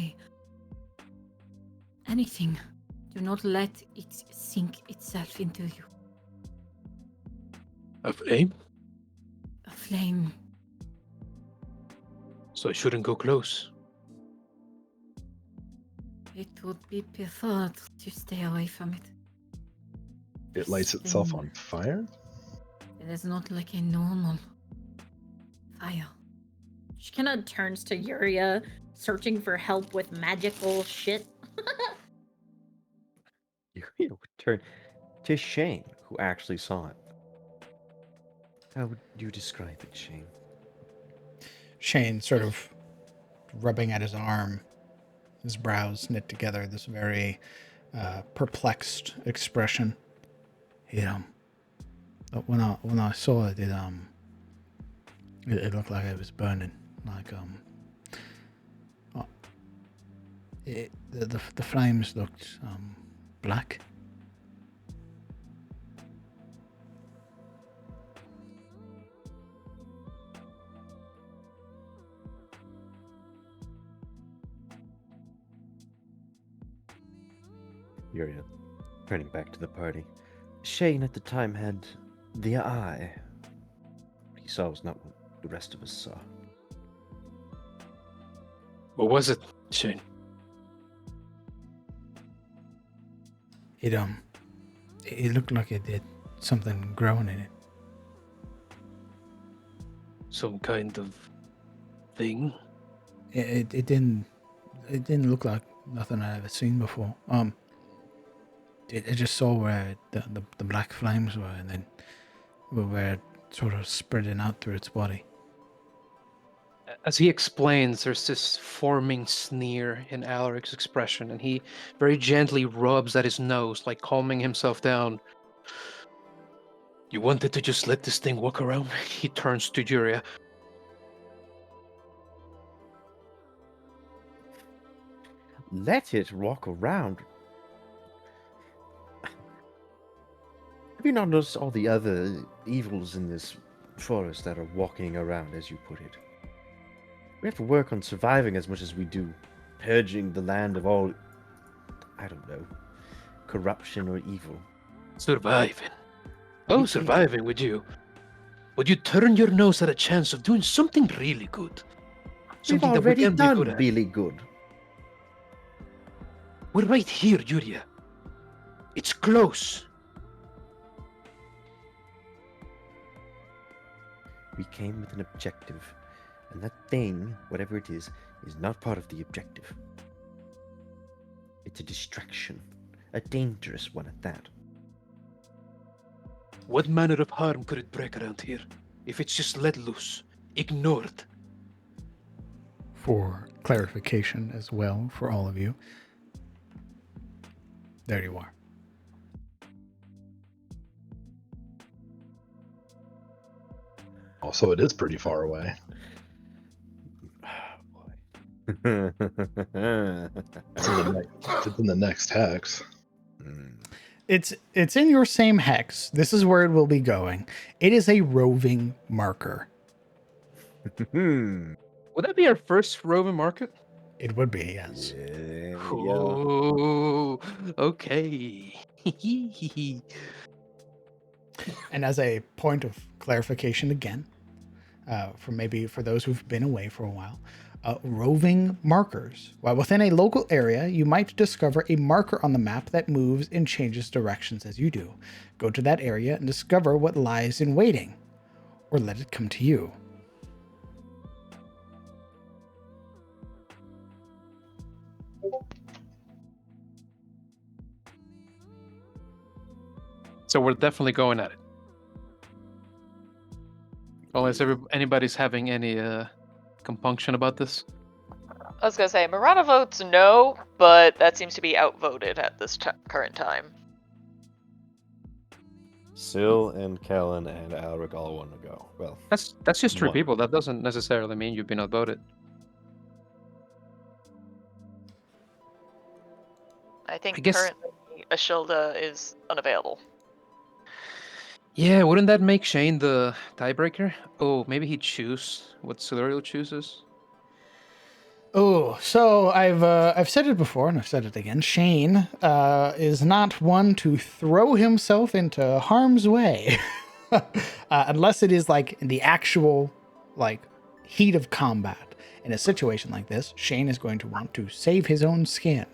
anything, do not let it sink itself into you. A flame? A flame. So I shouldn't go close. It would be preferred to stay away from it. It lights itself Flame. on fire? It is not like a normal fire. she kind of turns to Yuria, searching for help with magical shit. You turn to Shane, who actually saw it. How would you describe it, Shane? Shane sort of rubbing at his arm, his brows knit together, this very perplexed expression. When I saw it, it looked like it was burning. Like the flames looked black. Yuria, turning back to the party. Shane at the time had the eye. What he saw was not what the rest of us saw. What was it, Shane? It looked like it did something growing in it. Some kind of thing? It didn't look like nothing I'd ever seen before. I just saw where the black flames were, and then where it sort of spreading out through its body. As he explains, there's this forming sneer in Alaric's expression, and he very gently rubs at his nose, like calming himself down. You wanted to just let this thing walk around? He turns to Yuria. Let it walk around. Have you not noticed all the other evils in this forest that are walking around, as you put it? We have to work on surviving as much as we do purging the land of all, I don't know, corruption or evil. Surviving. Oh, surviving with you. Would you turn your nose at a chance of doing something really good? We've Something that we already can be done good at. really good. We're right here, Yuria. It's close. We came with an objective, and that thing, whatever it is not part of the objective. It's a distraction, a dangerous one at that. What manner of harm could it break around here if it's just let loose, ignored? For clarification as well for all of you, there you are. Also, it is pretty far away. It's in the next hex. It's in your same hex. This is where it will be going. It is a roving marker. Would that be our first roving market? It would be, yes. Yeah. Oh, okay. And as a point of clarification again, for those who've been away for a while, roving markers. While within a local area, you might discover a marker on the map that moves and changes directions as you do. Go to that area and discover what lies in waiting, or let it come to you. So we're definitely going at it. Unless anybody's having any compunction about this. I was gonna say, Murata votes no, but that seems to be outvoted at this current time. Syl and Kellen and Alric all want to go. Well, That's just 3 one. people. That doesn't necessarily mean you've been outvoted. I think I guess- currently Ashilda is unavailable. Yeah, wouldn't that make Shane the tiebreaker? Oh, maybe he'd choose what Siluriel chooses. Oh, so I've said it before and I've said it again. Shane is not one to throw himself into harm's way, unless it is like in the actual like heat of combat. In a situation like this, Shane is going to want to save his own skin.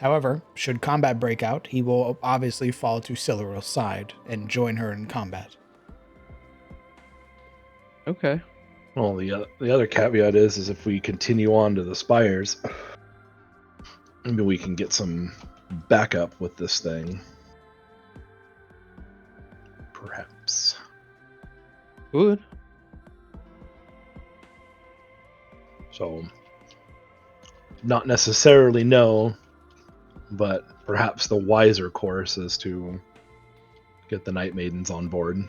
However, should combat break out, he will obviously fall to Siluriel's side and join her in combat. Okay. Well, the other caveat is if we continue on to the spires, maybe we can get some backup with this thing. Perhaps. Good. So, not necessarily no, but perhaps the wiser course is to get the Night Maidens on board.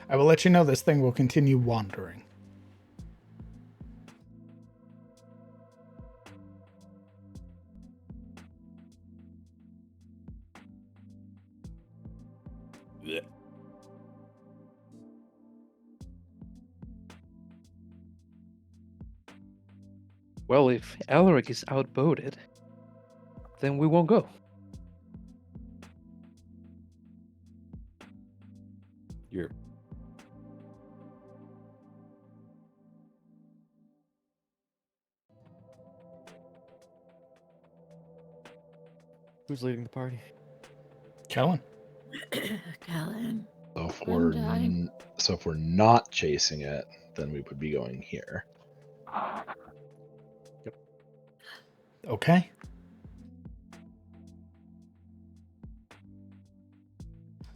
I will let you know this thing will continue wandering. Yeah. Well, if Alaric is outvoted, then we won't go. You're Who's leading the party? Kellen. Kellen. So if we're not chasing it, then we would be going here. Okay.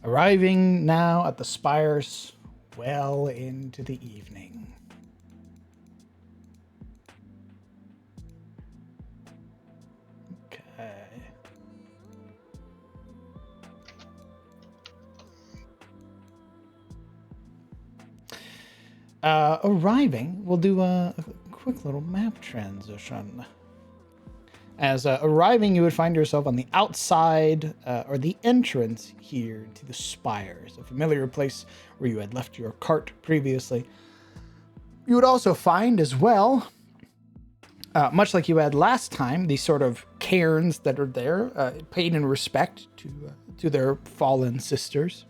Arriving now at the spires well into the evening. Okay. Arriving, we'll do a quick little map transition. As arriving, you would find yourself on the outside, or the entrance here to the spires, a familiar place where you had left your cart previously. You would also find as well, much like you had last time, these sort of cairns that are there, paid in respect to their fallen sisters.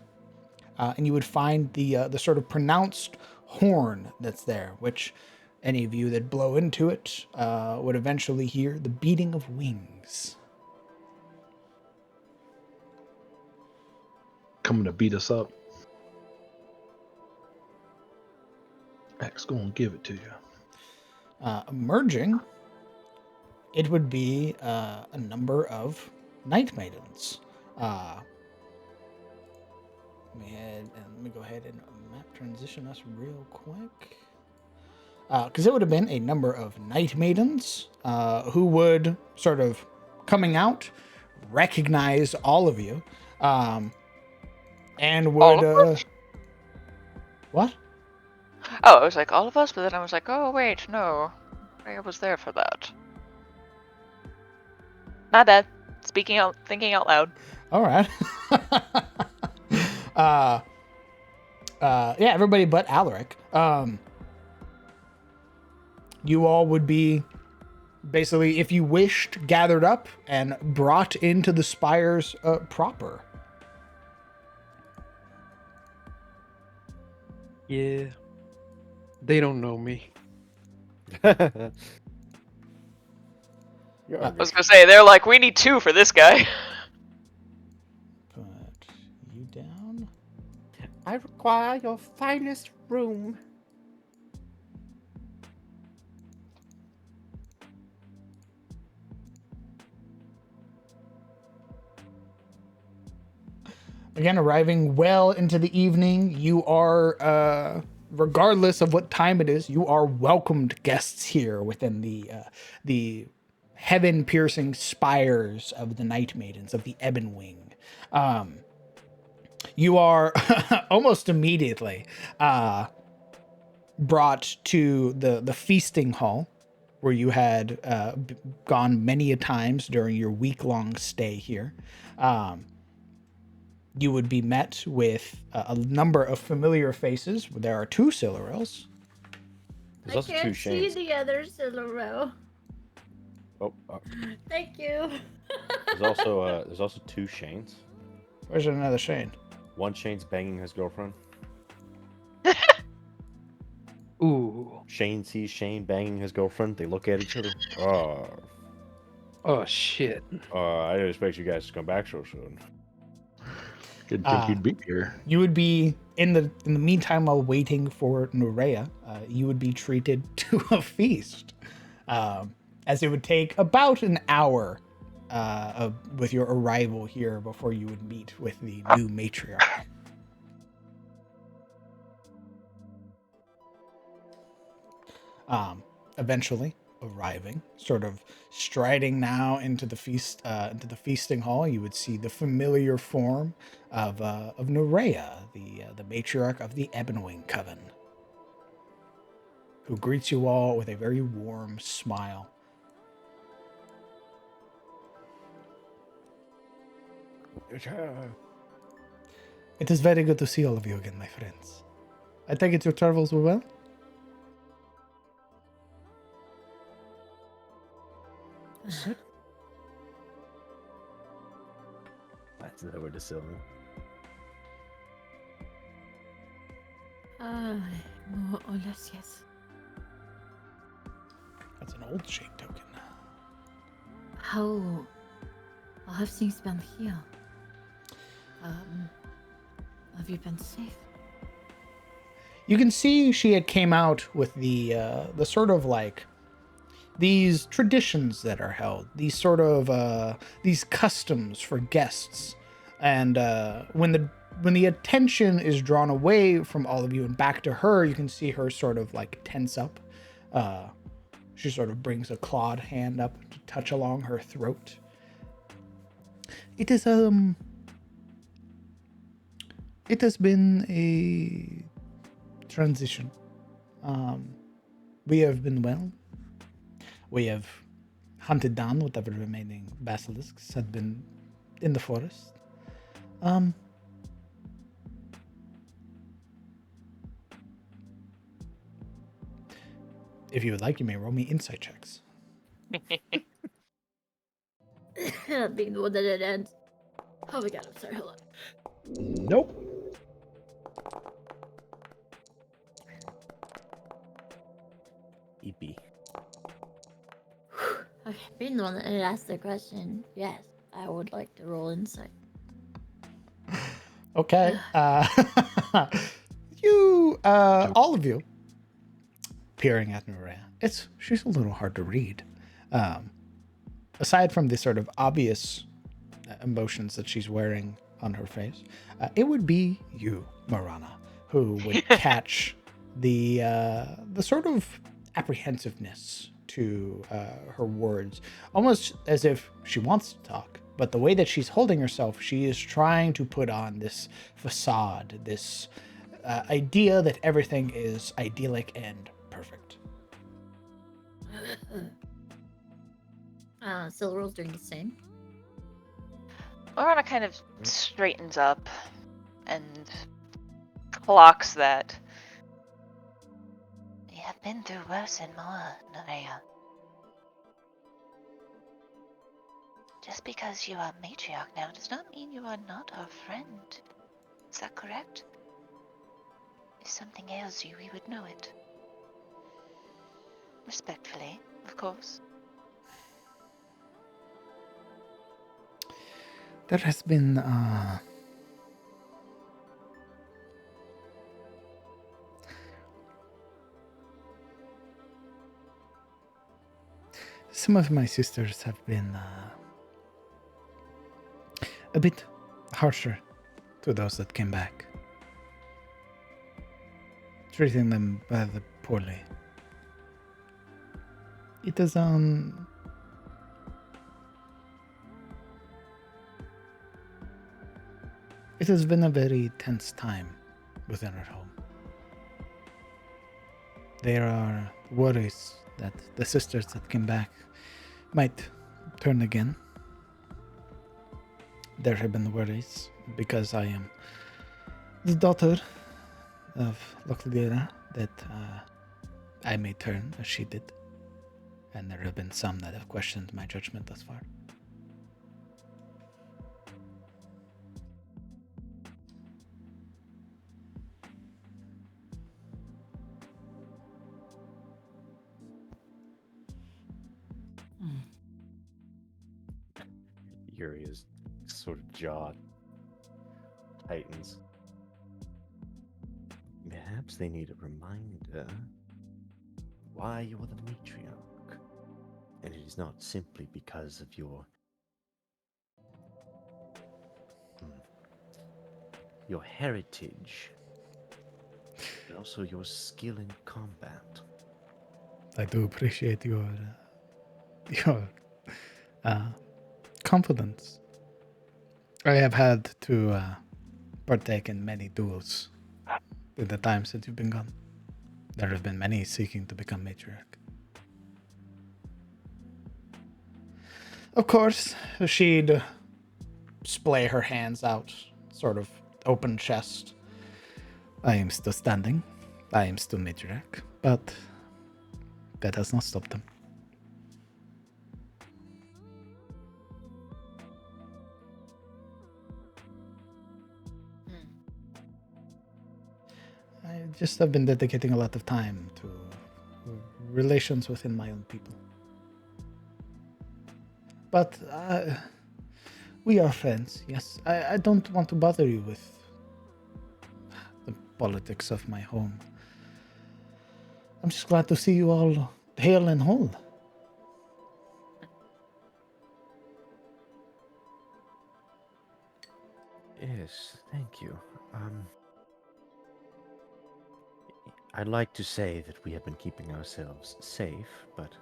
And you would find the sort of pronounced horn that's there, which any of you that blow into it would eventually hear the beating of wings. Coming to beat us up. X gonna give it to you. Emerging, it would be a number of Night Maidens. Let me go ahead and map transition us real quick. Because it would have been a number of Night Maidens who would sort of coming out, recognize all of you. and All would of us? what? Oh, I was like, all of us, but then I was like, oh wait, no. I was there for that. My bad. Thinking out loud. All right. Yeah, everybody but Alaric. You all would be basically, if you wished, gathered up and brought into the spires proper. Yeah. They don't know me. You're Uh, I was gonna say, they're like, we need 2 for this guy. Put you down. I require your finest room. Again, arriving well into the evening, you are, regardless of what time it is, you are welcomed guests here within the heaven-piercing spires of the Night Maidens of the Ebon Wing. You are almost immediately brought to the feasting hall, where you had gone many a times during your week-long stay here. You would be met with a number of familiar faces. There are 2 Silurils. There's I also 2 can't see Shanes. the other Siluro. Oh, Thank you. there's also 2 Shanes. Where's another Shane? One Shane's banging his girlfriend. Ooh. Shane sees Shane banging his girlfriend. They look at each other. Oh shit. I didn't expect you guys to come back so soon. Didn't think you'd be here. You would be in the meantime, while waiting for Nurea, you would be treated to a feast, as it would take about an hour with your arrival here before you would meet with the new matriarch. Eventually arriving, sort of striding now into the feasting hall, you would see the familiar form of Nurea, the matriarch of the Ebonwing Coven, who greets you all with a very warm smile. It is very good to see all of you again, my friends. I take it your travels were well? That's the word to Sylvan. More or less, yes. That's an old shake token. How have things been here? Have you been safe? You can see she had came out with the sort of like these traditions that are held, these sort of these customs for guests, and when the attention is drawn away from all of you and back to her, you can see her sort of like tense up. She sort of brings a clawed hand up to touch along her throat. It has been a transition. We have been well. We have hunted down whatever remaining basilisks had been in the forest. If you would like, you may roll me insight checks. Being the one that it ends. Oh my god, I'm sorry, hold on. Nope. EP. Okay, being the one that asked the question, yes, I would like to roll insight. Okay. You, all of you, peering at Nurea. She's a little hard to read. Aside from the sort of obvious emotions that she's wearing on her face, it would be you, Marana, who would catch the sort of apprehensiveness to her words, almost as if she wants to talk, But the way that she's holding herself, she is trying to put on this facade, this idea that everything is idyllic and perfect. Silver's doing the same. Lorana kind of straightens up and clocks that. You have been through worse and more, Nerea. Just because you are matriarch now does not mean you are not our friend. Is that correct? If something ails you, we would know it. Respectfully, of course. There has been some of my sisters have been a bit harsher to those that came back, treating them rather poorly. It is it has been a very tense time within our home. There are worries that the sisters that came back might turn again. There have been worries because I am the daughter of Lochlira that I may turn as she did. And there have been some that have questioned my judgment thus far. Yuri's sort of jaw tightens. Perhaps they need a reminder why you're the matriarch. And it is not simply because of your heritage, but also your skill in combat. I do appreciate your confidence. I have had to partake in many duels in the time since you've been gone. There have been many seeking to become matriarch. Of course, she'd splay her hands out, sort of open chest. I am still standing. I am still matriarch, but that has not stopped them. I just have been dedicating a lot of time to relations within my own people. But we are friends, yes. I don't want to bother you with the politics of my home. I'm just glad to see you all hale and whole. Yes, thank you. I'd like to say that we have been keeping ourselves safe, but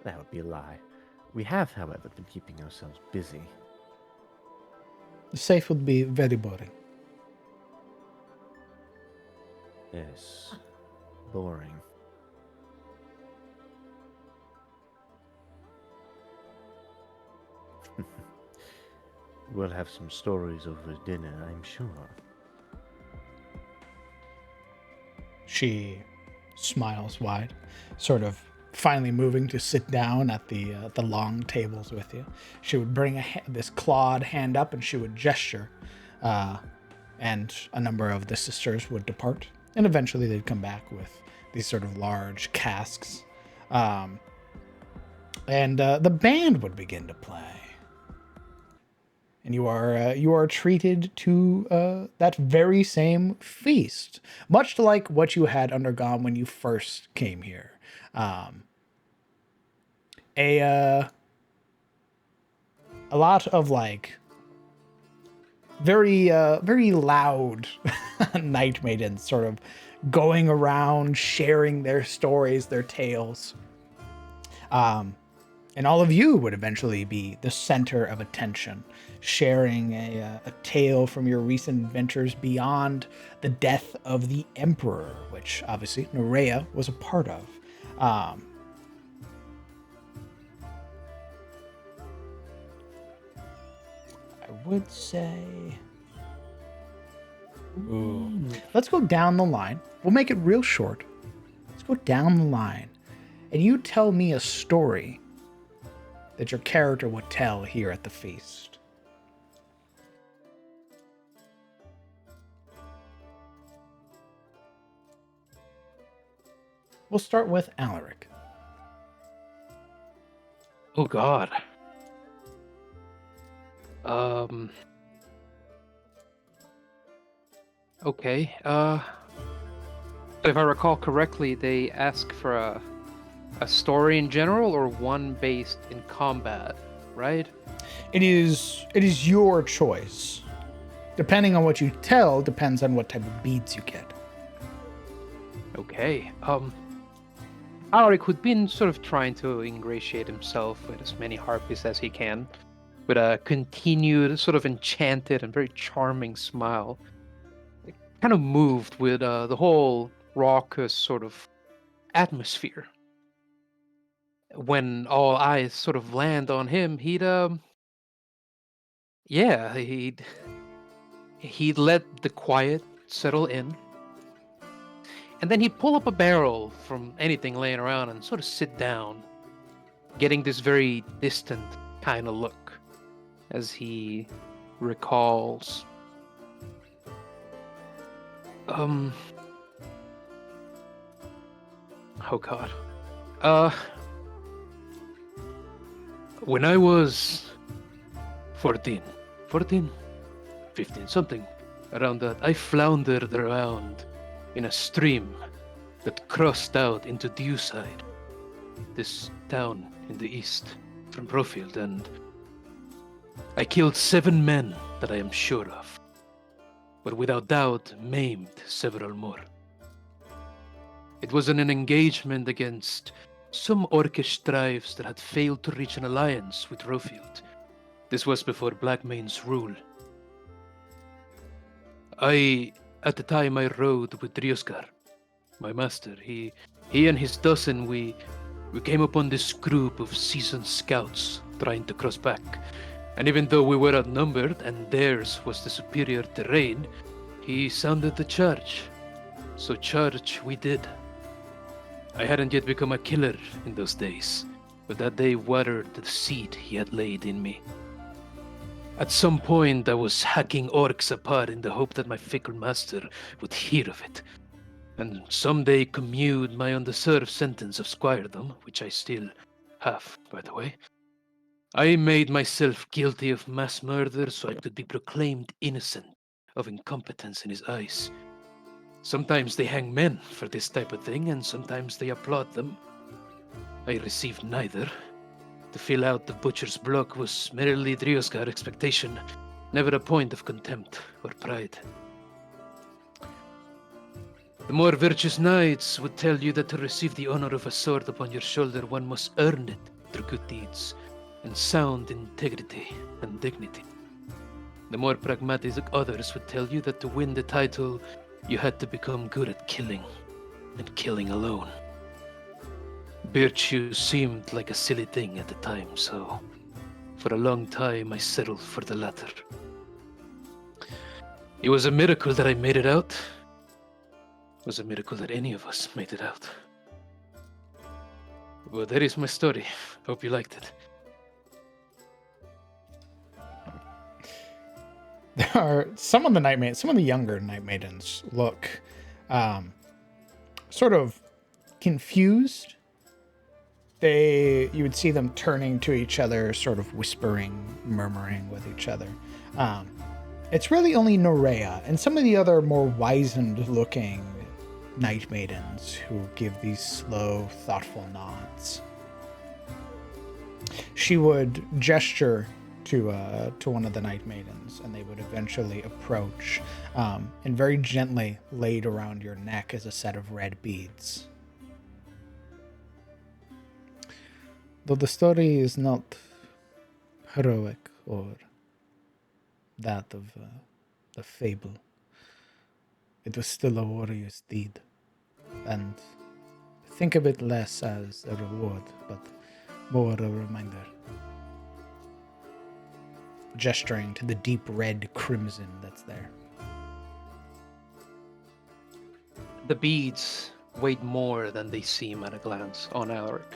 that would be a lie. We have, however, been keeping ourselves busy. Safe would be very boring. Yes, boring. We'll have some stories over dinner, I'm sure. She smiles wide, sort of finally moving to sit down at the long tables with you. She would bring this clawed hand up and she would gesture, and a number of the sisters would depart. And eventually they'd come back with these sort of large casks. And the band would begin to play. And you are treated to that very same feast, much like what you had undergone when you first came here. A lot of like very loud night maidens sort of going around sharing their stories, their tales. And all of you would eventually be the center of attention, sharing a tale from your recent adventures beyond the death of the Emperor, which obviously Nerea was a part of. I would say... Ooh. Let's go down the line. We'll make it real short. Let's go down the line. And you tell me a story that your character would tell here at the feast. We'll start with Alaric. Oh God. Okay. If I recall correctly, they ask for a story in general or one based in combat, right? It is your choice. Depending on what you tell, depends on what type of beads you get. Okay. Alaric, who'd been sort of trying to ingratiate himself with as many harpies as he can, with a continued, sort of enchanted and very charming smile, kind of moved with the whole raucous sort of atmosphere. When all eyes sort of land on him, he'd let the quiet settle in, and then he'd pull up a barrel from anything laying around and sort of sit down, getting this very distant kind of look as he recalls. Oh God. When I was 14, 15 something around that, I floundered around in a stream that crossed out into Dewside, this town in the east from Brofield, and I killed 7 men that I am sure of, but without doubt maimed several more. It was an engagement against some orcish tribes that had failed to reach an alliance with Brofield. This was before Blackmane's rule. At the time, I rode with Drioskar, my master. He and his dozen, we came upon this group of seasoned scouts trying to cross back. And even though we were outnumbered and theirs was the superior terrain, he sounded the charge. So charge we did. I hadn't yet become a killer in those days, but that day watered the seed he had laid in me. At some point, I was hacking orcs apart in the hope that my fickle master would hear of it, and someday commute my undeserved sentence of squiredom, which I still have, by the way. I made myself guilty of mass murder so I could be proclaimed innocent of incompetence in his eyes. Sometimes they hang men for this type of thing, and sometimes they applaud them. I received neither. To fill out the butcher's block was merely Driosgar expectation, never a point of contempt or pride. The more virtuous knights would tell you that to receive the honor of a sword upon your shoulder, one must earn it through good deeds and sound integrity and dignity. The more pragmatic others would tell you that to win the title, you had to become good at killing, and killing alone. Virtue seemed like a silly thing at the time, so for a long time I settled for the latter. It was a miracle that I made it out. It was a miracle that any of us made it out. Well, that is my story. Hope you liked it. There are some of the younger Night Maidens look sort of confused. You would see them turning to each other, sort of whispering, murmuring with each other. It's really only Nerea and some of the other more wizened looking Night Maidens who give these slow, thoughtful nods. She would gesture to one of the Night Maidens, and they would eventually approach, and very gently laid around your neck is a set of red beads. Though the story is not heroic or that of the fable, it was still a warrior's deed. And think of it less as a reward, but more a reminder. Gesturing to the deep red crimson that's there. The beads weighed more than they seem at a glance on Alaric,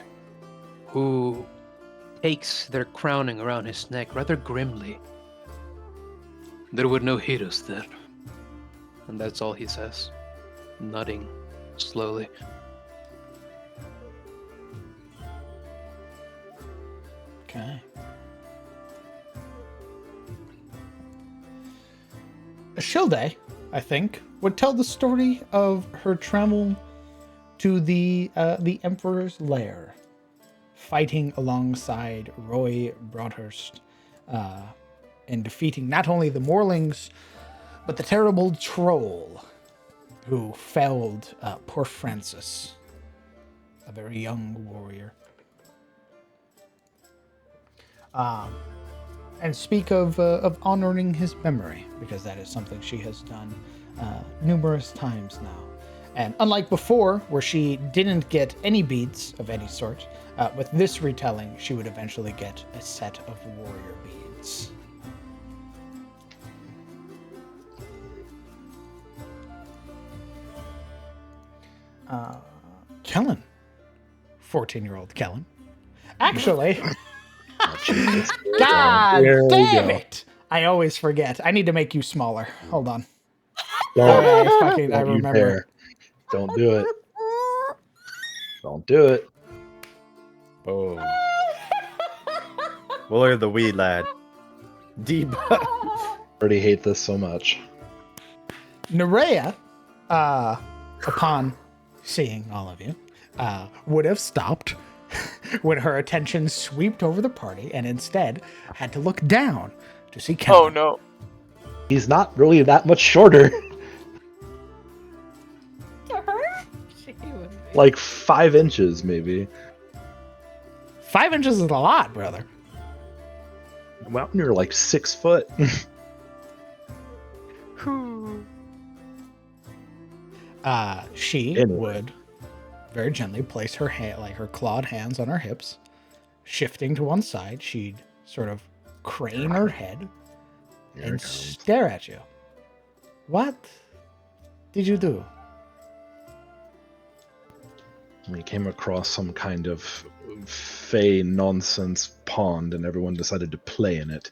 who takes their crowning around his neck rather grimly. There were no heroes there. And that's all he says, nodding slowly. Okay. Shilde, I think, would tell the story of her travel to the Emperor's lair, fighting alongside Roy Broadhurst, and defeating not only the Morlings, but the terrible troll who felled poor Francis, a very young warrior. And speak of honoring his memory, because that is something she has done numerous times now. And unlike before, where she didn't get any beads of any sort, with this retelling, she would eventually get a set of warrior beads. Kellen, 14-year-old Kellen, actually. God damn it! I always forget. I need to make you smaller. Hold on. I remember. Don't do it. Don't do it. Boom. Well, look at the weed lad. Debuff. Already hate this so much. Nerea, upon seeing all of you, would have stopped when her attention swept over the party and instead had to look down to see Kellen. Oh no. He's not really that much shorter. Like 5 inches, maybe. 5 inches is a lot, brother. Well, you're like 6 foot. She would very gently place her hand, like her clawed hands on her hips, shifting to one side. She'd sort of crane her head and stare at you. What did you do? We came across some kind of fey nonsense pond and everyone decided to play in it.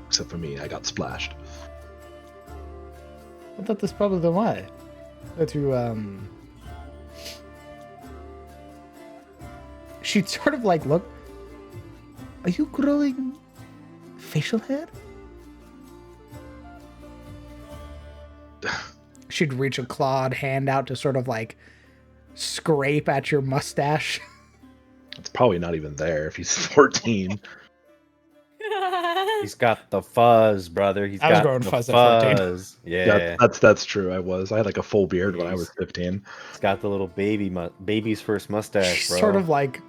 Except for me, I got splashed. I thought that's probably the way. That you, she'd sort of like look. Are you growing facial hair? She'd reach a clawed hand out to sort of like scrape at your mustache. It's probably not even there if he's 14. He's got the fuzz, brother. I was growing fuzz at 14. Yeah, that's true. I had like a full beard when I was 15. He's got the little baby's first mustache, She bro. sort of like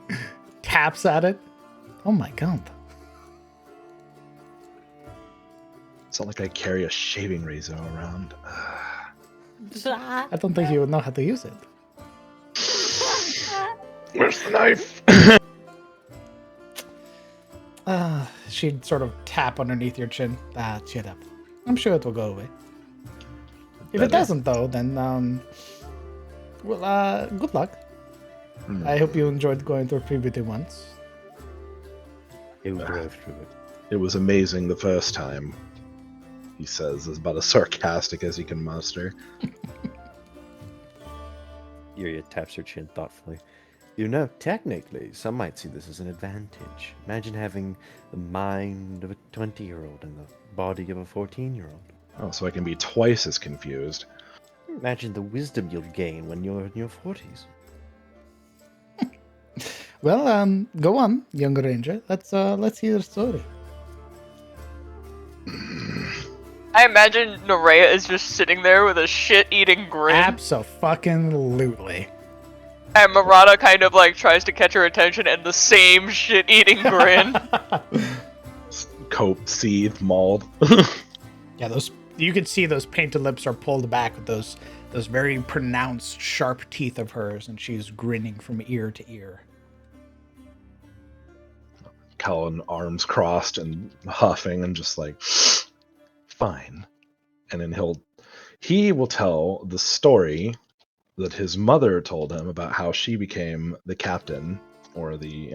taps at it. Oh my god. It's not like I carry a shaving razor around. I don't think you would know how to use it. Where's the knife? She'd sort of tap underneath your chin. Shut up. I'm sure it will go away. If it doesn't, though, then, good luck. I hope you enjoyed going through Previously once. It was amazing the first time, he says, as about as sarcastic as he can muster. Yuria taps her chin thoughtfully. You know, technically, some might see this as an advantage. Imagine having the mind of a 20-year-old and the body of a 14-year-old. Oh, so I can be twice as confused. Imagine the wisdom you'll gain when you're in your 40s. Well, go on, young ranger. Let's hear the story. I imagine Nerea is just sitting there with a shit-eating grin. Abso-fucking-lutely. And Marana kind of like tries to catch her attention and the same shit-eating grin. Cope, seethe, mauled. Yeah, you can see those painted lips are pulled back with those very pronounced sharp teeth of hers, and she's grinning from ear to ear. Callan, arms crossed and huffing, and just like, fine. And then he will tell the story that his mother told him about how she became the captain, or the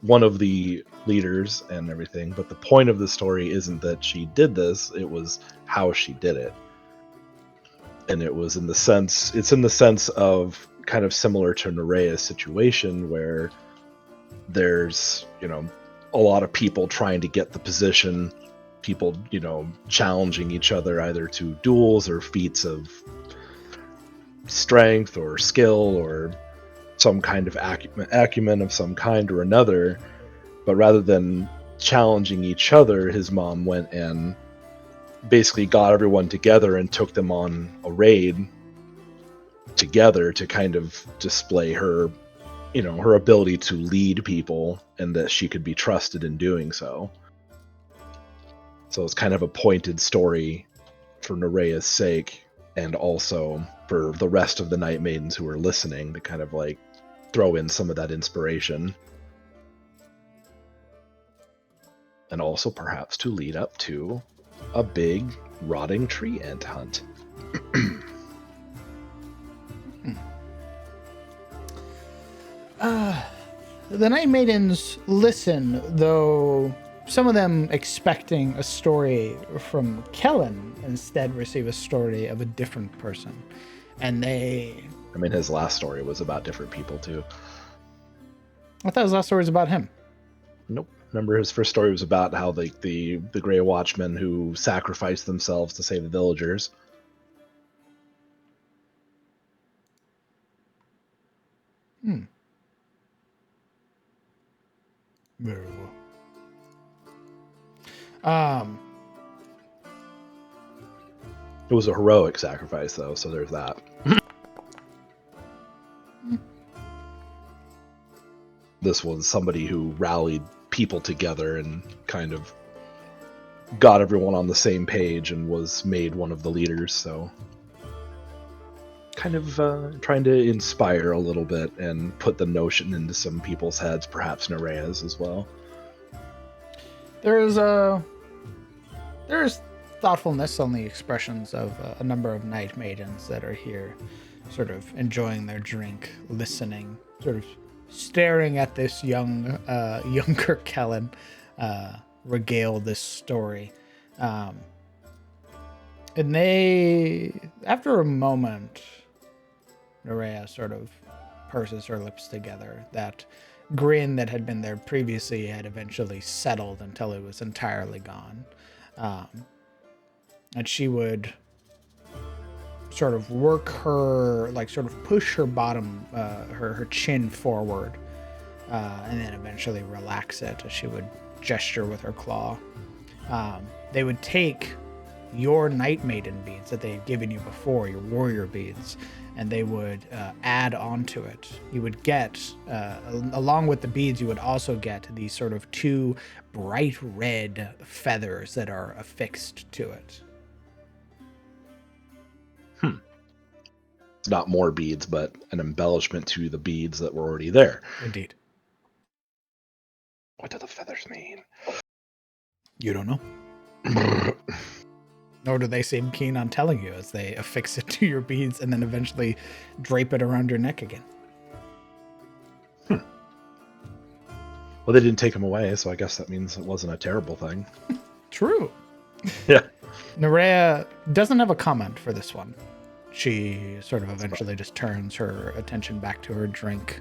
one of the leaders and everything. But the point of the story isn't that she did this; it was how she did it. And it's in the sense of kind of similar to Nerea's situation, where there's a lot of people trying to get the position, people challenging each other either to duels or feats of strength or skill or some kind of acumen of some kind or another. But rather than challenging each other, his mom went and basically got everyone together and took them on a raid together to kind of display her her ability to lead people, and that she could be trusted in doing so. So it's kind of a pointed story for Nerea's sake, and also for the rest of the Night Maidens who are listening, to kind of like throw in some of that inspiration. And also perhaps to lead up to a big rotting tree ant hunt. The Night Maidens listen, though some of them expecting a story from Kellen instead receive a story of a different person. And his last story was about different people too. I thought his last story was about him. Nope. Remember, his first story was about how the Grey Watchmen who sacrificed themselves to save the villagers. Very well. It was a heroic sacrifice, though, so there's that. This was somebody who rallied people together and kind of got everyone on the same page and was made one of the leaders, so kind of trying to inspire a little bit and put the notion into some people's heads, perhaps Nerea's as well. There's thoughtfulness on the expressions of a number of Night Maidens that are here, sort of enjoying their drink, listening, sort of staring at this younger Kellen regale this story. And they, after a moment, Nerea sort of purses her lips together. That grin that had been there previously had eventually settled until it was entirely gone. And she would sort of work her, like sort of push her bottom, her chin forward, and then eventually relax it as she would gesture with her claw. They would take your Night Maiden beads that they had given you before, your warrior beads, and they would add onto it. You would get, along with the beads, you would also get these sort of two bright red feathers that are affixed to it. It's not more beads, but an embellishment to the beads that were already there. Indeed. What do the feathers mean? You don't know. Nor do they seem keen on telling you, as they affix it to your beads and then eventually drape it around your neck again. Well, they didn't take them away, so I guess that means it wasn't a terrible thing. True. Yeah. Nerea doesn't have a comment for this one. She sort of eventually just turns her attention back to her drink,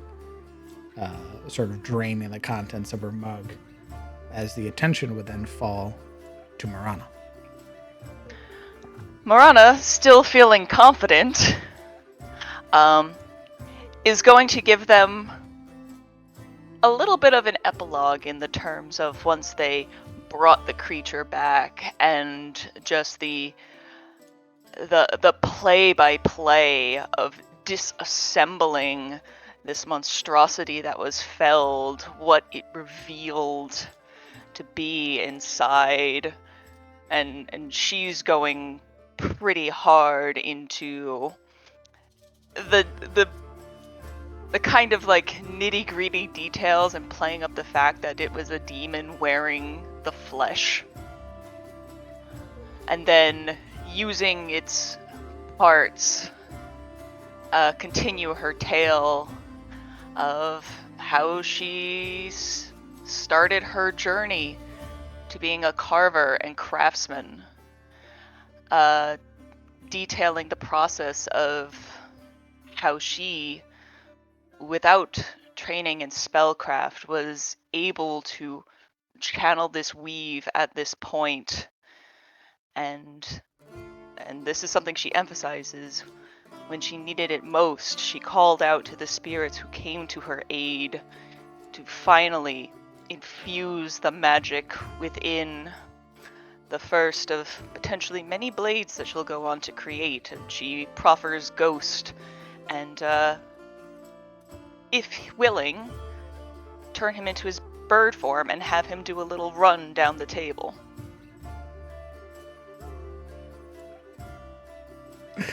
sort of draining the contents of her mug, as the attention would then fall to Marana. Marana, still feeling confident, is going to give them a little bit of an epilogue in the terms of once they brought the creature back, and just the play-by-play of disassembling this monstrosity that was felled, what it revealed to be inside, and she's going pretty hard into the kind of like nitty-gritty details and playing up the fact that it was a demon wearing the flesh, and then using its parts continue her tale of how she started her journey to being a carver and craftsman, detailing the process of how she, without training in spellcraft, was able to channel this weave at this point, and this is something she emphasizes. When she needed it most, she called out to the spirits who came to her aid to finally infuse the magic within the first of potentially many blades that she'll go on to create. And she proffers Ghost, and if willing, turn him into his bird form and have him do a little run down the table.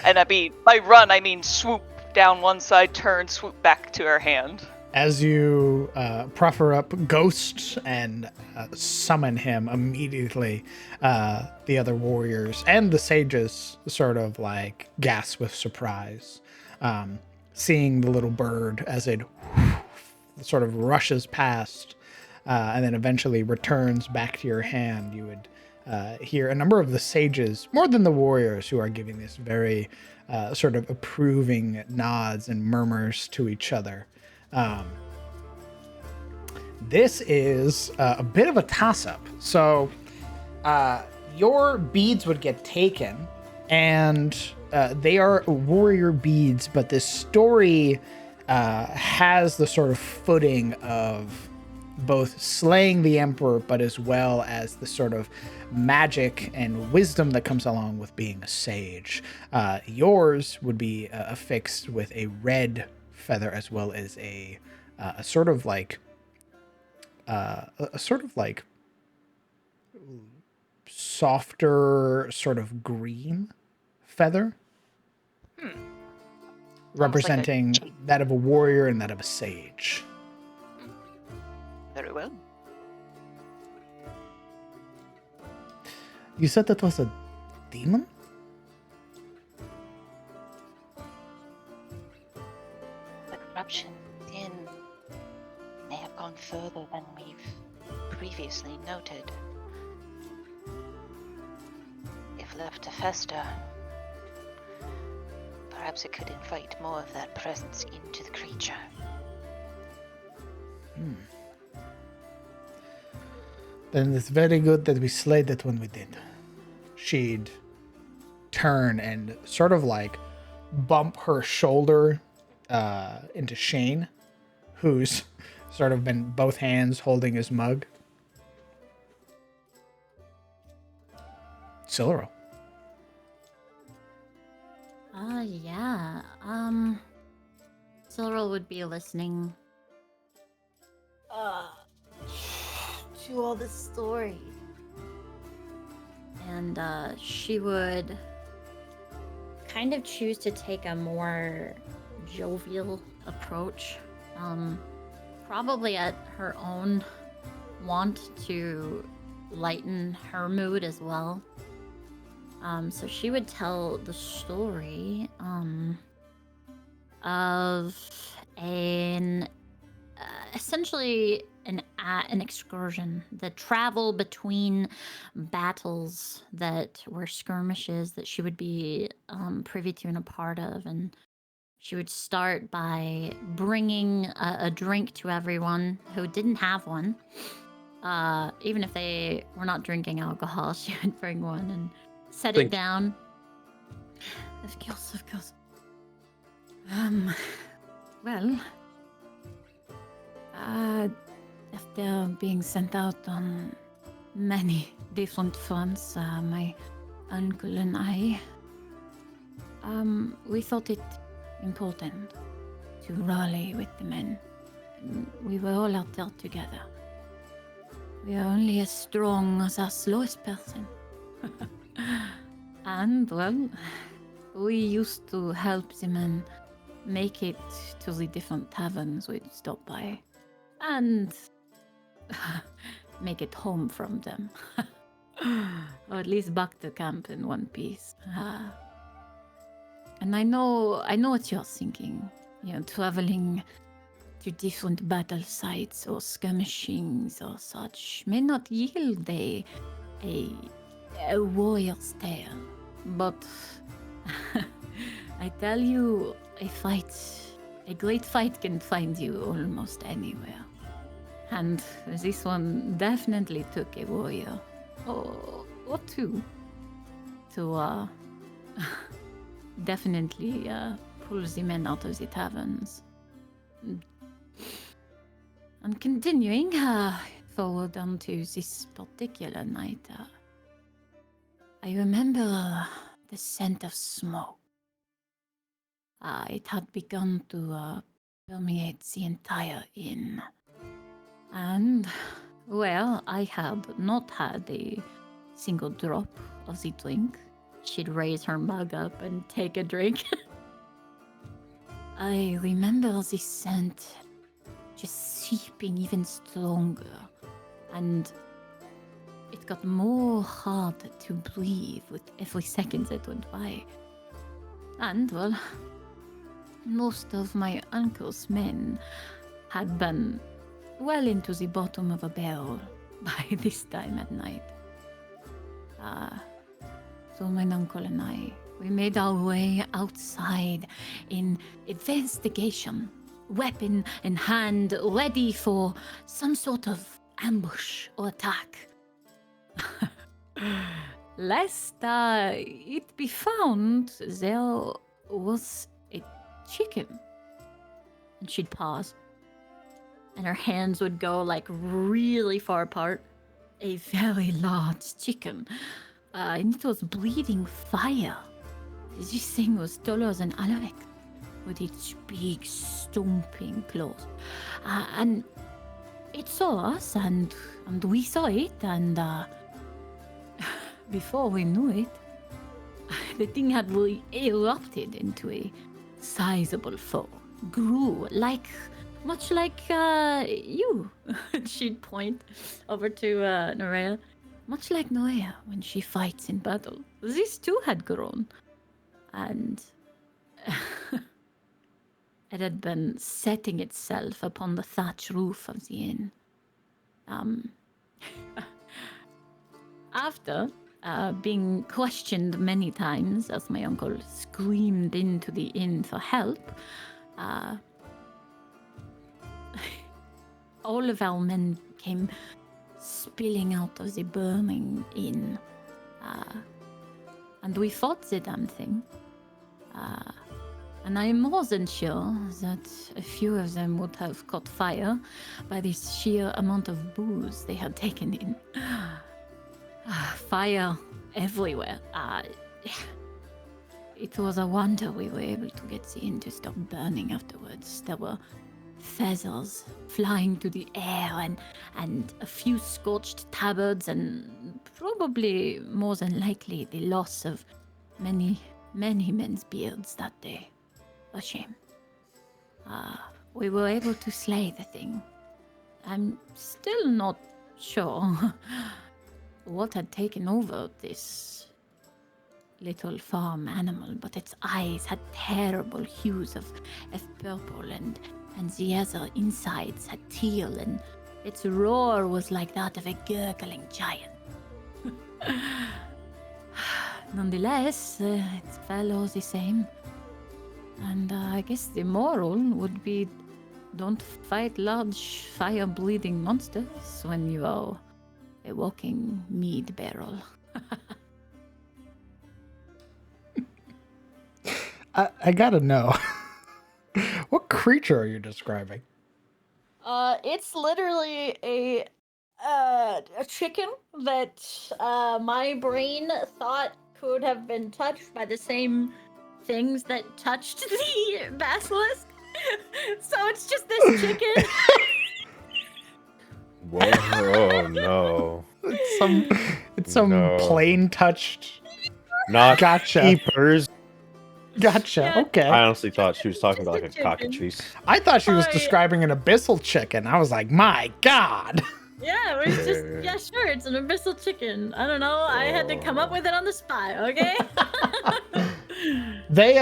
And by run, I mean swoop down one side, turn, swoop back to her hand. As you proffer up Ghosts and summon him immediately, the other warriors and the sages sort of like gasp with surprise, seeing the little bird as it sort of rushes past and then eventually returns back to your hand. You would hear a number of the sages, more than the warriors, who are giving this very sort of approving nods and murmurs to each other. This is a bit of a toss-up. So your beads would get taken, and they are warrior beads, but this story has the sort of footing of both slaying the emperor, but as well as the sort of magic and wisdom that comes along with being a sage. Yours would be affixed with a red feather, as well as a sort of like softer sort of green feather, representing that of a warrior and that of a sage. Very well. You said that was a demon? The corruption within may have gone further than we've previously noted. If left to fester, perhaps it could invite more of that presence into the creature. Then it's very good that we slayed it when we did. She'd turn and sort of like bump her shoulder into Shane, who's sort of been both hands holding his mug. Siluro. Yeah. Silro would be listening to all this story. And she would kind of choose to take a more jovial approach. Probably at her own want to lighten her mood as well. So she would tell the story of essentially an excursion, the travel between battles that were skirmishes that she would be privy to and a part of. And she would start by bringing a drink to everyone who didn't have one. Even if they were not drinking alcohol, she would bring one and set it down. Of course. Well, after being sent out on many different fronts. My uncle and I, we thought it important to rally with the men. And we were all out there together. We are only as strong as our slowest person. And, well, we used to help the men make it to the different taverns we'd stop by. And make it home from them. Or at least back to camp in one piece. And I know what you're thinking. You know, traveling to different battle sites or skirmishings or such may not yield a warrior's tale. But I tell you, a great fight can find you almost anywhere. And this one definitely took a warrior or two to definitely pull the men out of the taverns. And continuing forward onto this particular night, I remember the scent of smoke. It had begun to permeate the entire inn. And, well, I had not had a single drop of the drink. She'd raise her mug up and take a drink. I remember the scent just seeping even stronger, and it got more hard to breathe with every second that went by. And, well, most of my uncle's men had been well into the bottom of a barrel by this time at night. So my uncle and I, we made our way outside in investigation, weapon in hand, ready for some sort of ambush or attack. Lest it be found there was a chicken. And she'd pause, and her hands would go like really far apart. A very large chicken. And it was breathing fire. This thing was taller than Alaric, with its big stomping claws. And it saw us, and we saw it, and before we knew it, the thing had really erupted into a sizable foe. Grew much like you. She'd point over to Norea. Much like Noea when she fights in battle. This too had grown. And it had been setting itself upon the thatch roof of the inn. After being questioned many times as my uncle screamed into the inn for help, all of our men came spilling out of the burning inn. And we fought the damn thing. And I'm more than sure that a few of them would have caught fire by the sheer amount of booze they had taken in. Fire everywhere. It was a wonder we were able to get the inn to stop burning afterwards. There were feathers flying to the air and a few scorched tabards and probably more than likely the loss of many men's beards that day. A shame. We were able to slay the thing. I'm still not sure what had taken over this little farm animal, but its eyes had terrible hues of purple and the other insides had teal, and its roar was like that of a gurgling giant. Nonetheless, it fell all the same. And I guess the moral would be don't fight large fire-breathing monsters when you are a walking mead barrel. I gotta know. What creature are you describing? It's literally a chicken that my brain thought could have been touched by the same things that touched the basilisk. So it's just this chicken. Whoa, oh no. It's some No. plain touched. Not Gotcha. keepers. Gotcha. Yeah. Okay. I honestly thought she was talking about like a Just a chicken. cockatrice. I thought she was Oh, describing an abyssal chicken. I was like, my God. Yeah, it was just yeah, sure, it's an abyssal chicken. I don't know. I had to come up with it on the spot, okay? They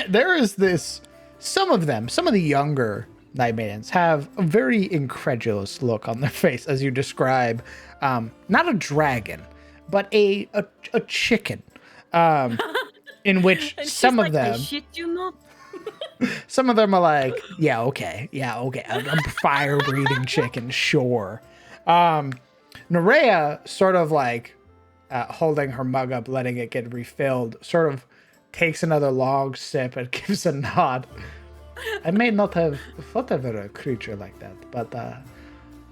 there is this, some of the younger Night Maidens have a very incredulous look on their face as you describe not a dragon, but a chicken. In which And she's some of like, I them shit you not. some of them are like, yeah, okay. I'm fire breathing chicken, sure. Nerea sort of like holding her mug up, letting it get refilled, sort of takes another long sip and gives a nod. I may not have thought of a creature like that, but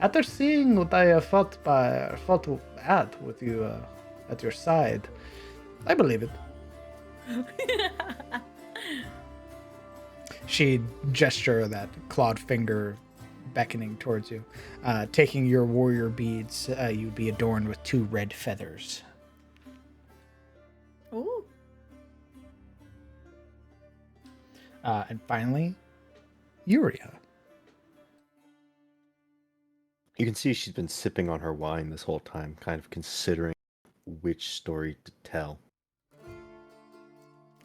after seeing what I felt at with you at your side, I believe it. She gesture that clawed finger beckoning towards you. Taking your warrior beads, you'd be adorned with 2 red feathers. Ooh. And finally, Yuria. You can see she's been sipping on her wine this whole time, kind of considering which story to tell.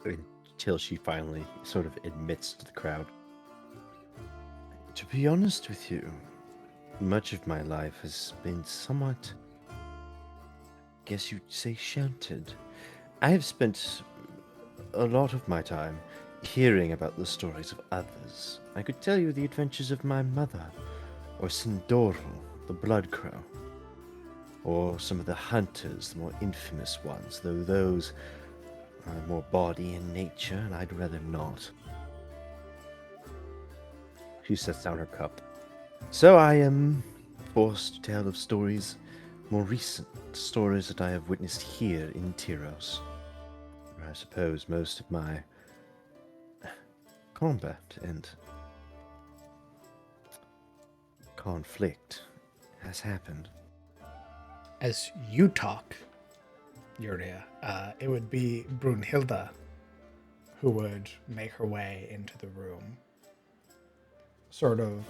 Until she finally sort of admits to the crowd. To be honest with you, much of my life has been somewhat, guess you'd say, sheltered. I have spent a lot of my time hearing about the stories of others. I could tell you the adventures of my mother, or Sindoro, the Blood Crow, or some of the hunters, the more infamous ones, though those are more bawdy in nature, and I'd rather not. She sets down her cup. So I am forced to tell of stories, more recent stories that I have witnessed here in Tyros. I suppose most of my combat and conflict has happened. As you talk, Yuria, it would be Brunhilde who would make her way into the room, sort of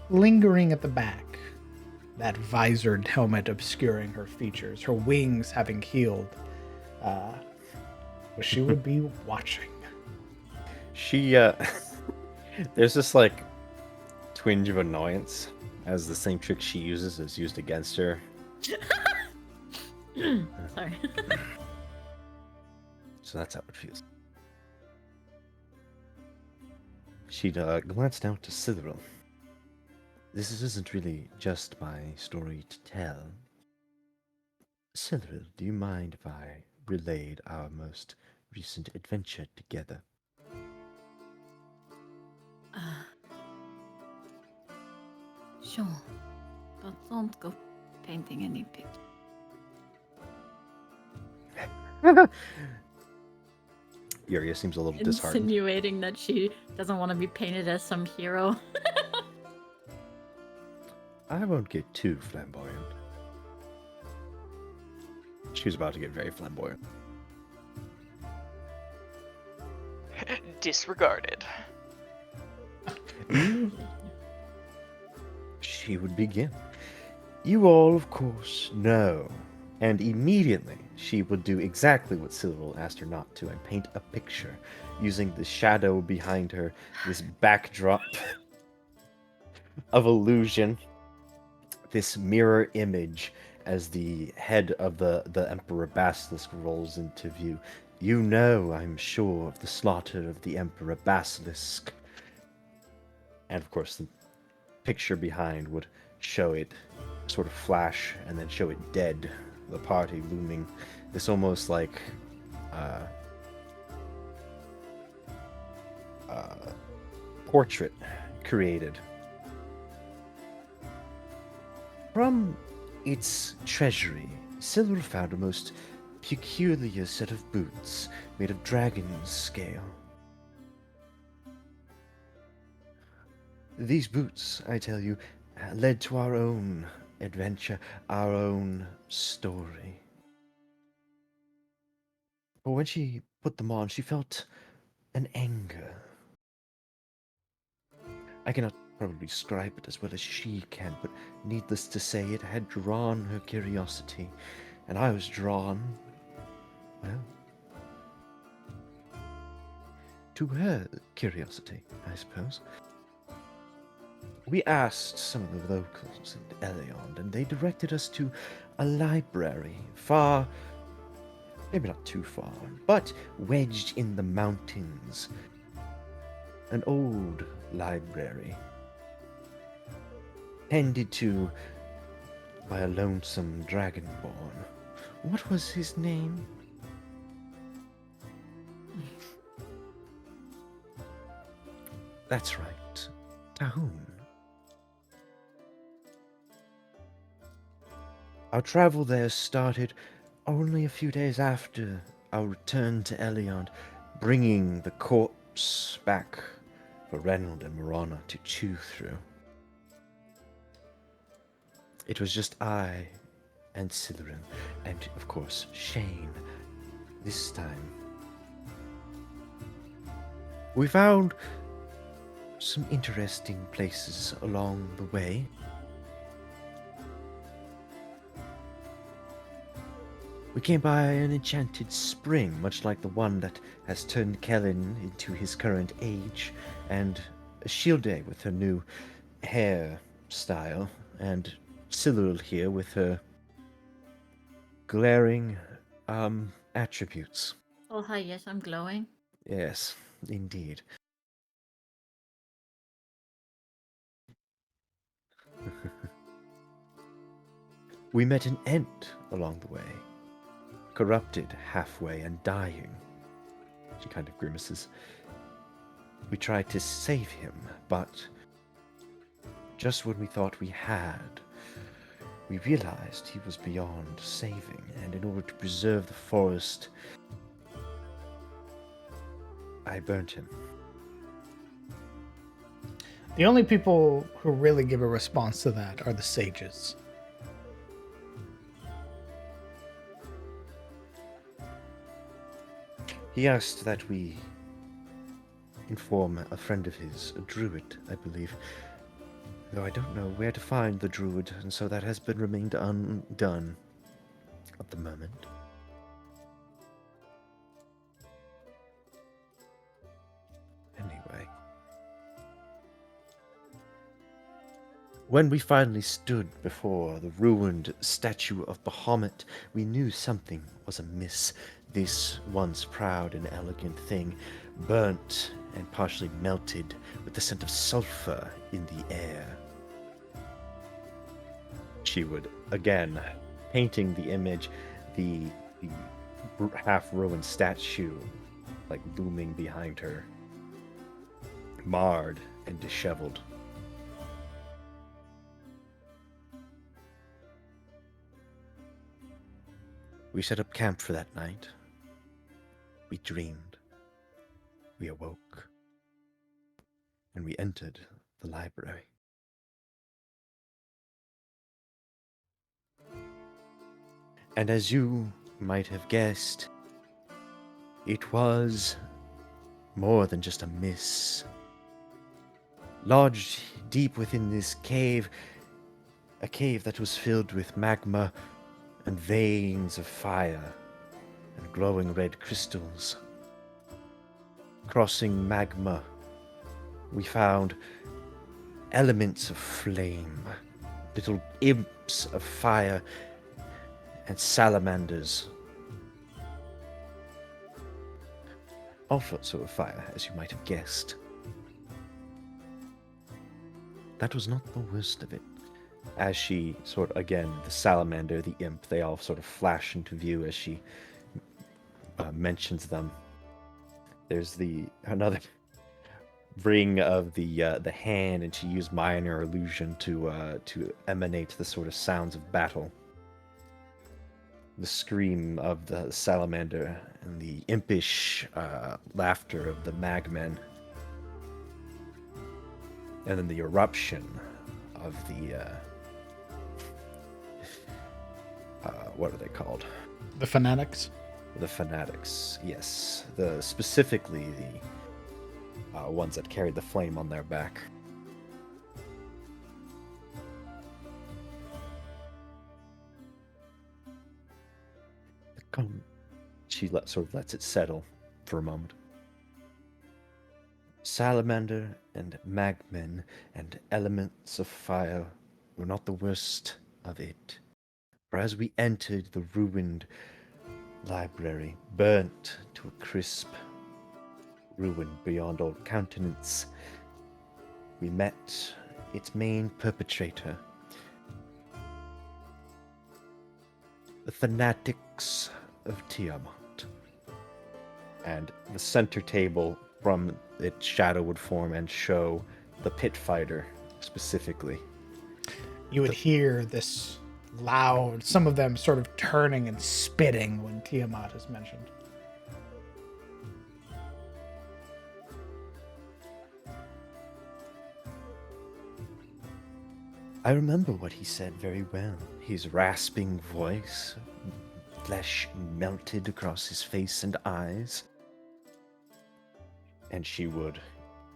lingering at the back, that visored helmet obscuring her features, her wings having healed. But she would be watching. She, there's this like twinge of annoyance as the same trick she uses is used against her. Sorry. So that's how it feels. She'd glanced out to Citheril. This isn't really just my story to tell. Citheril, do you mind if I relayed our most recent adventure together? Sure. But don't go painting any pictures. Yuria seems a little disheartened. Insinuating that she doesn't want to be painted as some hero. I won't get too flamboyant. She was about to get very flamboyant. Disregarded. She would begin. You all, of course, know. And immediately, she would do exactly what Cyril asked her not to and paint a picture using the shadow behind her, this backdrop of illusion, this mirror image as the head of the Emperor Basilisk rolls into view. You know, I'm sure, of the slaughter of the Emperor Basilisk. And of course, the picture behind would show it sort of flash and then show it dead. The party looming, this almost like portrait created. From its treasury, Silver found a most peculiar set of boots made of dragon's scale. These boots, I tell you, led to our own adventure, our own story. But when she put them on, she felt an anger. I cannot probably describe it as well as she can, but needless to say, it had drawn her curiosity, and I was drawn, well, to her curiosity, I suppose. We asked some of the locals in Eliond, and they directed us to a library far, maybe not too far, but wedged in the mountains. An old library, tended to by a lonesome dragonborn. What was his name? That's right, Tahun. Our travel there started only a few days after our return to Eliond, bringing the corpse back for Reynold and Morana to chew through. It was just I and Silurin, and of course Shane, this time. We found some interesting places along the way. We came by an enchanted spring, much like the one that has turned Kellen into his current age, and a Shieldé with her new hair style, and Siluril here with her glaring attributes. Oh, hi, yes, I'm glowing. Yes, indeed. We met an Ent along the way, corrupted halfway and dying. She kind of grimaces. We tried to save him, but just when we thought we had, we realized he was beyond saving, and in order to preserve the forest, I burnt him. The only people who really give a response to that are the sages. He asked that we inform a friend of his, a druid, I believe. Though I don't know where to find the druid, and so that has been remained undone at the moment. Anyway. When we finally stood before the ruined statue of Bahamut, we knew something was amiss. This once proud and elegant thing, burnt and partially melted with the scent of sulfur in the air. She would, again, painting the image, the half-ruined statue, like looming behind her, marred and disheveled. We set up camp for that night. We dreamed. We awoke. And we entered the library. And as you might have guessed, it was more than just a miss. Lodged deep within this cave, a cave that was filled with magma and veins of fire and glowing red crystals. Crossing magma, we found elements of flame, little imps of fire, and salamanders. All sorts of fire, as you might have guessed. That was not the worst of it. As she sort of, again, the salamander, the imp, they all sort of flash into view as she mentions them. There's another ring of the hand, and she used minor illusion to emanate the sort of sounds of battle. The scream of the salamander and the impish laughter of the magmen, and then the eruption of the what are they called? The fanatics. The fanatics, yes. Specifically the ones that carried the flame on their back. She sort of lets it settle for a moment. Salamander and magmen and elements of fire were not the worst of it. For as we entered the ruined library, burnt to a crisp, ruined beyond all countenance, we met its main perpetrator. The fanatics of Tiamat. And the center table from its shadow would form and show the pit fighter specifically. You would hear this loud, some of them sort of turning and spitting when Tiamat is mentioned. I remember what he said very well. His rasping voice, flesh melted across his face and eyes. And she would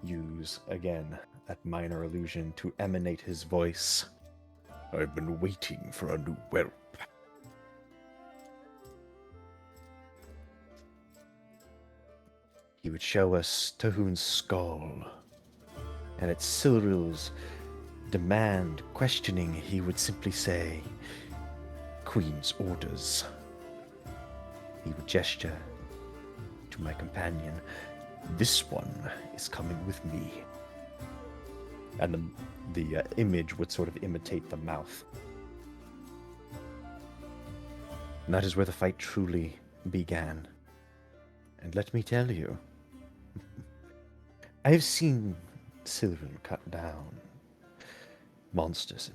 use, again, that minor illusion to emanate his voice. I've been waiting for a new whelp. He would show us Tahun's skull, and at Silril's demand, questioning, he would simply say, Queen's orders. He would gesture to my companion, this one is coming with me. And the image would sort of imitate the mouth. And that is where the fight truly began. And let me tell you, I have seen Silveril cut down monsters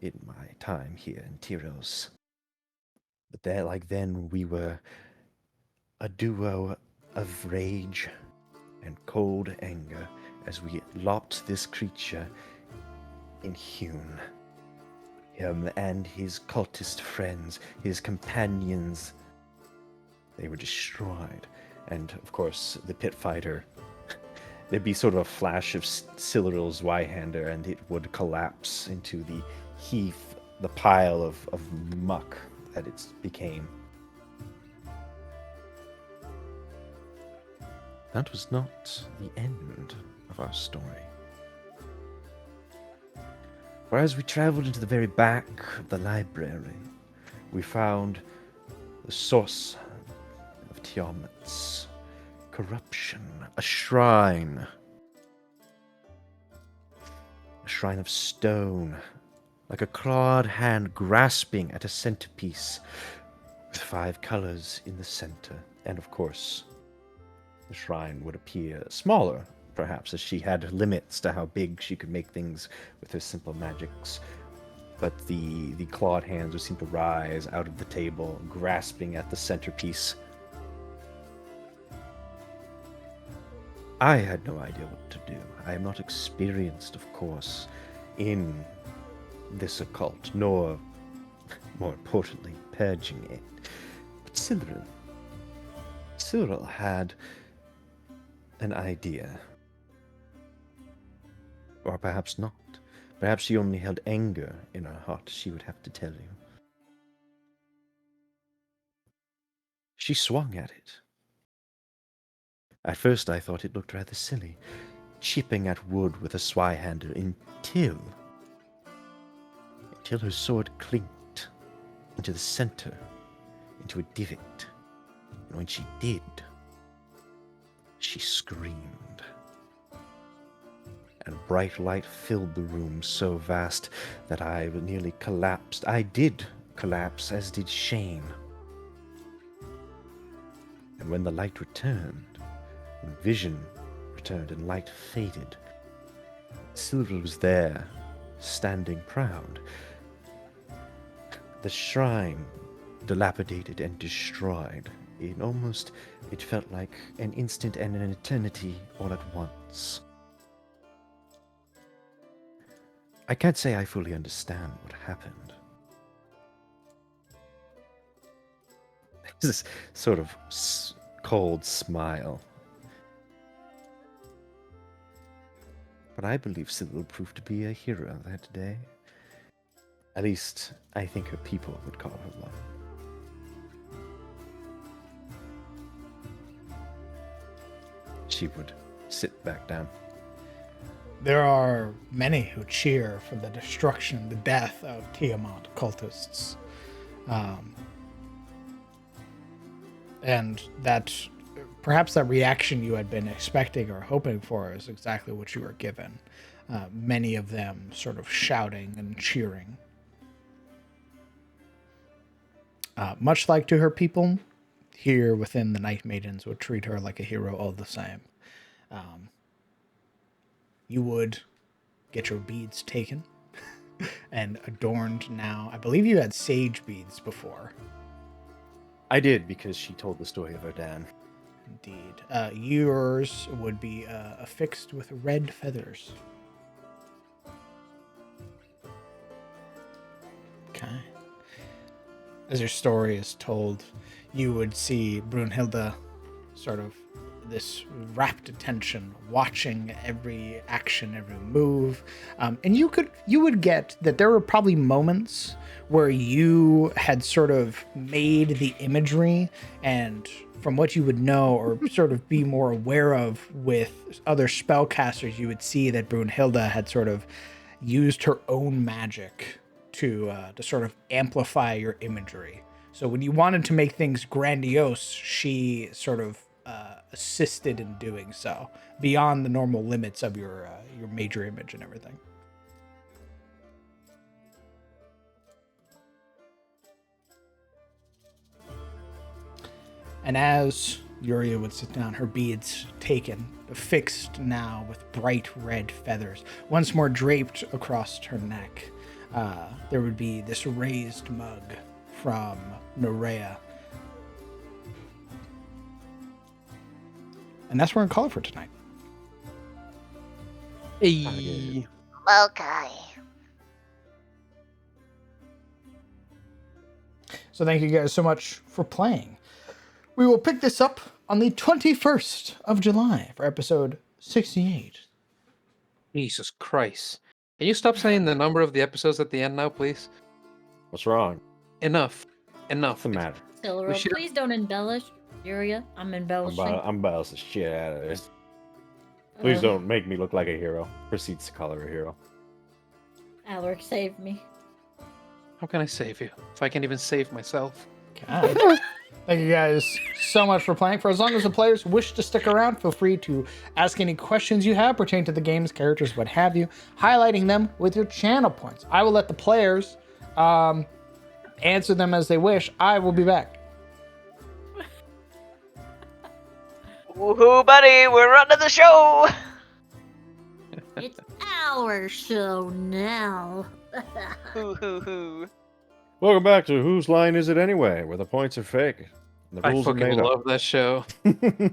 in my time here in Tyros. But then we were a duo of rage and cold anger as we lopped this creature inhuman. Him and his cultist friends, his companions, they were destroyed. And of course, the pit fighter, there'd be sort of a flash of Silril's Zweihander, and it would collapse into the heath, the pile of muck that it became. That was not the end of our story. For as we traveled into the very back of the library, we found the source of Tiamat's corruption, a shrine of stone, like a clawed hand grasping at a centerpiece with 5 colors in the center. And of course, the shrine would appear smaller, perhaps, as she had limits to how big she could make things with her simple magics. But the clawed hands would seem to rise out of the table, grasping at the centerpiece. I had no idea what to do. I am not experienced, of course, in this occult, nor, more importantly, purging it. But Cyril had an idea. Or perhaps not. Perhaps she only held anger in her heart, she would have to tell you. She swung at it. At first I thought it looked rather silly, chipping at wood with a Zweihander until her sword clinked into the center, into a divot. And when she did, she screamed. And bright light filled the room so vast that I nearly collapsed. I did collapse, as did Shane. And when the light returned, and vision turned and light faded, Silver was there, standing proud. The shrine, dilapidated and destroyed. It felt like an instant and an eternity all at once. I can't say I fully understand what happened. This sort of cold smile. But I believe Sybil proved to be a hero that day. At least, I think her people would call her one. She would sit back down. There are many who cheer for the destruction, the death of Tiamat cultists. And that, perhaps that reaction you had been expecting or hoping for is exactly what you were given. Many of them sort of shouting and cheering. Much like to her people, here within the Night Maidens would treat her like a hero all the same. You would get your beads taken and adorned now. I believe you had sage beads before. I did, because she told the story of her dad. Indeed. Yours would be affixed with red feathers. Okay. As your story is told, you would see Brunhilde sort of this rapt attention, watching every action, every move, and you would get that there were probably moments where you had sort of made the imagery, and from what you would know or sort of be more aware of with other spellcasters, you would see that Brunhilde had sort of used her own magic to sort of amplify your imagery. So when you wanted to make things grandiose, she sort of assisted in doing so beyond the normal limits of your major image and everything. And as Yuria would sit down, her beads taken, affixed now with bright red feathers, once more draped across her neck, there would be this raised mug from Nerea. And that's where we're going to call it for tonight. Hey. Okay. So thank you guys so much for playing. We will pick this up on the 21st of July for episode 68. Jesus Christ. Can you stop saying the number of the episodes at the end now, please? What's wrong? Enough. What's the matter? Silver, should- please don't embellish. Yuria, I'm embellishing. I'm about the shit out of this. Please don't make me look like a hero. Proceeds to call her a hero. Alaric, save me. How can I save you if I can't even save myself? God. Thank you guys so much for playing. For as long as the players wish to stick around, feel free to ask any questions you have pertaining to the games, characters, what have you, highlighting them with your channel points. I will let the players answer them as they wish. I will be back. Woohoo, buddy, we're running the show! It's our show now. Hoo hoo hoo. Welcome back to Whose Line Is It Anyway, where the points are fake. And the I rules are fucking made up. love that show.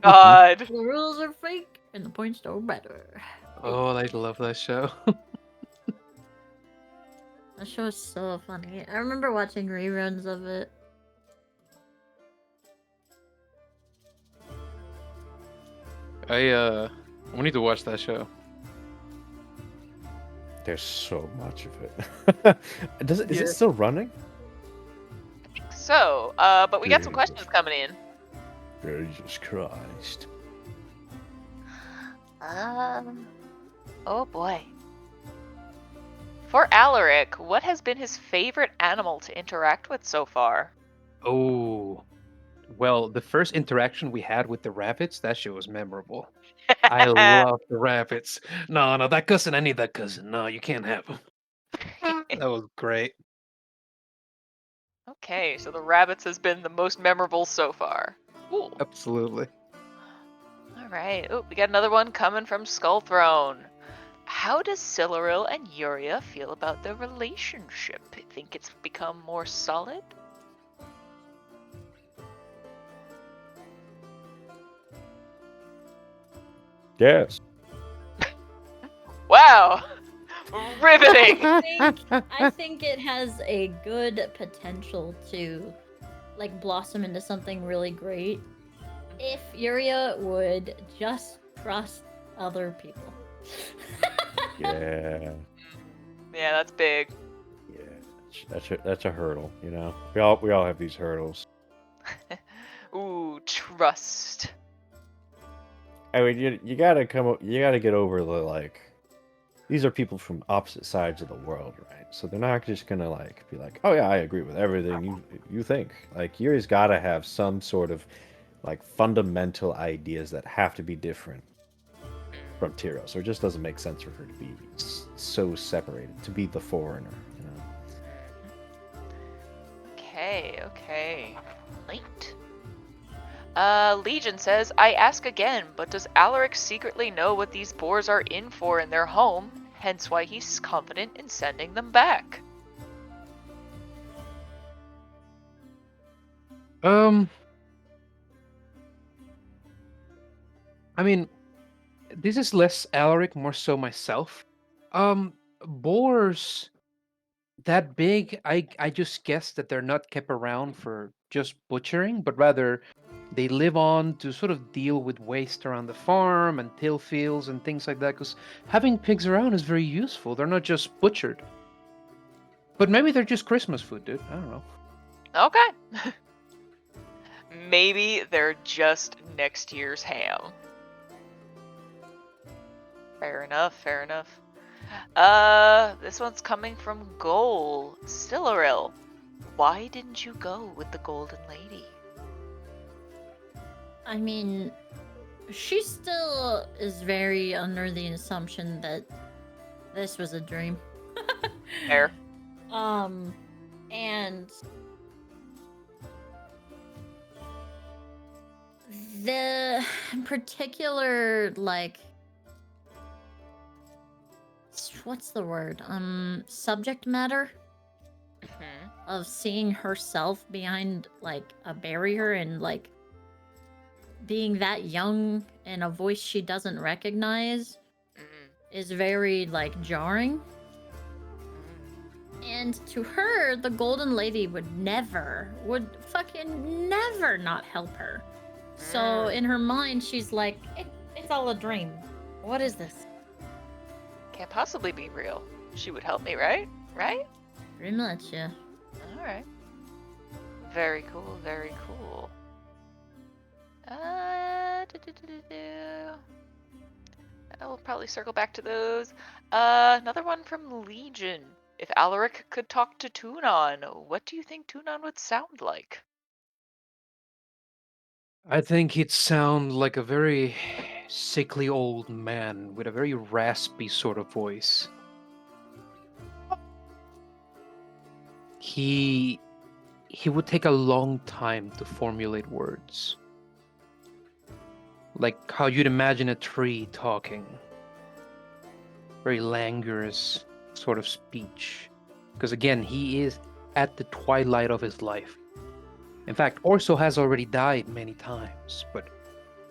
God. The rules are fake and the points don't matter. Oh, I love that show. That show is so funny. I remember watching reruns of it. We need to watch that show. There's so much of it. Is it still running? So, but we got some Jesus. questions coming in. Jesus Christ. Oh boy. For Alaric, what has been his favorite animal to interact with so far? Oh. Well, the first interaction we had with the rabbits, that shit was memorable. I love the rabbits. No, that cousin, I need that cousin. No, you can't have him. That was great. Okay, so the rabbits has been the most memorable so far. Cool. Absolutely. All Alright. Oh, we got another one coming from Skull Throne. How does Siluril and Yuria feel about their relationship? Think it's become more solid? Yes. Wow! Riveting! I think it has a good potential to like blossom into something really great if Yuria would just trust other people. Yeah. Yeah, that's big. Yeah. That's a hurdle, you know. We all have these hurdles. Ooh, trust. I mean, you gotta you gotta get over the like. These are people from opposite sides of the world, right? So they're not just gonna like be like, oh yeah, I agree with everything you think. Like Yuri's gotta have some sort of like fundamental ideas that have to be different from Tyros, or it just doesn't make sense for her to be so separated, to be the foreigner, you know. Okay. Late. Legion says, I ask again, but does Alaric secretly know what these boars are in for in their home, hence why he's confident in sending them back? I mean, this is less Alaric, more so myself. Boars that big, I just guess that they're not kept around for just butchering, but rather they live on to sort of deal with waste around the farm and till fields and things like that. Because having pigs around is very useful. They're not just butchered. But maybe they're just Christmas food, dude. I don't know. Okay. Maybe they're just next year's ham. Fair enough. This one's coming from Goal. Siluril, why didn't you go with the Golden Lady? I mean, she still is very under the assumption that this was a dream. Fair. And the particular, like, what's the word? Subject matter of seeing herself behind, like, a barrier and, like, being that young and a voice she doesn't recognize is very, like, jarring. And to her, the Golden Lady would fucking never not help her. So in her mind, she's like, it's all a dream. What is this? Can't possibly be real. She would help me, right? Right? Pretty much, yeah. Alright. Very cool. We'll probably circle back to those. Another one from Legion. If Alaric could talk to Tunon, what do you think Tunon would sound like? I think he'd sound like a very sickly old man with a very raspy sort of voice. He would take a long time to formulate words. Like how you'd imagine a tree talking. Very languorous sort of speech. Because again, he is at the twilight of his life. In fact, Orso has already died many times, but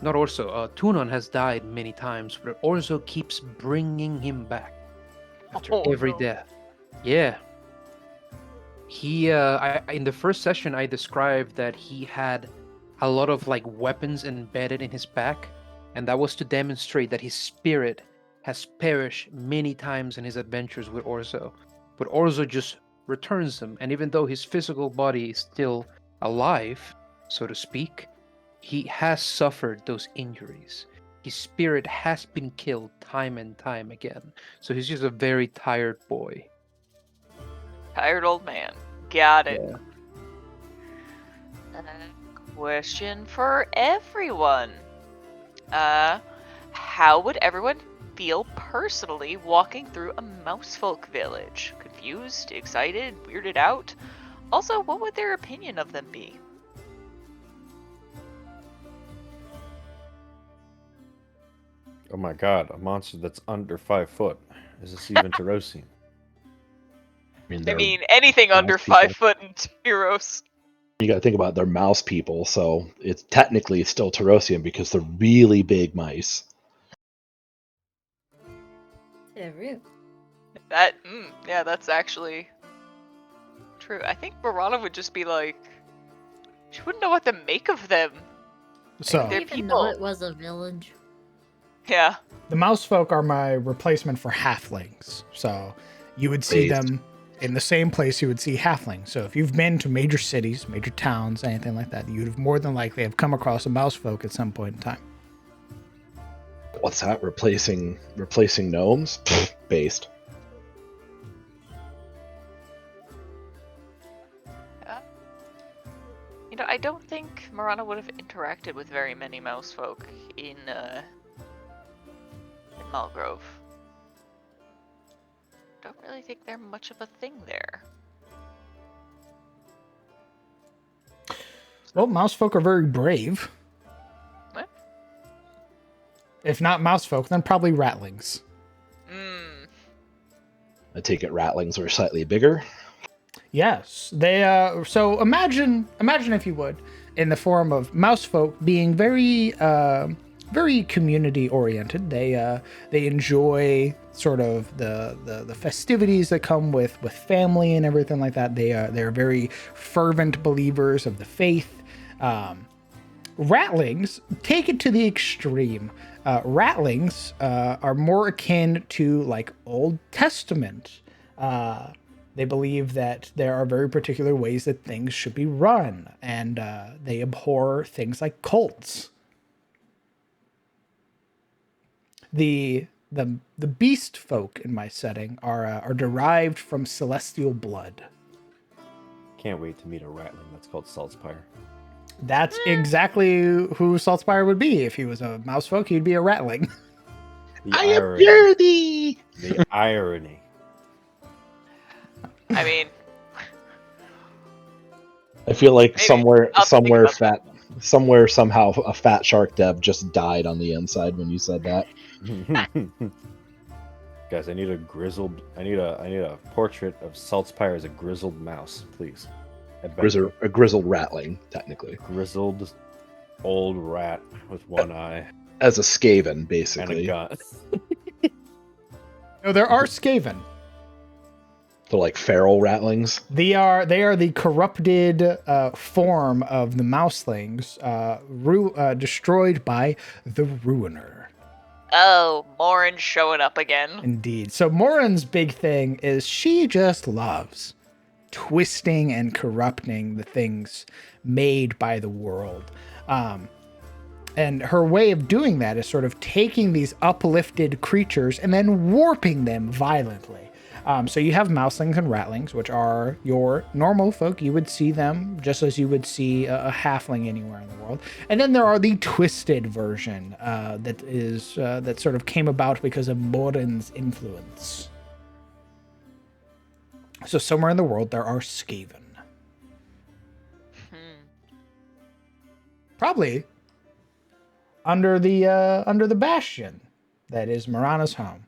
not Orso. Tunon has died many times, but Orso keeps bringing him back after every death. Yeah. He, in the first session, I described that he had a lot of like weapons embedded in his back, and that was to demonstrate that his spirit has perished many times in his adventures with Orso. But Orso just returns them, and even though his physical body is still alive, so to speak, he has suffered those injuries. His spirit has been killed time and time again. So he's just a very tired boy. Tired old man. Got it. Yeah. Question for everyone. How would everyone feel personally walking through a mousefolk village? Confused, excited, weirded out? Also, what would their opinion of them be? Oh my god, a monster that's under 5 foot. Is this even Terosian? I mean, I they're mean, anything mouse under people. 5 foot in Tyros. You got to think about they're mouse people, so it's technically still Terosian because they're really big mice. Yeah, that's actually true. I think Marana would just be like, she wouldn't know what to make of them. So I They're didn't even know people. it was a village. Yeah. the mouse folk are my replacement for halflings. So you would see Based. them in the same place you would see halflings. So if you've been to major cities, major towns, anything like that, you'd have more than likely have come across a mouse folk at some point in time. What's that? Replacing gnomes? Based. You know, I don't think Marana would have interacted with very many mouse folk in Malgrove. Don't really think they're much of a thing there. Well, mouse folk are very brave. What? If not mouse folk, then probably ratlings. I take it ratlings are slightly bigger. Yes, they. So imagine if you would, in the form of mouse folk being very, very community oriented. They enjoy sort of the festivities that come with family and everything like that. They're very fervent believers of the faith. Ratlings take it to the extreme. Ratlings are more akin to like Old Testament. They believe that there are very particular ways that things should be run, and they abhor things like cults. The beast folk in my setting are derived from celestial blood. Can't wait to meet a ratling that's called Saltspire. That's exactly who Saltspire would be. If he was a mouse folk, he'd be a ratling. The I am irony. worthy. The irony. I mean, I feel like maybe. somewhere I'll think about somehow a fat shark Deb just died on the inside when you said that. Guys, I need a portrait of Saltspire as a grizzled mouse, please. I beg you. A grizzled ratling, technically. Grizzled old rat with one eye As a skaven, and basically. a gun. No, there are Skaven. They're like feral ratlings. They are the corrupted form of the mouselings, destroyed by the Ruiner. Oh, Morin's showing up again. Indeed. So Morin's big thing is she just loves twisting and corrupting the things made by the world. And her way of doing that is sort of taking these uplifted creatures and then warping them violently. So you have mouselings and ratlings, which are your normal folk. You would see them just as you would see a halfling anywhere in the world. And then there are the twisted version that sort of came about because of Morin's influence. So somewhere in the world there are Skaven. Probably under the bastion that is Marana's home.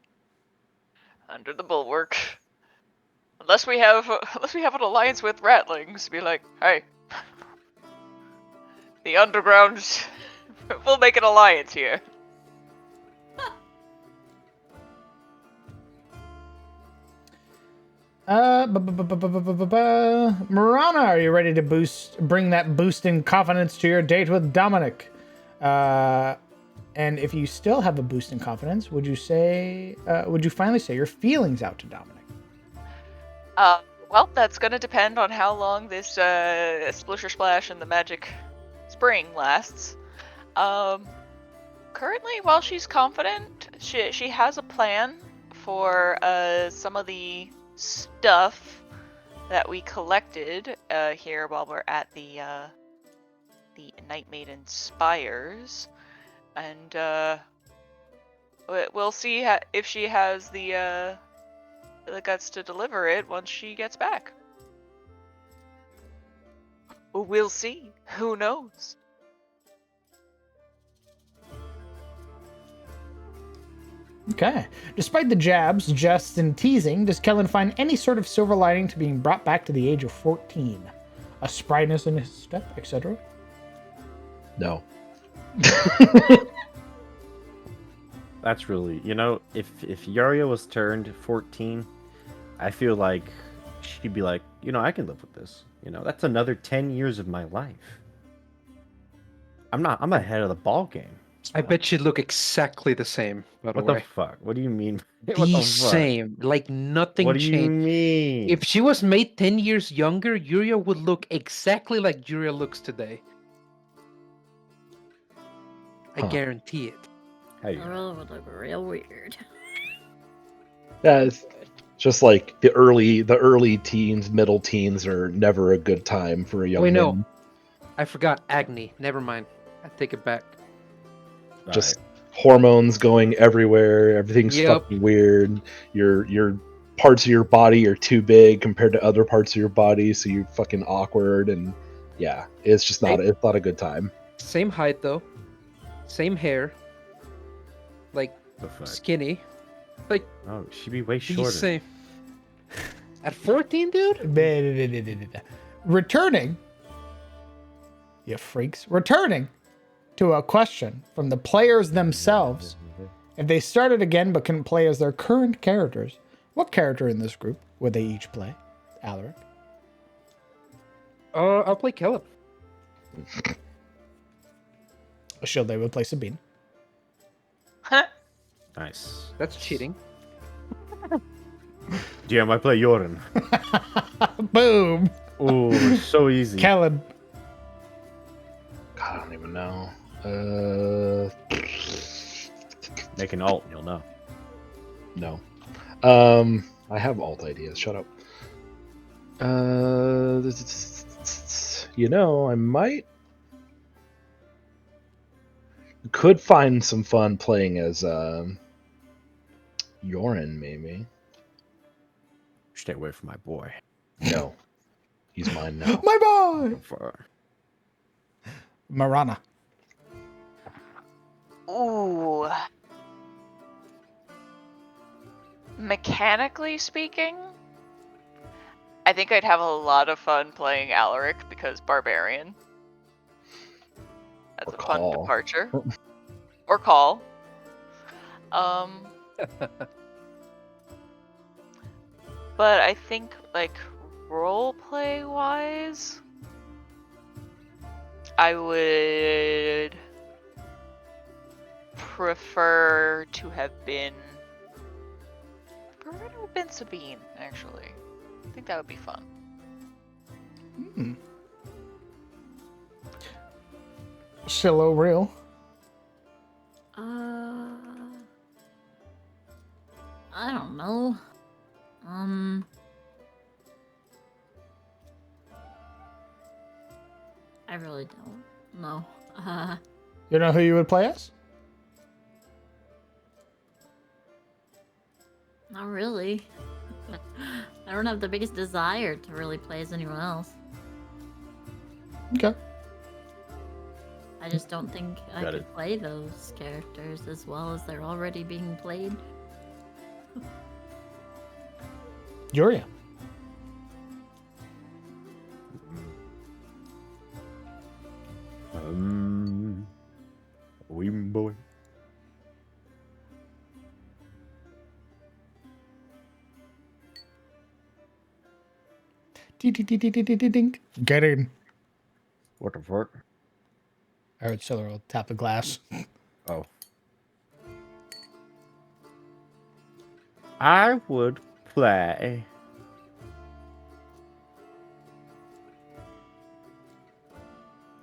Under the bulwark. Unless we have an alliance with ratlings, be like, hey, the underground, we'll make an alliance here. Marana, are you ready to bring that boost in confidence to your date with Dominic? And if you still have a boost in confidence, would you finally say your feelings out to Dominic? Well, that's gonna depend on how long this Splisher Splash and the Magic Spring lasts. Currently, while she's confident, she has a plan for some of the stuff that we collected here while we're at the Night Maiden Spires, and we'll see if she has the guts to deliver it once she gets back. We'll see. Who knows? Okay. Despite the jabs, jests, and teasing, does Kellen find any sort of silver lining to being brought back to the age of 14? A spryness in his step, etc.? No. That's really, if Yaria was turned 14, I feel like she'd be like, I can live with this. That's another 10 years of my life. I'm ahead of the ball game. I bet she'd look exactly the same, by the What way. the fuck? What do you mean? What The the fuck? same. Like nothing What do you changed. mean? If she was made 10 years younger, Yuria would look exactly like Yuria looks today. I guarantee it. Hey. Aurora would look real weird. Yeah, it's just like the early teens, middle teens are never a good time for a young Wait, man. no. I forgot Agni. Never mind. I take it back. Just hormones going everywhere. Everything's Yep. fucking weird. Your parts of your body are too big compared to other parts of your body, so you're fucking awkward. And yeah, it's just not. It's not a good time. Same height though. Same hair. Like skinny. Like oh, she'd be way the shorter. same. At 14, dude? Returning. You freaks. Returning to a question from the players themselves. If they started again but couldn't play as their current characters, what character in this group would they each play? Alaric? I'll play Kellen. Shilde would play Sabine. Nice. That's cheating. DM, I play Yorin. Boom. Ooh, so easy. Kellen. God, I don't even know. Make an alt, you'll know. No. I have alt ideas. Shut up. I might could find some fun playing as Yorin, maybe. Stay away from my boy. No. He's mine now. My boy! For... Marana. Ooh. Mechanically speaking, I think I'd have a lot of fun playing Alaric because Barbarian. That's a fun departure. Or Call. But I think, like, roleplay wise, I would prefer to have been Sabine, actually. I think that would be fun. Shiloh real. I don't know. I really don't know. You know who you would play as? Not really. I don't have the biggest desire to really play as anyone else. Okay. I just don't think I Got could it. play those characters as well as they're already being played. Yuria. Boy. Ding. Get in. What the fuck? I heard Siller will tap the glass. Oh. I would play.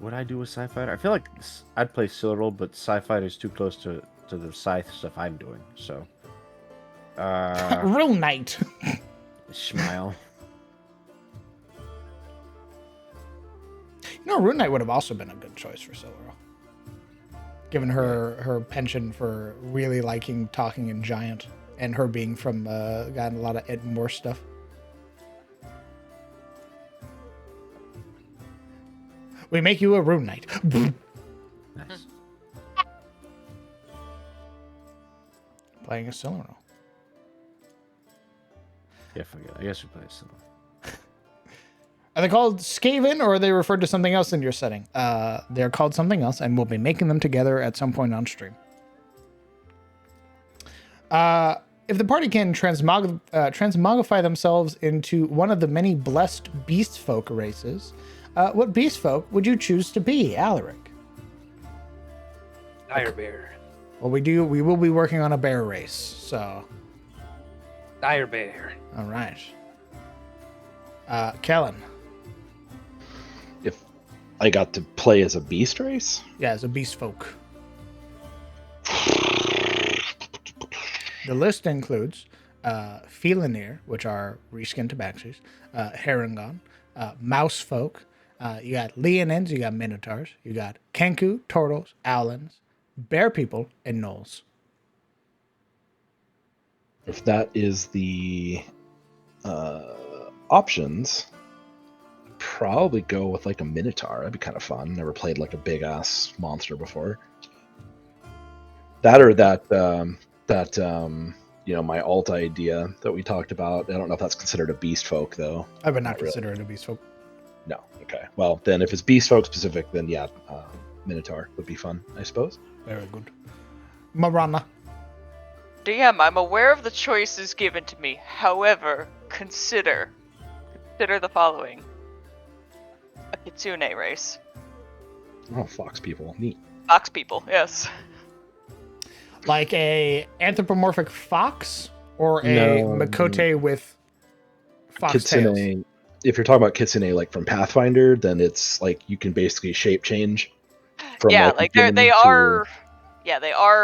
Would I do a sci-fighter? I feel like I'd play Cyril, but sci-fighter is too close to the scythe stuff I'm doing. So, Rune Knight. Smile. You know, Rune Knight would have also been a good choice for Siller. Given her penchant for really liking talking in Giant and her being from got a lot of Ed Moore stuff. We make you a Rune Knight. Nice. playing a Silmaril. Yeah, forget. I guess we play similar. Are they called Skaven, or are they referred to something else in your setting? They're called something else, and we'll be making them together at some point on stream. If the party can transmogrify themselves into one of the many blessed beast folk races, what beast folk would you choose to be, Alaric? Dire bear. Well, we will be working on a bear race, so. Dire bear. All right. Kellen. If I got to play as a beast race? Yeah, as a beast folk. The list includes Felinir, which are reskinned tabaxis, Harengon, mouse folk, you got Leonins, you got Minotaurs, you got Kenku, Turtles, Owlins, bear people, and Gnolls. If that is the options, I'd probably go with like a Minotaur. That'd be kind of fun. Never played like a big ass monster before. That or that my alt idea that we talked about. I don't know if that's considered a beast folk though. I would not consider it a beast folk. No. Okay. Well, then if it's beast folk specific, then yeah, Minotaur would be fun, I suppose. Very good. Marana. DM, I'm aware of the choices given to me. However, consider the following. A Kitsune race. Oh, fox people. Neat. Fox people, yes. Like a anthropomorphic fox or a Makote with fox Kitsune, tails? if you're talking about Kitsune like from Pathfinder, then it's like you can basically shape change. From, Yeah, like they are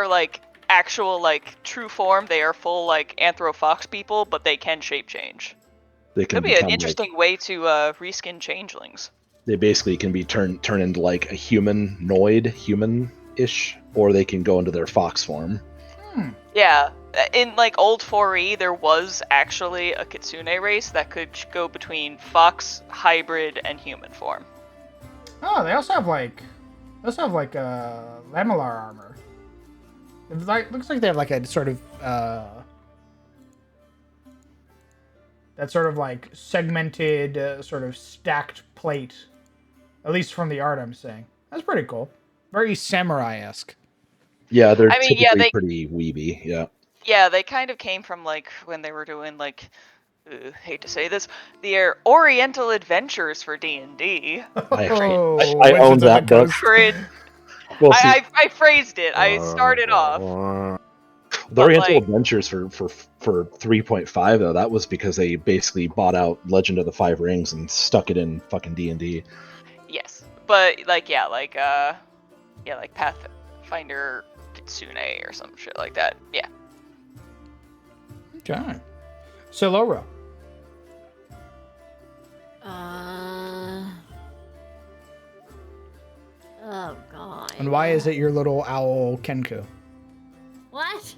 like actual like true form. They are full like anthro fox people, but they can shape change. They can Could be an interesting way to reskin changelings. They basically can be turned into like a human-ish, or they can go into their fox form. Yeah, in like old 4E, there was actually a Kitsune race that could go between fox, hybrid, and human form. Oh, they also have like lamellar armor. It looks like they have like a sort of that sort of like segmented sort of stacked plate, at least from the art I'm seeing. That's pretty cool. Very samurai-esque. Yeah, they're I mean, typically pretty weeby. Yeah. Yeah, they kind of came from like when they were doing like, hate to say this, the Oriental Adventures for D&D. I own that book. Well, I phrased it. I started off. The Oriental Adventures for 3.5 though, that was because they basically bought out Legend of the Five Rings and stuck it in fucking D&D. Yes, but like Pathfinder Kitsune or some shit like that. Yeah. Okay. Silora. Oh god. And why is it your little owl Kenku? What?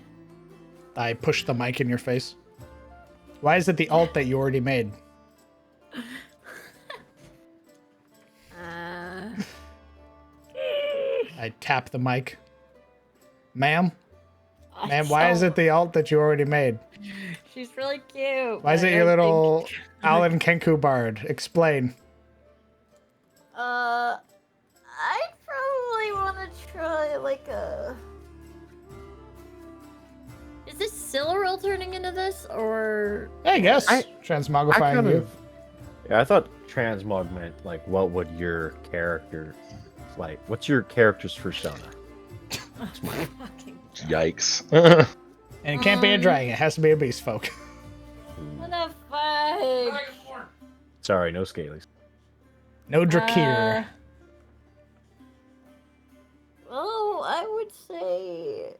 I pushed the mic in your face. Why is it the alt that you already made? I tap the mic. Ma'am? Ma'am, why is it the alt that you already made? She's really cute. Why is it your little Alan Kenku bard? Explain. I probably want to try like a... Is this Silmaril turning into this, or... Yeah, I guess. Transmogrifying you. Yeah, I thought transmog meant, like, what would your character... Like, what's your character's persona? Yikes. And it can't be a dragon. It has to be a beast folk. What the fuck? Sorry, no scalies. No Drakir. Oh, I would say...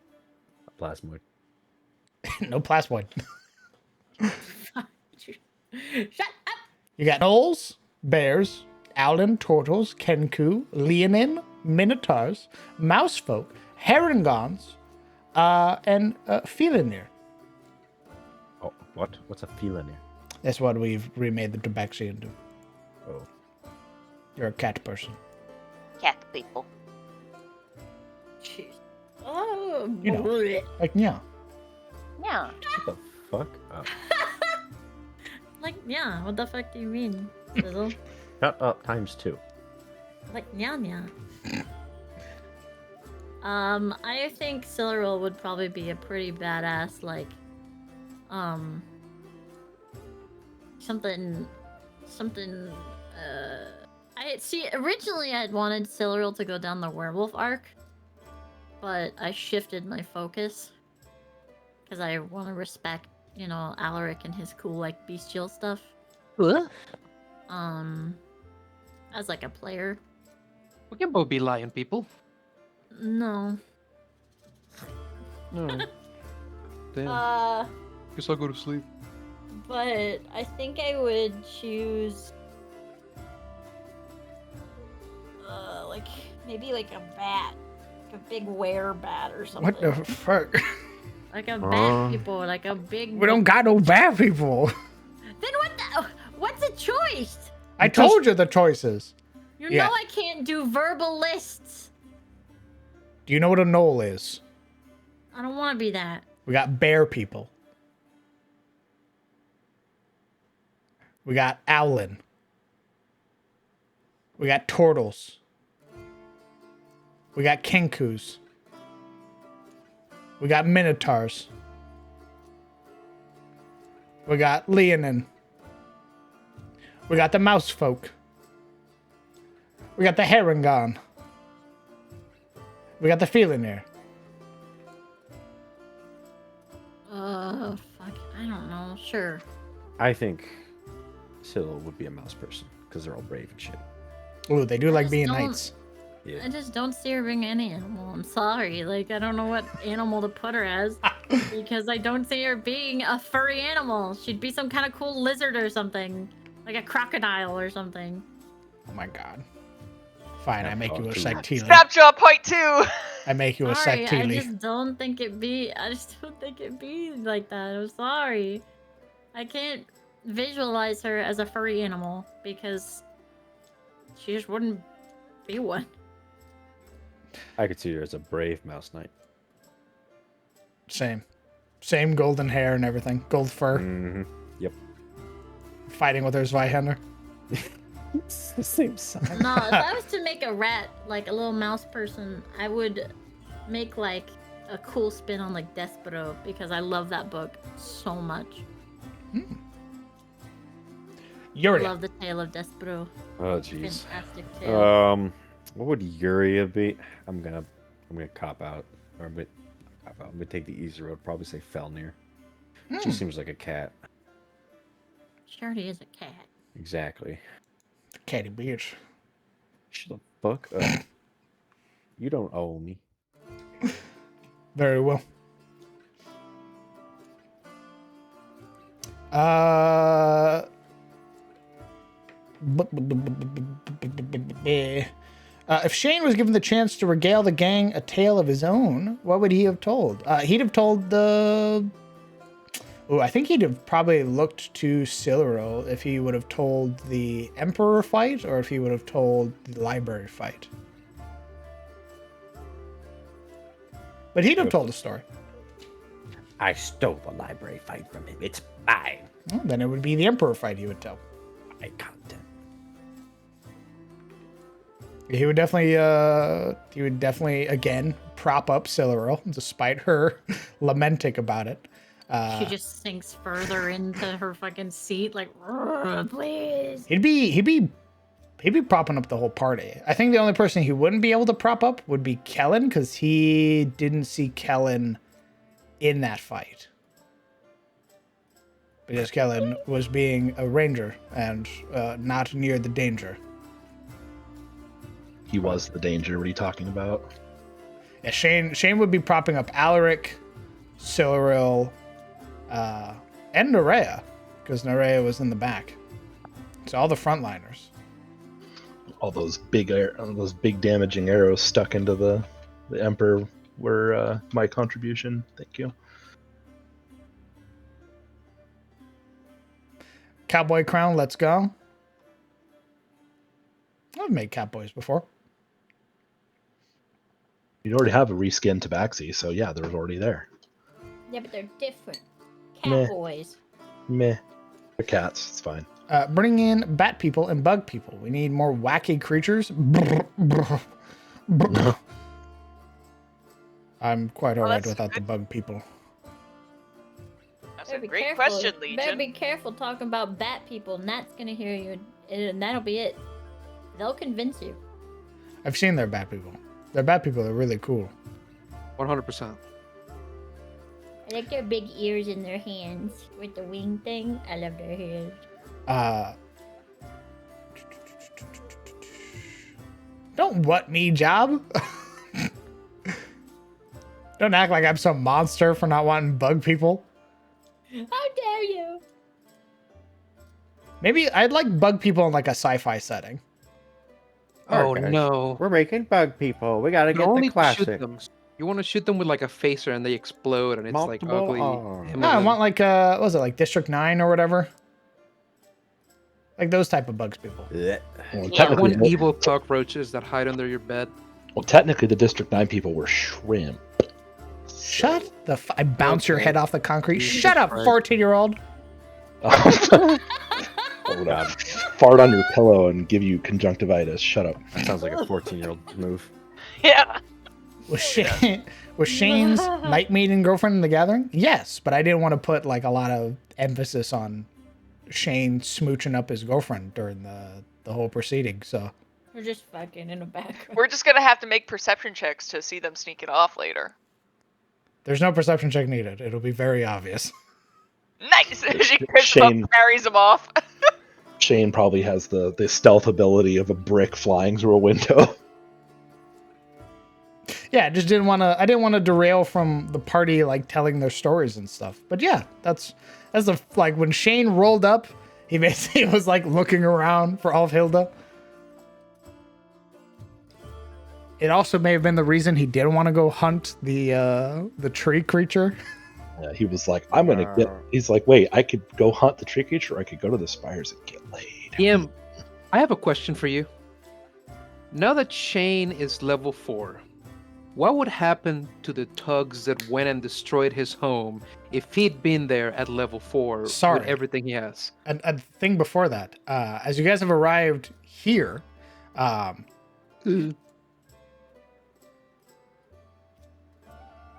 A plasmoid. No plasmoid. Shut up! You got gnolls, bears, owlin, turtles, kenku, leonin, minotaurs, mousefolk, herringons, and Felinir. Oh, what? What's a Felinir? That's what we've remade the tabaxi into. Oh. You're a cat person. Cat people. Jeez. Oh, You know, like, yeah. Yeah. Shut the fuck up. Like, yeah, what the fuck do you mean, Sizzle? Shut up ×2. Like, yeah. I think Siluriel would probably be a pretty badass, like, something, originally I'd wanted Siluriel to go down the werewolf arc, but I shifted my focus, because I want to respect, Alaric and his cool, like, bestial stuff. What? As, like, a player. We can both be lion people. No. No. Damn. Guess I'll go to sleep. But I think I would choose like maybe like a bat. Like a big were-bat or something. What the fuck? Like a bat people, like a big We don't got no bad people. Then what's a choice? I told you the choices. You know I can't do verbal lists. Do you know what a knoll is? I don't want to be that. We got bear people. We got owlin. We got turtles. We got kinkus. We got minotaurs. We got leonin. We got the mouse folk. We got the Harangon. We got the Felinir. Fuck. I don't know. Sure. I think Syl would be a mouse person because they're all brave and shit. Ooh, they do like being knights. Yeah. I just don't see her being any animal. I'm sorry. Like, I don't know what animal to put her as. Because I don't see her being a furry animal. She'd be some kind of cool lizard or something. Like a crocodile or something. Oh my god. Fine, I make you a Sectili. Snapjaw point 2! I make you a Sorry, I Sectili. just don't think it'd be like that. I'm sorry. I can't visualize her as a furry animal because she just wouldn't be one. I could see her as a brave mouse knight. Same golden hair and everything. Gold fur. Mm-hmm. Yep. Fighting with her Zweihander. It's the same size. No, if I was to make a rat, like a little mouse person, I would make like a cool spin on like Despero because I love that book so much. Yuri. I love the tale of Despero. Oh jeez. Fantastic tale. What would Yuria be? I'm gonna cop out. I'm gonna take the easy road. Probably say Felnir. She seems like a cat. She already is a cat. Exactly. Catty bitch. Shut the fuck up. You don't owe me. Very well. If Shane was given the chance to regale the gang a tale of his own, what would he have told? He'd have told the... Oh, I think he'd have probably looked to Siluriel if he would have told the Emperor fight or if he would have told the library fight. But he'd have told the story. I stole the library fight from him. It's mine. Well, then it would be the Emperor fight he would tell. My content. He would definitely again prop up Siluriel despite her lamenting about it. She just sinks further into her fucking seat, like, please. He'd be propping up the whole party. I think the only person he wouldn't be able to prop up would be Kellen, because he didn't see Kellen in that fight. Because Kellen was being a ranger and not near the danger. He was the danger. What are you talking about? Yeah, Shane would be propping up Alaric, Siluriel, and Nerea, because Nerea was in the back. So all the frontliners. All those big damaging arrows stuck into the Emperor were my contribution. Thank you. Cowboy crown, let's go. I've made cowboys before. You already have a reskin Tabaxi, so yeah, they're already there. Yeah, but they're different. Meh. Cat boys. Meh. They're cats. It's fine. Bring in bat people and bug people. We need more wacky creatures. I'm quite alright that's without the good. bug people. That's Better a be great careful. question, Better Legion. be careful talking about bat people. Nat's gonna hear you, and that'll be it. They'll convince you. I've seen their bat people. Their bat people are really cool. 100%. I like their big ears in their hands with the wing thing. I love their hairs. Don't what me, Job. Don't act like I'm some monster for not wanting bug people. How dare you? Maybe I'd like bug people in like a sci-fi setting. Oh Alright, guys. no. We're making bug people. We gotta You get only the classic. shoot them. You want to shoot them with like a phaser and they explode and it's Multiple like ugly. arms. No, I want like what was it, like District 9 or whatever? Like those type of bugs people. Blech. Well, Yeah. technically, One evil cockroaches that hide under your bed. the District 9 people were shrimp. Shut the I bounce your Okay. head off the concrete. Jesus Shut up, Christ. 14-year-old. I would fart on your pillow and give you conjunctivitis. Shut up. That sounds like a 14-year-old move. Yeah. Was Shane's night maiden girlfriend in the gathering? Yes, but I didn't want to put like a lot of emphasis on Shane smooching up his girlfriend during the whole proceeding. So We're just fucking in the background. We're just gonna have to make perception checks to see them sneak it off later. there's no perception check needed. It'll be very obvious. Nice! She picks Shane- him up, carries him off. Shane probably has the stealth ability of a brick flying through a window. Yeah, I just didn't want to. I didn't want to derail from the party, like telling their stories and stuff. But yeah, that's the like when Shane rolled up, he basically was like looking around for Alfhilda. It also may have been the reason he didn't want to go hunt the tree creature. Yeah, he was like, I'm gonna get. He's like, wait, I could go hunt the tree creature, or I could go to the spires and get laid. Ian, I have a question for you. Now that Shane is level 4, what would happen to the thugs that went and destroyed his home if he'd been there at level 4 Sorry. with everything he has? A thing before that, as you guys have arrived here,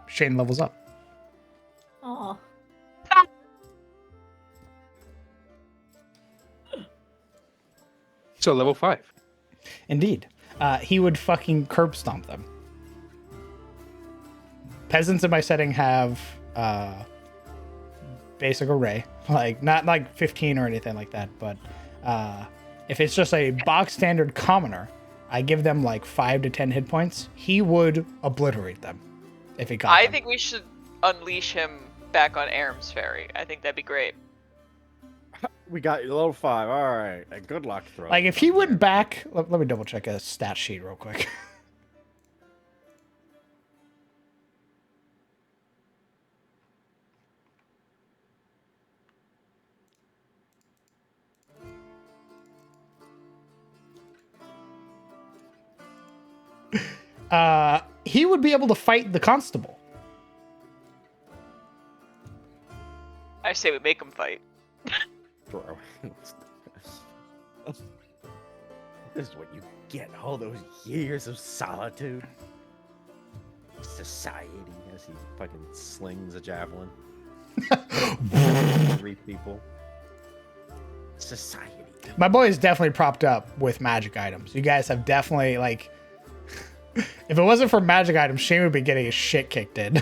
Shane levels up. Aw. So level 5. Indeed. He would fucking curb stomp them. Peasants in my setting have basic array, like not like 15 or anything like that, but if it's just a box standard commoner, I give them like 5 to 10 hit points. He would obliterate them if he got I them. think we should unleash him back on Aram's Ferry. I think that'd be great. We got you level 5. All right. Good luck, throw. Like if he went back, let me double check a stat sheet real quick. He would be able to fight the constable. I say we make him fight. Bro. This is what you get. All those years of solitude. Society, as he fucking slings a javelin. 3 people. Society. My boy is definitely propped up with magic items. You guys have definitely, like... if it wasn't for magic items, Shane would be getting his shit kicked in.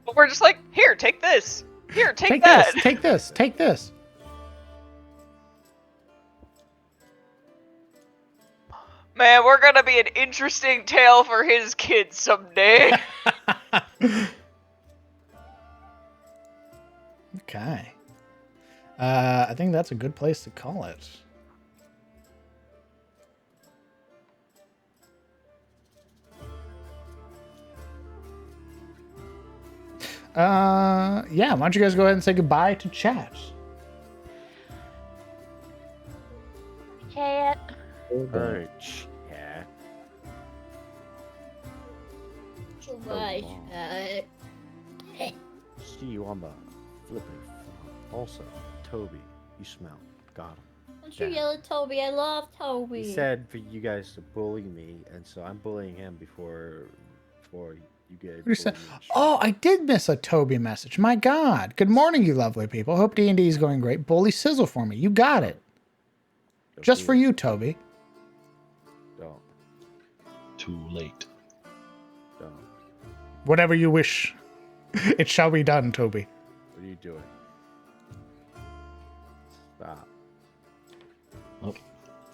But we're just like, here, take this. Here, take Take that. this, take this, take this. Man, we're gonna be an interesting tale for his kids someday. Okay. I think that's a good place to call it. Yeah, why don't you guys go ahead and say goodbye to chat? Chat. Alright, yeah. Goodbye. see you on the flipping phone. Also, Toby, you smell. Got him. Don't you yell at Toby. I love Toby. He said for you guys to bully me, and so I'm bullying him before you guys. Bully me. Oh, I did miss a Toby message. My God. Good morning, you lovely people. Hope D&D is going great. Bully Sizzle for me. You got it. Just for you, Toby. Don't. Too late. Don't. Whatever you wish. It shall be done, Toby. What are you doing? Stop. Oh,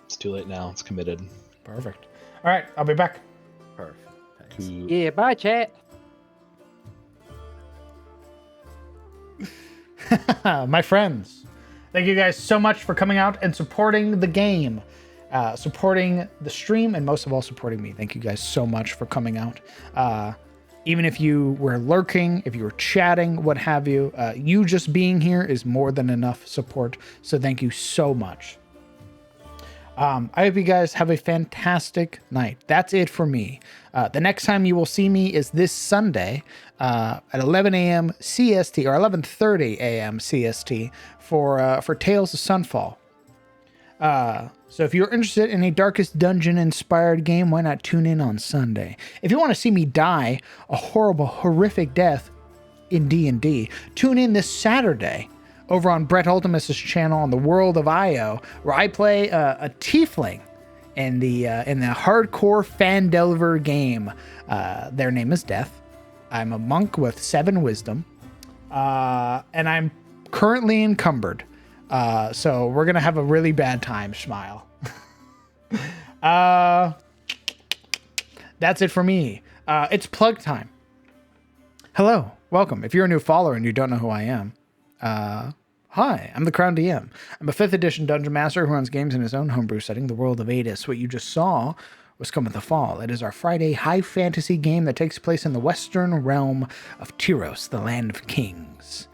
it's too late now. It's committed. Perfect. All right, I'll be back. Perfect. Thanks. Yeah, bye, chat. My friends, thank you guys so much for coming out and supporting the game, supporting the stream, and most of all, supporting me. Thank you guys so much for coming out. Even if you were lurking, if you were chatting, what have you, you just being here is more than enough support. So thank you so much. I hope you guys have a fantastic night. That's it for me. The next time you will see me is this Sunday at 11 a.m. CST or 11:30 a.m. CST for Tales of Sunfall. So if you're interested in a Darkest Dungeon inspired game, why not tune in on Sunday? If you want to see me die a horrible, horrific death in D&D, tune in this Saturday over on Brett Ultimus's channel on the World of Io, where I play a tiefling in the hardcore Fandelver game. Their name is Death. I'm a monk with 7 wisdom, and I'm currently encumbered. So we're gonna have a really bad time, Smile. That's it for me. It's plug time. Hello, welcome. If you're a new follower and you don't know who I am, hi, I'm the Crown DM. I'm a 5th edition Dungeon Master who runs games in his own homebrew setting, the world of Adis. What you just saw was Cometh the Fall. It is our Friday high fantasy game that takes place in the western realm of Tyros, the land of kings.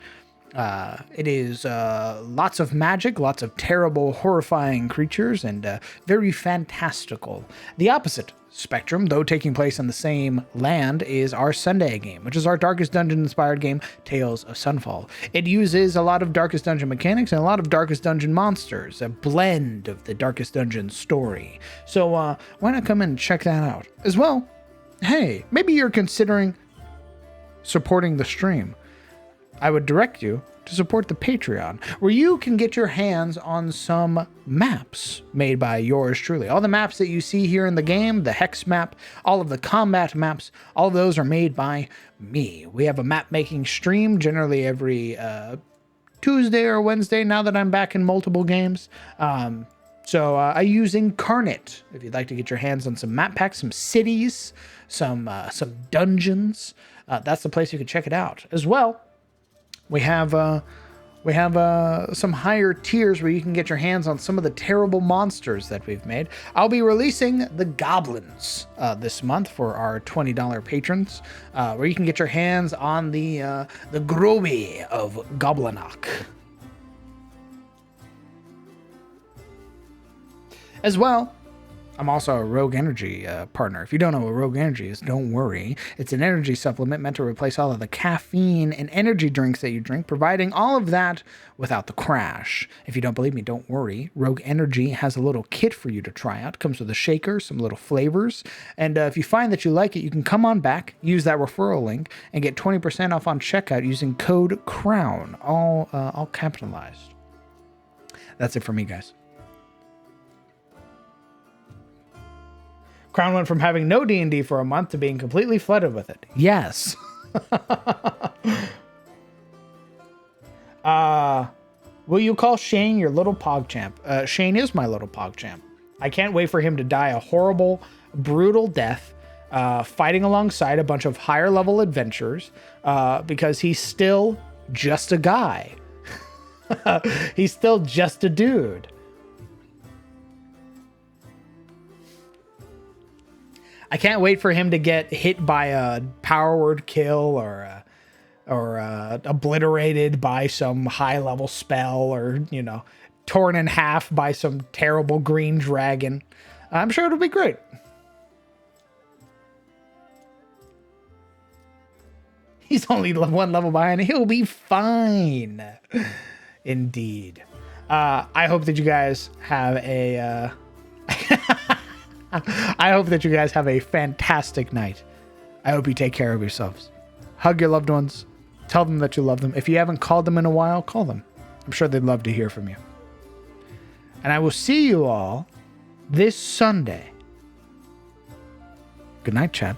It is lots of magic, lots of terrible, horrifying creatures, and very fantastical. The opposite spectrum, though taking place in the same land, is our Sunday game, which is our Darkest Dungeon inspired game, Tales of Sunfall. It uses a lot of Darkest Dungeon mechanics and a lot of Darkest Dungeon monsters, a blend of the Darkest Dungeon story. So why not come and check that out? As well, hey, maybe you're considering supporting the stream. I would direct you to support the Patreon, where you can get your hands on some maps made by yours truly. All the maps that you see here in the game, the hex map, all of the combat maps, all of those are made by me. We have a map making stream generally every Tuesday or Wednesday now that I'm back in multiple games. So I use Incarnate if you'd like to get your hands on some map packs, some cities, some dungeons. That's the place you can check it out. As well, we have some higher tiers where you can get your hands on some of the terrible monsters that we've made. I'll be releasing the Goblins this month for our $20 patrons, where you can get your hands on the Groby of Goblinock. As well, I'm also a Rogue Energy partner. If you don't know what Rogue Energy is, don't worry. It's an energy supplement meant to replace all of the caffeine and energy drinks that you drink, providing all of that without the crash. If you don't believe me, don't worry. Rogue Energy has a little kit for you to try out. It comes with a shaker, some little flavors, and if you find that you like it, you can come on back, use that referral link, and get 20% off on checkout using code CROWN, all capitalized. That's it for me, guys. Crown went from having no D&D for a month to being completely flooded with it. Yes. Will you call Shane your little PogChamp? Shane is my little PogChamp. I can't wait for him to die a horrible, brutal death, fighting alongside a bunch of higher level adventurers, because he's still just a guy. He's still just a dude. I can't wait for him to get hit by a power word kill or obliterated by some high level spell, or, you know, torn in half by some terrible green dragon. I'm sure it'll be great. He's only one level behind. He'll be fine. Indeed. I hope that you guys have a. I hope that you guys have a fantastic night. I hope you take care of yourselves. Hug your loved ones. Tell them that you love them. If you haven't called them in a while, call them. I'm sure they'd love to hear from you. And I will see you all this Sunday. Good night, chat.